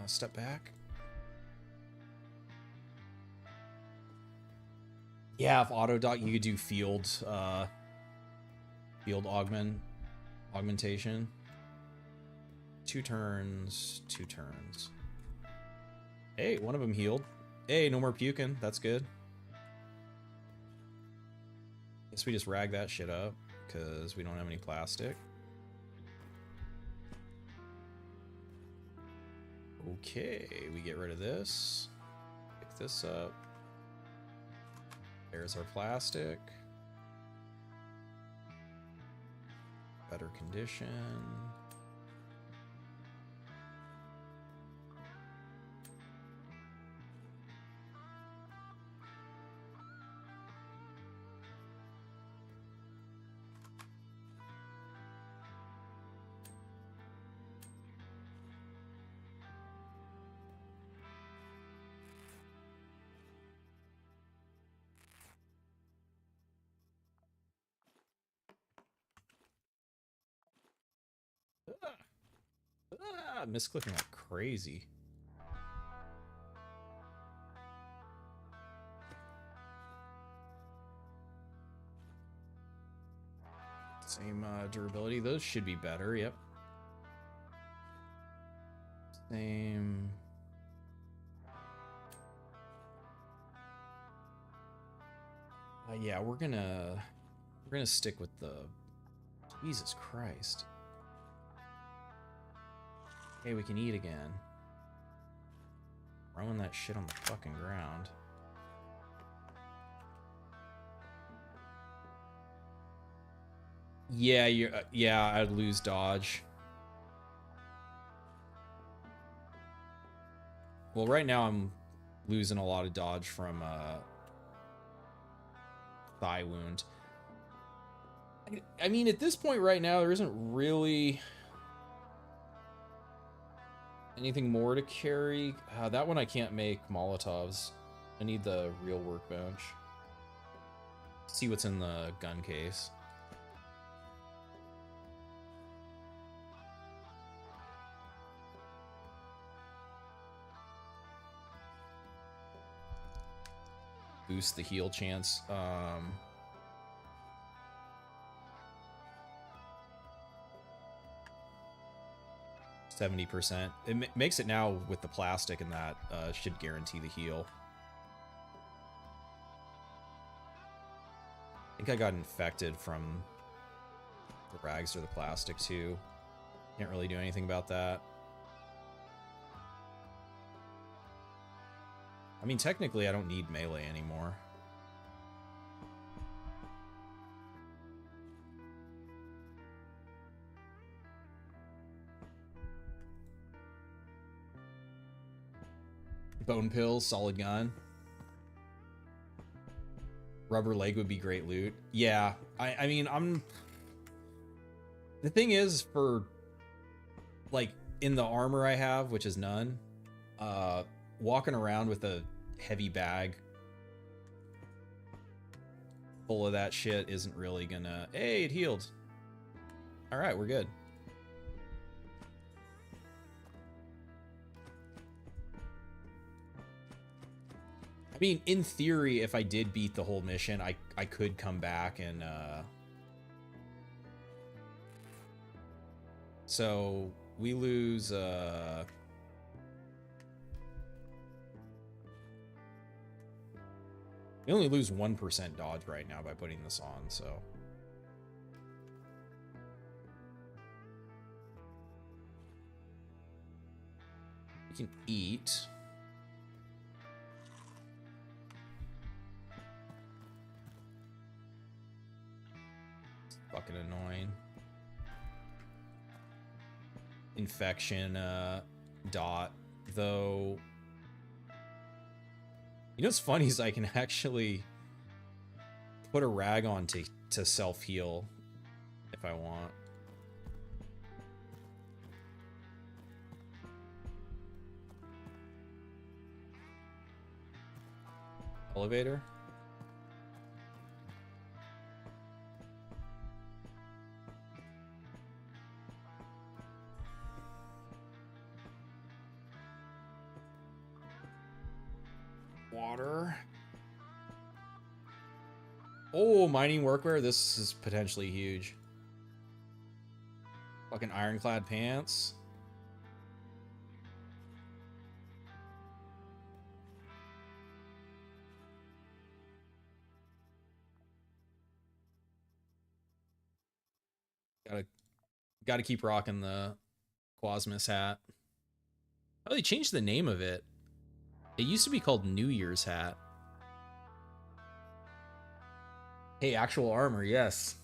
A: step back. Yeah, if auto dock, you could do field augmentation. 2 turns, 2 turns. Hey, one of them healed. Hey, no more puking. That's good. Guess we just rag that shit up because we don't have any plastic. Okay, we get rid of this. Pick this up. There's our plastic. better condition. Misclicking like crazy. Same durability. Those should be better. Yep. Same. Yeah, we're gonna stick with the. Jesus Christ. Okay, we can eat again. Throwing that shit on the fucking ground. Yeah, yeah, I'd lose dodge. Well, right now I'm losing a lot of dodge from thigh wound. I mean, at this point right now, there isn't really anything more to carry. That one I can't make Molotovs. I need the real workbench. See what's in the gun case. Boost the heal chance. 70%. It makes it now with the plastic, and that should guarantee the heal. I think I got infected from the rags or the plastic too. Can't really do anything about that. I mean, technically I don't need melee anymore. Bone pills, solid gun. Rubber leg would be great loot. Yeah, I mean, the thing is, for, like, in the armor I have, which is none, walking around with a heavy bag full of that shit isn't really gonna... Hey, it healed. Alright, we're good. I mean, in theory, if I did beat the whole mission, I could come back and, so, we lose, we only lose 1% dodge right now by putting this on, so. We can eat. Fucking annoying. Infection dot, though. You know what's funny is I can actually put a rag on to self-heal if I want. Elevator? Water. Oh, mining workwear. This is potentially huge. Fucking ironclad pants. Gotta keep rocking the Quasimorph hat. Oh, they changed the name of it. It used to be called New Year's hat. Hey, actual armor, yes.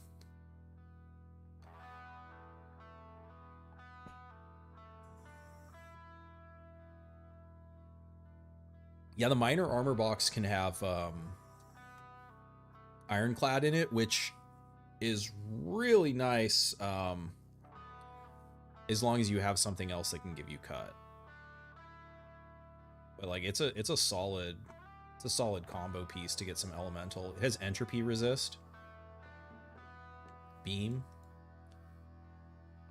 A: Yeah, the minor armor box can have ironclad in it, which is really nice as long as you have something else that can give you cut. But like it's a solid combo piece to get some elemental. It has entropy resist. Beam.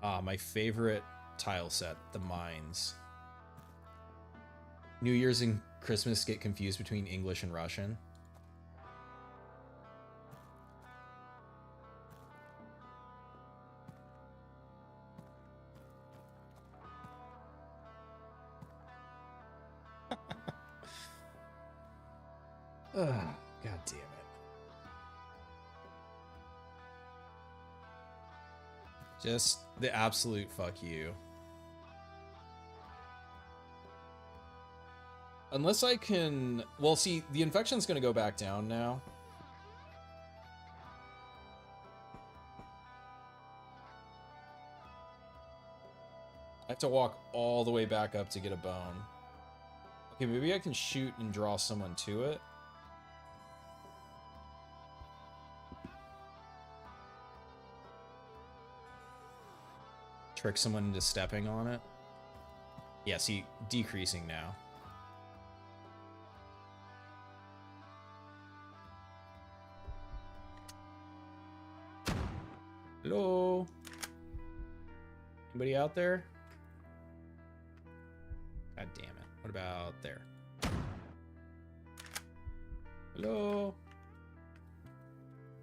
A: My favorite tile set, the mines. New Year's and Christmas get confused between English and Russian. Ugh, God damn it. Just the absolute fuck you. Unless I can... Well, see, the infection's gonna go back down now. I have to walk all the way back up to get a bone. Okay, maybe I can shoot and draw someone to it. Trick someone into stepping on it. Yeah, see, decreasing now. Hello? Anybody out there? God damn it. What about there? Hello?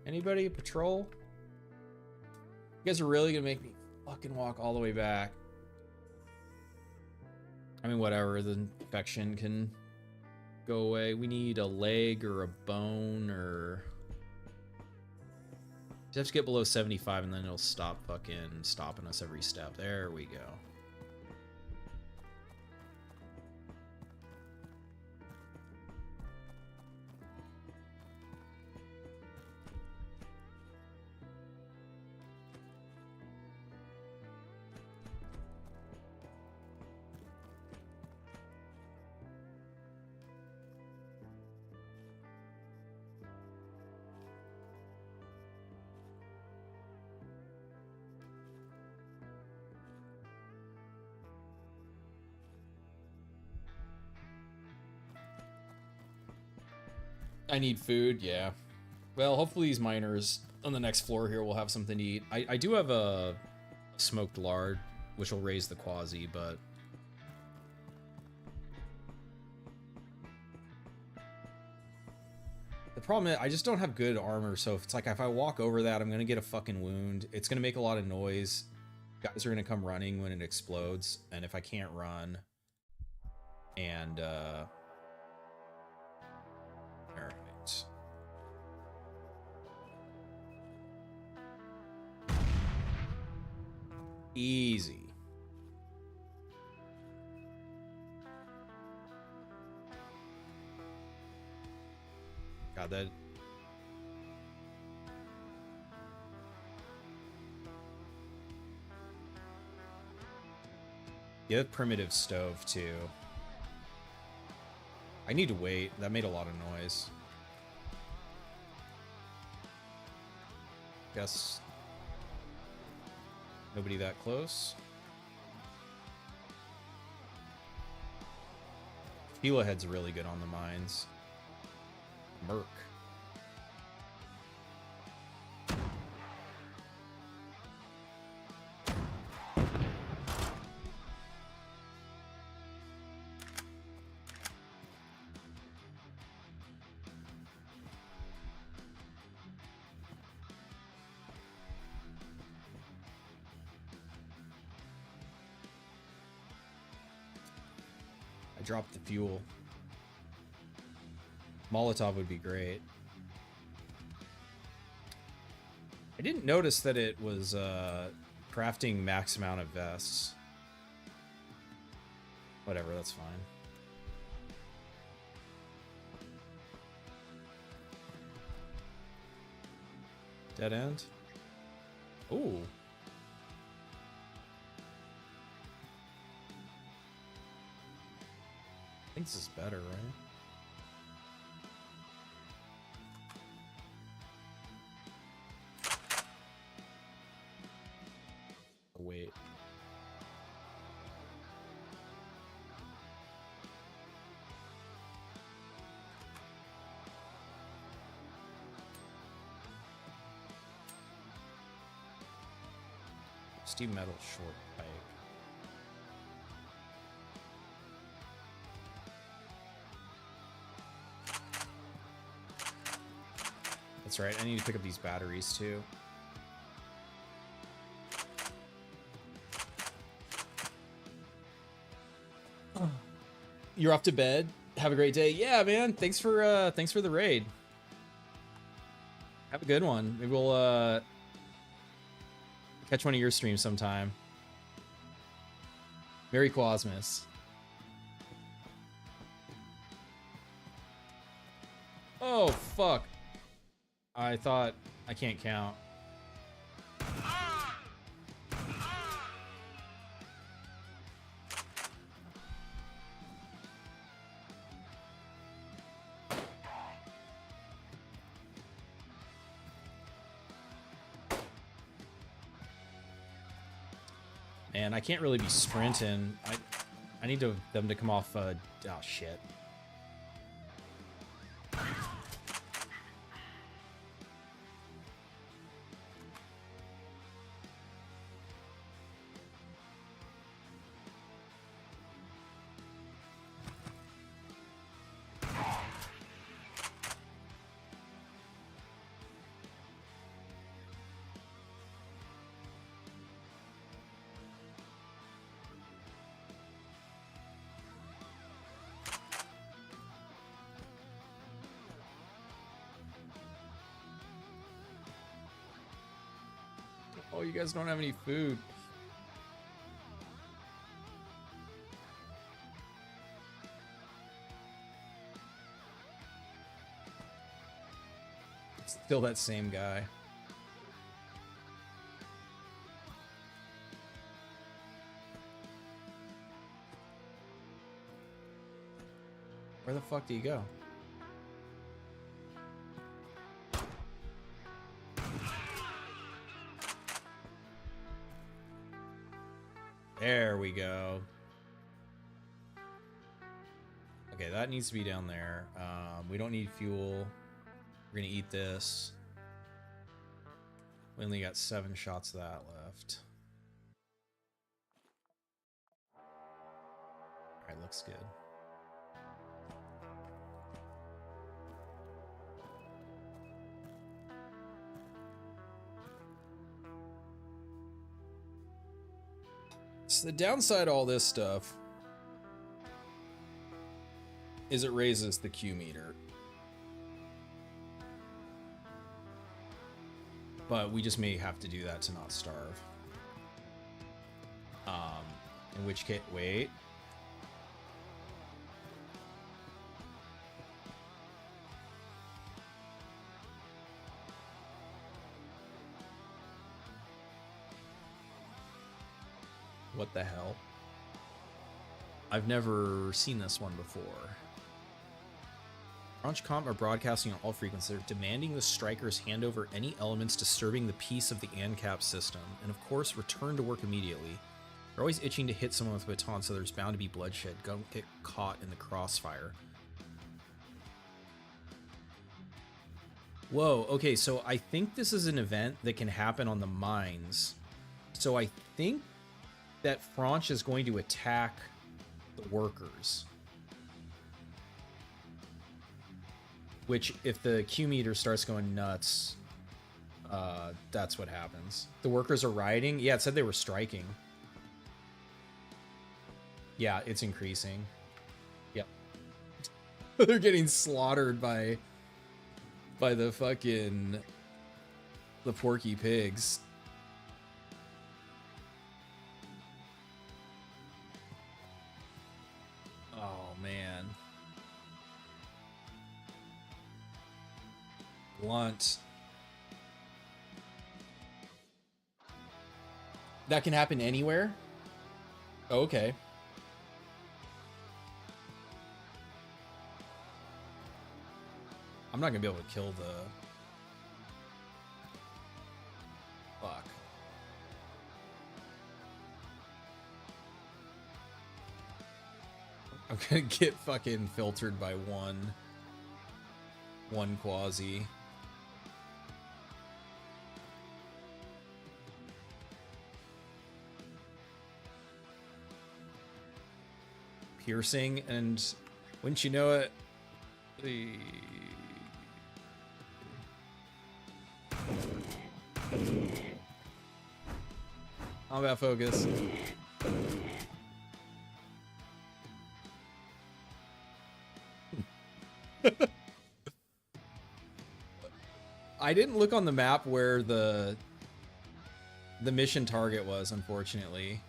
A: Anybody? Patrol? You guys are really gonna make me fucking walk all the way back. I mean, whatever. The infection can go away. We need a leg or a bone or... Just have to get below 75 and then it'll stop fucking stopping us every step. There we go. I need food, yeah. Well, hopefully these miners on the next floor here will have something to eat. I do have a smoked lard, which will raise the quasi, but... The problem is, I just don't have good armor, so if it's like, if I walk over that, I'm gonna get a fucking wound. It's gonna make a lot of noise. Guys are gonna come running when it explodes, and if I can't run... And, Alright. Easy. God, that... You have primitive stove, too. I need to wait. That made a lot of noise. Guess... Nobody that close. Sheila Head's really good on the mines. Merc. I dropped the fuel. Molotov would be great. I didn't notice that it was crafting max amount of vests. Whatever, that's fine. Dead end? Ooh. I think this is better, right? wait. Steam metal short pipe. That's right, I need to pick up these batteries too. You're off to bed. Have a great day. Yeah, man. Thanks for the raid. Have a good one. Maybe we'll catch one of your streams sometime. Merry Quasimorph. Oh fuck. I thought I can't count. And I can't really be sprinting. I need them to come off. Oh shit. Oh, you guys don't have any food. It's still that same guy. Where the fuck do you go? There we go. Okay, that needs to be down there. We don't need fuel. We're gonna eat this. We only got 7 shots of that left. Alright, looks good. So the downside of all this stuff is it raises the Q meter. But we just may have to do that to not starve. In which case, wait. What the hell? I've never seen this one before. Launch Comp are broadcasting on all frequencies. They're demanding the strikers hand over any elements disturbing the peace of the ANCAP system, and of course, return to work immediately. They're always itching to hit someone with a baton, so there's bound to be bloodshed. Don't get caught in the crossfire. Whoa, okay, so I think this is an event that can happen on the mines. So I think that Franch is going to attack the workers. Which, if the Q meter starts going nuts, that's what happens. The workers are rioting? Yeah, it said they were striking. Yeah, it's increasing. Yep. They're getting slaughtered by the fucking... the Porky Pigs. Oh, man. Blunt. That can happen anywhere? Oh, okay. I'm not gonna be able to kill the... Fuck. I'm gonna get fucking filtered by one quasi. Piercing, and wouldn't you know it, the combat focus. I didn't look on the map where the mission target was, unfortunately.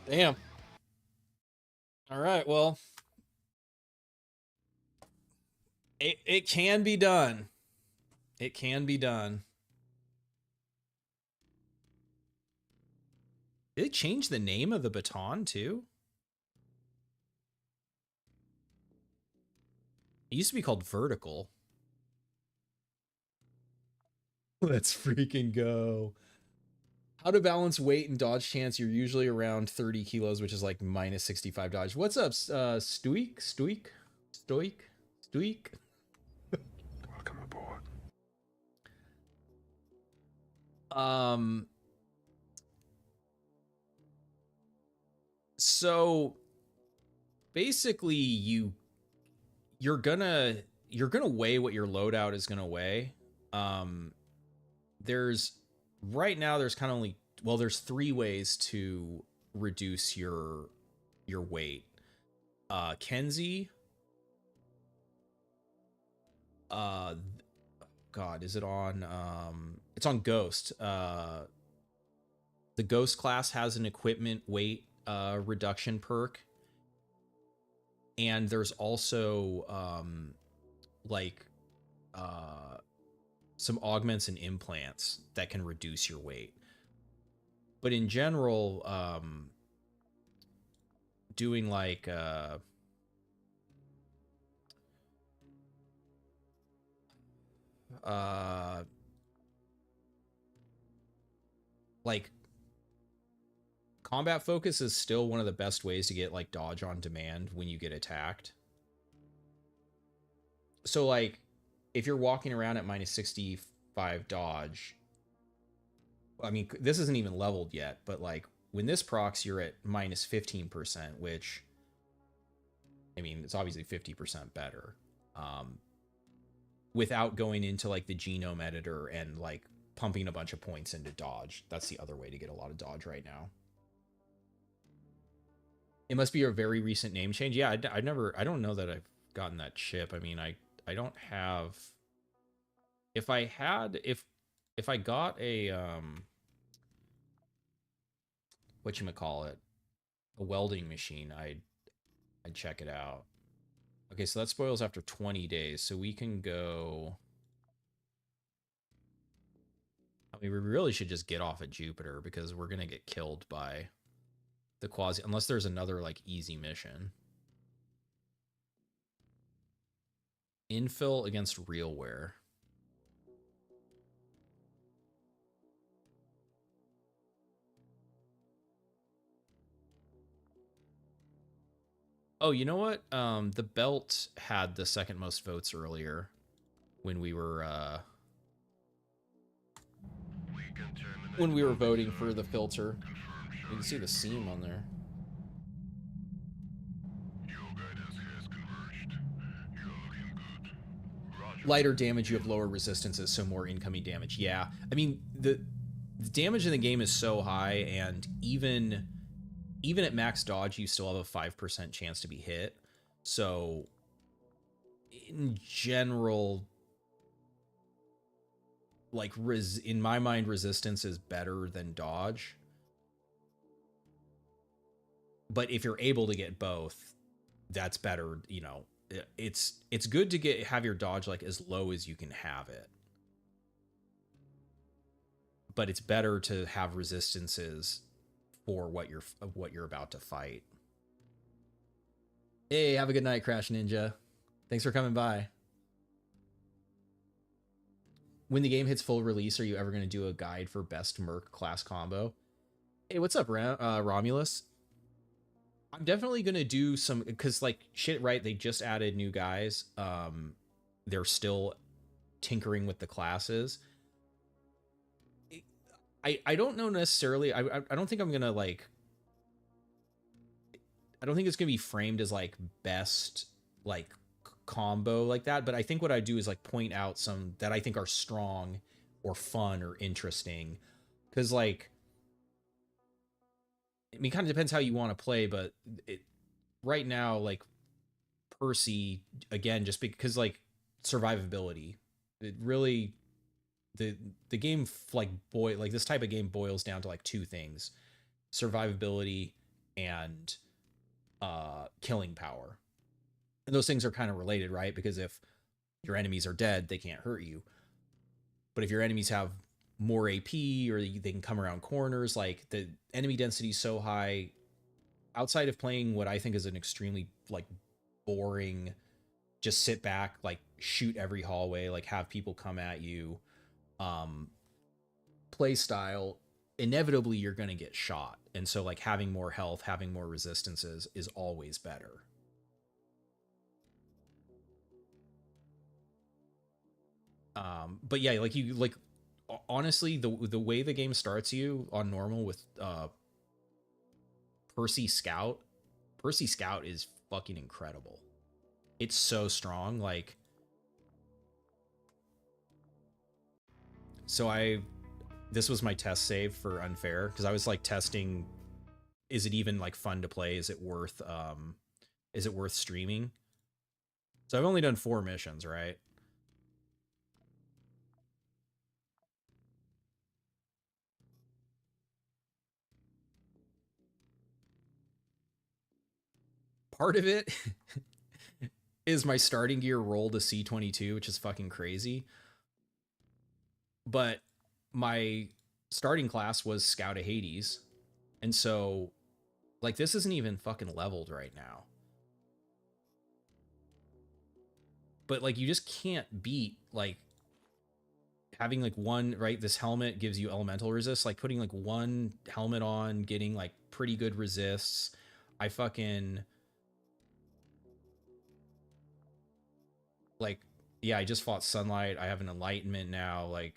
A: Damn. All right, well, it can be done. It can be done. Did it change the name of the baton too? It used to be called Vertical. Let's freaking go. How to balance weight and dodge chance. You're usually around 30 kilos, which is like minus 65 dodge. What's up, Stoic?
C: Welcome aboard.
A: So basically you're gonna weigh what your loadout is gonna weigh. There's right now there's kind of only, well, there's 3 ways to reduce your weight. Kenzie, God, is it on it's on Ghost. The Ghost class has an equipment weight reduction perk, and there's also like some augments and implants that can reduce your weight. But in general, doing like combat focus is still one of the best ways to get like dodge on demand when you get attacked. So like if you're walking around at minus 65 dodge, I mean, this isn't even leveled yet, but like when this procs, you're at minus 15%, which, I mean, it's obviously 50% better. Without going into like the genome editor and like pumping a bunch of points into dodge. That's the other way to get a lot of dodge right now. It must be a very recent name change. Yeah, I don't know that I've gotten that chip. I mean, I don't have, if I got a, whatchamacallit, a welding machine, I'd check it out. Okay, so that spoils after 20 days, so we can go, I mean, we really should just get off at Jupiter because we're gonna get killed by the quasi, unless there's another like easy mission. Infill against realware. Oh, you know what? The belt had the second most votes earlier when we were voting for the filter. You can see the seam on there.
C: Your guidance has converged. You're looking good. Roger.
A: Lighter damage, you have lower resistances, so more incoming damage. Yeah, I mean, the damage in the game is so high, and even at max dodge, you still have a 5% chance to be hit. So, in general, like, in my mind, resistance is better than dodge. But if you're able to get both, that's better. You know, it's good to have your dodge like as low as you can have it. But it's better to have resistances for what you're about to fight. Hey, have a good night, Crash Ninja. Thanks for coming by. When the game hits full release, are you ever going to do a guide for best Merc class combo? Hey, what's up, Romulus? I'm definitely going to do some, because like shit, right? They just added new guys. They're still tinkering with the classes. I don't know necessarily. I don't think I'm going to like, I don't think it's going to be framed as like best like combo like that, but I think what I do is like point out some that I think are strong or fun or interesting, because like, I mean, kind of depends how you want to play, but right now, like Percy, again, just because like survivability, it really, the game like this type of game boils down to like two things: survivability and killing power. And those things are kind of related, right? Because if your enemies are dead, they can't hurt you. But if your enemies have more AP or they can come around corners, like the enemy density is so high, outside of playing what I think is an extremely like boring, just sit back, like shoot every hallway, like have people come at you, play style, inevitably you're going to get shot. And so like having more health, having more resistances is always better. But yeah, like you like honestly the way the game starts you on normal with Percy Scout is fucking incredible. It's so strong. Like, so this was my test save for Unfair, because I was like testing, is it even like fun to play? Is it worth streaming? So I've only done 4 missions, right? Part of it is my starting gear roll to C22, which is fucking crazy. But my starting class was Scout of Hades. And so, like, this isn't even fucking leveled right now. But, like, you just can't beat, like, having, like, one, right? This helmet gives you elemental resist. Like, putting, like, one helmet on, getting, like, pretty good resists. I fucking... like, yeah, I just fought Sunlight. I have an Enlightenment now. Like,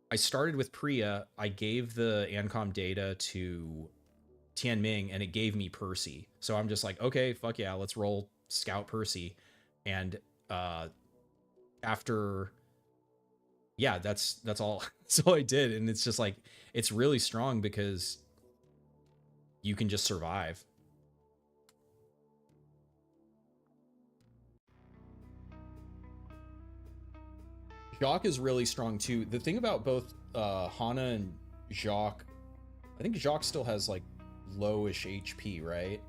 A: I started with Priya. I gave the Ancom data to Tianming, and it gave me Percy. So I'm just like, okay, fuck yeah, let's roll Scout Percy. And after, yeah, that's all. That's all I did. And it's just like, it's really strong because you can just survive. Jacques is really strong too. The thing about both Hana and Jacques, I think Jacques still has like lowish HP, right?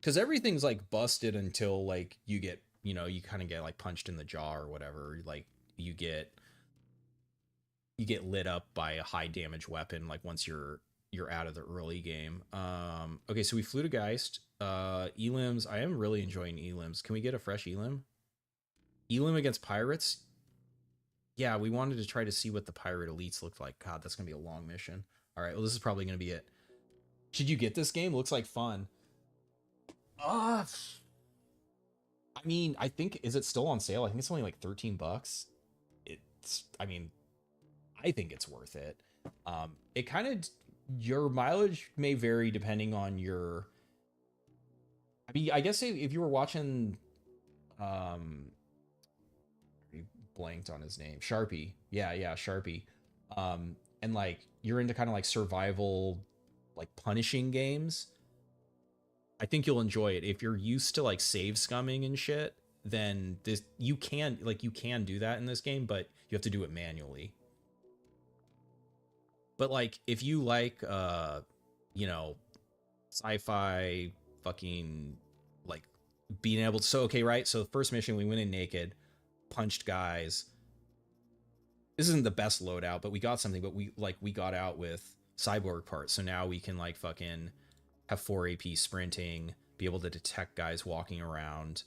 A: Because everything's like busted until like you get, you know, you kind of get like punched in the jaw or whatever. Like you get lit up by a high damage weapon like once you're out of the early game. Okay, so we flew to Geist. Elims, I am really enjoying Elims. Can we get a fresh Elim? Elim against pirates? Yeah, we wanted to try to see what the pirate elites looked like. God, that's gonna be a long mission. All right, well, this is probably gonna be it. Should you get this game? Looks like fun. I mean, I think, is it still on sale? I think it's only like $13. It's, I mean, I think it's worth it. It kind of, your mileage may vary depending on your, I mean, I guess if you were watching, blanked on his name, Sharpie. Yeah, Sharpie. And like, you're into kind of like survival, like punishing games, I think you'll enjoy it. If you're used to like save scumming and shit, then you can do that in this game, but you have to do it manually. But like, if you like, you know, sci-fi fucking like being able to, so okay, right? So the first mission, we went in naked. punched guys. This isn't the best loadout, but we got something. But we got out with cyborg parts, so now we can like fucking have 4 AP sprinting, be able to detect guys walking around.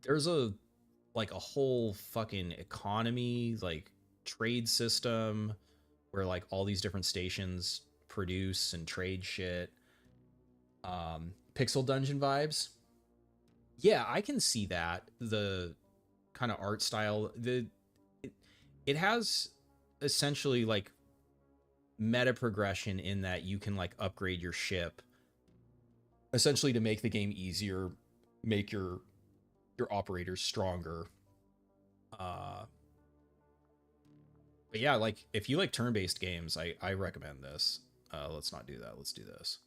A: There's a whole fucking economy, like trade system where like all these different stations produce and trade shit. Pixel dungeon vibes. Yeah, I can see that. The kind of art style, it has essentially like meta progression in that you can like upgrade your ship essentially to make the game easier, make your operators stronger. But yeah, like if you like turn-based games, I recommend this. Let's not do that. Let's do this.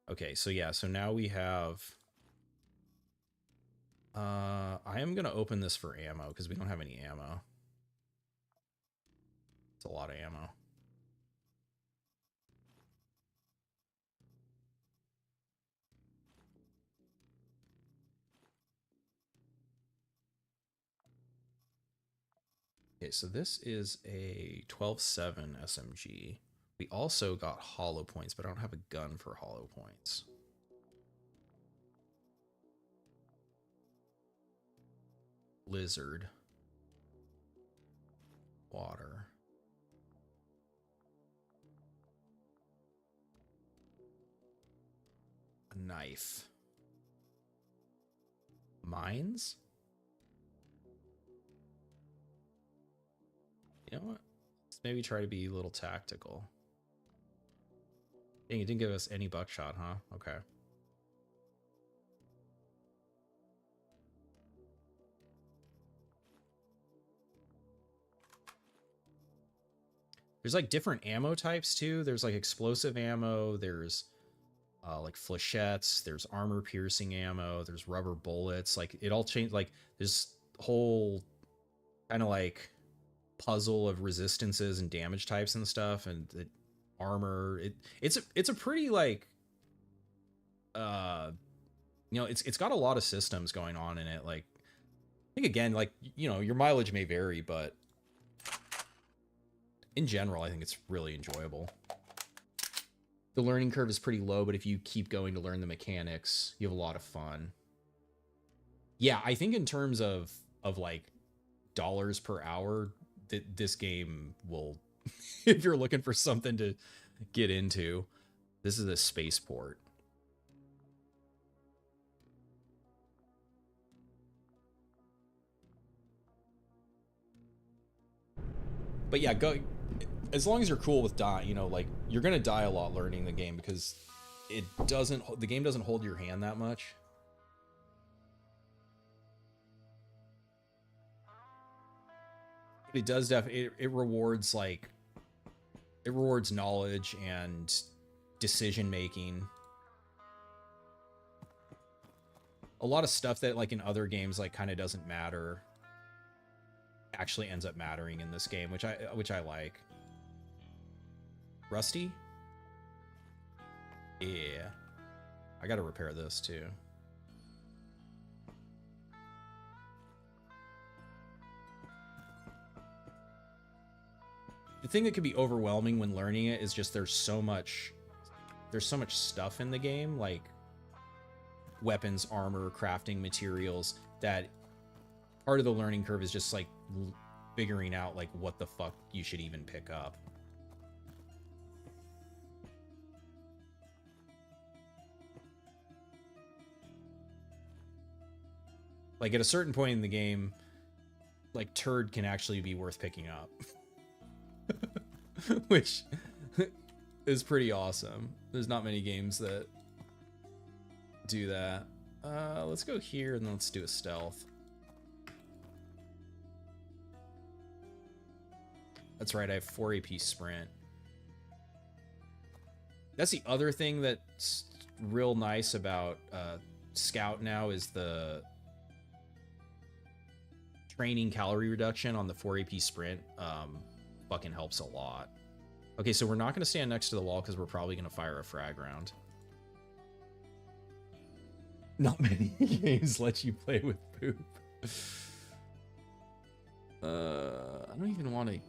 A: Okay, so yeah, so now we have I am gonna open this for ammo because we don't have any ammo. It's a lot of ammo. Okay, so this is a 12.7 SMG. We also got hollow points, but I don't have a gun for hollow points. Lizard. Water. A knife. Mines? You know what? Let's maybe try to be a little tactical. Dang, it didn't give us any buckshot, huh? Okay. There's like different ammo types too. There's like explosive ammo. There's like flechettes. There's armor piercing ammo. There's rubber bullets. Like it all changed. Like this whole kind of like puzzle of resistances and damage types and stuff, and the armor. It's a pretty like it's got a lot of systems going on in it. Like I think again, like your mileage may vary, but in general, I think it's really enjoyable. The learning curve is pretty low, but if you keep going to learn the mechanics, you have a lot of fun. Yeah, I think in terms of like dollars per hour, this game will, if you're looking for something to get into, this is a spaceport. But yeah, go. As long as you're cool with dying, like you're gonna die a lot learning the game because the game doesn't hold your hand that much. But it does it rewards it rewards knowledge and decision making. A lot of stuff that like in other games like kind of doesn't matter actually ends up mattering in this game, which I like. Rusty? Yeah. I gotta repair this too. The thing that could be overwhelming when learning it is just there's so much stuff in the game, like weapons, armor, crafting materials, that part of the learning curve is just like figuring out like what the fuck you should even pick up. Like at a certain point in the game, like turd can actually be worth picking up. Which is pretty awesome. There's not many games that do that. Let's go here and then let's do a stealth. That's right, I have 4 AP sprint. That's the other thing that's real nice about Scout now is the training calorie reduction on the 4 AP sprint. Fucking helps a lot. Okay, so we're not going to stand next to the wall because we're probably going to fire a frag round. Not many games let you play with poop. I don't even want to.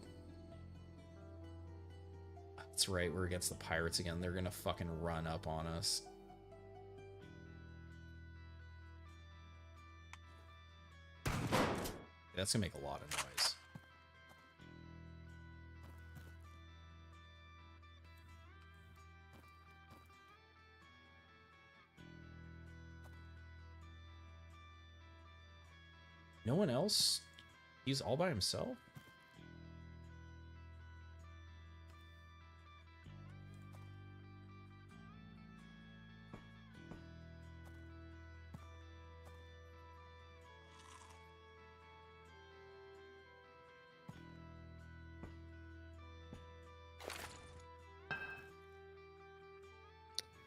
A: That's right, we're against the pirates again. They're gonna fucking run up on us. That's gonna make a lot of noise. No one else? He's all by himself?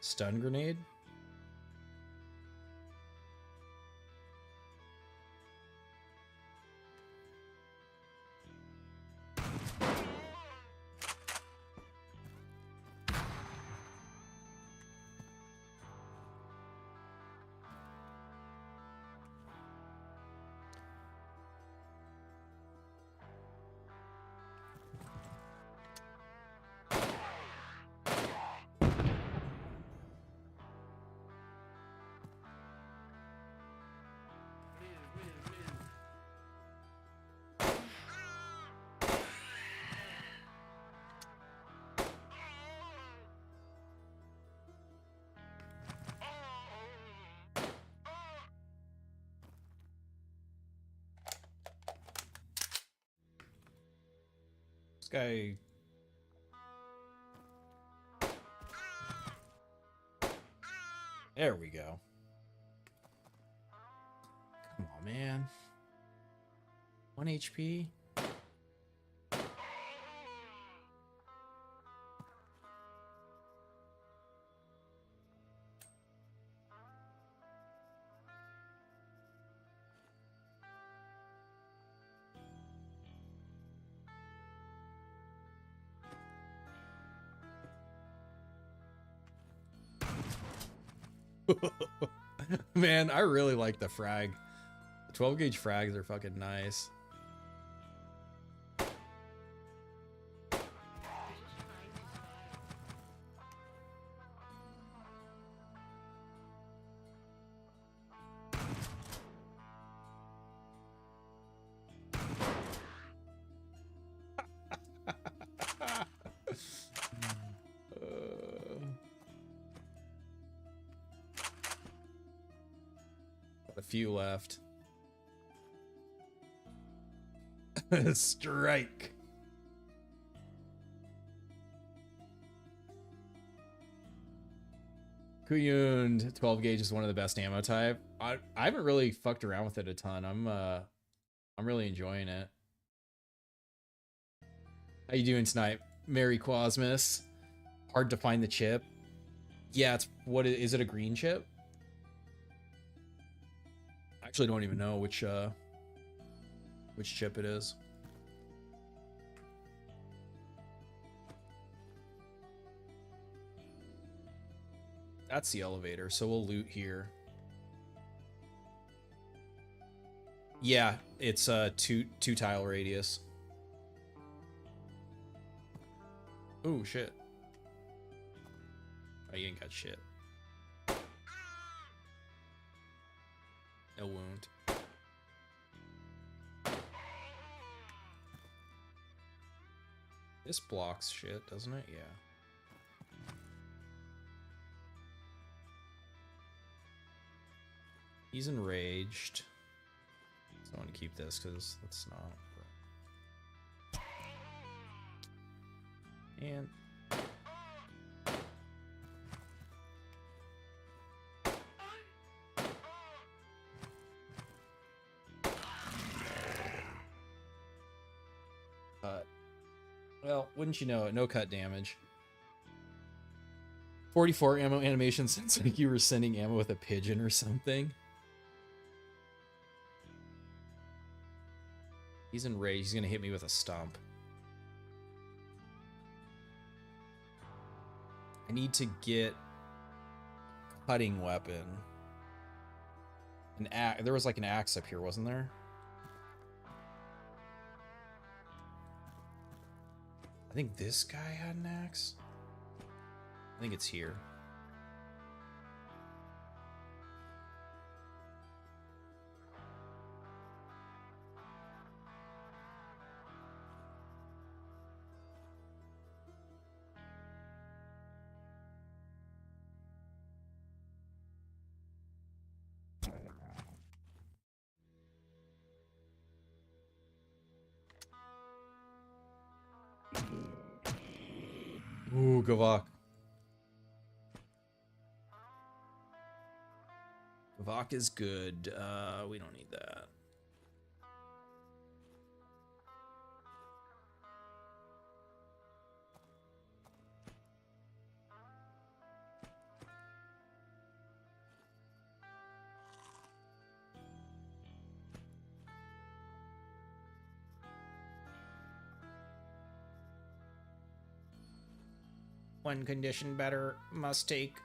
A: Stun grenade? This guy... There we go. Come on, man. 1 HP? Man, I really like the frag. The 12 gauge frags are fucking nice. A few left. Strike. Kuyund 12 gauge is one of the best ammo type. I haven't really fucked around with it a ton. I'm really enjoying it. How you doing tonight, Merry Quasmus? Hard to find the chip. Yeah, it's what is it, a green chip? I actually don't even know which chip it is. That's the elevator, so we'll loot here. Yeah, it's a two tile radius. Ooh, shit. Oh, you ain't got shit. No wound. This blocks shit, doesn't it? Yeah. He's enraged. So I want to keep this because that's not. And well, wouldn't you know it? No cut damage. 44 ammo animation sounds like you were sending ammo with a pigeon or something. He's enraged. He's gonna hit me with a stump. I need to get cutting weapon. There was like an axe up here, wasn't there? I think this guy had an axe. I think it's here. Ooh, gavvakh. Gavvakh is good. We don't need that. One condition better, must take.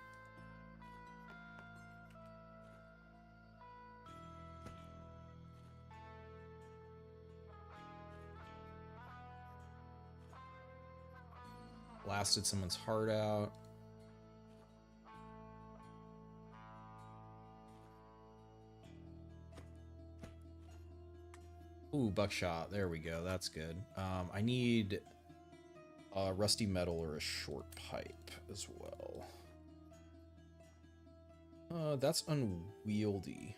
A: Blasted someone's heart out. Ooh, buckshot. There we go. That's good. I need a rusty metal or a short pipe as well. That's unwieldy.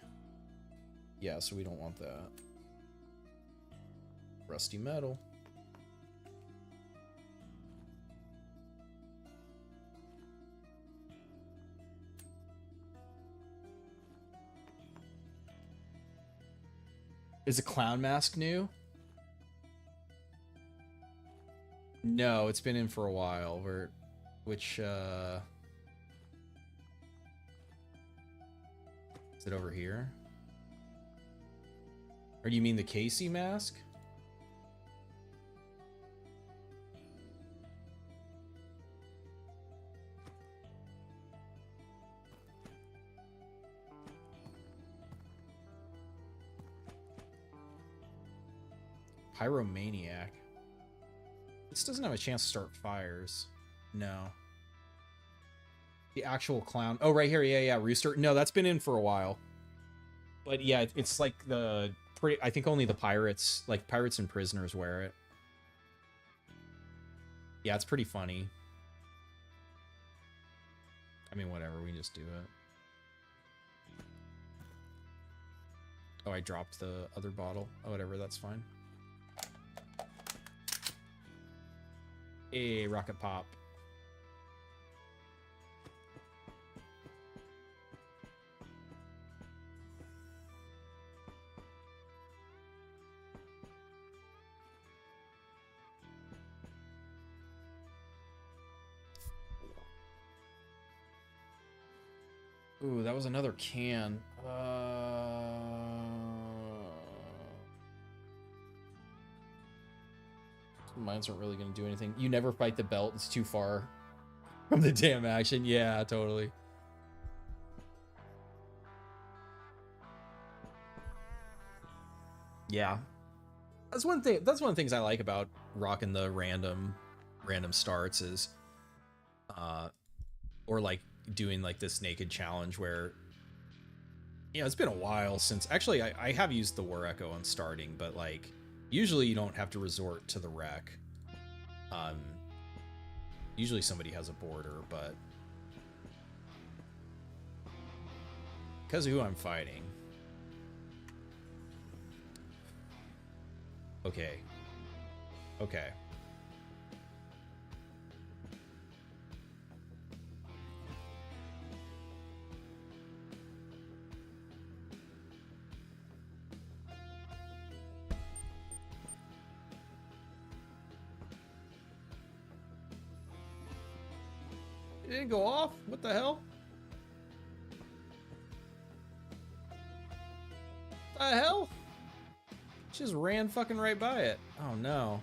A: Yeah, so we don't want that. Rusty metal. Is a clown mask new? No, it's been in for a while. Which, is it over here? Or do you mean the Casey mask? Pyromaniac. This doesn't have a chance to start fires. No. The actual clown. Oh, right here. Yeah, Rooster. No, that's been in for a while. But yeah, it's like the pretty. I think only the pirates, like pirates and prisoners, wear it. Yeah, it's pretty funny. I mean, whatever. We just do it. Oh, I dropped the other bottle. Oh, whatever. That's fine. Hey, rocket pop. Ooh, that was another can. Mines aren't really going to do anything. You never fight the belt. It's too far from the damn action. Yeah, totally. Yeah. That's one thing. That's one of the things I like about rocking the random starts is, or like doing like this naked challenge where, you know, it's been a while since, actually I have used the War Echo on starting, but like, usually you don't have to resort to the wreck. Usually somebody has a border, but because of who I'm fighting. Okay. Okay. It didn't go off? What the hell? The hell? Just ran fucking right by it. Oh no.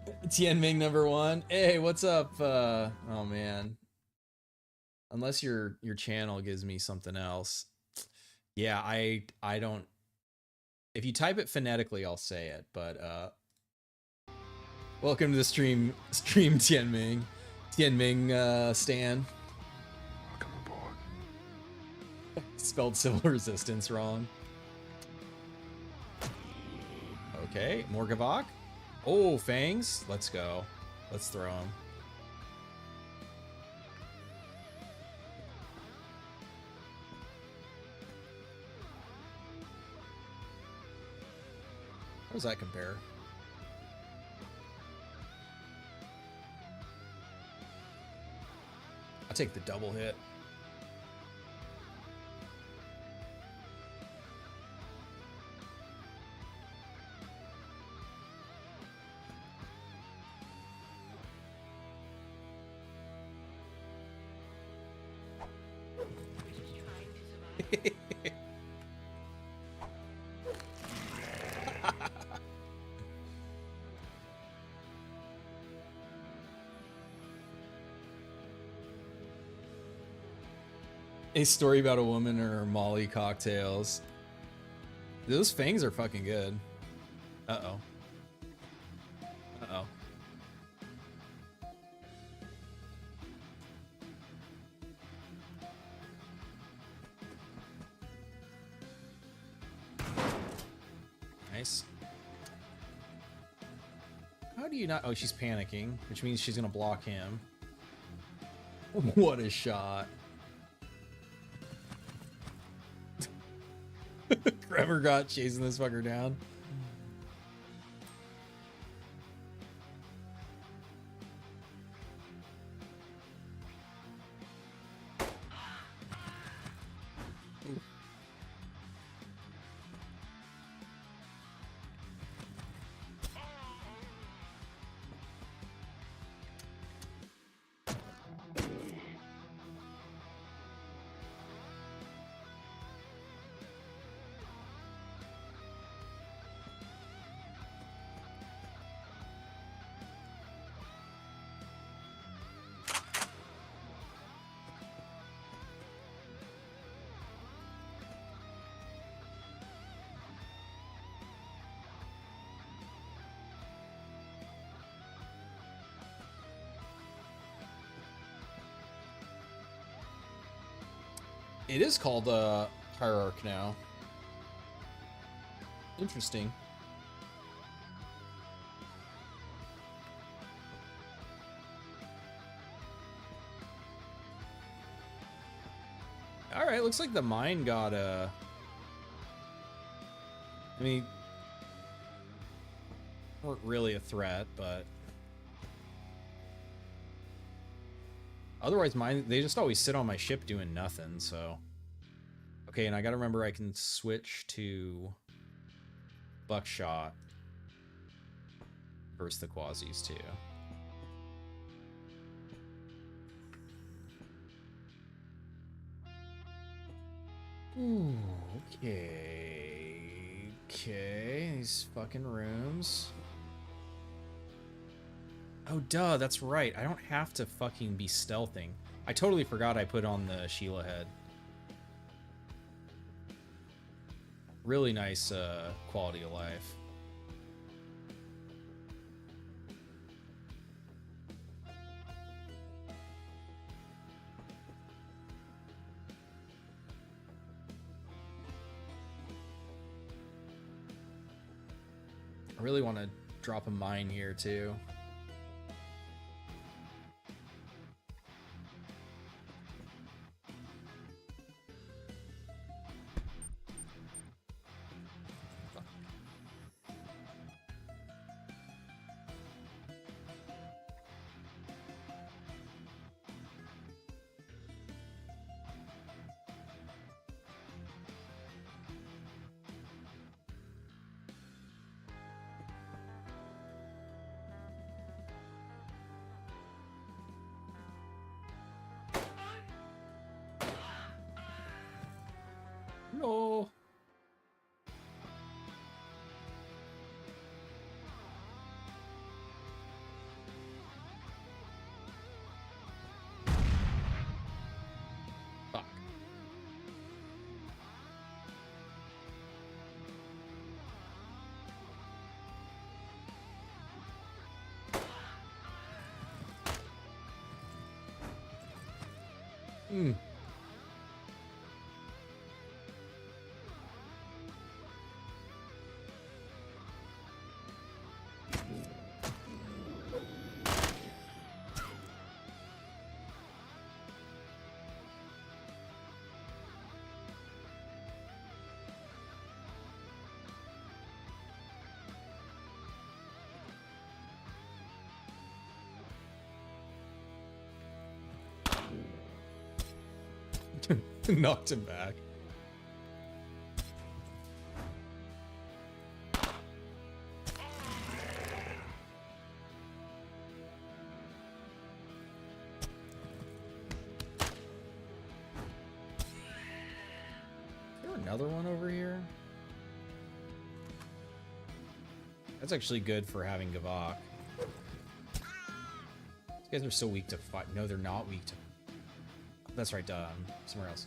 A: Tianming #1. Hey, what's up? Oh man. Unless your channel gives me something else. Yeah, I don't. If you type it phonetically, I'll say it. But welcome to the stream, Tianming, Stan.
C: Welcome aboard.
A: Spelled civil resistance wrong. Okay, more gavvakh. Oh, fangs. Let's go. Let's throw him. How does that compare? I'll take the double hit. A story about a woman or her Molly cocktails. Those fangs are fucking good. Uh-oh. Uh-oh. Nice. How do you not... Oh, she's panicking, which means she's gonna block him. What a shot. Trevor got chasing this fucker down. It is called Hierarch now. Interesting. All right, looks like the mine got I mean, weren't really a threat, but otherwise mine, they just always sit on my ship doing nothing, so. Okay, and I gotta remember I can switch to buckshot versus the quasis too. Ooh, okay. Okay, these fucking rooms. Oh, duh, that's right. I don't have to fucking be stealthing. I totally forgot I put on the Sheila head. Really nice quality of life. I really want to drop a mine here too. Mm. Knocked him back. Is there another one over here? That's actually good for having gavvakh. These guys are so weak to fight. No, they're not weak to... That's right, somewhere else.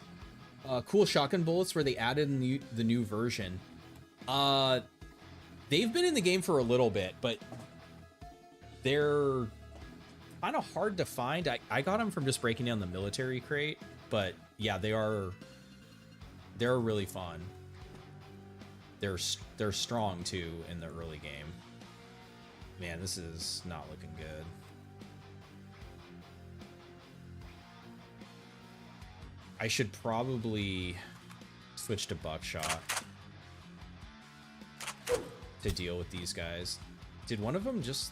A: Cool shotgun bullets where they added the new version. They've been in the game for a little bit, but they're kind of hard to find. I got them from just breaking down the military crate, but yeah, they're really fun. They're strong too in the early game. Man, this is not looking good. I should probably switch to buckshot to deal with these guys. Did one of them just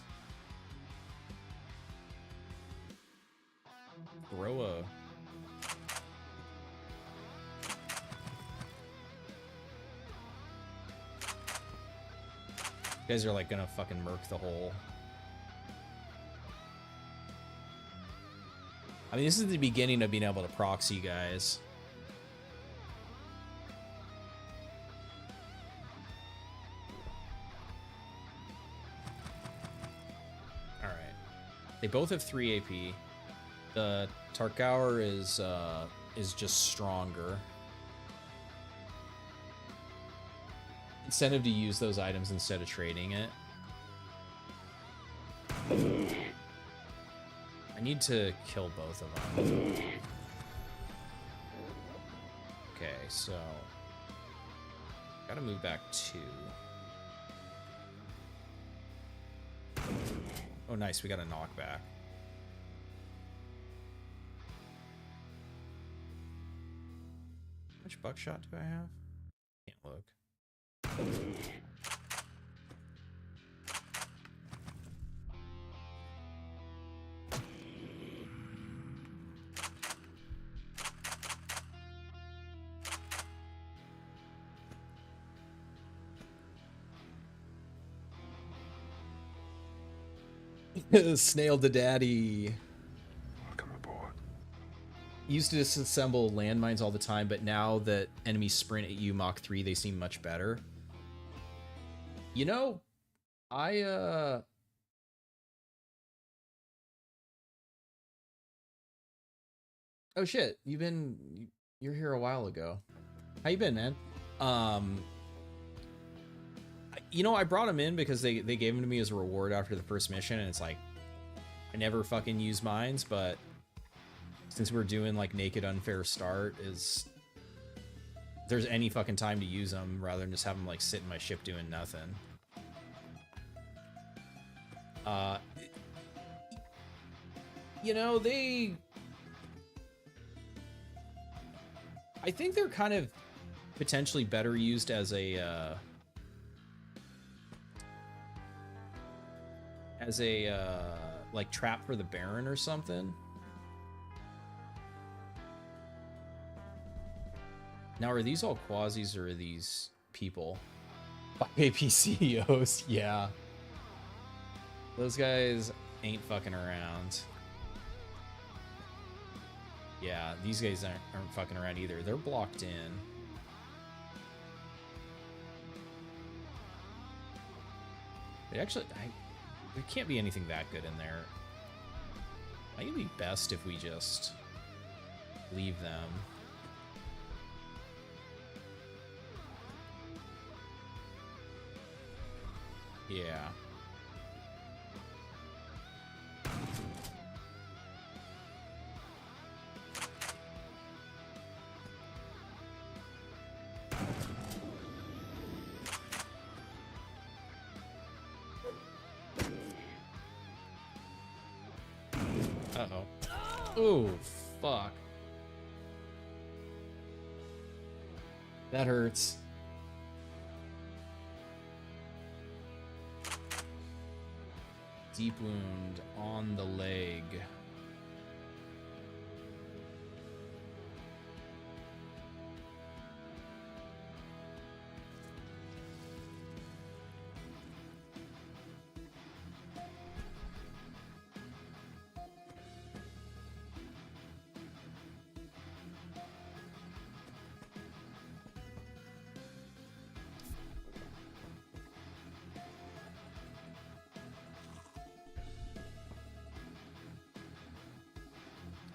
A: throw a... You guys are like gonna fucking murk the whole... I mean, this is the beginning of being able to proxy guys. Alright. They both have 3 AP. The Tarkauer is just stronger. Incentive to use those items instead of trading it. I need to kill both of them. Okay, so... Gotta move back 2. Oh, nice, we got a knockback. How much buckshot do I have? Can't look. Snail to daddy.
C: Welcome aboard.
A: Used to disassemble landmines all the time, but now that enemies sprint at you Mach 3, they seem much better. You know, oh shit, you're here a while ago. How you been, man? You know, I brought him in because they gave him to me as a reward after the first mission, and it's like, I never fucking use mines, but since we're doing like naked unfair start, is there's any fucking time to use them rather than just have them like sit in my ship doing nothing. You know, I think they're kind of potentially better used as a like trap for the Baron or something. Now, are these all quasis or are these people? 5 AP CEOs, yeah. Those guys ain't fucking around. Yeah, these guys aren't fucking around either. They're blocked in. They actually, there can't be anything that good in there. Might be best if we just leave them. Yeah. Oh, fuck. That hurts. Deep wound on the leg.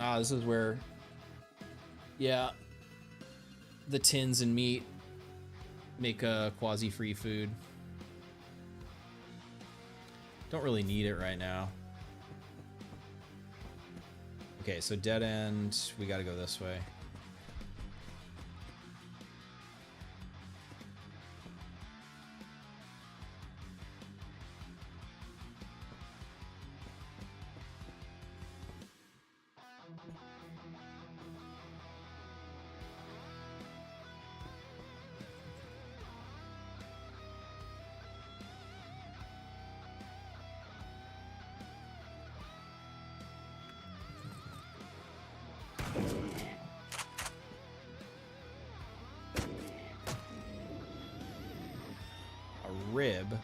A: Ah, this is where, yeah, the tins and meat make a quasi-free food. Don't really need it right now. Okay, so dead end, we gotta go this way. Rib.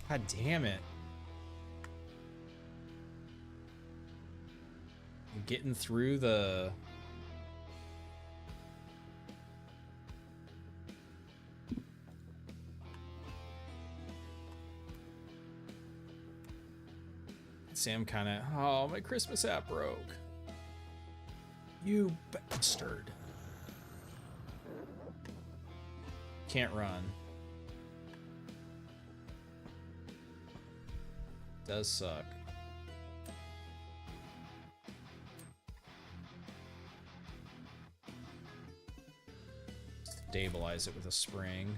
A: God damn it. I'm getting through the... Sam kind of... Oh, my Christmas app broke. You bastard. Can't run. Does suck. Stabilize it with a spring.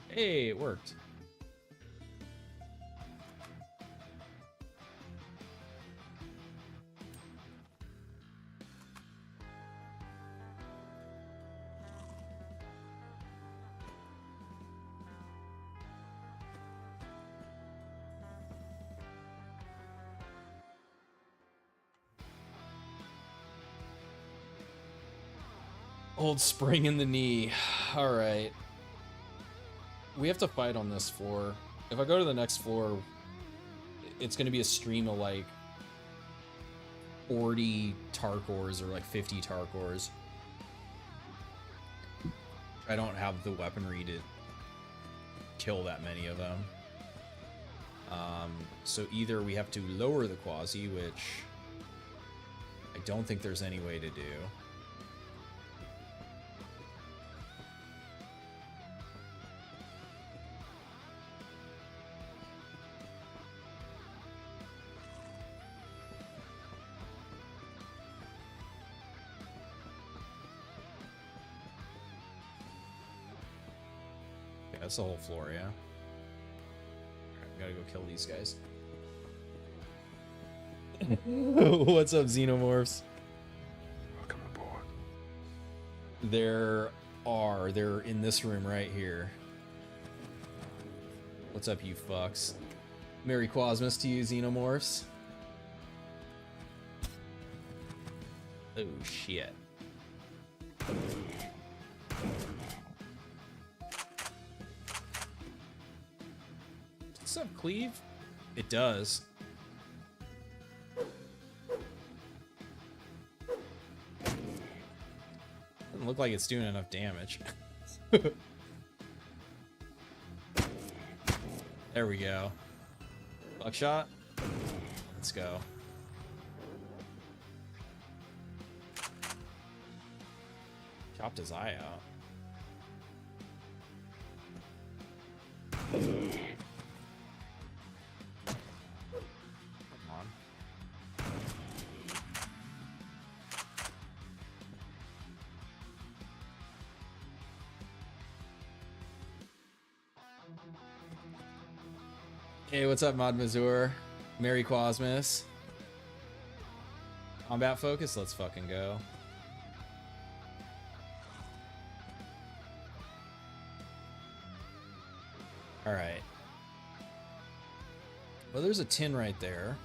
A: Hey, it worked. Old spring in the knee. All right. We have to fight on this floor. If I go to the next floor, it's going to be a stream of like 40 Tarkors or like 50 Tarkors. I don't have the weaponry to kill that many of them. So either we have to lower the Quasi, which I don't think there's any way to do. That's the whole floor, yeah. Alright, gotta go kill these guys. What's up, Xenomorphs?
C: Welcome aboard.
A: They're in this room right here. What's up, you fucks? Merry Quasimorph to you, Xenomorphs. Oh, shit. What's up, Cleave? It does. Doesn't look like it's doing enough damage. There we go. Buckshot. Let's go. Chopped his eye out. Come on. Hey, what's up, Mod Mazur? Merry Quasimorph. Combat focus, let's fucking go. Alright. Well, there's a tin right there.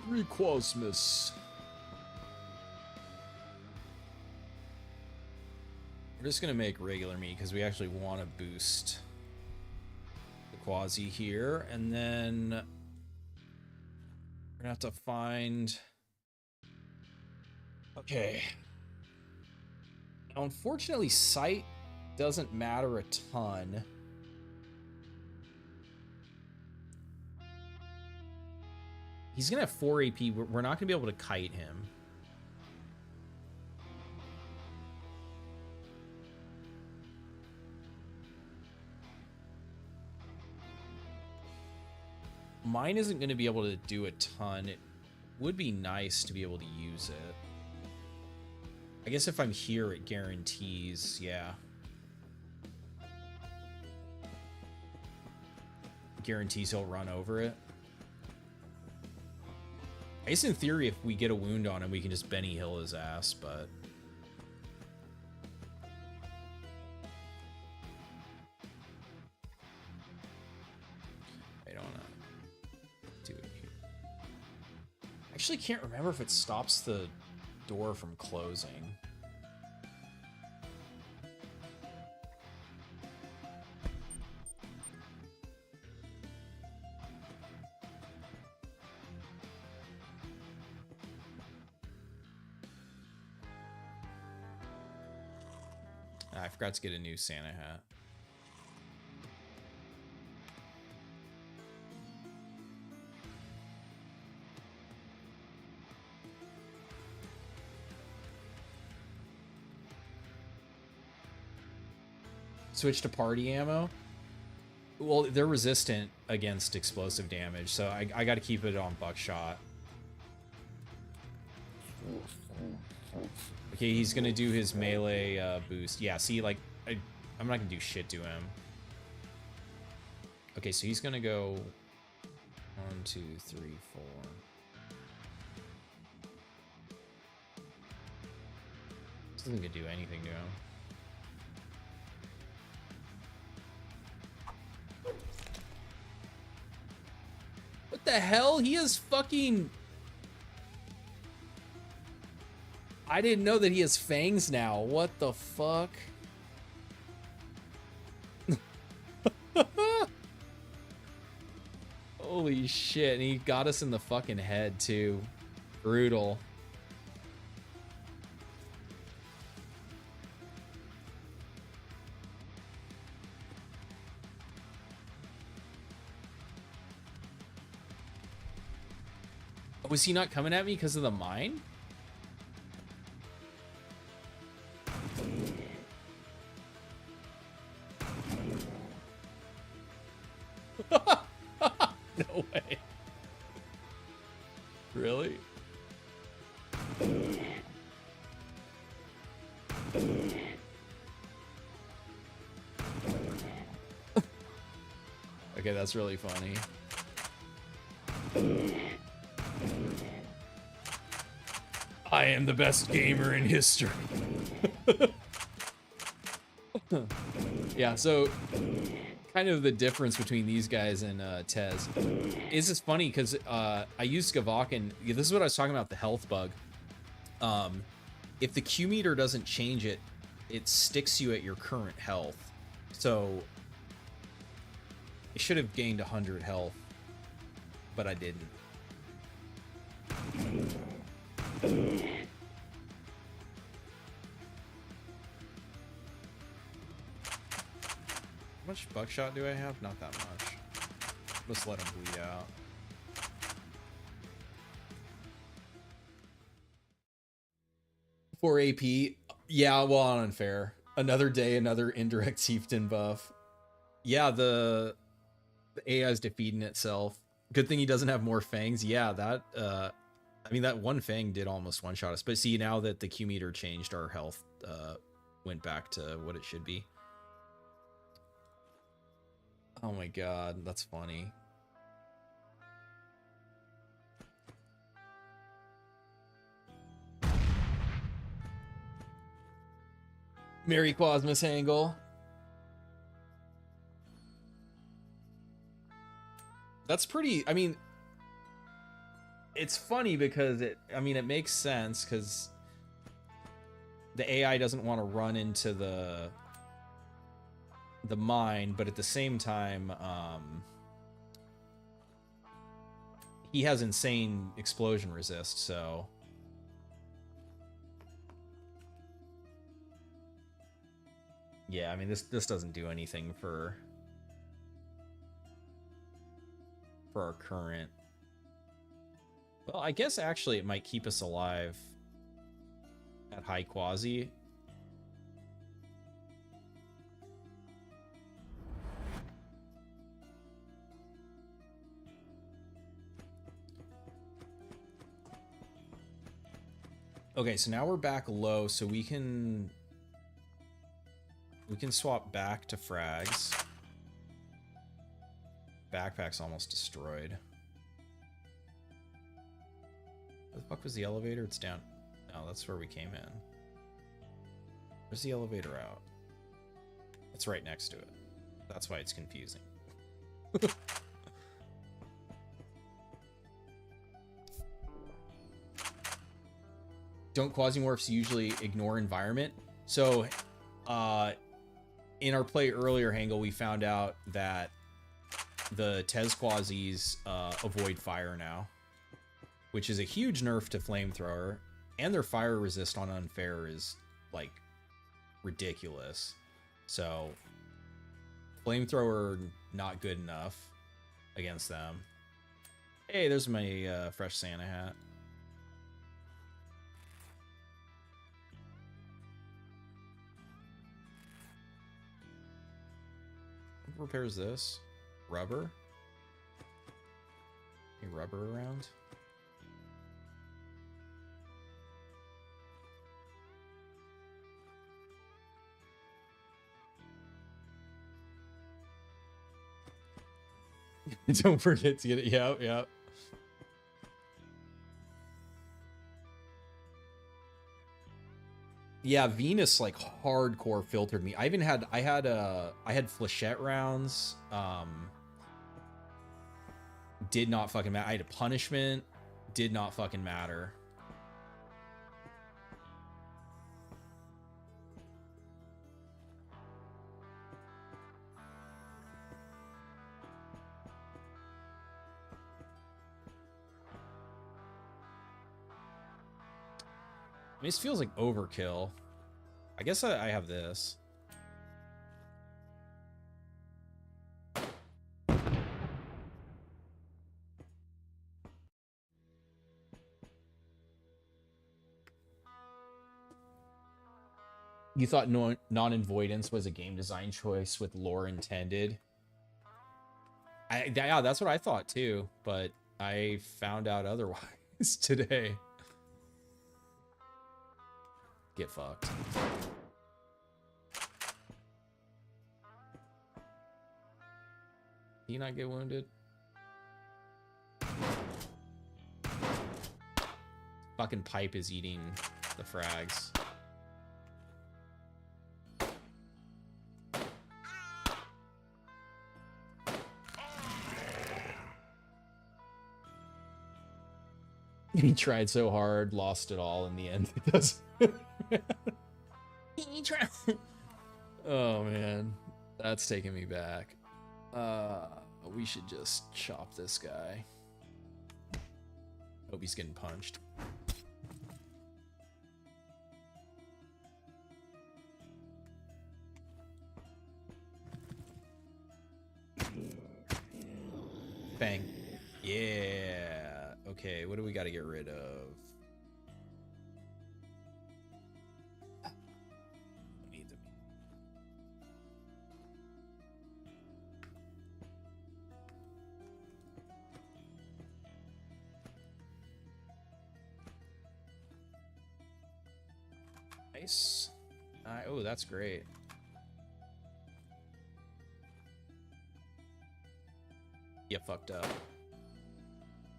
A: Merry Quasimorph. We're just gonna make regular meat because we actually want to boost the Quasi here, and then we're gonna have to find. Okay. Now, unfortunately, sight doesn't matter a ton. He's gonna have 4 AP. We're not gonna be able to kite him. Mine isn't gonna be able to do a ton. It would be nice to be able to use it. I guess if I'm here, it guarantees, yeah. Guarantees he'll run over it. I guess in theory, if we get a wound on him, we can just Benny Hill his ass, but... I don't wanna do it here. I actually can't remember if it stops the door from closing. I forgot to get a new Santa hat. Switch to party ammo. Well, they're resistant against explosive damage, so I got to keep it on buckshot. Okay, he's gonna do his melee boost. Yeah, see, like, I'm not gonna do shit to him. Okay, so he's gonna go 1, 2, 3, 4. This isn't gonna do anything to him. What the hell? He is fucking... I didn't know that he has fangs now. What the fuck? Holy shit. And he got us in the fucking head, too. Brutal. Was he not coming at me because of the mine? Okay, that's really funny. I am the best gamer in history. Yeah, so kind of the difference between these guys and Tez is it's funny because I used gavvakh, and this is what I was talking about, the health bug. If the Q meter doesn't change it, it sticks you at your current health. So I should have gained 100 health, but I didn't. How much buckshot do I have? Not that much. Let's let him bleed out. For AP, yeah, well, unfair. Another day, another indirect chieftain buff. Yeah, the AI is defeating itself. Good thing he doesn't have more fangs. Yeah, that I mean, that one fang did almost one-shot us. But see, now that the Q meter changed, our health went back to what it should be. Oh my god, that's funny. Merry Quasmus Angle. That's pretty, I mean, it's funny because it makes sense because the AI doesn't want to run into the mine, but at the same time, he has insane explosion resist, so yeah, I mean, this doesn't do anything for our current. Well, I guess actually it might keep us alive at high quasi. Okay, so now we're back low, so we can swap back to frags. Backpack's almost destroyed. Where the fuck was the elevator? It's down. No, that's where we came in. Where's the elevator out? It's right next to it. That's why it's confusing. Don't Quasimorphs usually ignore environment? So, in our play earlier, Hangle, we found out that the Tez Quasis avoid fire now, which is a huge nerf to Flamethrower, and their fire resist on Unfair is, like, ridiculous. So, Flamethrower not good enough against them. Hey, there's my fresh Santa hat. What repairs this? Rubber? Any rubber around? Don't forget to get it. Yep, yep. Yeah, Venus like hardcore filtered me. I had flechette rounds. Did not fucking matter. I had a punishment. Did not fucking matter. I mean, this feels like overkill. I guess I have this. You thought non-avoidance was a game design choice with lore intended? Yeah, that's what I thought too, but I found out otherwise today. Get fucked. Did he not get wounded? Fucking pipe is eating the frags. He tried so hard, lost it all in the end. It does. He tried. Oh man, that's taking me back. We should just chop this guy. Hope he's getting punched. Bang. Yeah. Okay, what do we got to get rid of? Need them. Nice. Oh, that's great. You fucked up. I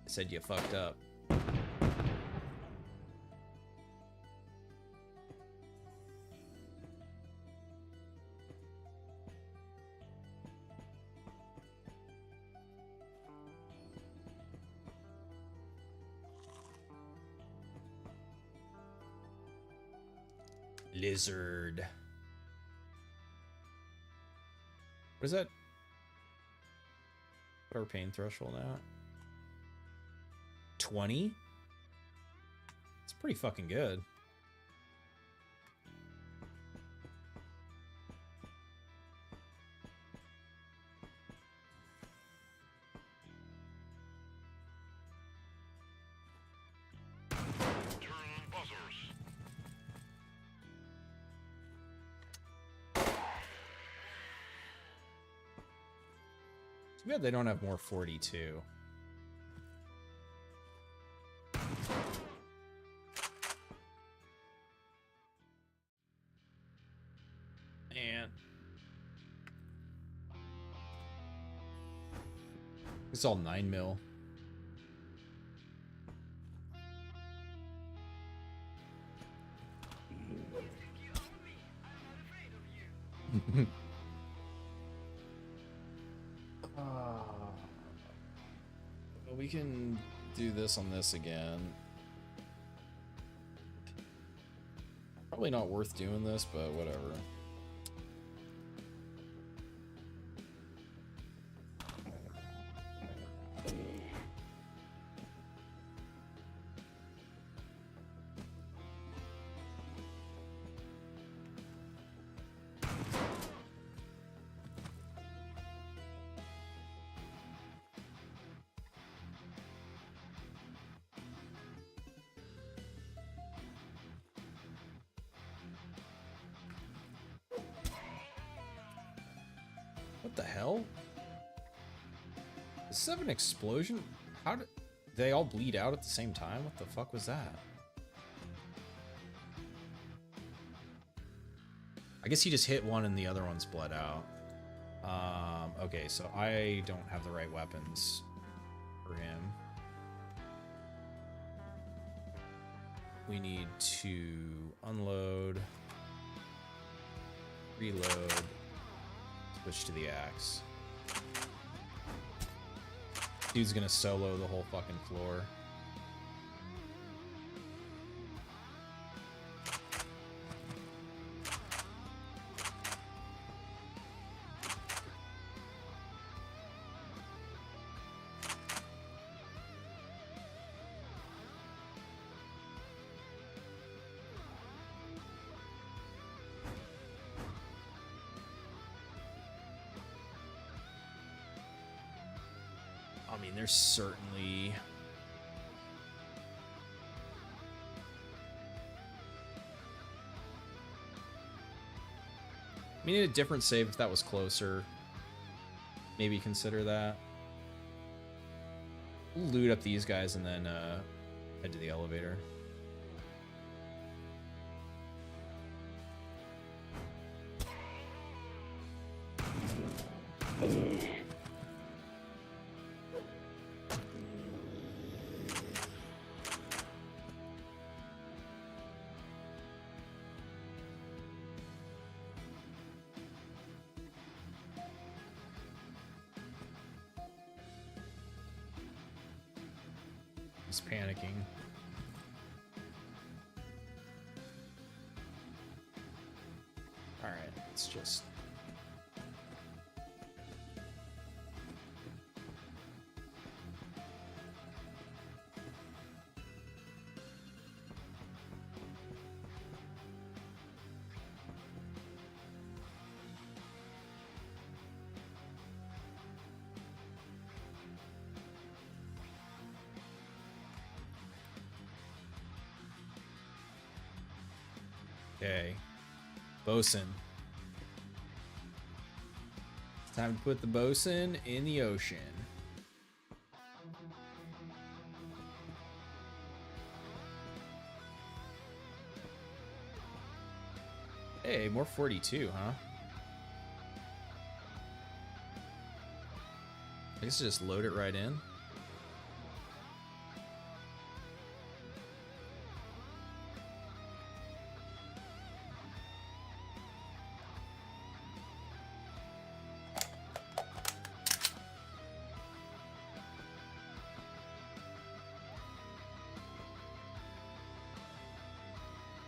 A: said you fucked up. Lizard. What is that? What our pain threshold at? 20? It's pretty fucking good.
C: Turn buzzers.
A: Too bad they don't have more 42. Man. It's all 9 mil. We can do this on this again. Probably not worth doing this, but whatever. What the hell? Is this have an explosion? How did they all bleed out at the same time? What the fuck was that? I guess he just hit one and the other one's bled out. Okay, so I don't have the right weapons for him. We need to unload, reload, switch to the axe. Dude's gonna solo the whole fucking floor. I mean, there's certainly... We need a different save if that was closer. Maybe consider that. We'll loot up these guys and then head to the elevator. He's panicking. Alright, let's just... Okay. Bosun. It's time to put the bosun in the ocean. Hey, more 42, huh? I guess just load it right in.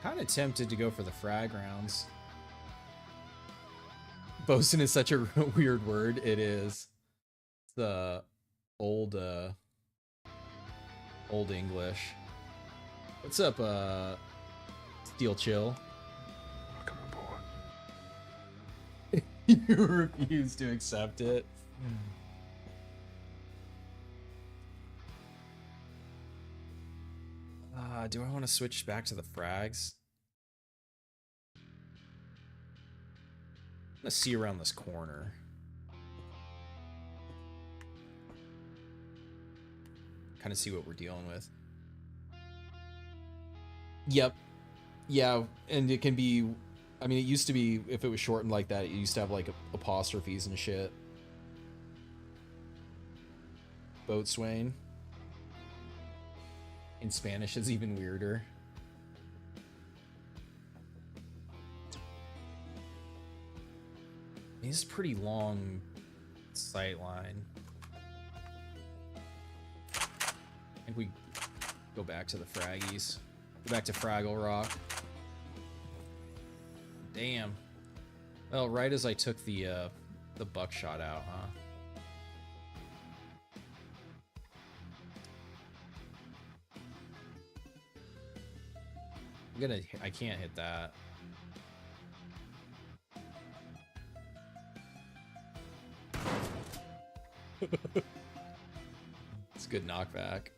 A: Kind of tempted to go for the frag rounds. Bosun is such a weird word. It is. It's the old English. What's up, Steel Chill?
C: Welcome aboard.
A: You refuse to accept it. Do I want to switch back to the frags? I'm gonna see around this corner. Kind of see what we're dealing with. Yep. Yeah, and it can be... I mean, it used to be, if it was shortened like that, it used to have, like, apostrophes and shit. Boatswain. In Spanish is even weirder. This is a pretty long sight line. I think we go back to the Fraggies. Go back to Fraggle Rock. Damn. Well, right as I took the buckshot out, huh? I can't hit that. It's a good knockback.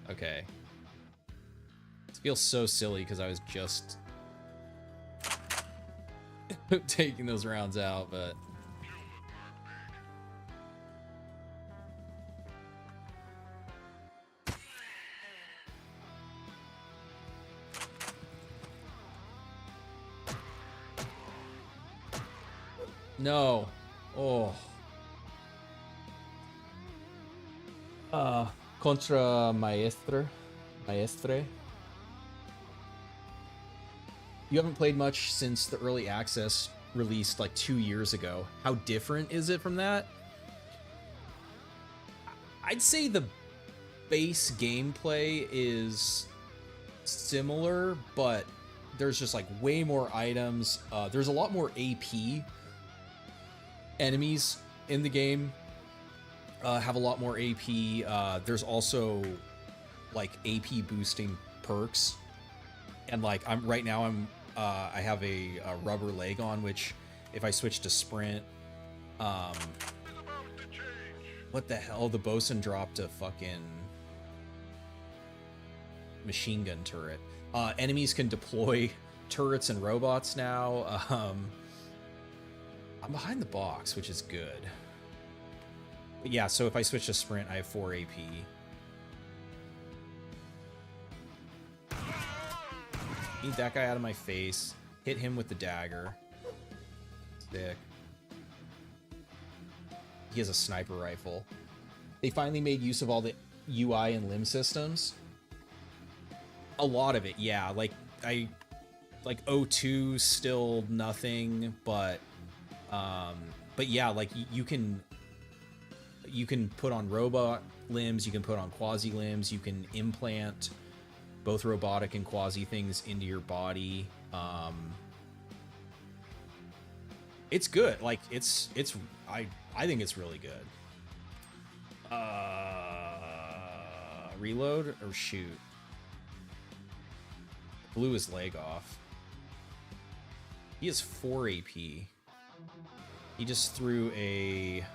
A: Okay. This feels so silly because I was just taking those rounds out, but no. Oh. Contra Maestre. You haven't played much since the early access released like 2 years ago. How different is it from that? I'd say the base gameplay is similar, but there's just like way more items. There's a lot more AP. Enemies in the game have a lot more AP. There's also like AP boosting perks, and like I have a rubber leg on, which if I switch to sprint, what the hell? The bosun dropped a fucking machine gun turret. Enemies can deploy turrets and robots now. I'm behind the box, which is good. But yeah, so if I switch to sprint, I have 4 AP. Need that guy out of my face. Hit him with the dagger. Sick. He has a sniper rifle. They finally made use of all the UI and limb systems. A lot of it, yeah. Like O2 still nothing, but yeah, like you can you can put on robot limbs, you can put on quasi limbs, you can implant both robotic and quasi things into your body. It's good. Like I think it's really good. Reload or shoot? Blew his leg off. He has 4 AP. He just threw a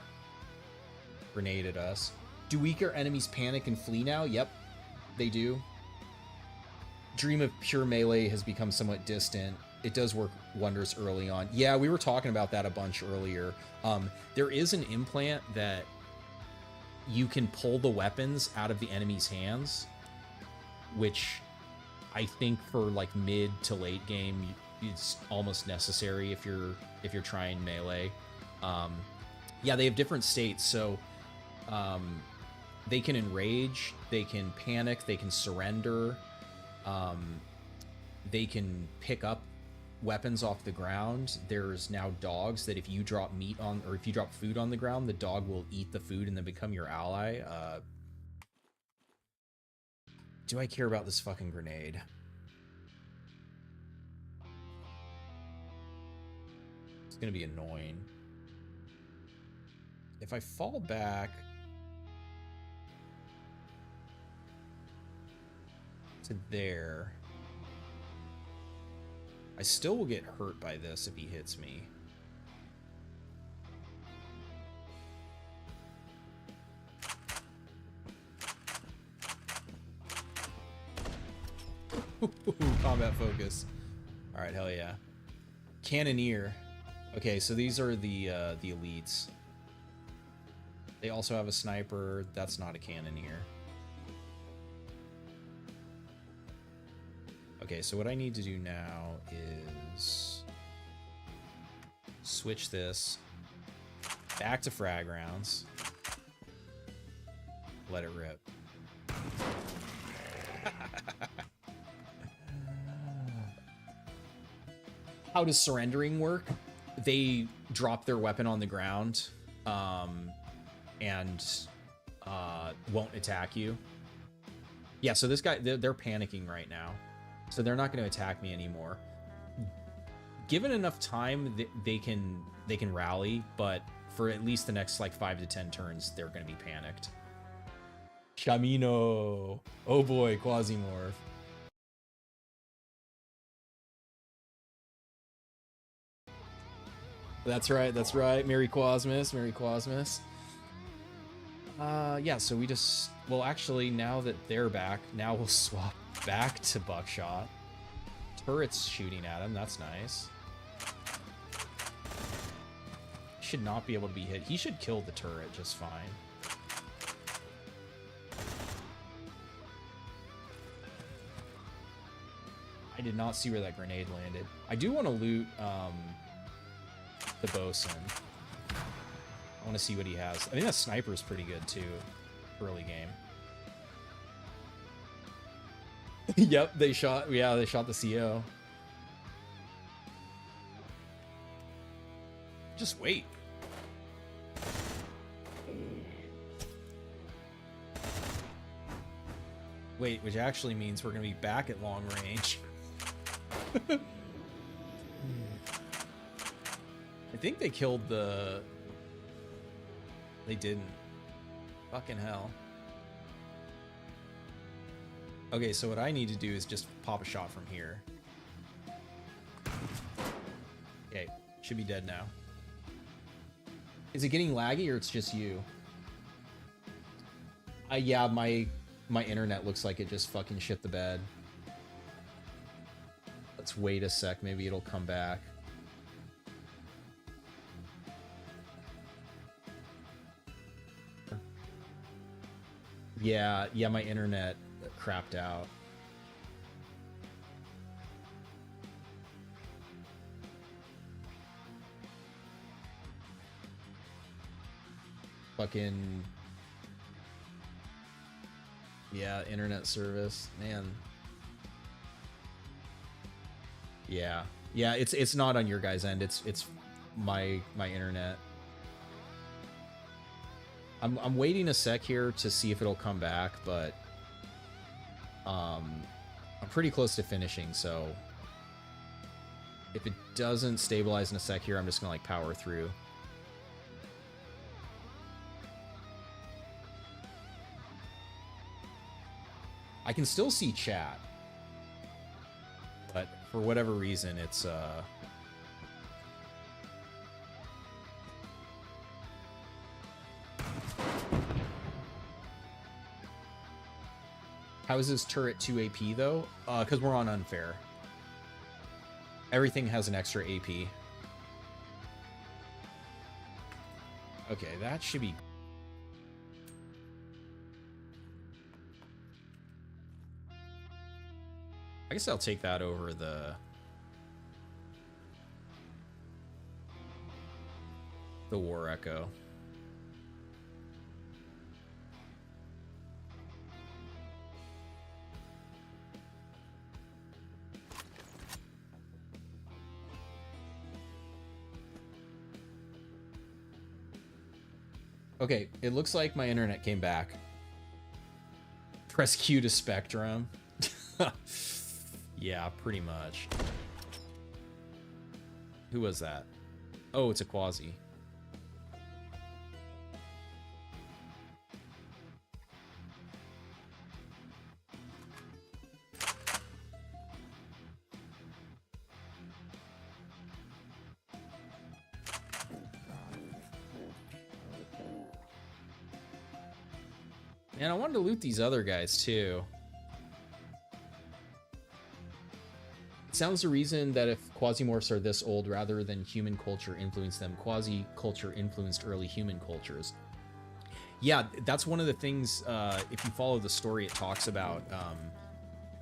A: grenade at us. Do weaker enemies panic and flee now? Yep, they do. Dream of pure melee has become somewhat distant. It does work wonders early on. Yeah, we were talking about that a bunch earlier. There is an implant that you can pull the weapons out of the enemy's hands, which I think for like mid to late game, it's almost necessary if you're trying melee. Yeah, they have different states, so they can enrage, they can panic, they can surrender, they can pick up weapons off the ground. There's now dogs that if you drop meat on, or if you drop food on the ground, the dog will eat the food and then become your ally. Do I care about this fucking grenade? It's gonna be annoying. If I fall back to there, I still will get hurt by this if he hits me. Combat focus. All right, hell yeah. Cannoneer. Okay, so these are the elites. They also have a sniper. That's not a cannoneer. Okay, so what I need to do now is switch this back to frag rounds. Let it rip. How does surrendering work? They drop their weapon on the ground and won't attack you. Yeah, so this guy, they're panicking right now. So they're not going to attack me anymore. Given enough time, they can rally, but for at least the next like 5 to 10 turns, they're going to be panicked. Shamino. Oh boy, Quasimorph. That's right, that's right. Merry Quasmus, Merry Quasmus. Yeah, so we just... Well, actually, now that they're back, now we'll swap back to Buckshot. Turret's shooting at him, that's nice. Should not be able to be hit. He should kill the turret just fine. I did not see where that grenade landed. I do want to loot the bosun. I want to see what he has. I think that sniper's pretty good too, early game. Yep, they shot the CO. Just wait. Wait, which actually means we're gonna be back at long range. I think they killed the... They didn't. Fucking hell. Okay, so what I need to do is just pop a shot from here. Okay, should be dead now. Is it getting laggy or it's just you? Yeah, my internet looks like it just fucking shit the bed. Let's wait a sec, maybe it'll come back. Yeah, my internet crapped out. Fucking... Yeah, internet service, man. Yeah, it's not on your guys' end. It's my internet. I'm waiting a sec here to see if it'll come back, but I'm pretty close to finishing, so if it doesn't stabilize in a sec here, I'm just gonna like power through. I can still see chat, but for whatever reason, it's How is this turret 2 AP though? Because we're on unfair. Everything has an extra AP. Okay, that should be... I guess I'll take that over the War Echo. Okay, it looks like my internet came back. Press Q to Spectrum. Yeah, pretty much. Who was that? Oh, it's a Quasi. And I wanted to loot these other guys too. It sounds the reason that if Quasimorphs are this old rather than human culture influenced them, Quasi culture influenced early human cultures. Yeah, that's one of the things, if you follow the story, it talks about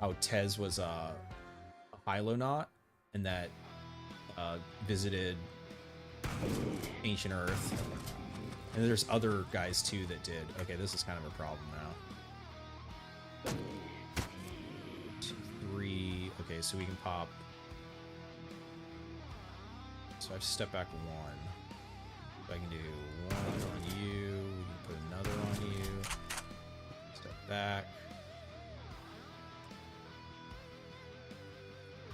A: how Tez was a Hylonaut and that visited ancient Earth. And there's other guys too that did. Okay, this is kind of a problem now. 2, 3. Okay, so we can pop. So I have to step back 1. So I can do 1 on you. We can put another on you. Step back.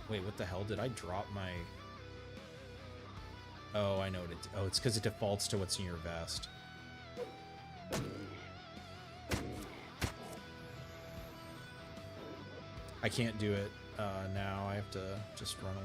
A: Wait, what the hell? Did I drop my... Oh, I know what it... Oh, it's because it defaults to what's in your vest. I can't do it now. I have to just run away.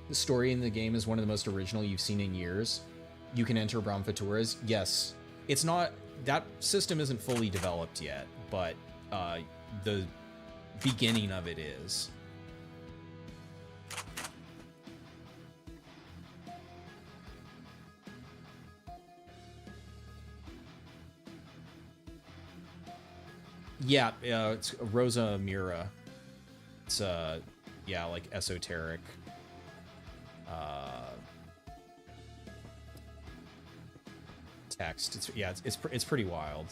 A: The story in the game is one of the most original you've seen in years. You can enter bramfaturic. Yes, it's not... That system isn't fully developed yet, but the beginning of it is. Yeah, it's Rosa Mira. It's yeah, like esoteric. Text. It's pretty wild.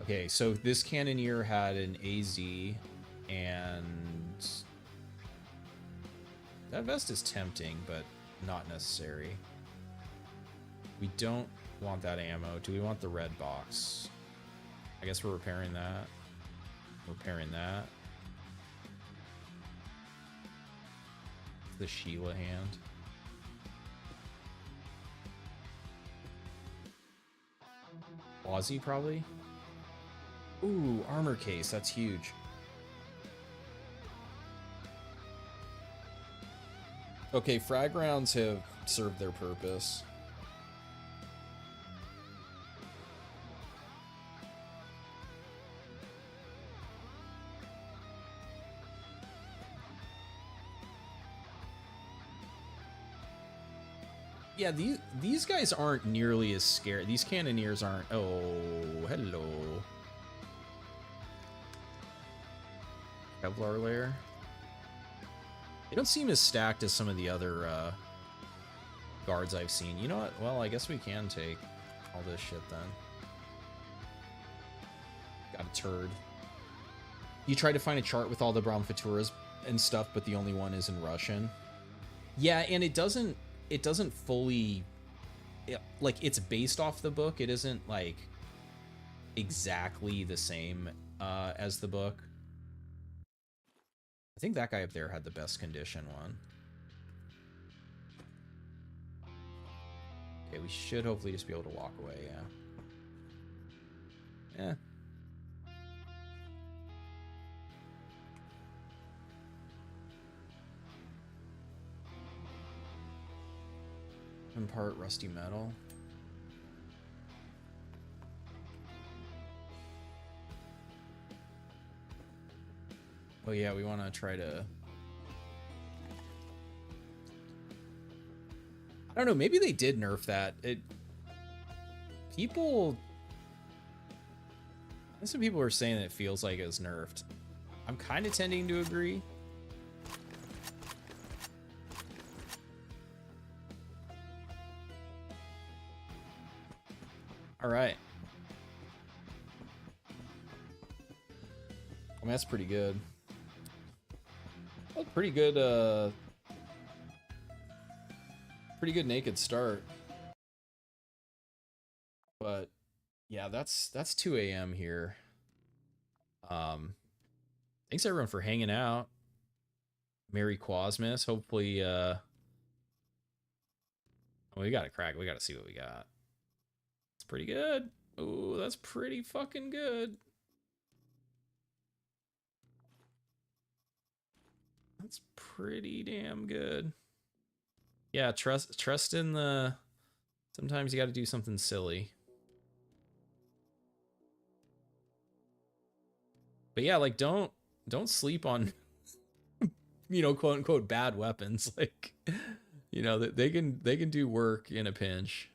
A: Okay, so this cannoneer had an AZ, and that vest is tempting, but not necessary. We don't want that ammo. Do we want the red box? I guess we're repairing that. Repairing that. The Sheila hand. Aussie, probably? Ooh, armor case. That's huge. Okay, frag rounds have served their purpose. Yeah, these guys aren't nearly as scary. These cannoneers aren't... Oh, hello. Kevlar layer. They don't seem as stacked as some of the other guards I've seen. You know what? Well, I guess we can take all this shit then. Got a turd. You tried to find a chart with all the bramfaturas and stuff, but the only one is in Russian. Yeah, and it doesn't fully, like, it's based off the book. It isn't like exactly the same as the book. I think that guy up there had the best condition one. Okay, we should hopefully just be able to walk away, yeah. Yeah. Part rusty metal. Oh yeah, we want to try to... I don't know, maybe they did nerf that. People... Some people are saying that it feels like it was nerfed. I'm kind of tending to agree. All right. I mean, that's pretty good. Well, pretty good naked start. But yeah, that's 2 a.m. here. Thanks everyone for hanging out. Merry Quasimorph. Hopefully we gotta crack. We gotta see what we got. It's pretty good. Ooh, that's pretty fucking good. That's pretty damn good. Yeah, trust in the... Sometimes you gotta do something silly. But yeah, like, don't sleep on, you know, quote unquote bad weapons. Like, you know, that they can do work in a pinch.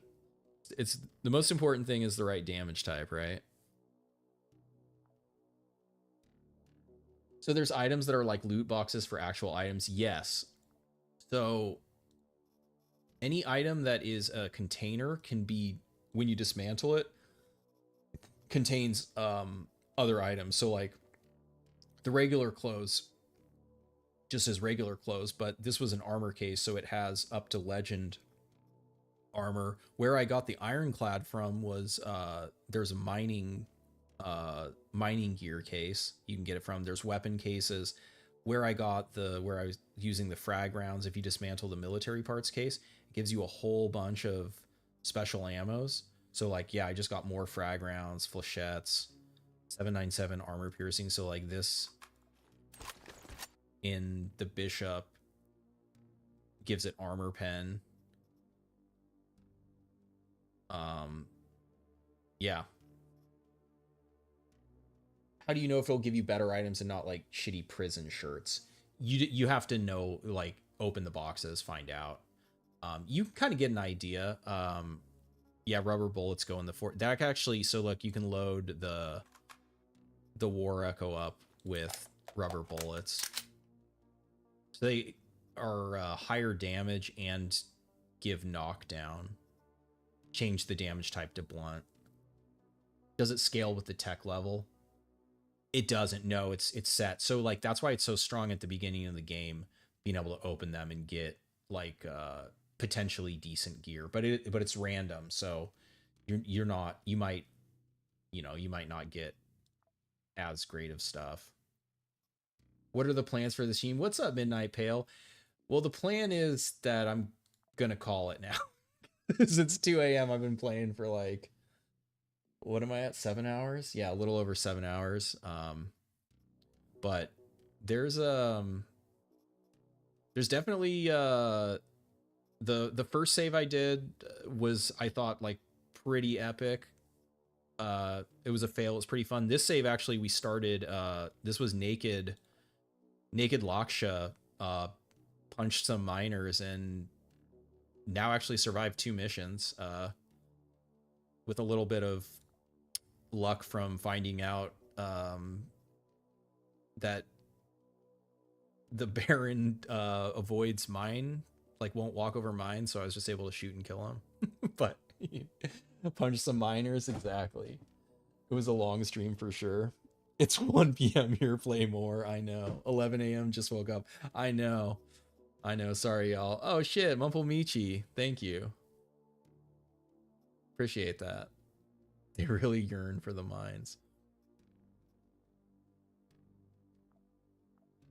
A: It's the most important thing is the right damage type, right? So there's items that are like loot boxes for actual items. Yes. So any item that is a container can be, when you dismantle it, contains other items. So like the regular clothes just as regular clothes, but this was an armor case, so it has up to legend armor. Where I got the ironclad from was there's a mining gear case you can get it from. There's weapon cases. Where I was using the frag rounds, if you dismantle the military parts case, it gives you a whole bunch of special ammos. So like, yeah, I just got more frag rounds, flechettes, 797 armor piercing. So like this in the bishop gives it armor pen. Yeah. How do you know if it'll give you better items and not like shitty prison shirts? You have to know, like, open the boxes, find out. You kind of get an idea. Yeah, rubber bullets go in the fort. That actually, so look, you can load the War Echo up with rubber bullets. So they are higher damage and give knockdown. Change the damage type to blunt. Does it scale with the tech level? It doesn't. No, it's set. So like that's why it's so strong at the beginning of the game, being able to open them and get like potentially decent gear. But it's random, so you might not get as great of stuff. What are the plans for this team? What's up, Midnight Pale? Well, the plan is that I'm gonna call it now. Since 2 a.m. I've been playing for like, what am I at? 7 hours? Yeah, a little over 7 hours. But there's definitely the first save I did was, I thought, like pretty epic. It was a fail. It was pretty fun. This save actually we started this was naked Laksha punched some miners and now actually survived 2 missions with a little bit of luck from finding out that the Baron avoids mine like won't walk over mines, so I was just able to shoot and kill him. But punch some miners, exactly. It was a long stream for sure. It's 1 p.m. here, play more. I know. 11 a.m. just woke up. I know. I know. Sorry, y'all. Oh shit, Mumple Michi. Thank you. Appreciate that. They really yearn for the mines.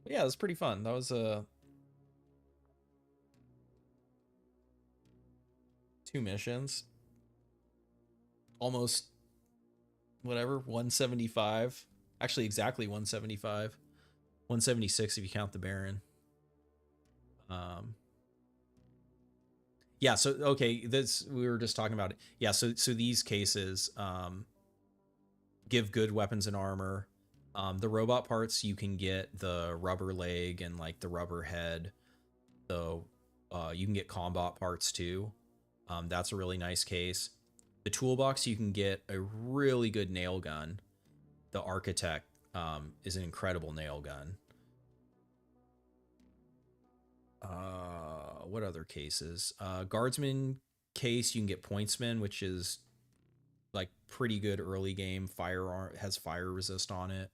A: But yeah, it was pretty fun. That was 2 missions. Almost whatever, 175. Actually, exactly 175. 176 if you count the Baron. Yeah, so okay, this we were just talking about it. Yeah, so these cases give good weapons and armor. The robot parts, you can get the rubber leg and like the rubber head. So you can get combat parts too. That's a really nice case. The toolbox, you can get a really good nail gun. The Architect is an incredible nail gun. What other cases? Guardsman case, you can get Pointsman, which is like pretty good early game. Firearm has fire resist on it.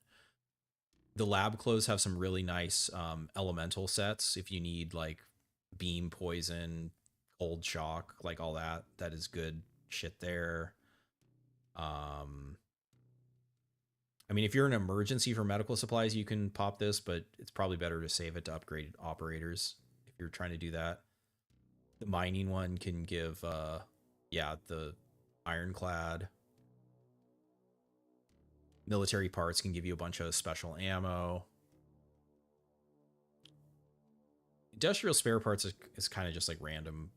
A: The lab clothes have some really nice elemental sets if you need like beam, poison, cold shock, like all that. That is good shit there. I mean, if you're an emergency for medical supplies, you can pop this, but it's probably better to save it to upgrade operators if you're trying to do that. The mining one can give, yeah, the ironclad. Military parts can give you a bunch of special ammo. Industrial spare parts is kind of just like random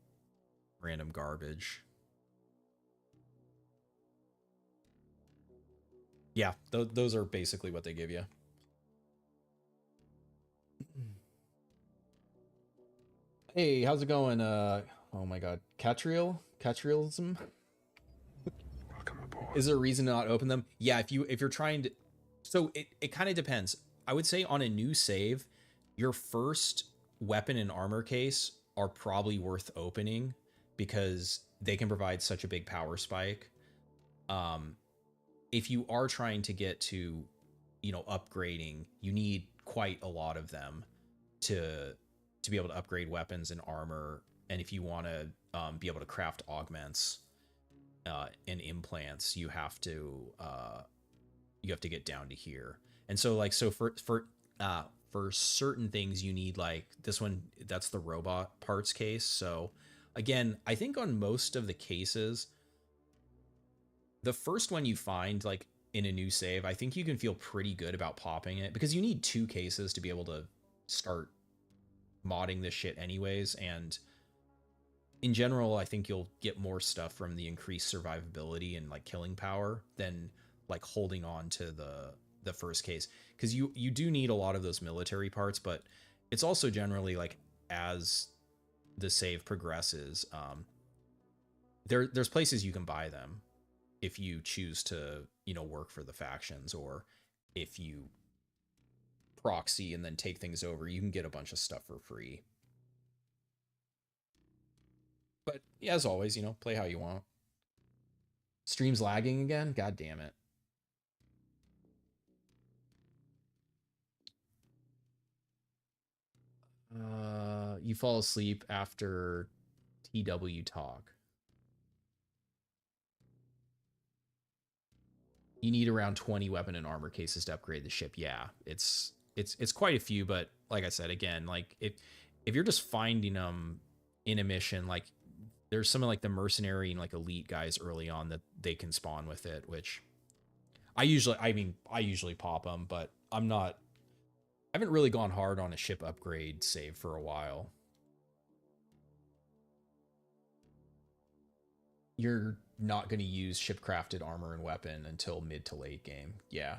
A: garbage. Yeah, those are basically what they give you. Hey, how's it going? Oh my god, Catrialism?
C: Welcome aboard.
A: Is there a reason to not open them? Yeah, if you're trying to, so it kind of depends. I would say on a new save, your first weapon and armor case are probably worth opening because they can provide such a big power spike. If you are trying to get to, you know, upgrading, you need quite a lot of them to be able to upgrade weapons and armor. And if you want to be able to craft augments and implants, you have to get down to here. And so like, so for certain things you need, like this one, that's the robot parts case. So again, I think on most of the cases, the first one you find like in a new save, I think you can feel pretty good about popping it because you need 2 cases to be able to start modding this shit anyways. And in general, I think you'll get more stuff from the increased survivability and like killing power than like holding on to the first case, because you do need a lot of those military parts, but it's also generally like as the save progresses, there's places you can buy them if you choose to, you know, work for the factions, or if you proxy and then take things over, you can get a bunch of stuff for free. But yeah, as always, you know, play how you want. Stream's lagging again? God damn it. You fall asleep after TW talk. You need around 20 weapon and armor cases to upgrade the ship. Yeah, it's quite a few, but like I said, again, like if you're just finding them in a mission, like there's some of like the mercenary and like elite guys early on that they can spawn with it, which I usually pop them, but I haven't really gone hard on a ship upgrade save for a while. You're not going to use ship crafted armor and weapon until mid to late game. Yeah.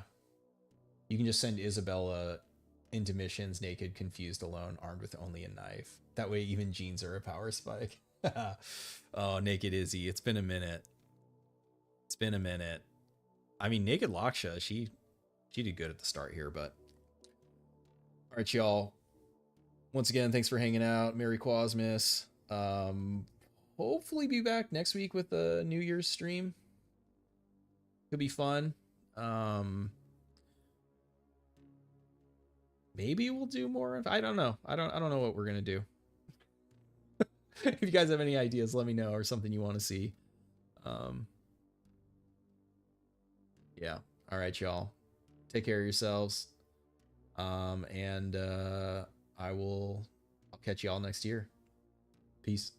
A: You can just send Isabella into missions naked, confused, alone, armed with only a knife. That way even jeans are a power spike. Oh, naked Izzy. It's been a minute. It's been a minute. I mean, naked Laksha, she did good at the start here, but all right, y'all. Once again, thanks for hanging out. Merry Quasmus. Hopefully be back next week with a New Year's stream. Could be fun. Maybe we'll do more of, I don't know. I don't know what we're gonna do. If you guys have any ideas, let me know, or something you want to see. Yeah. All right, y'all. Take care of yourselves. And I'll catch y'all next year. Peace.